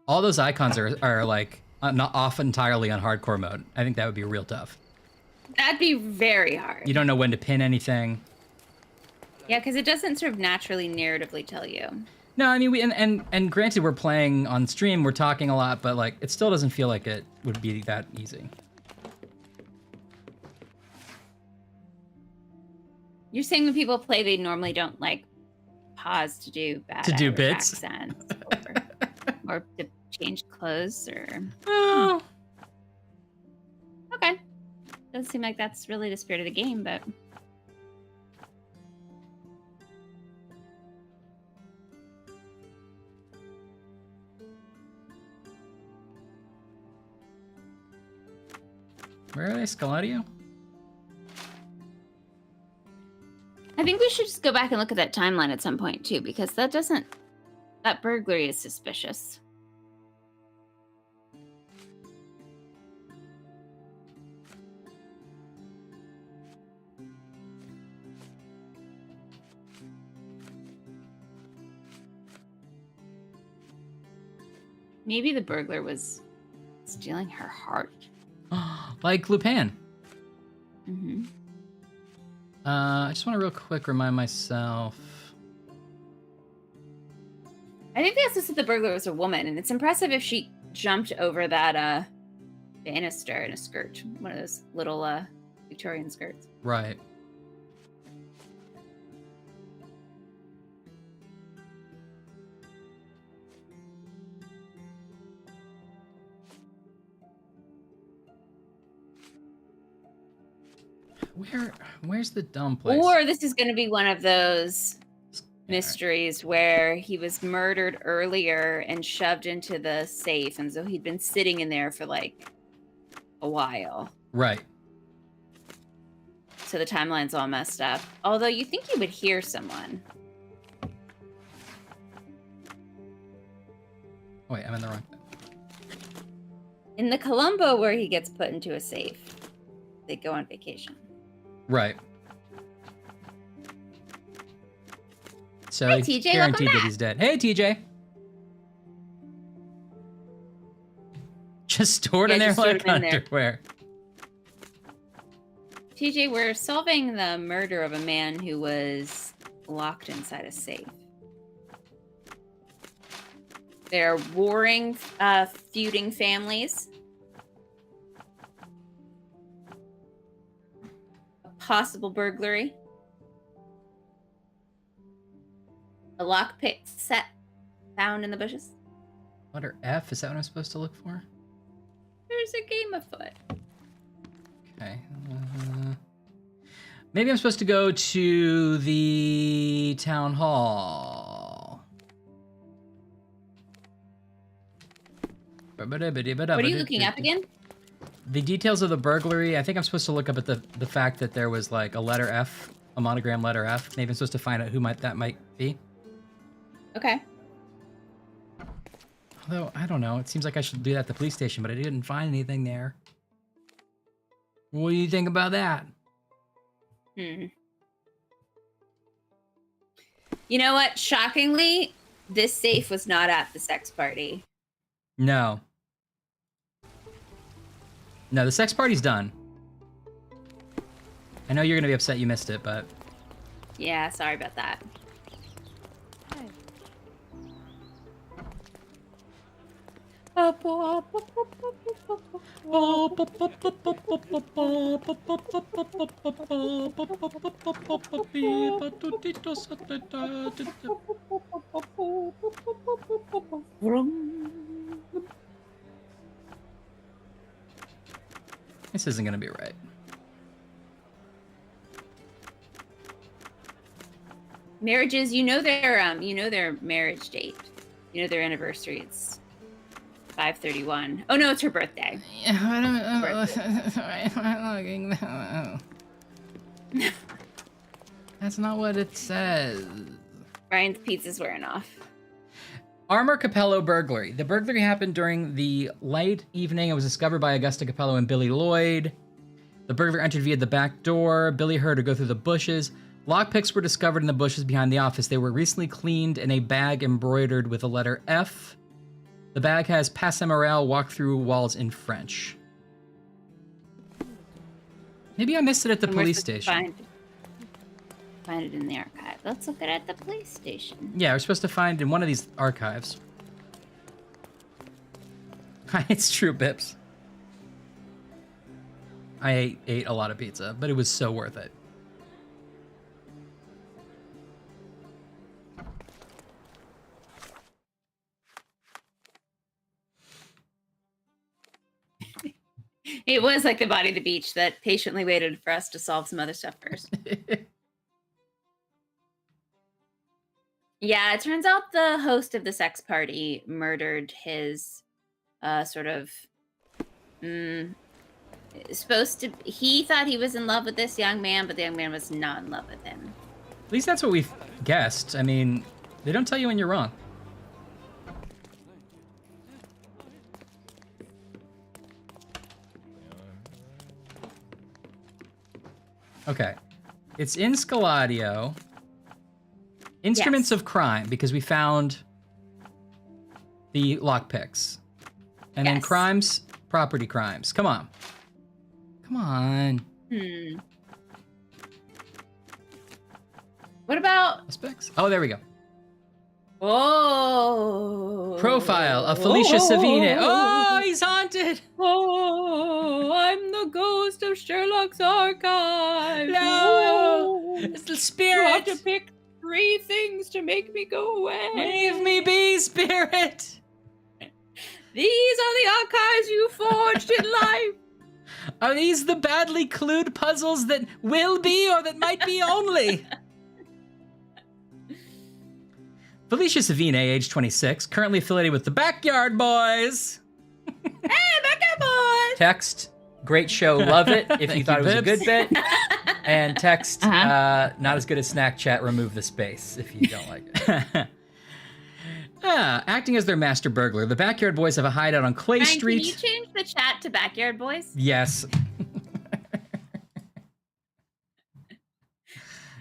All those icons are like not off entirely on hardcore mode. I think that would be real tough. That'd be very hard. You don't know when to pin anything. Yeah, because it doesn't sort of naturally narratively tell you. No, I mean, and granted, we're playing on stream, we're talking a lot, but like, it still doesn't feel like it would be that easy. You're saying when people play, they normally don't like pause to do bad To do Irish bits? accents or to change clothes or. Oh. Okay. Doesn't seem like that's really the spirit of the game, but. Where are they, Scaladio? I think we should just go back and look at that timeline at some point too, because that burglary is suspicious. Maybe the burglar was stealing her heart. Like Lupin. Mm-hmm. I just want to real quick remind myself. I think that's just that the burglar was a woman, and it's impressive if she jumped over that banister in a skirt, one of those little Victorian skirts. Right. Where's the dumb place? Or this is going to be one of those mysteries where he was murdered earlier and shoved into the safe, and so he'd been sitting in there for like a while. Right. So the timeline's all messed up. Although you think you would hear someone. Wait, I'm in the wrong thing. In the Colombo where he gets put into a safe, they go on vacation. Right. So Hi, it's TJ, guaranteed welcome that he's dead. Hey, TJ. Just stored in there just stored like him in there. underwear. TJ, we're solving the murder of a man who was locked inside a safe. They're warring, feuding families. A possible burglary. A lockpick set found in the bushes. Letter F, is that what I'm supposed to look for? There's a game afoot. Okay. Maybe I'm supposed to go to the town hall. What are you looking up again? The details of the burglary. I think I'm supposed to look up at the fact that there was like a letter F, a monogram letter F. Maybe I'm supposed to find out who that might be. Okay. Although, I don't know. It seems like I should do that at the police station, but I didn't find anything there. What do you think about that? You know what? Shockingly, this safe was not at the sex party. No. No, the sex party's done. I know you're gonna be upset you missed it, but Yeah, sorry about that. this isn't gonna be right. Marriages, you know their marriage date. You know their anniversary. It's 5/31. Oh no, it's her birthday. That's not what it says. Ryan's pizza's wearing off. Armor Capello burglary. The burglary happened during the late evening and was discovered by Augusta Capello and Billy Lloyd. The burglar entered via the back door. Billy heard her go through the bushes. Lockpicks were discovered in the bushes behind the office. They were recently cleaned in a bag embroidered with the letter F. The bag has Passe Morel walk through walls in French. Maybe I missed it at the police station. Find it in the archive. Let's look at the police station. Yeah, we're supposed to find in one of these archives. It's true, Bips. I ate a lot of pizza, but it was so worth it. It was like the body of the beach that patiently waited for us to solve some other stuff first. Yeah, it turns out the host of the sex party murdered his he thought he was in love with this young man, but the young man was not in love with him. At least that's what we've guessed. I mean, they don't tell you when you're wrong. Okay. It's in Scaladio. Instruments of crime, because we found the lockpicks. And then crimes, property crimes. Come on. Come on. What about suspects? Oh, there we go. Oh. Profile of Felicia Savine. Oh, he's haunted. Oh, I'm the ghost of Sherlock's archive. No, it's the spirit. You have to pick 3 things to make me go away. Leave me be, spirit. These are the archives you forged in life. Are these the badly clued puzzles that will be or that might be only? Felicia Savine, age 26, currently affiliated with the Backyard Boys. Hey, Backyard Boys! Text, great show, love it. If you thought it was a good bit. And text, not as good as Snack Chat, remove the space if you don't like it. Acting as their master burglar, the Backyard Boys have a hideout on Clay Ryan, Street. Can you change the chat to Backyard Boys? Yes.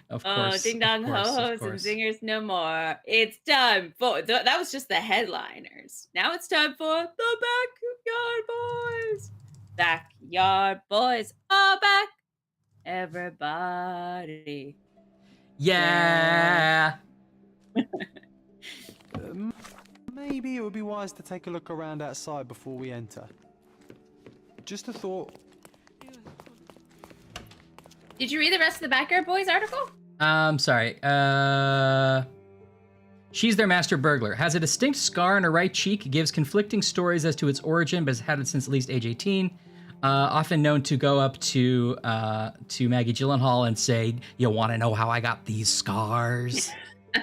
Of course. Oh, ding dong, ho hos and zingers no more. It's time for that was just the headliners. Now it's time for the Backyard Boys. Backyard Boys are back. Everybody. Yeah. Maybe it would be wise to take a look around outside before we enter. Just a thought. Did you read the rest of the Backyard Boys article? Sorry. She's their master burglar. Has a distinct scar on her right cheek. Gives conflicting stories as to its origin, but has had it since at least age 18. Often known to go up to Maggie Gyllenhaal and say, "You want to know how I got these scars?"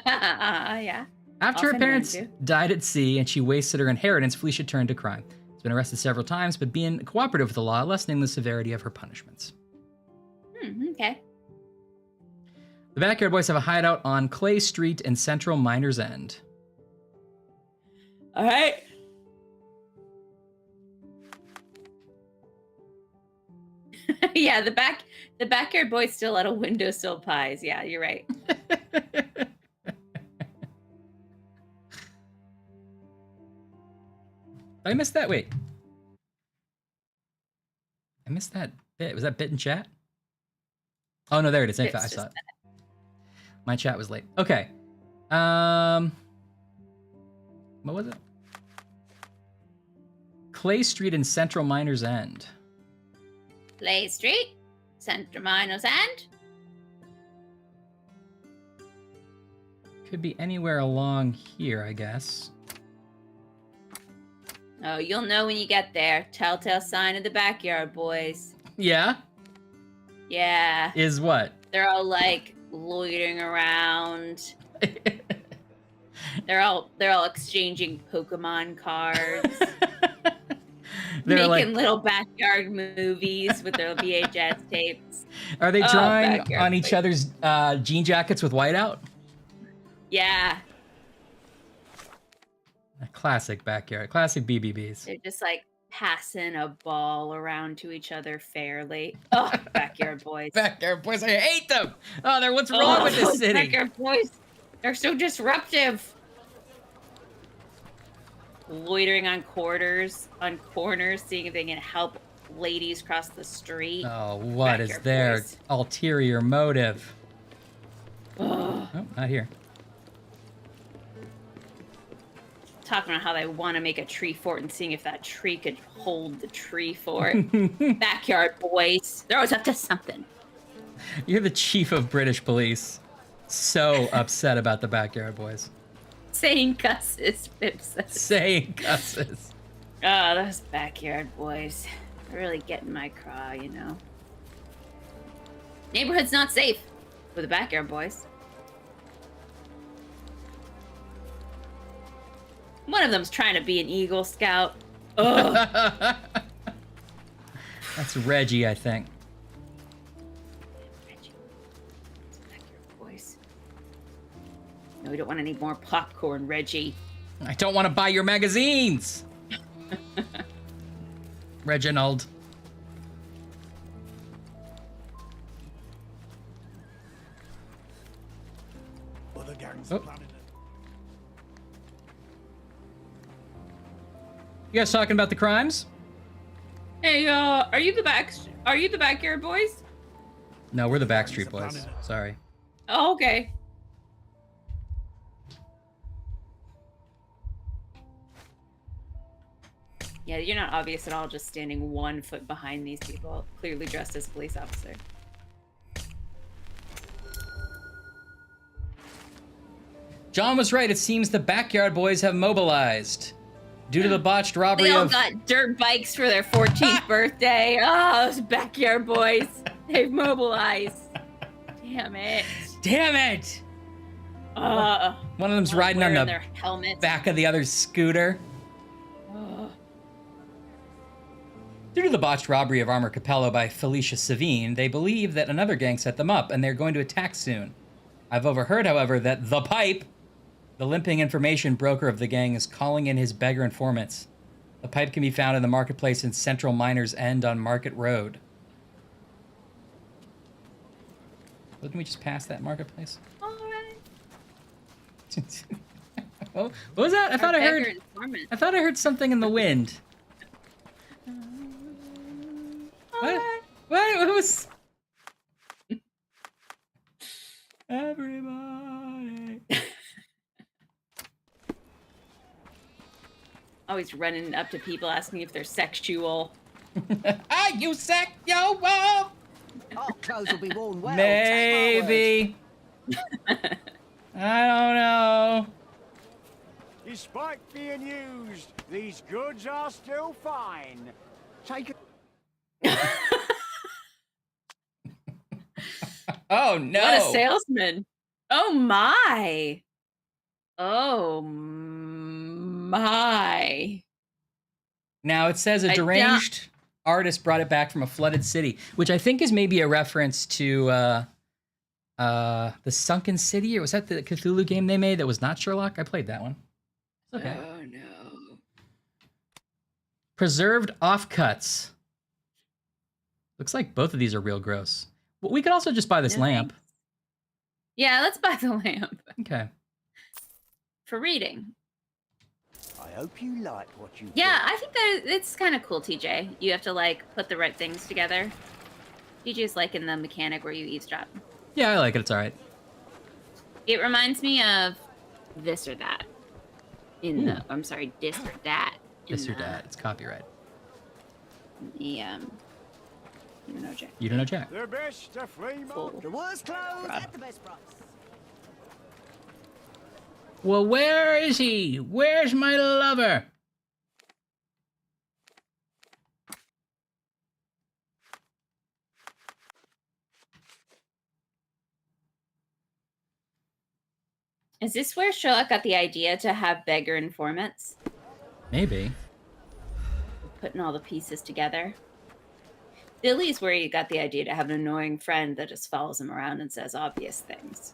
Yeah. After her Often parents known to. died at sea and she wasted her inheritance, Felicia turned to crime. She's been arrested several times, but being cooperative with the law, lessening the severity of her punishments. Okay. The Backyard Boys have a hideout on Clay Street in central Miners End. All right. Yeah, the Backyard Boys still out of windowsill pies. Yeah, you're right. I missed that. Wait. I missed that bit. Was that bit in chat? Oh no, there it is. I saw it. My chat was late. Okay. What was it? Clay Street in Central Miners End. Clay Street, Central Miners End. Could be anywhere along here, I guess. Oh, you'll know when you get there. Telltale sign of the Backyard Boys. Yeah? Yeah. Is what? They're all like loitering around. they're all exchanging Pokemon cards. They're making like little backyard movies with their VHS tapes. Are they drawing Backyard on each Boys. other's jean jackets with whiteout? Yeah. A classic backyard, classic BBBs. They're just like passing a ball around to each other fairly. Oh, Backyard Boys. Backyard Boys, I hate them. Oh, they're what's wrong with this city? Backyard Boys. They're so disruptive. Loitering on corners, seeing if they can help ladies cross the street. Oh, what is Backyard their Boys. ulterior motive? Ugh. Oh, not here. Talking about how they want to make a tree fort and seeing if that tree could hold the tree fort. Backyard Boys. They're always up to something. You're the chief of British police. So upset about the Backyard Boys. Saying cusses, Pip says. Saying cusses. Oh, those Backyard Boys. They're really getting my craw, you know. Neighborhood's not safe for the Backyard Boys. One of them's trying to be an Eagle Scout. Ugh. That's Reggie, I think. Boys. No, we don't want any more popcorn, Reggie. I don't want to buy your magazines. Reginald. Other gangs Oh. planning it. You guys talking about the crimes? Hey, are you the Backyard Boys? No, we're the Backstreet Boys. Sorry. Oh, okay. Yeah, you're not obvious at all, just standing 1 foot behind these people, clearly dressed as a police officer. John was right. It seems the Backyard Boys have mobilized. Due to the botched robbery They all of... got dirt bikes for their 14th birthday. Oh, those Backyard Boys. They've mobilized. Damn it. Damn it! One One of them's riding on the their helmets. back of the other's scooter. Due to the botched robbery of Armor Capello by Felicia Savine, they believe that another gang set them up and they're going to attack soon. I've overheard, however, that The Pipe, the limping information broker of the gang, is calling in his beggar informants. The Pipe can be found in the marketplace in Central Miners End on Market Road. Didn't we just pass that marketplace? Alright. Oh, what was that? I thought I heard something in the wind. What? What was? Everybody. Always running up to people asking if they're sexual. Are you sexual? Our clothes will be worn well. Maybe. I don't know. Despite being used, these goods are still fine. Take it. Oh no! What a salesman! Oh my! Oh my! Now it says a deranged artist brought it back from a flooded city, which I think is maybe a reference to the Sunken City, or was that the Cthulhu game they made that was not Sherlock? I played that one. Okay. Oh no! Preserved offcuts. Looks like both of these are real gross. Well, we could also just buy this lamp. Yeah, let's buy the lamp. Okay. For reading. I hope you like what you Yeah, I think that it's kind of cool, TJ. You have to like put the right things together. TJ's liking the mechanic where you eavesdrop. Yeah, I like it. It's all right. It reminds me of this or that. I'm sorry, this or that. This or that. It's copyright. The you don't know Jack. You don't know Jack. The best of flea market. The worst clothes at the best price. Well, where is he? Where's my lover? Is this where Sherlock got the idea to have beggar informants? Maybe. Putting all the pieces together. Billy's where he got the idea to have an annoying friend that just follows him around and says obvious things.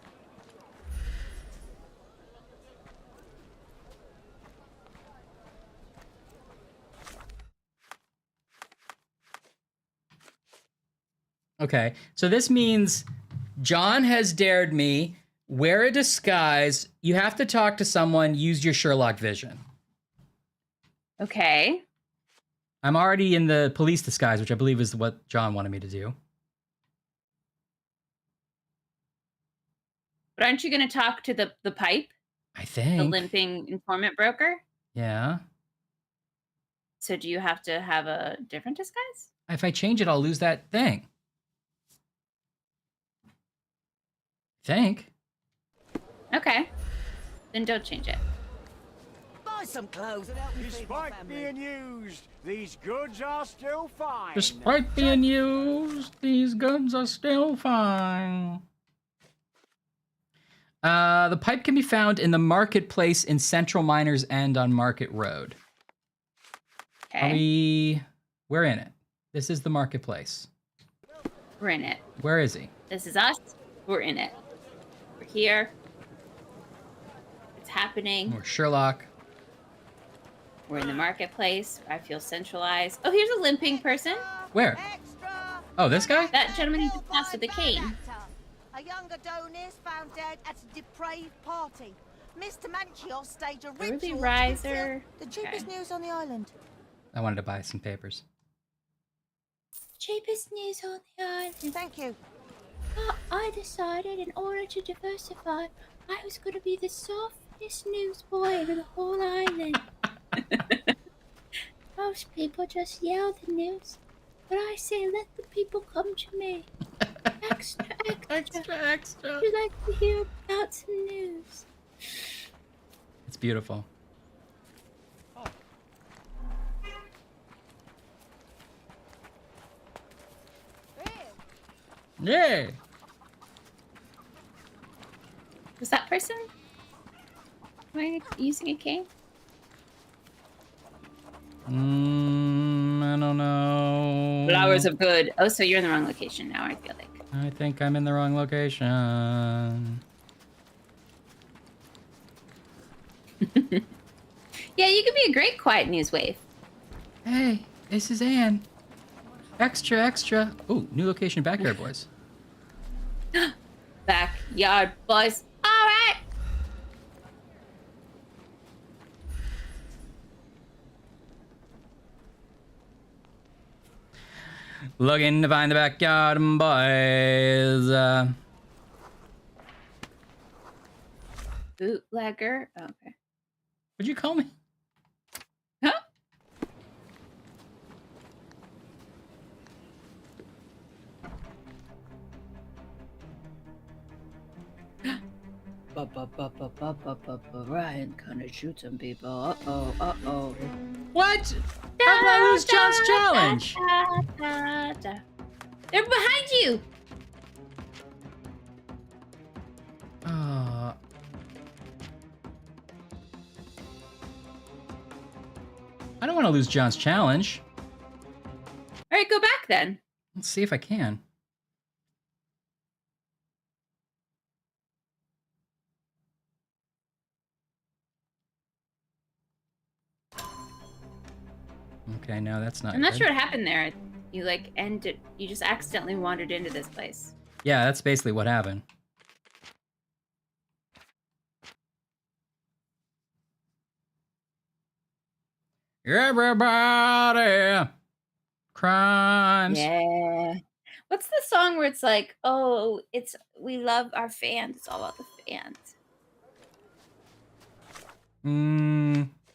Okay, so this means John has dared me. Wear a disguise. You have to talk to someone. Use your Sherlock vision. Okay. I'm already in the police disguise, which I believe is what John wanted me to do. But aren't you going to talk to the pipe? I think. The limping informant broker? Yeah. So do you have to have a different disguise? If I change it, I'll lose that thing. Think. Okay. Then don't change it. Buy some clothes and help me feed my family. Despite being used, these goods are still fine. Despite being used, these goods are still fine. The pipe can be found in the marketplace in Central Miners End on Market Road. Okay. We're in it. This is the marketplace. We're in it. Where is he? This is us. We're in it. We're here. It's happening. We're Sherlock. We're in the marketplace. I feel centralized. Oh, here's a limping person. Where? Oh, this guy? That gentleman who just passed with the cane. A young Adonis found dead at a depraved party. Mr. Manchios staged a Early ritual riser. The cheapest news on the island. I wanted to buy some papers. Cheapest news on the island. Thank you. I decided in order to diversify, I was going to be the softest newsboy in the whole island. Most people just yell the news, but I say let the people come to me. Extra, extra, extra. Would you like to hear about some news? It's beautiful. Yeah. Was that person? Am I using a cane? I don't know. Flowers of good. Oh, so you're in the wrong location now, I feel like. I think I'm in the wrong location. Yeah, you could be a great quiet news wave. Hey, this is Anne. Extra, extra. Ooh, new location, Backyard Boys. Backyard Boys. All right. Looking to find the Backyard Boys. Bootlegger. Oh, okay. What'd you call me? Huh? Ryan gonna shoot some people. Uh-oh, uh-oh. What? How did I lose John's challenge? They're behind you. I don't want to lose John's challenge. All right, go back then. Let's see if I can. Okay, no, that's not I'm not good. sure what happened there. You like ended. You just accidentally wandered into this place. Yeah, that's basically what happened. Everybody. Crimes. Yeah. What's the song where it's like, oh, it's we love our fans. It's all about the fans.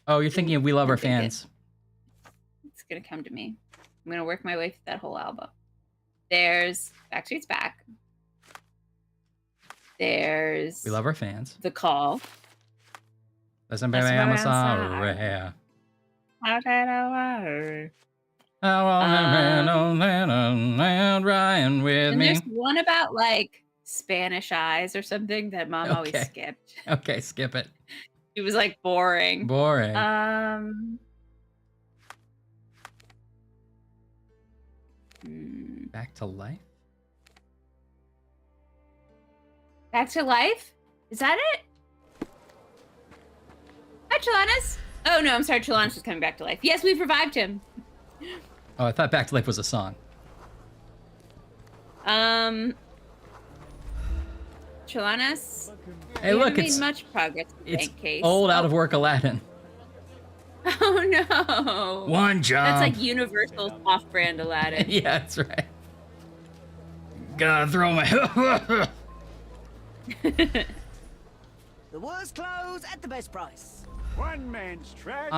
Oh, you're thinking of We Love Our think it. Fans. It's gonna come to me. I'm gonna work my way through that whole album. There's Backstreet's Back. There's We Love Our Fans. The Call. Listen, That's baby, what I'm I'm sorry. sorry. Okay, I want to Ryan with and me. there's one about like Spanish eyes or something that Mom always Okay. skipped. Okay, skip it. It was like boring. Boring. Back to Life? Back to Life? Is that it? Hi, Chilanis. Oh no, I'm sorry. Chilanis is coming back to life. Yes, we've revived him. Oh, I thought Back to Life was a song. Chilanis. Hey, we look, haven't it's made much progress. In it's bank case. old out of work Aladdin. Oh no. One job. That's like Universal's off-brand Aladdin. Yeah, that's right. Gotta throw my. The worst clothes at the best price. One man's trash.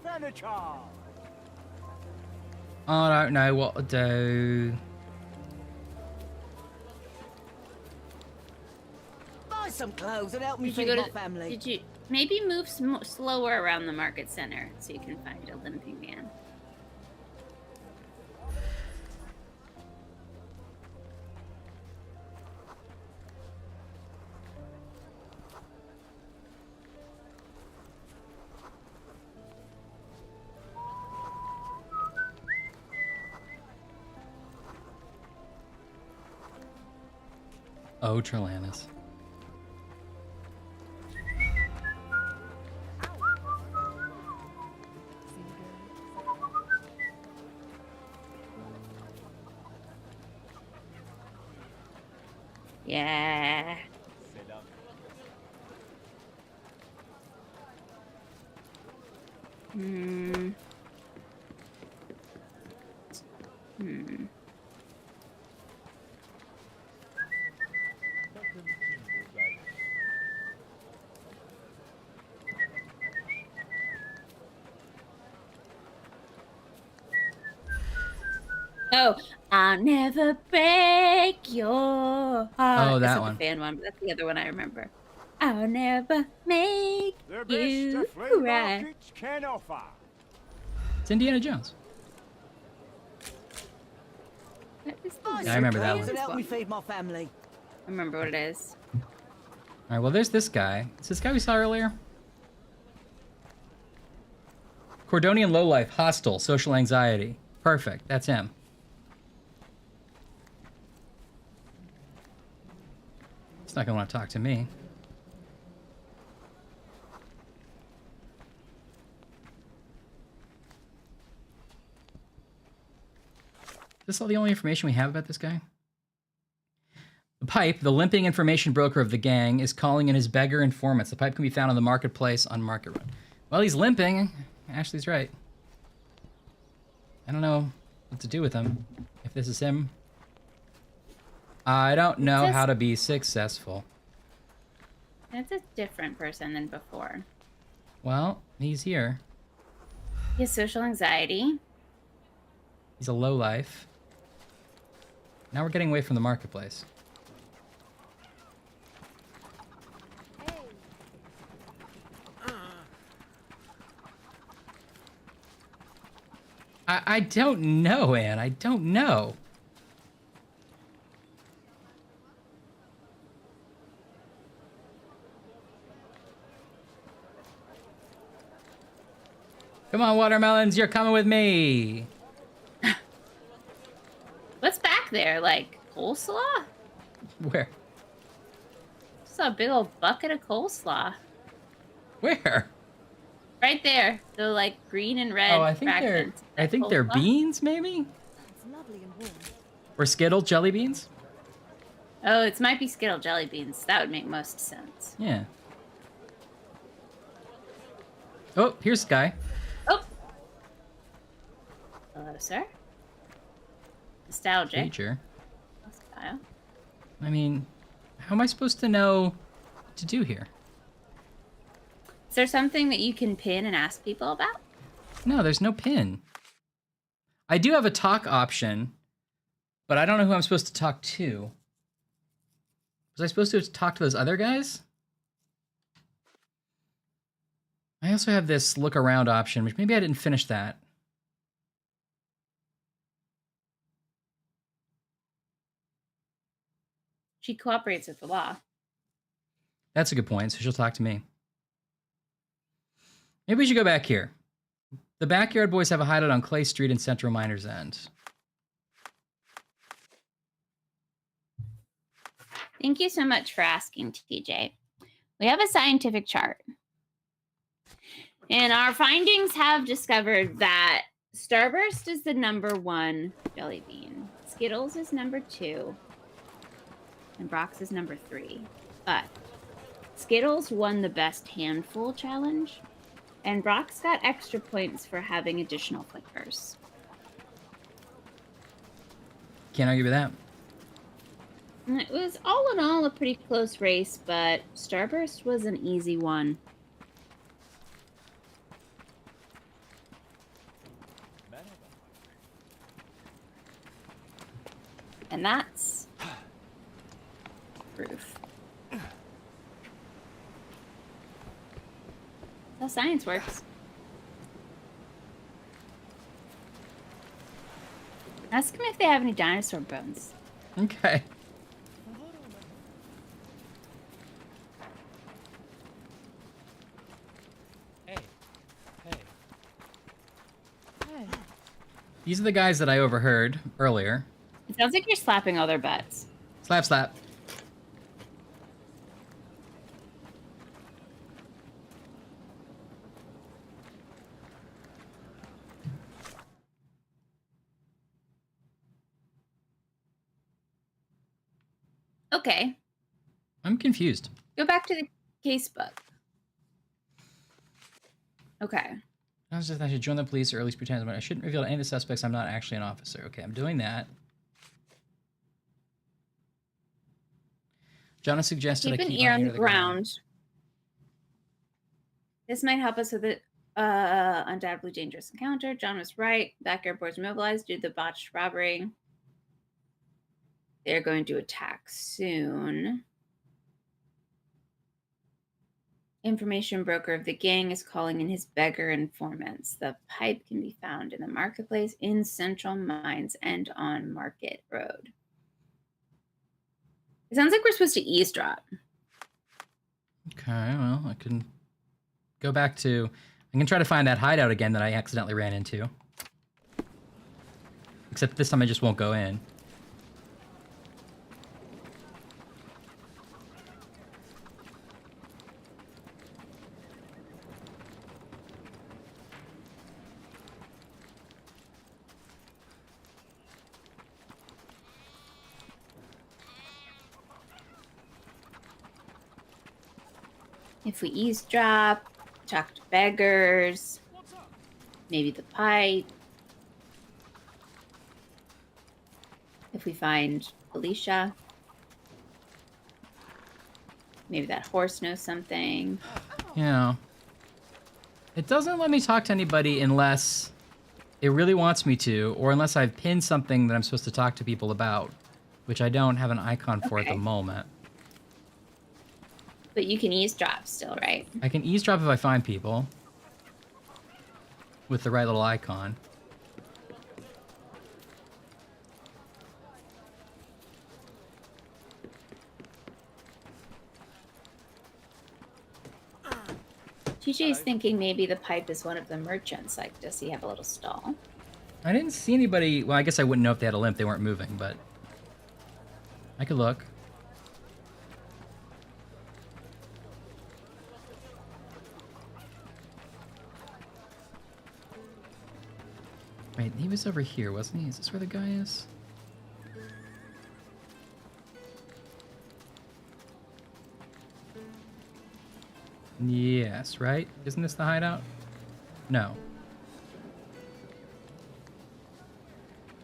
Furniture. I don't know what to do. Buy some clothes and help me Did you feed go my to? family. Did you maybe move slower around the market center so you can find a limping man? Oh, Trelanis. Yeah. Hmm. Hmm. Oh, I'll never break your heart. Oh, that That's not one. the fan one, but that's the other one I remember. I'll never make The best you the flea cry. markets can offer. It's Indiana Jones. Buy Yeah, I remember that some one. clothes and help me feed my family. I remember what it is. All right, well, there's this guy. Is this guy we saw earlier? Cordonian lowlife, hostile, social anxiety. Perfect, that's him. He's not gonna want to talk to me. Is this all the only information we have about this guy? The Pipe, the limping information broker of the gang, is calling in his beggar informants. The Pipe can be found on the marketplace on Market Run. Well, he's limping. Ashley's right. I don't know what to do with him. If this is him. I don't know how to be successful. That's a different person than before. Well, he's here. He has social anxiety. He's a lowlife. Now we're getting away from the marketplace. I don't know, Anne. I don't know. Come on, watermelons, you're coming with me. What's back there? Like coleslaw? Where? Saw a big old bucket of coleslaw. Where? Right there. The like green and red. Oh, I think fragments. they're Coleslaw? beans, maybe? It's lovely and warm. Or Skittle jelly beans? Oh, it might be Skittle jelly beans. That would make most sense. Yeah. Oh, here's a guy. Hello, sir. Nostalgic. Teacher. Style. I mean, how am I supposed to know what to do here? Is there something that you can pin and ask people about? No, there's no pin. I do have a talk option, but I don't know who I'm supposed to talk to. Was I supposed to talk to those other guys? I also have this look around option, which maybe I didn't finish that. She cooperates with the law. That's a good point, so she'll talk to me. Maybe we should go back here. The Backyard Boys have a hideout on Clay Street in Central Miners End. Thank you so much for asking, TJ. We have a scientific chart. And our findings have discovered that Starburst is the #1 jelly bean. Skittles is #2. And Brock's is #3. But Skittles won the best handful challenge. And Brock's got extra points for having additional flickers. Can't argue with that. And it was all in all a pretty close race, but Starburst was an easy one. And that's proof. That's how science works. Ask them if they have any dinosaur bones. Okay. These are the guys that I overheard earlier. It sounds like you're slapping all their butts. Slap, slap. Okay. I'm confused. Go back to the case book. Okay. I was just I should join the police or at least pretend I shouldn't reveal to any of the suspects I'm not actually an officer. Okay, I'm doing that. John has suggested Keep I an keep ear my on ear the to ground. This might help us with the undoubtedly dangerous encounter. John was right. Backyard boys mobilized due to the botched robbery. They're going to attack soon. Information broker of the gang is calling in his beggar informants. The pipe can be found in the marketplace in Central Mines and on Market Road. It sounds like we're supposed to eavesdrop. Okay, well, I can go back to... I can try to find that hideout again that I accidentally ran into. Except this time I just won't go in. If we eavesdrop, talk to beggars, maybe the pipe. If we find Alicia, maybe that horse knows something. Yeah. It doesn't let me talk to anybody unless it really wants me to, or unless I've pinned something that I'm supposed to talk to people about, which I don't have an icon for at the moment. But you can eavesdrop still, right? I can eavesdrop if I find people with the right little icon. TJ's thinking maybe the pipe is one of the merchants. Like, does he have a little stall? I didn't see anybody. Well, I guess I wouldn't know if they had a limp. They weren't moving, but I could look. Wait, he was over here, wasn't he? Is this where the guy is? Yes, right? Isn't this the hideout? No.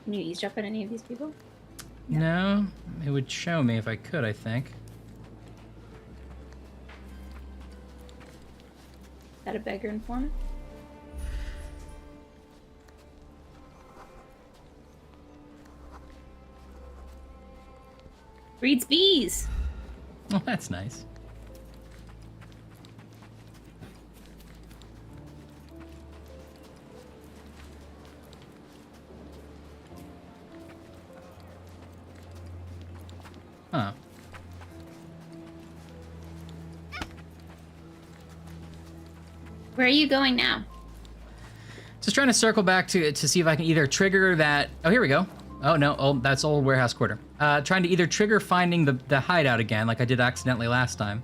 Can you eavesdrop on any of these people? No, it would show me if I could, I think. Is that a beggar informant? Breeds bees. Oh, that's nice. Huh. Where are you going now? Just trying to circle back to see if I can either trigger that. Oh, here we go. Oh no, oh that's old warehouse quarter. Trying to either trigger finding the hideout again, like I did accidentally last time,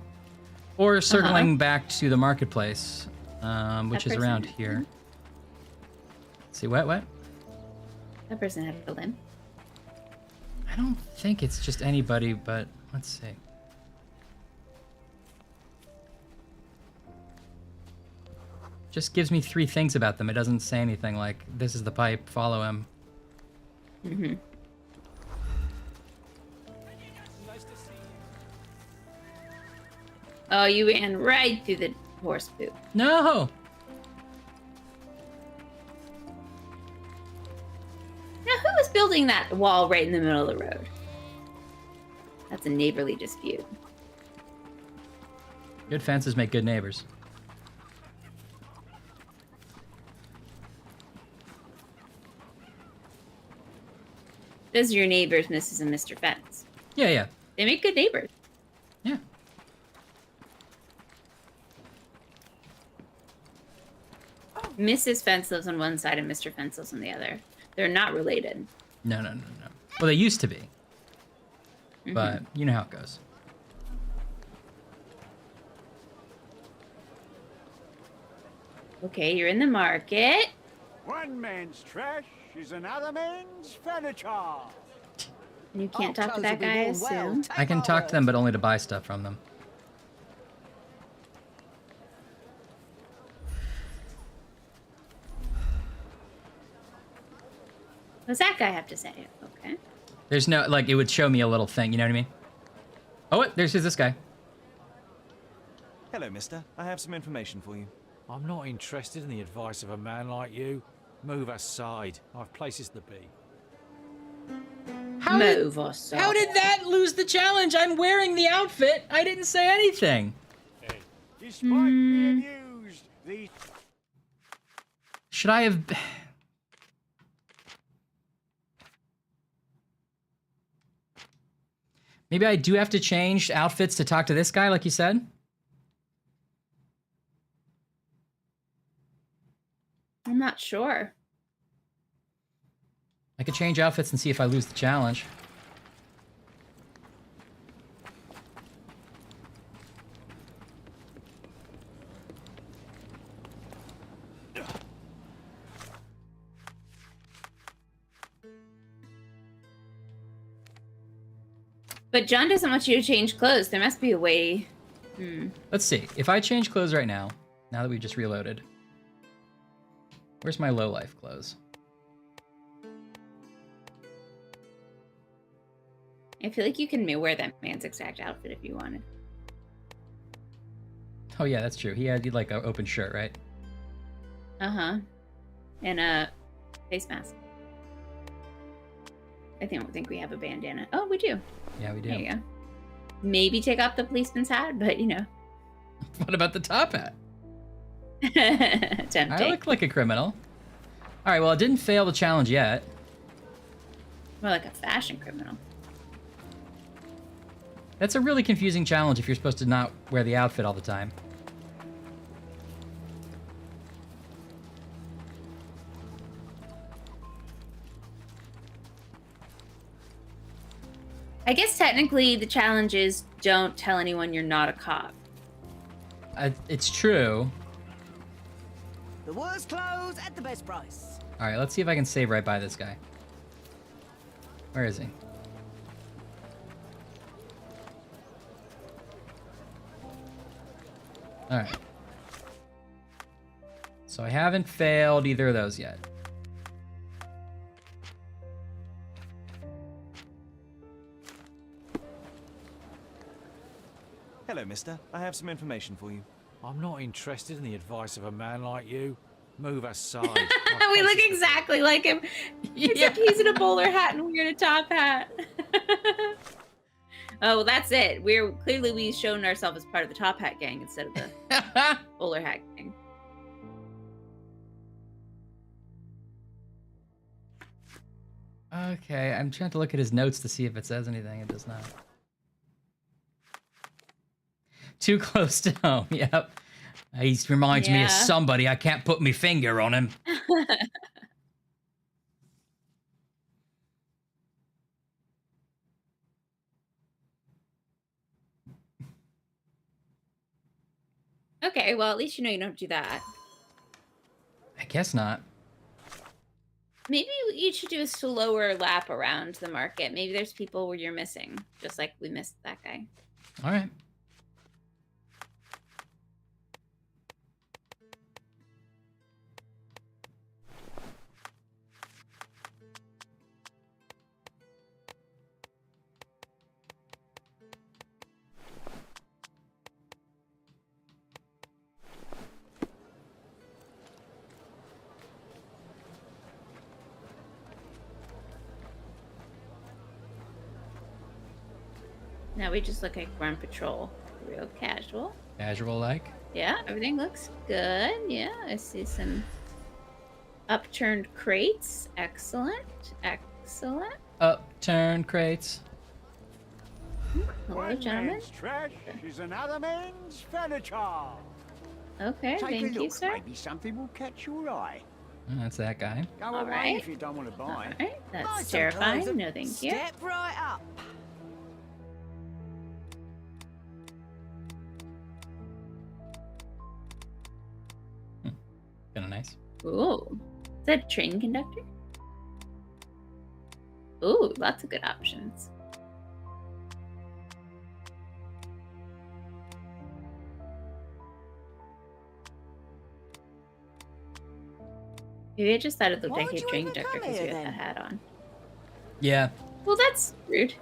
or circling back to the marketplace, which is around here. Let's see, what? That person had a limb. I don't think it's just anybody, but let's see. Just gives me 3 things about them. It doesn't say anything like, this is the pipe, follow him. Mm-hmm. Oh, you ran right through the horse poop. No! Now, who was building that wall right in the middle of the road? That's a neighborly dispute. Good fences make good neighbors. Those are your neighbors, Mrs. and Mr. Fence. Yeah. They make good neighbors. Yeah. Mrs. Fence lives on one side and Mr. Fence lives on the other. They're not related. No. Well, they used to be. But you know how it goes. Okay, you're in the market. One man's trash is another man's furniture. You can't talk to that guy, I assume. I can talk to them, but only to buy stuff from them. What's that guy have to say? Okay. There's no, like, it would show me a little thing, you know what I mean? Oh, wait, there's this guy. Hello, mister. I have some information for you. I'm not interested in the advice of a man like you. Move aside. I've places to be. How did that lose the challenge? I'm wearing the outfit. I didn't say anything. Despite being used, these... Should I have... Maybe I do have to change outfits to talk to this guy, like you said? I'm not sure. I could change outfits and see if I lose the challenge. But John doesn't want you to change clothes. There must be a way. Let's see. If I change clothes right now that we've just reloaded, where's my low-life clothes? I feel like you can wear that man's exact outfit if you wanted. Oh yeah, that's true. He had like an open shirt, right? Uh-huh. And a face mask. I think we have a bandana. Oh, we do. Yeah, we do. There you go. Maybe take off the policeman's hat, but you know. What about the top hat? Tempting. I look like a criminal. All right, well, it didn't fail the challenge yet. More like a fashion criminal. That's a really confusing challenge if you're supposed to not wear the outfit all the time. I guess technically the challenge is don't tell anyone you're not a cop. It's true. The worst clothes at the best price. All right, let's see if I can save right by this guy. Where is he? All right. So I haven't failed either of those yet. Hello, mister. I have some information for you. I'm not interested in the advice of a man like you. Move aside. We look exactly like him. Except he's in a bowler hat and we're in a top hat. Oh, well, that's it. We've shown ourselves as part of the top hat gang instead of the bowler hat gang. Okay, I'm trying to look at his notes to see if it says anything. It does not. Too close to home. Yep. He reminds me of somebody. I can't put my finger on him. Okay, well, at least you know you don't do that. I guess not. Maybe you should do a slower lap around the market. Maybe there's people where you're missing, just like we missed that guy. All right. Now we just look like we're on patrol. Real casual. Casual like? Yeah, everything looks good. Yeah, I see some upturned crates. Excellent. Excellent. Upturned crates. Hello, One gentlemen. man's trash is another man's furniture. Okay, Take thank a you, look. sir. Maybe something will catch your eye. Oh, that's that guy. Go All away right. if you don't want to buy. All right, Buy that's some terrifying. clothes and No, thank you. Step right up. Kind of nice. Ooh, is that a train conductor? Ooh, lots of good options. Maybe I just thought it looked Why like would a you train even conductor come because you here, had the then? hat on. Yeah. Well, that's rude.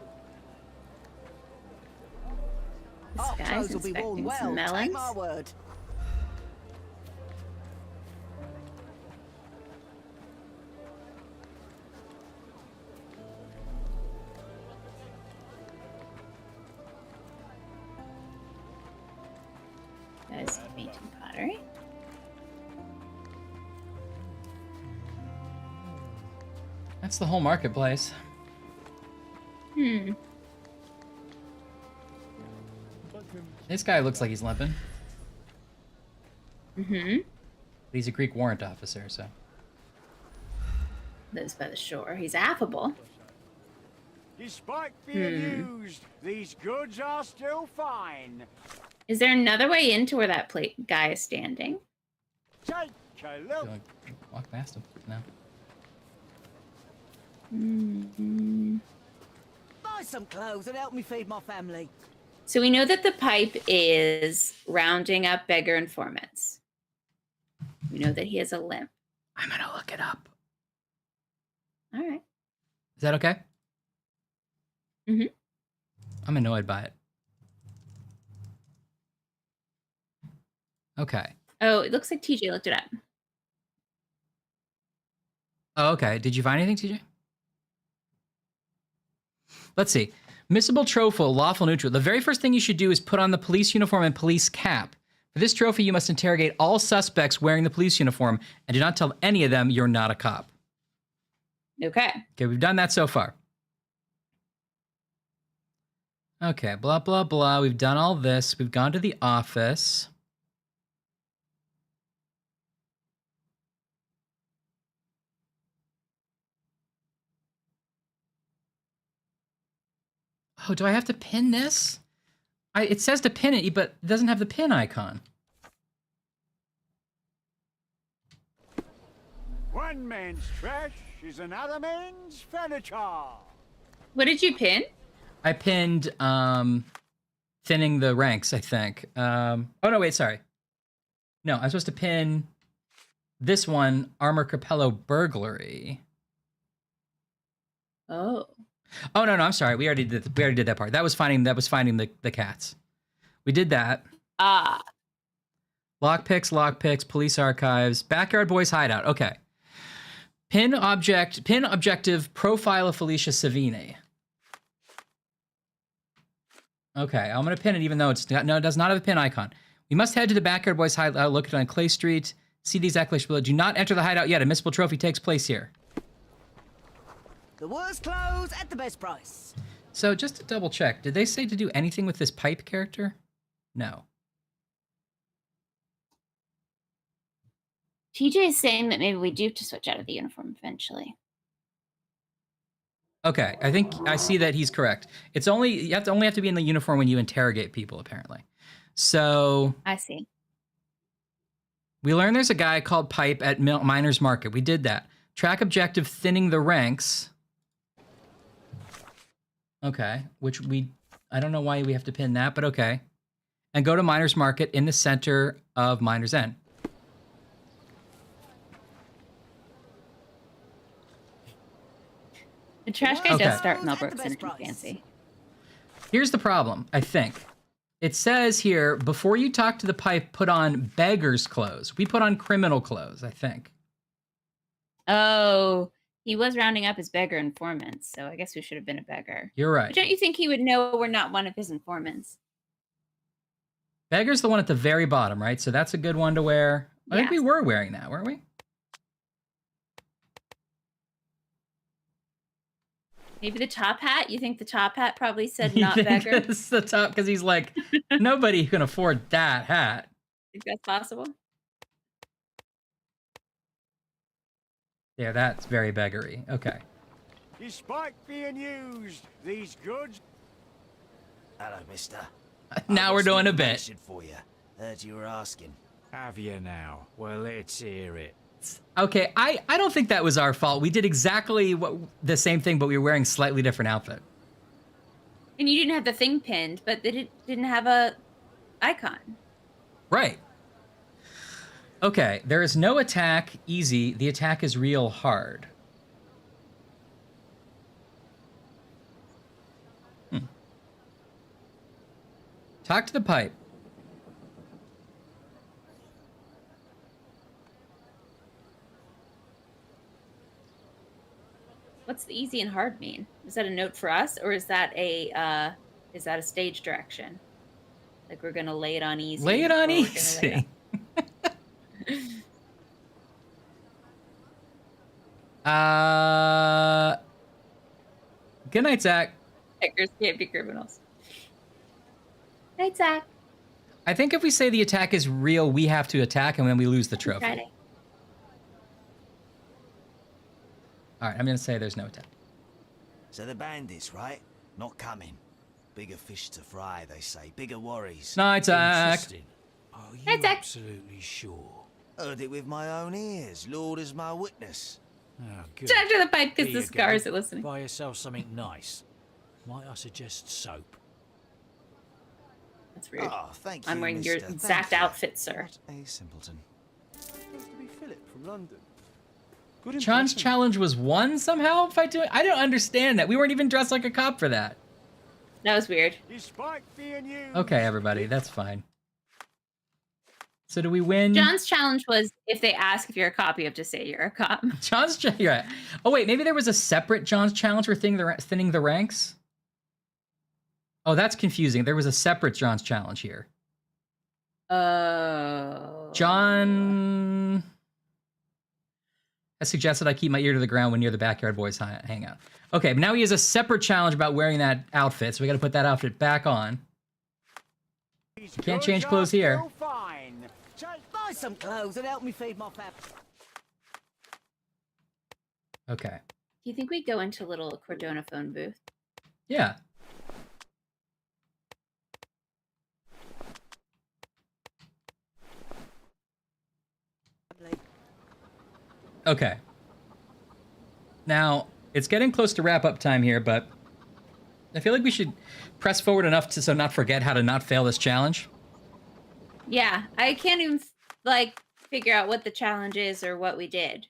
This Our guy's clothes will be worn inspecting some well, take melons. my word. Guys painting pottery. That's the whole marketplace. Hmm. This guy looks like he's limping. Mm-hmm. But he's a Greek warrant officer, so. Lives by the shore. He's affable. Despite being used, these goods are still fine. Is there another way into where that guy is standing? Take a look. Walk past him. No. Mm-hmm. Buy some clothes and help me feed my family. So we know that the pipe is rounding up beggar informants. We know that he has a limp. I'm gonna look it up. All right. Is that okay? Mm-hmm. I'm annoyed by it. Okay. Oh, it looks like TJ looked it up. Oh, okay. Did you find anything, TJ? Let's see. Missable trophy, lawful neutral. The very first thing you should do is put on the police uniform and police cap. For this trophy, you must interrogate all suspects wearing the police uniform and do not tell any of them you're not a cop. Okay. Okay, we've done that so far. Okay, blah, blah, blah. We've done all this. We've gone to the office. Oh, do I have to pin this? It says to pin it, but it doesn't have the pin icon. One man's trash is another man's furniture. What did you pin? I pinned thinning the ranks, I think. Oh, no, wait, sorry. No, I'm supposed to pin this one, Armor Capello Burglary. Oh. Oh, no, I'm sorry. We already did that part. That was finding the cats. We did that. Ah. Lockpicks, police archives, backyard boys hideout. Okay. Pin objective, profile of Felicia Savini. Okay, I'm gonna pin it even though it does not have a pin icon. We must head to the backyard boys hideout located on Clay Street. See these Ecklish below. Do not enter the hideout yet. A mystical trophy takes place here. The worst clothes at the best price. So just to double check, did they say to do anything with this pipe character? No. TJ is saying that maybe we do have to switch out of the uniform eventually. Okay, I think I see that he's correct. It's only you only have to be in the uniform when you interrogate people, apparently. So I see. We learned there's a guy called Pipe at Miners Market. We did that. Track objective, thinning the ranks. Okay, which I don't know why we have to pin that, but okay. And go to Miners Market in the center of Miners End. The trash guy does start Mel Brooks Energy Fancy. Here's the problem, I think. It says here, before you talk to the Pipe, put on beggar's clothes. We put on criminal clothes, I think. Oh, he was rounding up his beggar informants, so I guess we should have been a beggar. You're right. But don't you think he would know we're not one of his informants? Beggar's the one at the very bottom, right? So that's a good one to wear. I think we were wearing that, weren't we? Maybe the top hat? You think the top hat probably said You not think beggar? it's the top because he's like, nobody can afford that hat. Think that's possible? Yeah, that's very beggary. Okay. Despite being used, these goods... Hello, mister. Now we're doing a bit. For you. Heard you were asking. Have you now? Well, let's hear it. Okay, I don't think that was our fault. We did exactly the same thing, but we were wearing slightly different outfit. And you didn't have the thing pinned, but they didn't have a icon. Right. Okay, there is no attack easy. The attack is real hard. Talk to the Pipe. What's the easy and hard mean? Is that a note for us, or is that a stage direction? Like we're gonna lay it on easy. Lay it on easy. Good night, Zach. Hackers can't be criminals. Night, Zach. I think if we say the attack is real, we have to attack, and then we lose the trophy. Friday. All right, I'm gonna say there's no attack. So the bandits, right? Not coming. Bigger fish to fry, they say. Bigger worries. Night, Zach. Interesting. Are you Night, Zach. absolutely sure? Heard it with my own ears. Lord is my witness. Oh, good. Talk to the Pipe because Here the you scars go. are listening. Buy yourself something nice. Might I suggest soap? That's rude. Oh, thank you, I'm wearing your mister. exact Thank you. outfit, sir. What a simpleton. Supposed to be Philip from London. John's challenge was won somehow by doing. I don't understand that. We weren't even dressed like a cop for that. That was weird. Despite being used. Okay, everybody, that's fine. So do we win? John's challenge was if they ask if you're a cop, you have to say you're a cop. Yeah. Oh wait, maybe there was a separate John's challenge for thinning the ranks. Oh, that's confusing. There was a separate John's challenge here. John has suggested I keep my ear to the ground when near the backyard boys hangout. Okay, but now he has a separate challenge about wearing that outfit, so we got to put that outfit back on. Can't change clothes here. Fine. Just buy some clothes and help me feed my family. Okay. Do you think we go into a little Cordona phone booth? Yeah. Okay. Now, it's getting close to wrap-up time here, but I feel like we should press forward enough to not forget how to not fail this challenge. Yeah, I can't even figure out what the challenge is or what we did.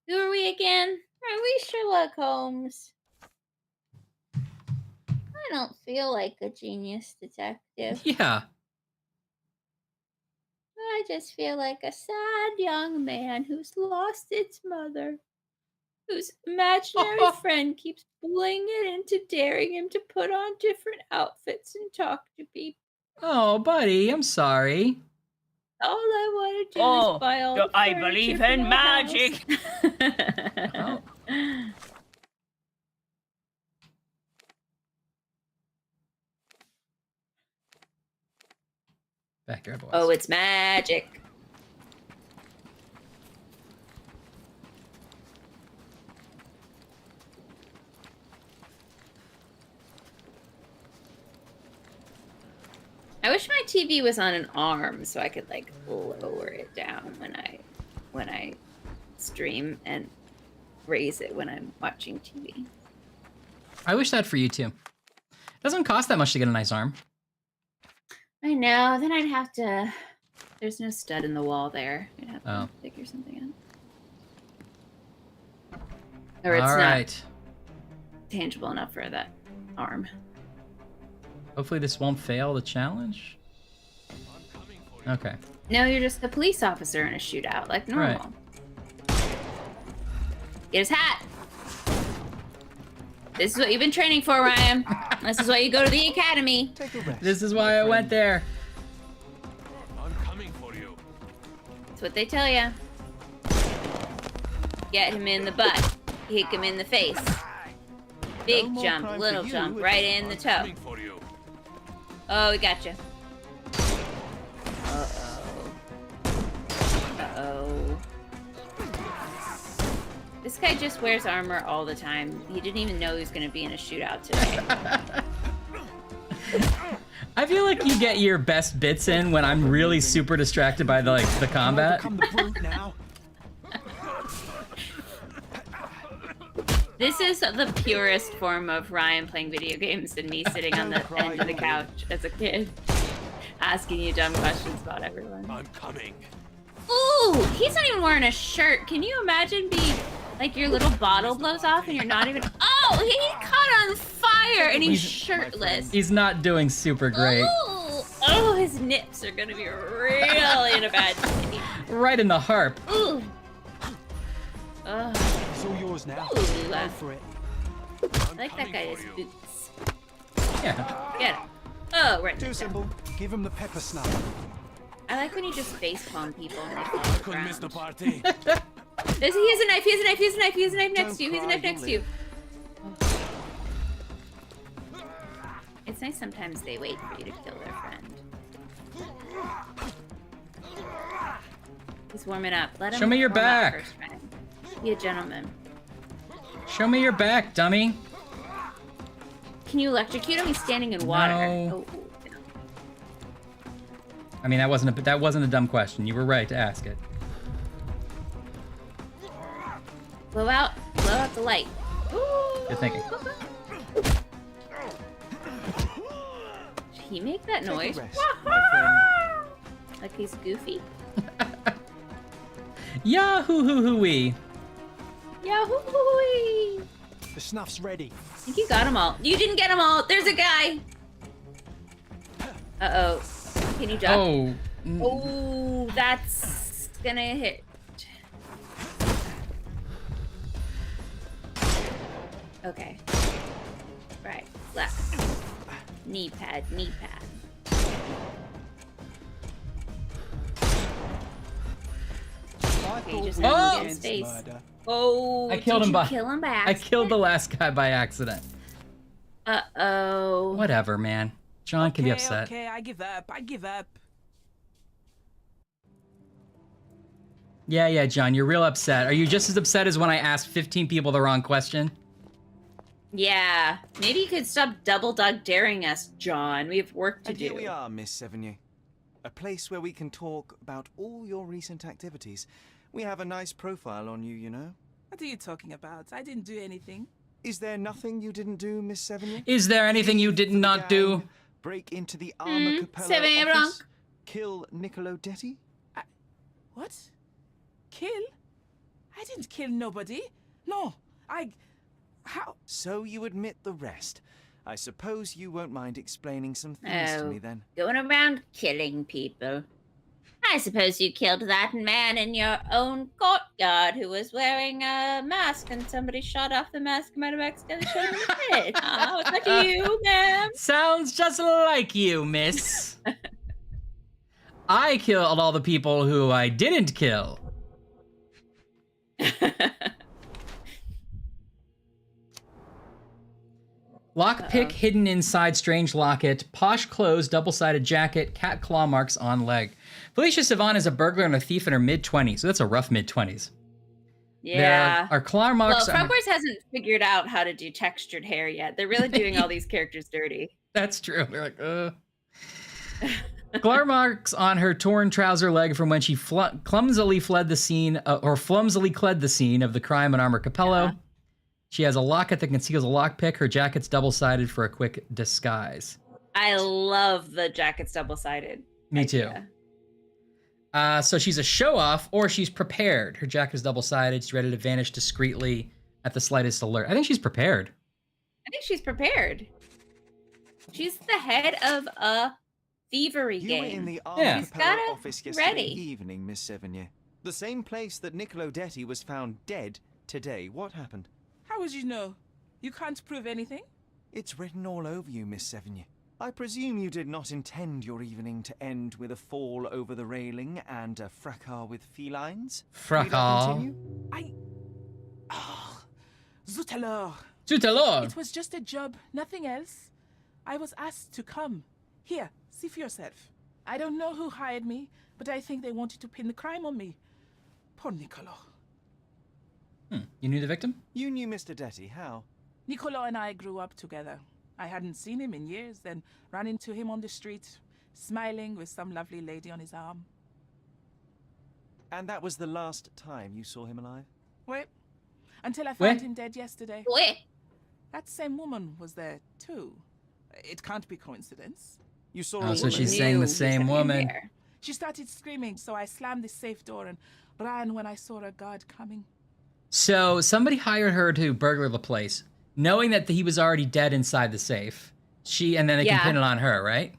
Who are we again? Are we Sherlock Holmes? I don't feel like a genius detective. Yeah. I just feel like a sad young man who's lost its mother, whose imaginary friend keeps bullying it into daring him to put on different outfits and talk to people. Oh, buddy, I'm sorry. All I want to do is buy all the I furniture believe for in my magic. house. Backyard boys. Oh, it's magic. I wish my TV was on an arm so I could like lower it down when I stream and raise it when I'm watching TV. I wish that for you too. It doesn't cost that much to get a nice arm. I know. Then I'd have to. There's no stud in the wall there. I'd have to figure something out. Or it's not tangible enough for that arm. Hopefully this won't fail the challenge. Okay. No, you're just a police officer in a shootout, like normal. Get his hat. This is what you've been training for, Ryan. This is why you go to the academy. This is why I went there. I'm coming for you. That's what they tell you. Get him in the butt. Kick him in the face. Big jump, little jump, right in the toe. Oh, we got you. Uh-oh. Uh-oh. This guy just wears armor all the time. He didn't even know he was going to be in a shootout today. I feel like you get your best bits in when I'm really super distracted by the combat. This is the purest form of Ryan playing video games and me sitting on the end of the couch as a kid, asking you dumb questions about everyone. I'm coming. Ooh, he's not even wearing a shirt. Can you imagine being like your little bottle blows off and you're not even? Oh, he caught on fire and he's shirtless. He's not doing super great. Ooh, oh, his nips are gonna be really in a bad state. Right in the harp. Ooh. It's all yours now. Ooh, Go for it. I like that guy's boots. Yeah. Get him. Oh, right. Too simple. Give him the pepper snuff. I like when you just face palm people and they fall I on the couldn't ground. miss the party. He has a knife, he has a knife, he has a knife, he has a knife next to you, he has a knife next to you. It's nice sometimes they wait for you to kill their friend. He's warming up. Let him Show me your warm up back. first, Ryan. Be a gentleman. Show me your back, dummy. Can you electrocute him? He's standing in water. No. Oh. I mean, that wasn't a dumb question. You were right to ask it. Blow out the light. Good thinking. Did he make that noise? Rest, my friend. Like he's goofy. Yahoo hoo hoo wee. Yahoo! The snuff's ready. I think you got them all. You didn't get them all. There's a guy. Uh-oh. Can you duck? Oh. Oh, that's gonna hit. Okay. Right. Left. Knee pad, knee pad. Okay, you just have to get his face. Oh, I killed did him you by kill him by I accident? killed the last guy by accident. Uh-oh. Whatever, man. John can be upset. Okay, I give up. I give up. Yeah, John, you're real upset. Are you just as upset as when I asked 15 people the wrong question? Yeah. Maybe you could stop double dog daring us, John. We have work to And do. here we are, Miss Sevigny. A place where we can talk about all your recent activities. We have a nice profile on you, you know. What are you talking about? I didn't do anything. Is there nothing you didn't do, Miss Sevigny? Is there anything you did not do? Break into the Armor Capella Sevigny office? Blanc. Kill Niccolo Detti? What? Kill? I didn't kill nobody. No, How? So you admit the rest. I suppose you won't mind explaining some things to me then. Going around killing people. I suppose you killed that man in your own courtyard who was wearing a mask and somebody shot off the mask and might have accidentally shot him in the head. Was that you, ma'am? Sounds just like you, miss. I killed all the people who I didn't kill. Lockpick hidden inside strange locket, posh clothes, double-sided jacket, cat claw marks on leg. Felicia Savant is a burglar and a thief in her mid-20s, so that's a rough mid-20s. Yeah. There are claw marks Well, on... Frogwares hasn't figured out how to do textured hair yet. They're really doing all these characters dirty. That's true. They're like, claw marks on her torn trouser leg from when she clumsily fled the scene, or flumsily cled the scene of the crime on Armor Capello. Yeah. She has a locket that conceals a lockpick. Her jacket's double-sided for a quick disguise. I love the jacket's double-sided. Me too. So she's a show-off, or she's prepared. Her jacket is double-sided. She's ready to vanish discreetly at the slightest alert. I think she's prepared. I think she's prepared. She's the head of a thievery game. You were in the Armor She's got it office yesterday ready. evening, Miss Sevigny. The same place that Niccolo Detti was found dead today. What happened? How would you know? You can't prove anything? It's written all over you, Miss Sevigny. I presume you did not intend your evening to end with a fall over the railing and a fracas with felines? Fracas? Zut alors. Zut alors. It was just a job, nothing else. I was asked to come. Here, see for yourself. I don't know who hired me, but I think they wanted to pin the crime on me. Poor Niccolo. You knew the victim? You knew Mr. Detti. How? Niccolo and I grew up together. I hadn't seen him in years, then ran into him on the street, smiling with some lovely lady on his arm. And that was the last time you saw him alive? Wait. Until I found him dead yesterday. Wait. That same woman was there, too. It can't be coincidence. You saw a woman. So she's saying the same woman. She started screaming, so I slammed the safe door and ran when I saw a guard coming. So somebody hired her to burglar the place, knowing that he was already dead inside the safe. And then they can pin it on her, right?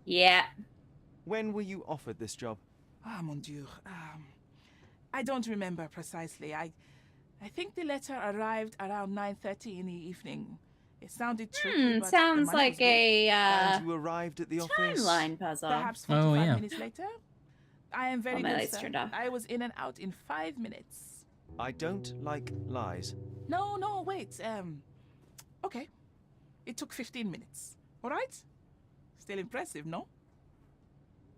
Yeah. When were you offered this job? Ah, mon Dieu. I don't remember precisely. I think the letter arrived around 9:30 in the evening. It sounded tricky, but sounds the money was like a And you arrived at the office? timeline puzzle. Perhaps 45 minutes later. I am very my good, lights sir. turned off. I was in and out in 5 minutes. I don't like lies. No, wait. Okay. It took 15 minutes. All right? Still impressive, no?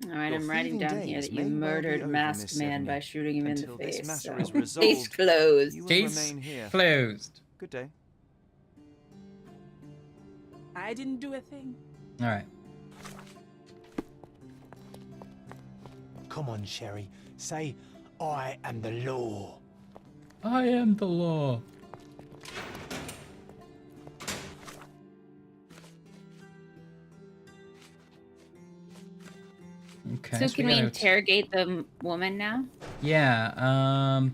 All right, I'm writing down here that you murdered Masked Man by shooting him in the face. This matter So. is resolved, Case closed. you will Case remain here. closed. Good day. I didn't do a thing. All right. Come on, Sherry. Say, I am the law. I am the law. Okay. So can we interrogate the woman now? Yeah.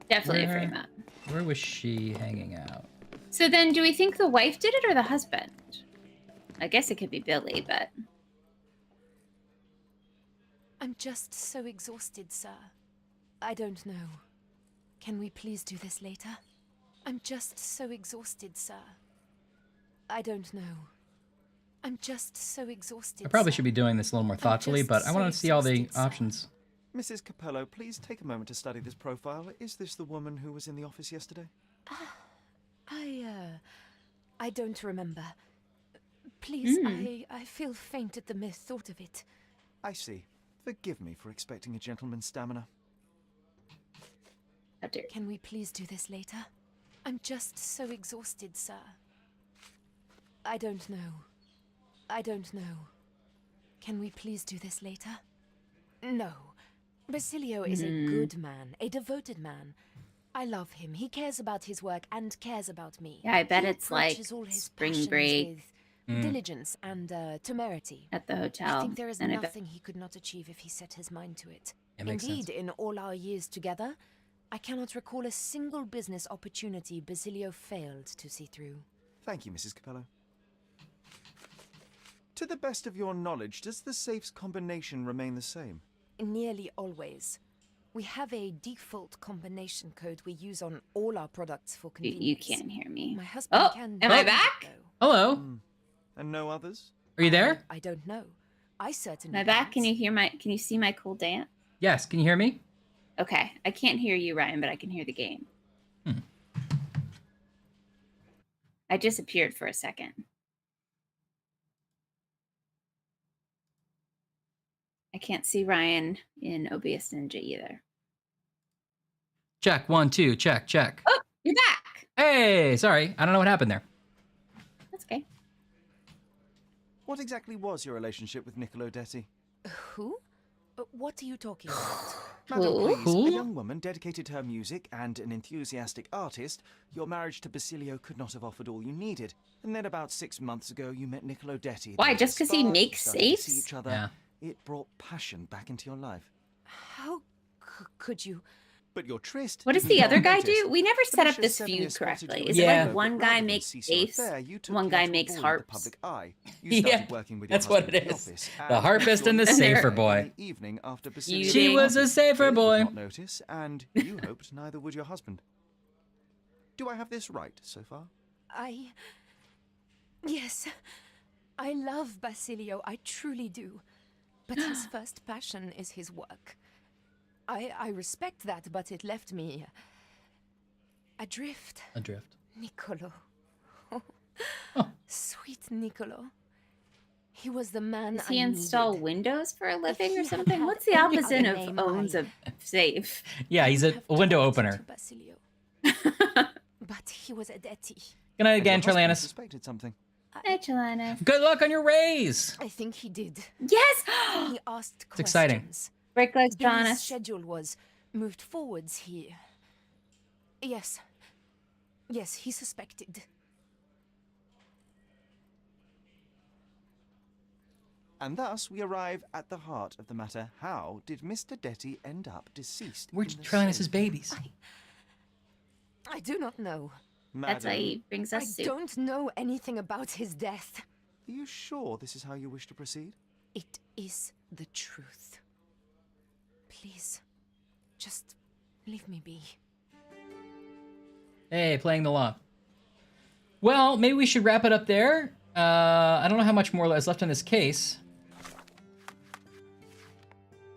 Definitely a frame up. Where was she hanging out? So then, do we think the wife did it or the husband? I guess it could be Billy, but... I'm just so exhausted, sir. I don't know. Can we please do this later? I'm just so exhausted, sir. I don't know. I'm just so exhausted. I probably should be doing this a little more thoughtfully, but I want to see all the options. Mrs. Capello, please take a moment to study this profile. Is this the woman who was in the office yesterday? I don't remember. Please, I feel faint at the mere thought of it. I see. Forgive me for expecting a gentleman's stamina. Can we please do this later? I'm just so exhausted, sir. I don't know. I don't know. Can we please do this later? No. Basilio is a good man, a devoted man. I love him. He cares about his work and cares about me. Yeah, I bet He it's like approaches all his spring passions break. with diligence and temerity. At the hotel. I think there is and I bet- nothing he could not achieve if he set his mind to it. It makes Indeed, sense. in all our years together, I cannot recall a single business opportunity Basilio failed to see through. Thank you, Mrs. Capello. To the best of your knowledge, does the safe's combination remain the same? Nearly always. We have a default combination code we use on all our products for convenience. You can't hear me. My husband Oh, can. am I back? Hello. And no others? Are you there? I don't know. I certainly. Am I back? Can you hear my? Can you see my cool dance? Yes. Can you hear me? Okay, I can't hear you, Ryan, but I can hear the game. I disappeared for a second. I can't see Ryan in OBS Ninja either. Check 1 2. Check. Oh, you're back. Hey, sorry. I don't know what happened there. That's okay. What exactly was your relationship with Niccolo Detti? Who? What are you talking about? Madam, please, a young woman dedicated to her music and an enthusiastic artist. Your marriage to Basilio could not have offered all you needed. And then about 6 months ago, you met Niccolo Detti. Why, just because he makes started to see safes? each other. Yeah. It brought passion back into your life. How could you? But your tryst. What does didn't the other go guy unnoticed. do? We never set up Felicia this Seven feud is spotted correctly. your Is it Yeah. like one but guy rather than makes cease your safes, affair, you took one care guy to makes avoid the harps? public eye. You started Yeah, working with your that's what husband it in the is. office, The and harpist and the your safer on boy. the evening after Basilio She She was a safer Philip boy. Did not notice, and you hoped neither would your husband. Do I have this right so far? Yes. I love Basilio, I truly do. But his first passion is his work. I respect that, but it left me adrift. Adrift. Niccolo. Sweet Niccolo. He was the man Does he I install needed. Windows for a living he or had something? had What's the any opposite other of name, owns a safe? Yeah, he's a window To opener. Basilio. But he was a Detti. Good night And your again, husband Trilanus. suspected something. Hey, Chilanus. Good luck on your raise. I think he did. Yes! He asked It's exciting. questions. Break legs, Billy's Jonas. schedule was moved forwards here. Yes. Yes, he suspected. And thus we arrive at the heart of the matter. How did Mr. Detti end up deceased? We're in the Trilanus's safe? babies. I do not know. That's why Madam, he brings I us soup. don't know anything about his death. are you sure this is how you wish to proceed? It is the truth. Please, just leave me be. Hey, playing the law. Well, maybe we should wrap it up there. I don't know how much more is left in this case.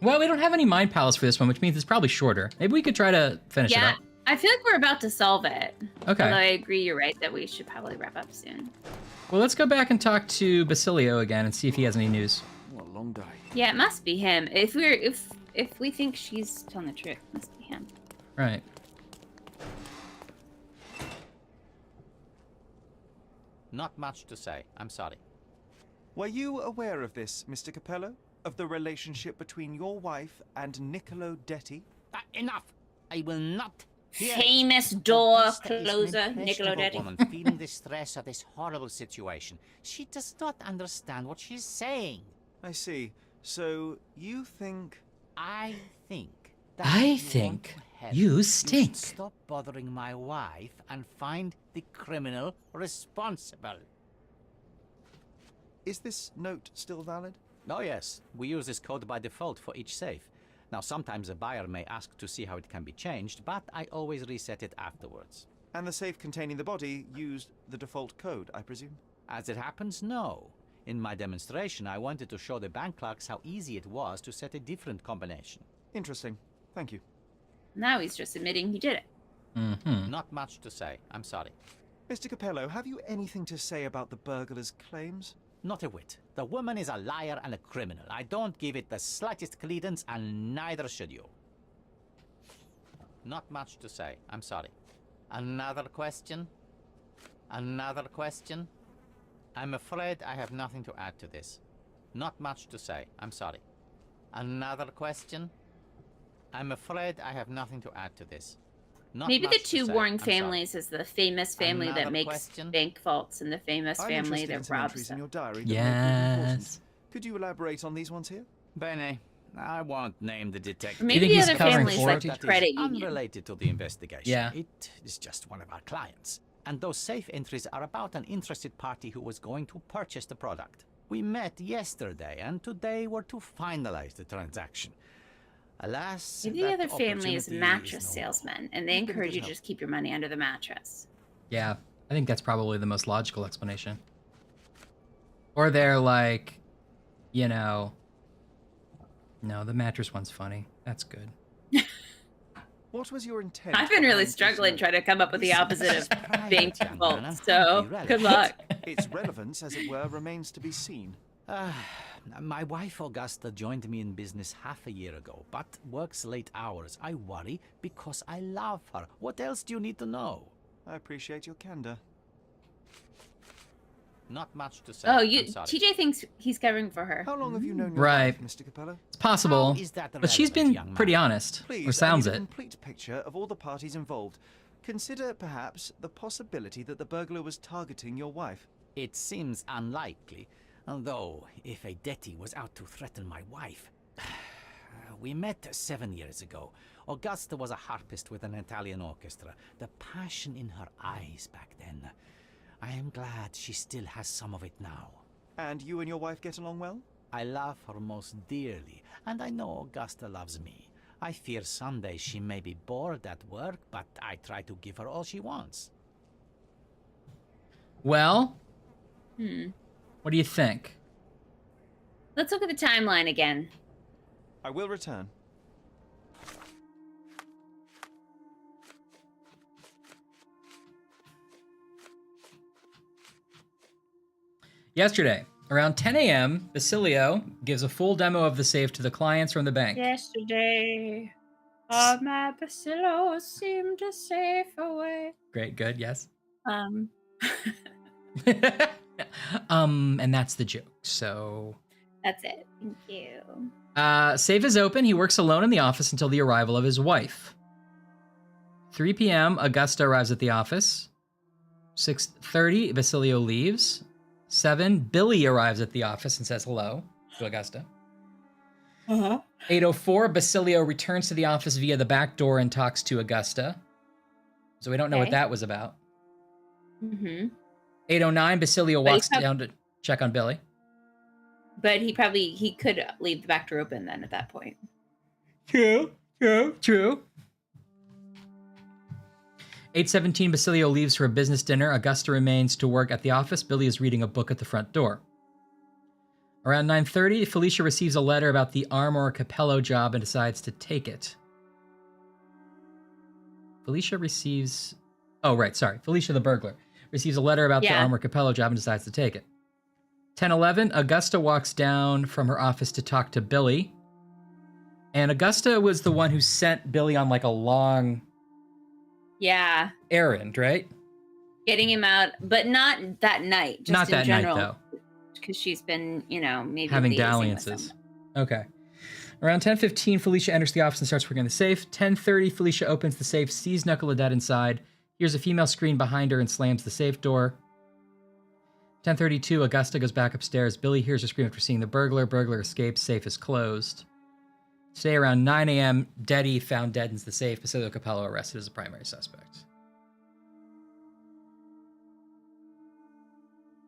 Well, we don't have any mind palace for this one, which means it's probably shorter. Maybe we could try to finish it Yeah, up. I feel like we're about to solve it. Okay. Although I agree, you're right that we should probably wrap up soon. Well, let's go back and talk to Basilio again and see if he has any news. What a long day. Yeah, it must be him. If we think she's telling the truth, it must be him. Right. Not much to say. I'm sorry. Were you aware of this, Mr. Capello? Of the relationship between your wife and Niccolo Detti? Enough! I will not hear Famous door Augusta is an closer, Niccolo impressionable Detti. woman feeling the stress of this horrible situation. She does not understand what she's saying. I see. So you think... I think that I if you want think to help, you should stink. stop bothering my wife and find the criminal responsible. Is this note still valid? Oh yes, we use this code by default for each safe. Now sometimes a buyer may ask to see how it can be changed, but I always reset it afterwards. And the safe containing the body used the default code, I presume? As it happens, no. In my demonstration, I wanted to show the bank clerks how easy it was to set a different combination. Interesting. Thank you. Now he's just admitting he did it. Mm-hmm. Not much to say. I'm sorry. Mr. Capello, have you anything to say about the burglar's claims? Not a whit. The woman is a liar and a criminal. I don't give it the slightest credence, and neither should you. Not much to say. I'm sorry. Another question? Another question? I'm afraid I have nothing to add to this. Not much to say. I'm sorry. Another question? I'm afraid I have nothing to add to this. Not Maybe the much to two say. warring I'm sorry. families is the famous family Another that makes question? bank vaults and the famous I'm family interested in that some robs entries in them. your diary that may prove important. Yes. Could you elaborate on these ones here? Bene, I won't name the detective. Or maybe think the he's other covering families for like it? the credit That is union. unrelated to the investigation. Yeah. It is just one of our clients. and those safe entries are about an interested party who was going to purchase the product. We met yesterday, and today we're to finalize the transaction. Alas, Maybe the that other family is opportunity mattress no more. salesmen, and they You've been encourage good you to help. just keep your money under the mattress. Yeah, I think that's probably the most logical explanation. Or they're like, you know, no, the mattress one's funny. That's good. What was your intent? I've been really behind this struggling note? trying to come up with the This opposite is of being private, young default, man, so good luck. Its relevance, as it were, remains to be seen. My wife Augusta joined me in business half a year ago, but works late hours. I worry because I love her. What else do you need to know? I appreciate your candor. Not much to say. Oh, I'm sorry. TJ thinks he's covering for her. How long have you known your Right. wife, Mr. Capello? It's possible, How is that but she's been relevant, young pretty man? honest, Please, or sounds I need it. a complete picture of all the parties involved. Consider, perhaps, the possibility that the burglar was targeting your wife. It seems unlikely, although if a Detti was out to threaten my wife. We met 7 years ago. Augusta was a harpist with an Italian orchestra. The passion in her eyes back then. I am glad she still has some of it now. And you and your wife get along well? I love her most dearly, and I know Augusta loves me. I fear someday she may be bored at work, but I try to give her all she wants. Well, what do you think? Let's look at the timeline again. I will return. Yesterday, around 10 a.m., Basilio gives a full demo of the safe to the clients from the bank. Yesterday, all my bacillos seemed to safe away. Great, good, yes. Um, And that's the joke, so... that's it. Thank you. Safe is open. He works alone in the office until the arrival of his wife. 3 p.m., Augusta arrives at the office. 6:30, Basilio leaves. 7, Billy arrives at the office and says hello to Augusta. 8:04, Basilio returns to the office via the back door and talks to Augusta. So we don't know what Okay. that was about. Mm-hmm. 8:09, Basilio But walks he's down to check on Billy. But he could leave the back door open then at that point. True. 8:17, Basilio leaves for a business dinner. Augusta remains to work at the office. Billy is reading a book at the front door. Around 9:30, Felicia receives a letter about the Armor Capello job and decides to take it. Felicia the burglar receives a letter about the Armor Capello job and decides to take it. 10:11, Augusta walks down from her office to talk to Billy. And Augusta was the one who sent Billy on like a long errand, right? Getting him out, but not that night. Just Not in that general, night, though. Because she's been, maybe Having liaising with dalliances. someone. Okay. Around 10:15, Felicia enters the office and starts working on the safe. 10:30, Felicia opens the safe, sees Knucklehead inside, hears a female scream behind her and slams the safe door. 10:32, Augusta goes back upstairs. Billy hears her scream after seeing the burglar. Burglar escapes. Safe is closed. Today, around 9 a.m., Detti found dead in the safe. Basilio Capello arrested as a primary suspect.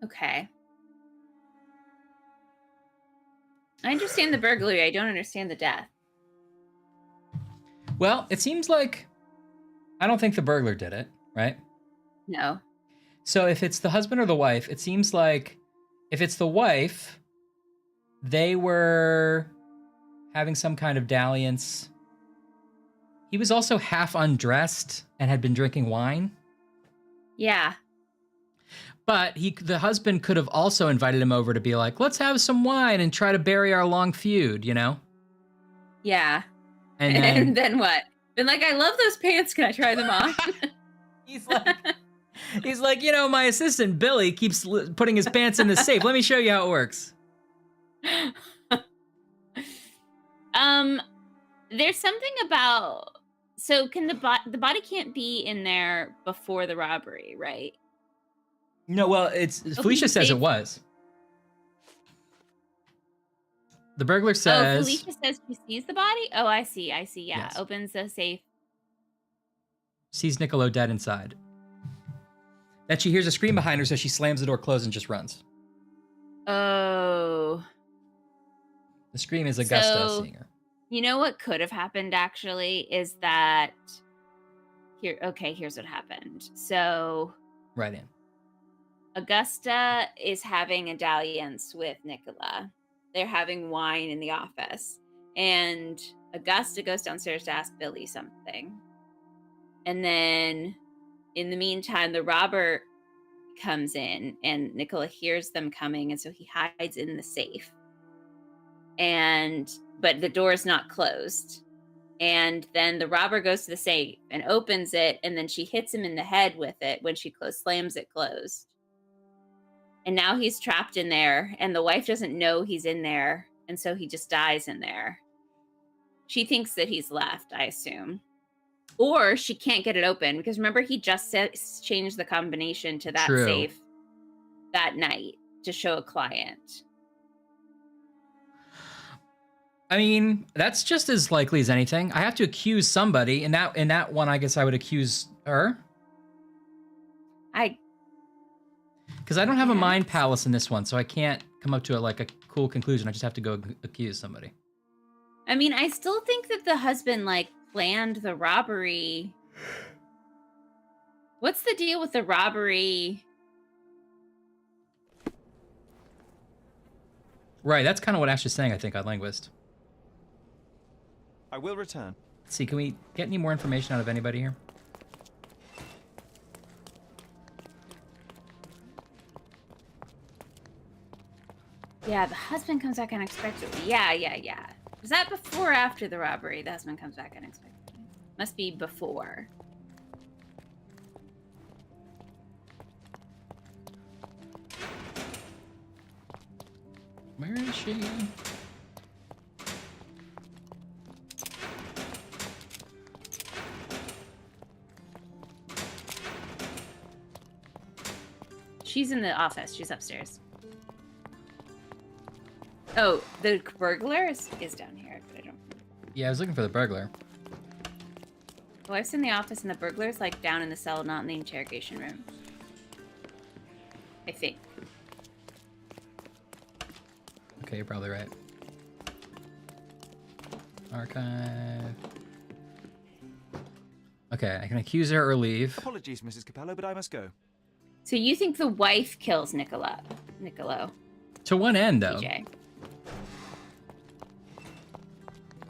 Okay. I understand the burglary. I don't understand the death. Well, it seems like I don't think the burglar did it, right? No. So if it's the husband or the wife, it seems like if it's the wife, they were having some kind of dalliance. He was also half undressed and had been drinking wine. Yeah. But the husband could have also invited him over to be like, let's have some wine and try to bury our long feud, Yeah. And then what? Been like, I love those pants. Can I try them on? He's like, my assistant Billy keeps putting his pants in the safe. Let me show you how it works. There's something about, so can the body can't be in there before the robbery, right? No, well, Felicia says it was. The burglar says... Oh, Felicia says she sees the body? Oh, I see. Yeah. Yes. Opens the safe. Sees Niccolo dead inside. that she hears a scream behind her, so she slams the door closed and just runs. Oh. The scream is Augusta So, seeing her. you know what could have happened actually is that here's what happened. So Right in. Augusta is having a dalliance with Nicola. They're having wine in the office. And Augusta goes downstairs to ask Billy something. And then in the meantime, the robber comes in and Nicola hears them coming. And so he hides in the safe. But the door is not closed. And then the robber goes to the safe and opens it. And then she hits him in the head with it when she slams it closed. And now he's trapped in there, and the wife doesn't know he's in there, and so he just dies in there. She thinks that he's left, I assume. Or she can't get it open, because remember, he just changed the combination to that safe that night to show a client. I mean, that's just as likely as anything. I have to accuse somebody, and in that one, I guess I would accuse her. Because I don't have a mind palace in this one, so I can't come up to a cool conclusion. I just have to go accuse somebody. I mean, I still think that the husband planned the robbery. What's the deal with the robbery? Right, that's kind of what Ash is saying, I think, on Linguist. I will return. Let's see, can we get any more information out of anybody here? Yeah, the husband comes back unexpectedly. Yeah. Was that before or after the robbery? The husband comes back unexpectedly. Must be before. Where is she? She's in the office. She's upstairs. Oh, the burglar is down here, but I don't. Yeah, I was looking for the burglar. The wife's in the office, and the burglar's down in the cell, not in the interrogation room. I think. Okay, you're probably right. Archive. Okay, I can accuse her or leave. Apologies, Mrs. Capello, but I must go. So you think the wife kills Niccolo? To one end, though. TJ.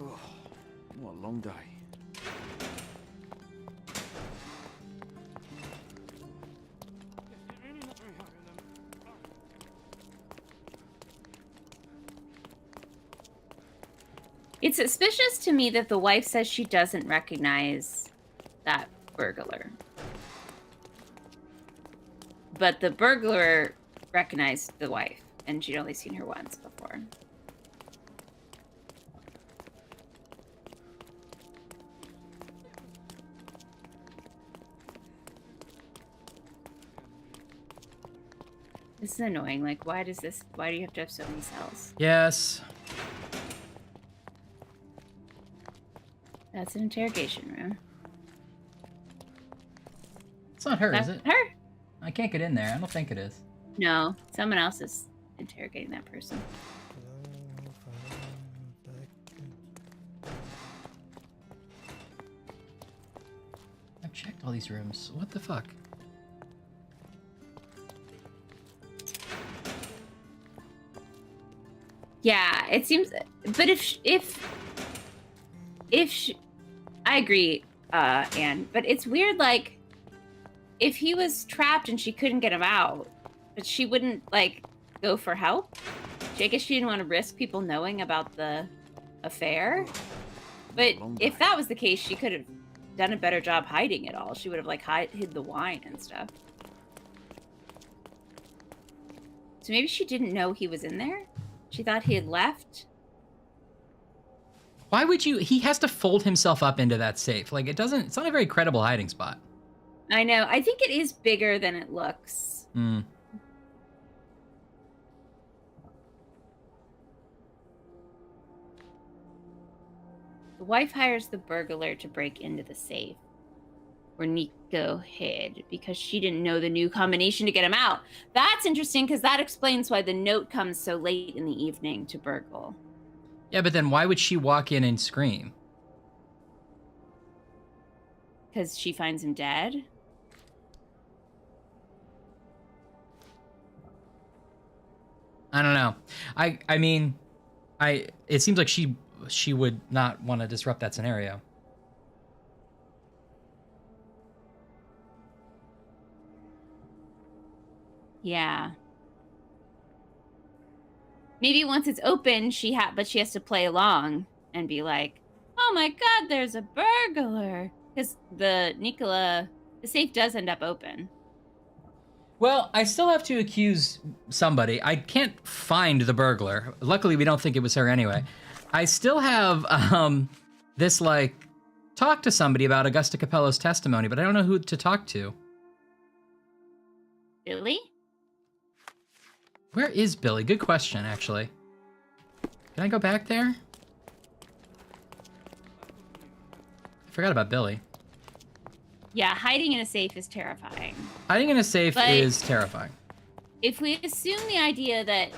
Oh, what a long day. It's suspicious to me that the wife says she doesn't recognize that burglar. But the burglar recognized the wife, and she'd only seen her once before. This is annoying. Why do you have to have so many cells? Yes. That's an interrogation room. It's not her, That's is it? her? I can't get in there. I don't think it is. No, someone else is interrogating that person. I've checked all these rooms. What the fuck? Yeah, it seems. But I agree, Anne. But it's weird. If he was trapped and she couldn't get him out, but she wouldn't go for help. I guess she didn't want to risk people knowing about the affair. But if that was the case, she could have done a better job hiding it all. She would have hid the wine and stuff. So maybe she didn't know he was in there. She thought he had left. Why would you? He has to fold himself up into that safe. It's not a very credible hiding spot. I know. I think it is bigger than it looks. Hmm. The wife hires the burglar to break into the safe. where Nico hid because she didn't know the new combination to get him out. That's interesting because that explains why the note comes so late in the evening to burgle. Yeah, but then why would she walk in and scream? Because she finds him dead. I don't know. I mean, it seems like she would not want to disrupt that scenario. Yeah. Maybe once it's open, but she has to play along and be like, "Oh my God, there's a burglar!" Because the safe does end up open. Well, I still have to accuse somebody. I can't find the burglar. Luckily, we don't think it was her anyway. I still have this like talk to somebody about Augusta Capello's testimony, but I don't know who to talk to. Billy? Where is Billy? Good question, actually. Can I go back there? I forgot about Billy. Yeah, hiding in a safe is terrifying. Hiding in a safe is terrifying. If we assume the idea that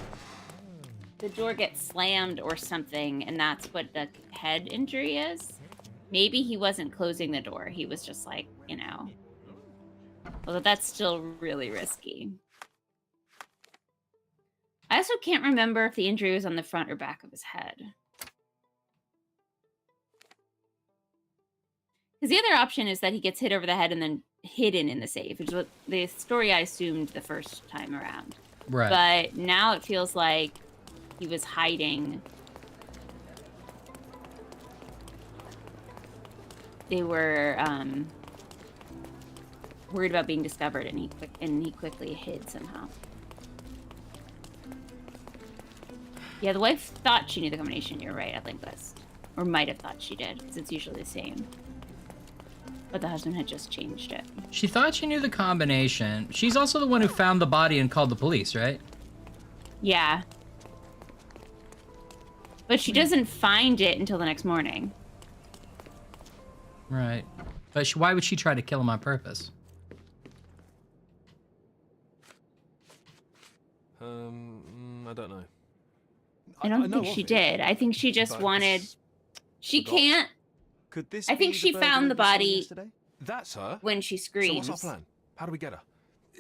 the door gets slammed or something, and that's what the head injury is, maybe he wasn't closing the door. He was just like, you know. Although that's still really risky. I also can't remember if the injury was on the front or back of his head. Because the other option is that he gets hit over the head and then hidden in the safe, which is what the story I assumed the first time around. Right. But now it feels like he was hiding. They were worried about being discovered, and he quickly hid somehow. Yeah, the wife thought she knew the combination. You're right, at Linguist. Or might have thought she did, because it's usually the same. But the husband had just changed it. She thought she knew the combination. She's also the one who found the body and called the police, right? Yeah. But she doesn't find it until the next morning. Right. But why would she try to kill him on purpose? I don't know. I don't think she did. I think she just wanted... She can't... Could this I think be she the found burglar the we saw body yesterday? That's her. when she screams. So what's our plan? How do we get her?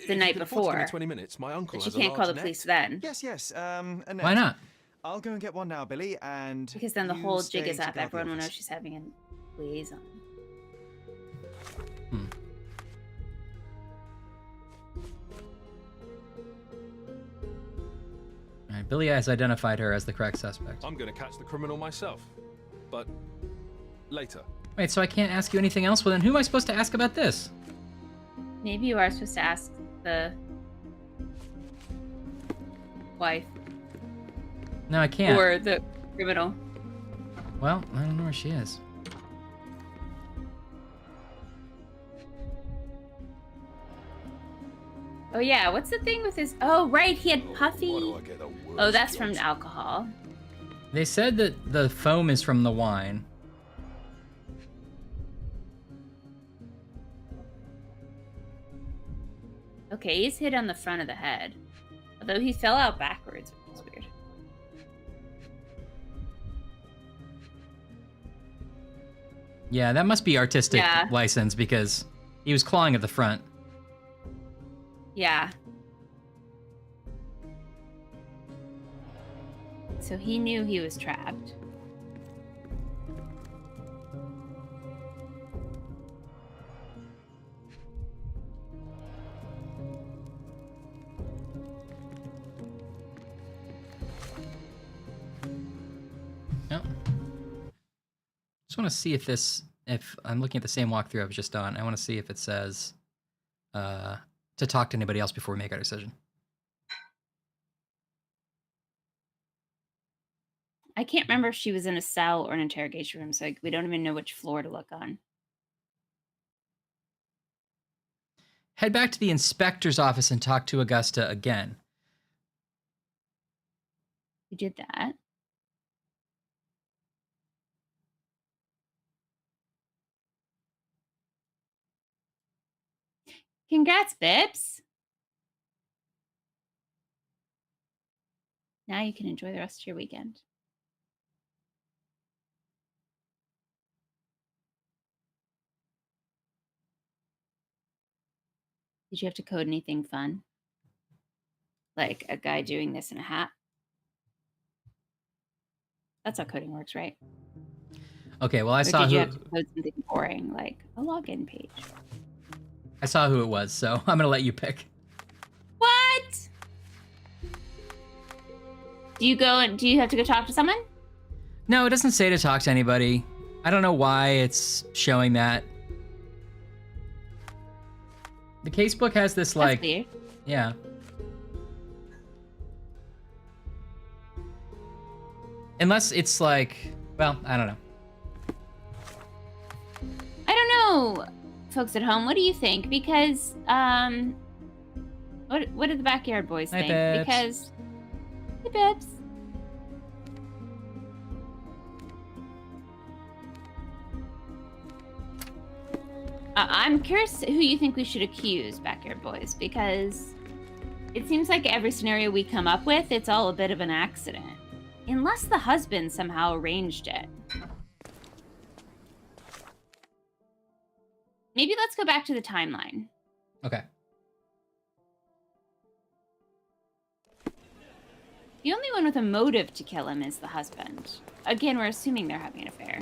The If night you can afford to give me before. 20 minutes. My uncle But she has a can't call the large police net. then. Yes. Annette. Why not? I'll go and get one now, Billy, and Because then the you whole stay jig is to up. guard the Everyone will know office. she's having a liaison. All right, Billy has identified her as the correct suspect. I'm going to catch the criminal myself. But later. Wait, so I can't ask you anything else? Well, then who am I supposed to ask about this? Maybe you are supposed to ask the wife. No, I can't. Or the criminal. Well, I don't know where she is. Oh yeah, what's the thing with his... Oh, right, he had puffy... Oh, that's from alcohol. They said that the foam is from the wine. Okay, he's hit on the front of the head. Although he fell out backwards, which is weird. Yeah, that must be artistic Yeah. license because he was clawing at the front. Yeah. So he knew he was trapped. Yep. Just want to see if I'm looking at the same walkthrough I was just on. I want to see if it says to talk to anybody else before we make our decision. I can't remember if she was in a cell or an interrogation room, so we don't even know which floor to look on. Head back to the inspector's office and talk to Augusta again. We did that. Congrats, Bibbs. Now you can enjoy the rest of your weekend. Did you have to code anything fun? Like a guy doing this in a hat? That's how coding works, right? Okay, well, I Or saw did you who have to code something boring, like a login page? I saw who it was, so I'm gonna let you pick. What? Do you have to go talk to someone? No, it doesn't say to talk to anybody. I don't know why it's showing that. The casebook has this like, weird. Yeah. Unless it's like, well, I don't know. I don't know, folks at home. What do you think? Because what do the backyard boys Hi, think? Babs. Because hey, Babs. I'm curious who you think we should accuse, backyard boys, because it seems like every scenario we come up with, it's all a bit of an accident. Unless the husband somehow arranged it. Maybe let's go back to the timeline. Okay. The only one with a motive to kill him is the husband. Again, we're assuming they're having an affair.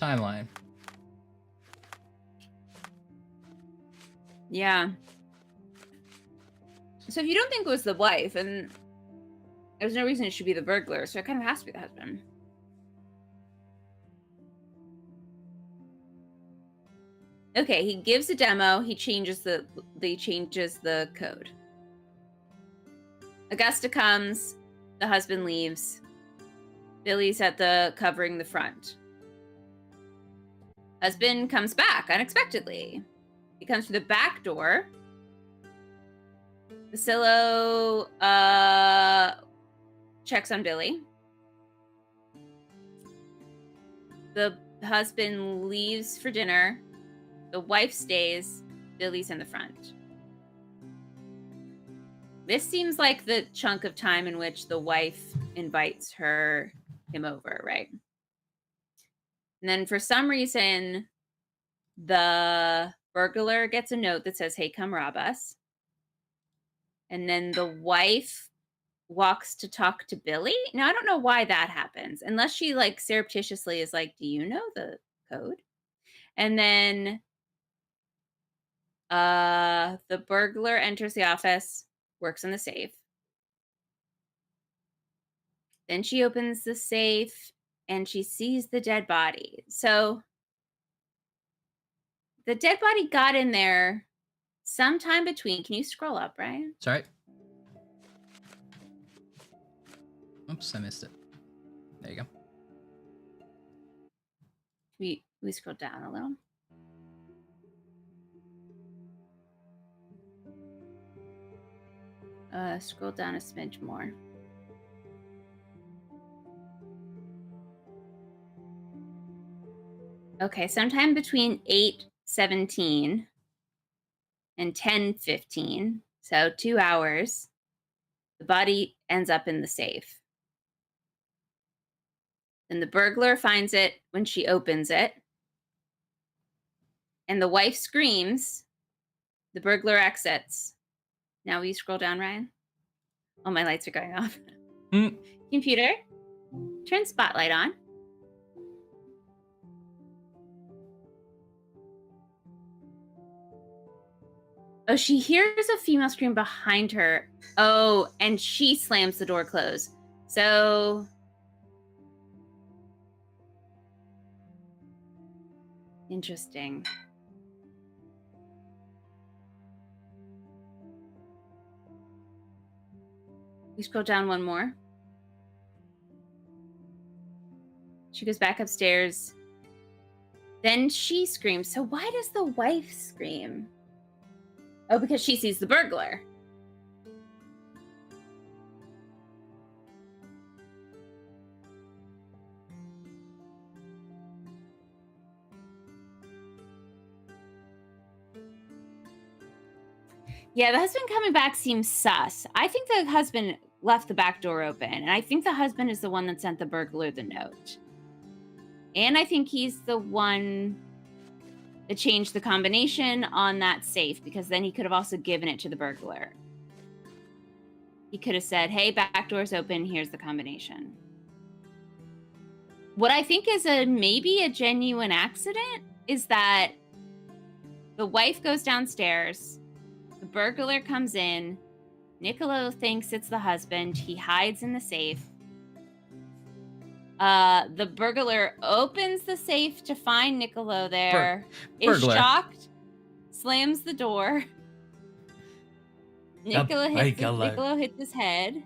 Timeline. Yeah. So if you don't think it was the wife, and there's no reason it should be the burglar, so it kind of has to be the husband. Okay, he gives a demo, he changes the code. Augusta comes, the husband leaves. Billy's at the covering the front. Husband comes back unexpectedly. He comes through the back door. Basillo checks on Billy. The husband leaves for dinner. The wife stays. Billy's in the front. This seems like the chunk of time in which the wife invites him over, right? And then for some reason, the burglar gets a note that says, "Hey, come rob us." And then the wife walks to talk to Billy. Now, I don't know why that happens, unless she like surreptitiously is like, "Do you know the code?" And then the burglar enters the office, works on the safe. Then she opens the safe and she sees the dead body. So the dead body got in there sometime between. Can you scroll up, Brian? Sorry. Oops, I missed it. There you go. We scroll down a little. Scroll down a smidge more. Okay, sometime between 8:17 and 10:15, so 2 hours, the body ends up in the safe. Then the burglar finds it when she opens it. And the wife screams. The burglar exits. Now will you scroll down, Ryan? Oh, my lights are going off. Computer, turn spotlight on. Oh, she hears a female scream behind her. Oh, and she slams the door closed. So interesting. We scroll down one more. She goes back upstairs. Then she screams. So why does the wife scream? Oh, because she sees the burglar. Yeah, the husband coming back seems sus. I think the husband left the back door open, and I think the husband is the one that sent the burglar the note. And I think he's the one that changed the combination on that safe, because then he could have also given it to the burglar. He could have said, hey, back door's open, here's the combination. What I think is maybe a genuine accident is that the wife goes downstairs, the burglar comes in, Niccolo thinks it's the husband, he hides in the safe. The burglar opens the safe to find Niccolo there, is shocked, slams the door. Niccolo hits his head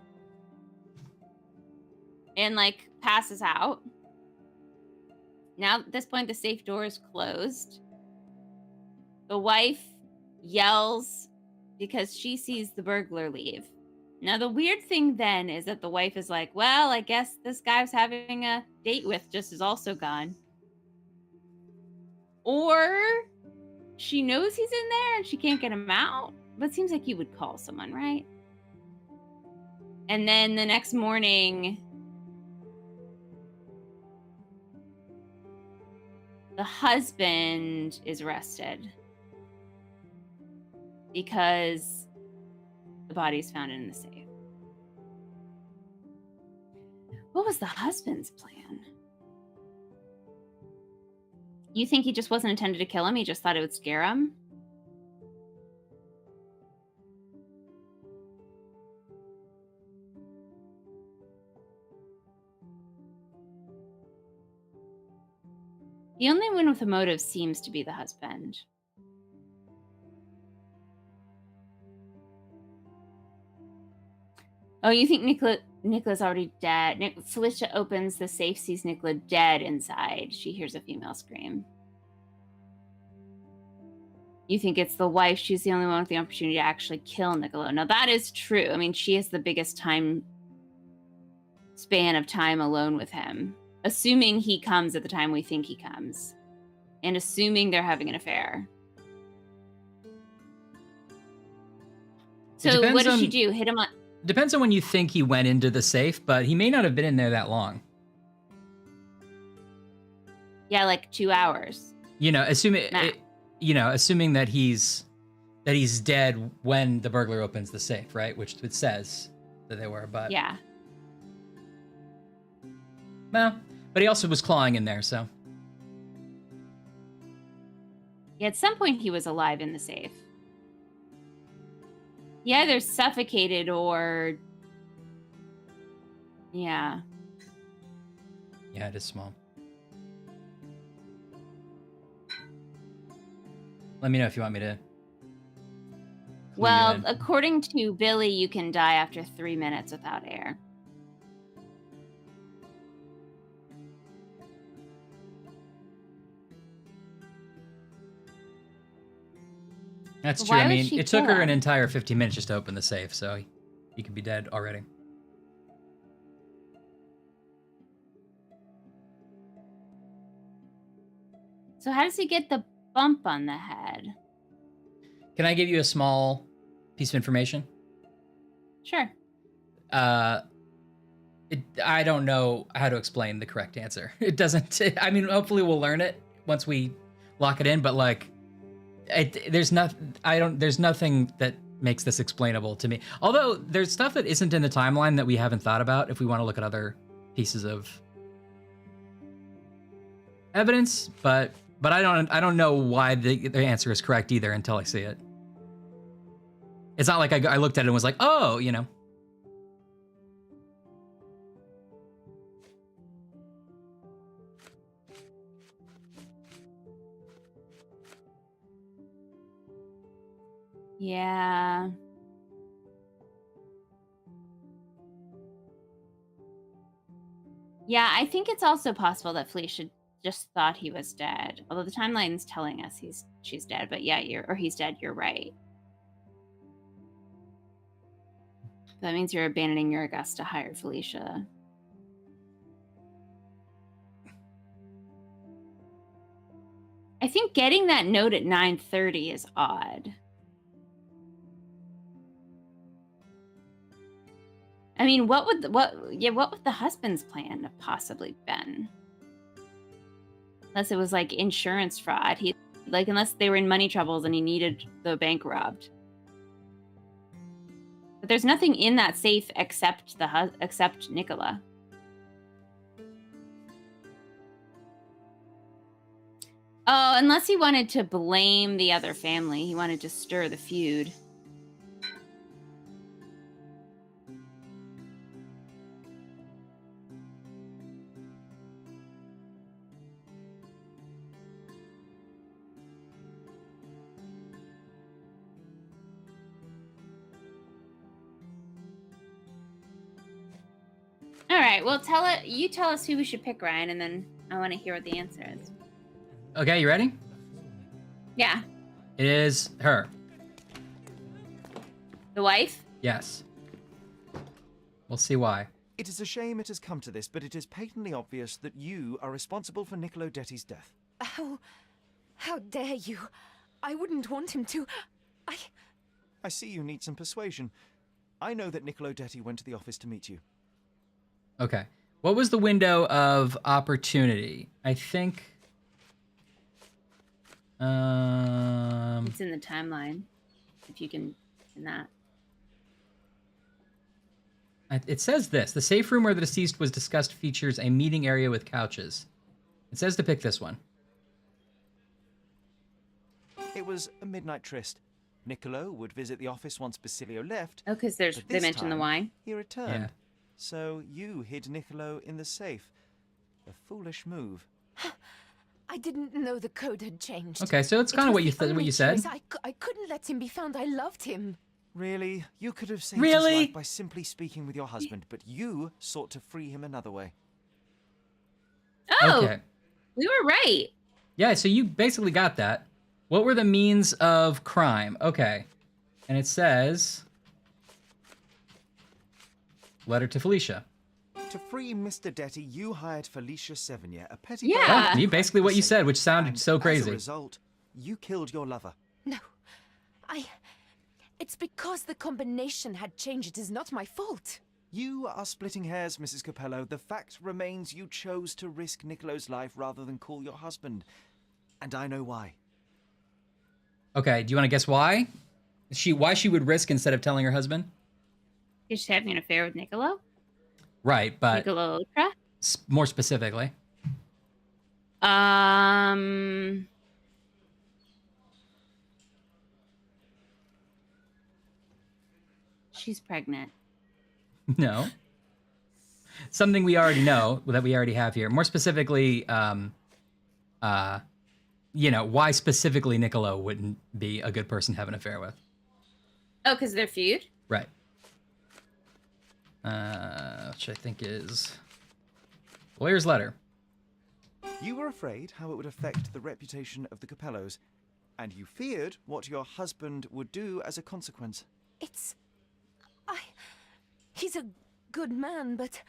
and like passes out. Now at this point the safe door is closed. The wife yells because she sees the burglar leave. Now, the weird thing then is that the wife is like, well, I guess this guy I was having a date with just is also gone. Or she knows he's in there and she can't get him out. But it seems like you would call someone, right? And then the next morning, the husband is arrested because the body is found in the safe. What was the husband's plan? You think he just wasn't intended to kill him? He just thought it would scare him? The only one with a motive seems to be the husband. Oh, you think Nicola's already dead? Felicia opens the safe, sees Nicola dead inside. She hears a female scream. You think it's the wife. She's the only one with the opportunity to actually kill Niccolo. Now, that is true. I mean, she has the biggest span of time alone with him. Assuming he comes at the time we think he comes. And assuming they're having an affair. So what does she do? Hit him on... Depends on when you think he went into the safe, but he may not have been in there that long. Yeah, like 2 hours. You know, assuming that he's dead when the burglar opens the safe, right? Which it says that they were, but yeah. Well, but he also was clawing in there, so. Yeah, at some point he was alive in the safe. He either suffocated or... Yeah. Yeah, it is small. Let me know if you want me to... Well, according to Billy, you can die after 3 minutes without air. That's true. I mean, it took her an entire 15 minutes just to open the safe, so he could be dead already. So how does he get the bump on the head? Can I give you a small piece of information? Sure. I don't know how to explain the correct answer. It doesn't... I mean, hopefully we'll learn it once we lock it in, but like... there's nothing that makes this explainable to me. Although there's stuff that isn't in the timeline that we haven't thought about if we want to look at other pieces of evidence, but I don't know why the answer is correct either until I see it. It's not like I looked at it and was like, oh, you know. Yeah. Yeah, I think it's also possible that Felicia just thought he was dead. Although the timeline's telling us she's dead, but yeah, he's dead, you're right. That means you're abandoning your Augusta hired Felicia. I think getting that note at 9:30 is odd. I mean, what would the husband's plan have possibly been? Unless it was like insurance fraud. Unless they were in money troubles and he needed the bank robbed. But there's nothing in that safe except except Nicola. Oh, unless he wanted to blame the other family. He wanted to stir the feud. All right, well, you tell us who we should pick, Ryan, and then I want to hear what the answer is. Okay, you ready? Yeah. It is her. The wife? Yes. We'll see why. It is a shame it has come to this, but it is patently obvious that you are responsible for Niccolo Detti's death. How dare you? I wouldn't want him to. I see you need some persuasion. I know that Niccolo Detti went to the office to meet you. Okay. What was the window of opportunity? I think... It's in the timeline. If you can... in that. It says this. The safe room where the deceased was discussed features a meeting area with couches. It says to pick this one. It was a midnight tryst. Niccolo would visit the office once Basilio left. Oh, because they mentioned the wine? He returned. Yeah. So you hid Niccolo in the safe. A foolish move. I didn't know the code had changed. Okay, so it's kind of what you said. I couldn't let him be found. I loved him. Really? You could have saved his life by simply speaking with your husband, but you sought to free him another way. Oh, okay. We were right. Yeah, so you basically got that. What were the means of crime? Okay. And it says... Letter to Felicia. To free Mr. Detti, you hired Felicia Sevigny, a petty... Yeah. Oh, basically what you said, which sounded so crazy. As a result, you killed your lover. No. It's because the combination had changed. It is not my fault. You are splitting hairs, Mrs. Capello. The fact remains you chose to risk Niccolo's life rather than call your husband. And I know why. Okay, do you want to guess why? Why she would risk instead of telling her husband? Is she having an affair with Niccolo? Right, but... Niccolo Ultra? More specifically. She's pregnant. No. Something we already know, that we already have here. More specifically, why specifically Niccolo wouldn't be a good person to have an affair with. Oh, because they're feud? Right. Which I think is... Lawyer's letter. You were afraid how it would affect the reputation of the Capellos, and you feared what your husband would do as a consequence. He's a good man, but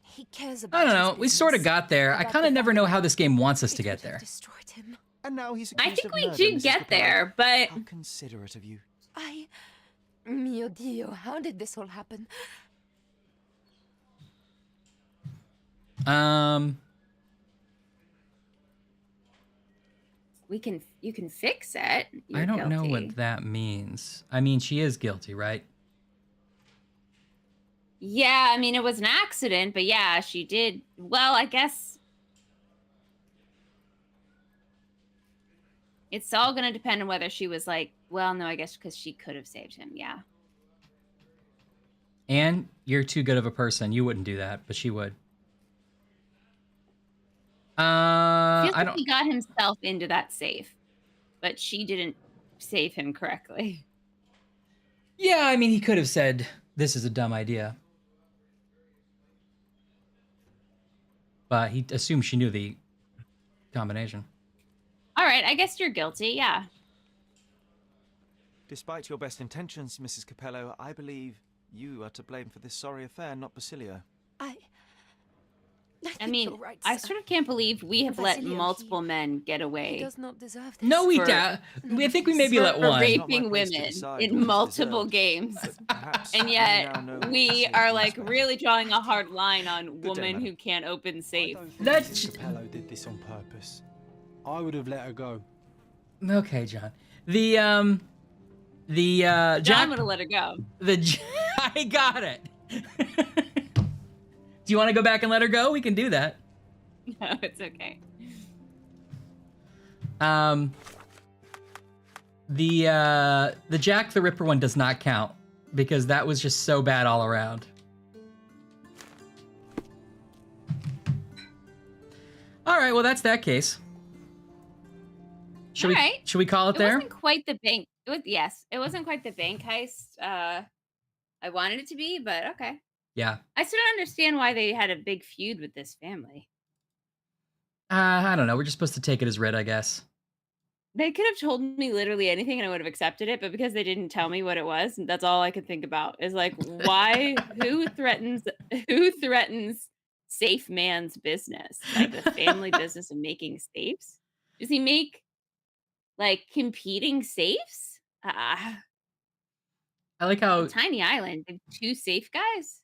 he cares about... I don't know. We sort of got there. I kind of never know how this game wants us to get there. Destroyed him. And now he's I accused think of we murder, did Mrs. get Capello. there, but... How considerate of you. Mio Dio, how did this all happen? You can fix it. I don't know what that means. I mean, she is guilty, right? Yeah, I mean, it was an accident, but yeah, she did. Well, I guess it's all going to depend on whether she was like, well, no, I guess because she could have saved him. Yeah. And you're too good of a person. You wouldn't do that, but she would. I feel like he got himself into that safe, but she didn't save him correctly. Yeah, I mean, he could have said, this is a dumb idea. But he assumed she knew the combination. All right, I guess you're guilty, yeah. Despite your best intentions, Mrs. Capello, I believe you are to blame for this sorry affair, not Basilio. I mean, I sort of can't believe we have let Basilio, multiple men get He away does not deserve this. No, we for- don't. I think we maybe let for one. raping women in multiple games, and yet we are like really drawing a hard line on women who can't open safe. Mrs. Capello did this on purpose. I would have let her go. Okay, John. The John Jack would have let her go. I got it. Do you want to go back and let her go? We can do that. No, it's okay. The Jack the Ripper one does not count because that was just so bad all around. All right, well that's that case. Should we call it there? It wasn't quite the bank. It wasn't quite the bank heist. I wanted it to be, but okay. Yeah. I still don't understand why they had a big feud with this family. I don't know. We're just supposed to take it as read, I guess. They could have told me literally anything and I would have accepted it, but because they didn't tell me what it was, that's all I could think about is like, why, who threatens safe man's business? Like the family business of making safes? Does he make like competing safes? I like how Tiny Island, did 2 safe guys?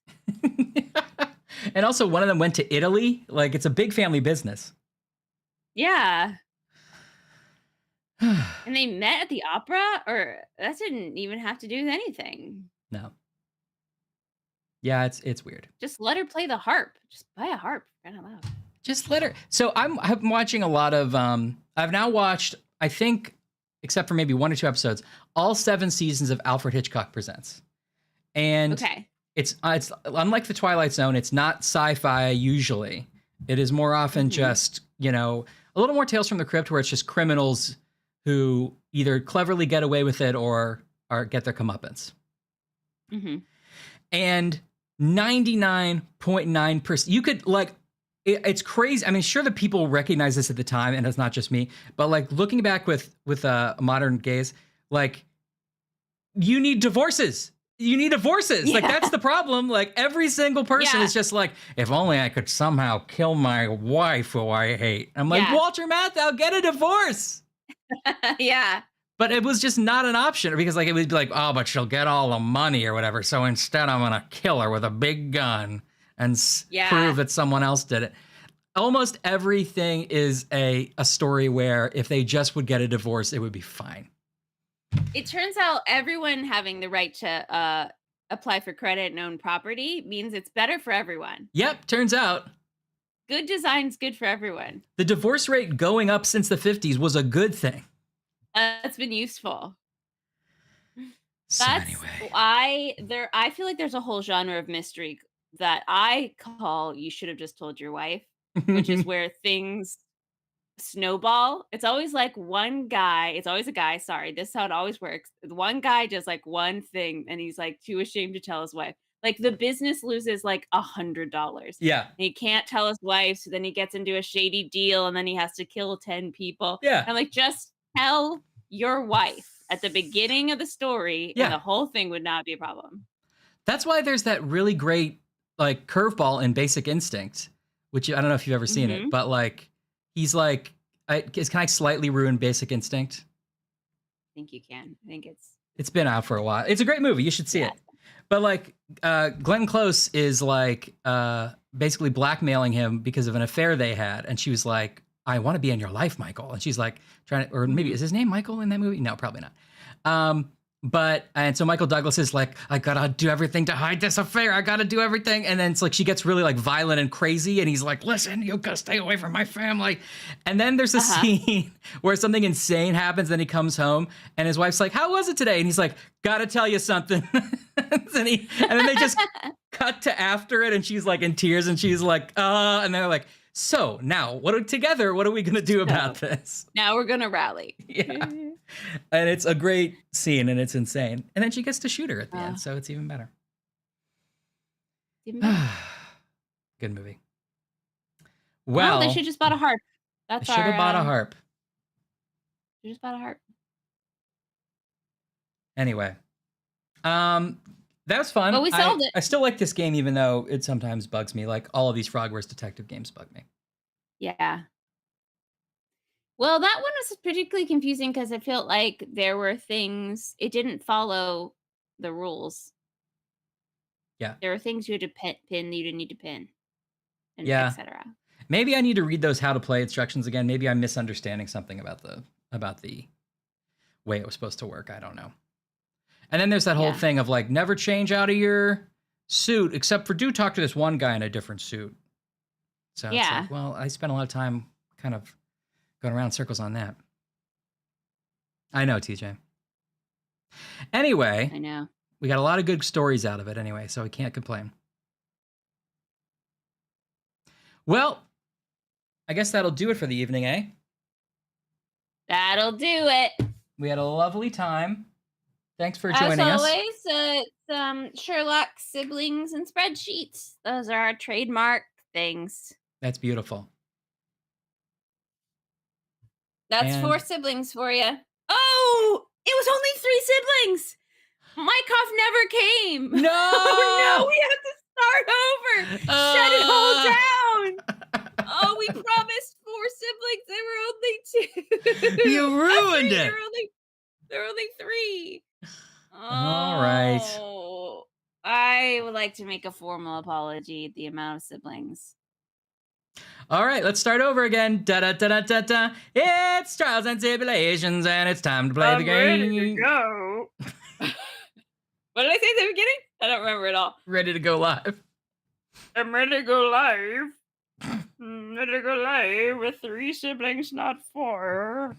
and also one of them went to Italy. Like it's a big family business. Yeah. And they met at the opera, or that didn't even have to do with anything. No. Yeah, it's weird. Just let her play the harp. Just buy a harp. Kind of loud. Just let her. So I'm watching a lot of. I've now watched, I think, except for maybe 1 or 2 episodes, all 7 seasons of Alfred Hitchcock Presents. And okay. It's unlike the Twilight Zone. It's not sci-fi usually. It is more often just a little more Tales from the Crypt, where it's just criminals who either cleverly get away with it or get their comeuppance. Mm-hmm. And 99.9%, you could it's crazy. I mean, sure, the people recognize this at the time, and it's not just me. But like looking back with modern gaze, like you need divorces. You need divorces. Yeah. Like that's the problem. Like every single person is just like, if only I could somehow kill my wife who I hate. I'm like, Walter Matthau, get a divorce. Yeah. But it was just not an option because like it would be like, oh, but she'll get all the money or whatever. So instead, I'm gonna kill her with a big gun and prove that someone else did it. Almost everything is a story where if they just would get a divorce, it would be fine. It turns out everyone having the right to apply for credit and own property means it's better for everyone. Yep, turns out. Good design's good for everyone. The divorce rate going up since the 50s was a good thing. That's been useful. So anyway. I feel like there's a whole genre of mystery that I call You Should Have Just Told Your Wife, which is where things snowball. It's always like one guy, it's always a guy, sorry, this is how it always works. One guy does like one thing and he's like too ashamed to tell his wife. Like the business loses like $100. Yeah. And he can't tell his wife, so then he gets into a shady deal and then he has to kill 10 people. Yeah. I'm like, just tell your wife at the beginning of the story and the whole thing would not be a problem. That's why there's that really great like curveball in Basic Instinct, which I don't know if you've ever seen it, but like he's like, can I slightly ruin Basic Instinct? I think you can. I think it's been out for a while. It's a great movie. You should see it. But like Glenn Close is like basically blackmailing him because of an affair they had. And she was like, I want to be in your life, Michael. And she's like trying to, or maybe is his name Michael in that movie? No, probably not. And so Michael Douglas is like, I gotta do everything to hide this affair. I gotta do everything. And then it's like she gets really like violent and crazy. And he's like, listen, you gotta stay away from my family. And then there's a scene where something insane happens. Then he comes home and his wife's like, how was it today? And he's like, gotta tell you something. and then they just cut to after it. And she's like in tears and she's like, and they're like, so now what are we gonna do about this? Now we're gonna rally. Yeah. And it's a great scene and it's insane. And then she gets to shoot her at the end, so it's even better. Good movie. Well, they should just bought a harp. That's should have bought a harp. They just bought a harp. Anyway, That was fun. Well, we solved it. I still like this game, even though it sometimes bugs me. Like all of these Frogwares detective games bug me. Yeah. Well, that one was particularly confusing because I felt like there were things, it didn't follow the rules. Yeah. There were things you had to pin that you didn't need to pin, and Yeah. etc. Maybe I need to read those how to play instructions again. Maybe I'm misunderstanding something about the way it was supposed to work. I don't know. And then there's that whole thing of like never change out of your suit, except for do talk to this one guy in a different suit. So it's like, well, I spent a lot of time kind of going around in circles on that. I know, TJ. Anyway, I know. We got a lot of good stories out of it anyway, so we can't complain. Well, I guess that'll do it for the evening, eh? That'll do it. We had a lovely time. Thanks for joining us. As always, Sherlock siblings and spreadsheets. Those are our trademark things. That's beautiful. That's 4 siblings for you. Oh, it was only 3 siblings. Mykoff never came. No! Oh, no, we have to start over. Shut it all down. Oh, we promised 4 siblings. There were only 2. You ruined it. There were only 3. All right. Oh, I would like to make a formal apology at the amount of siblings. All right, let's start over again. Da da da da da da. It's Trials and Tribulations, and it's time to play the game. Ready to go. What did I say at the beginning? I don't remember at all. Ready to go live. I'm ready to go live. I'm ready to go live with 3 siblings, not 4.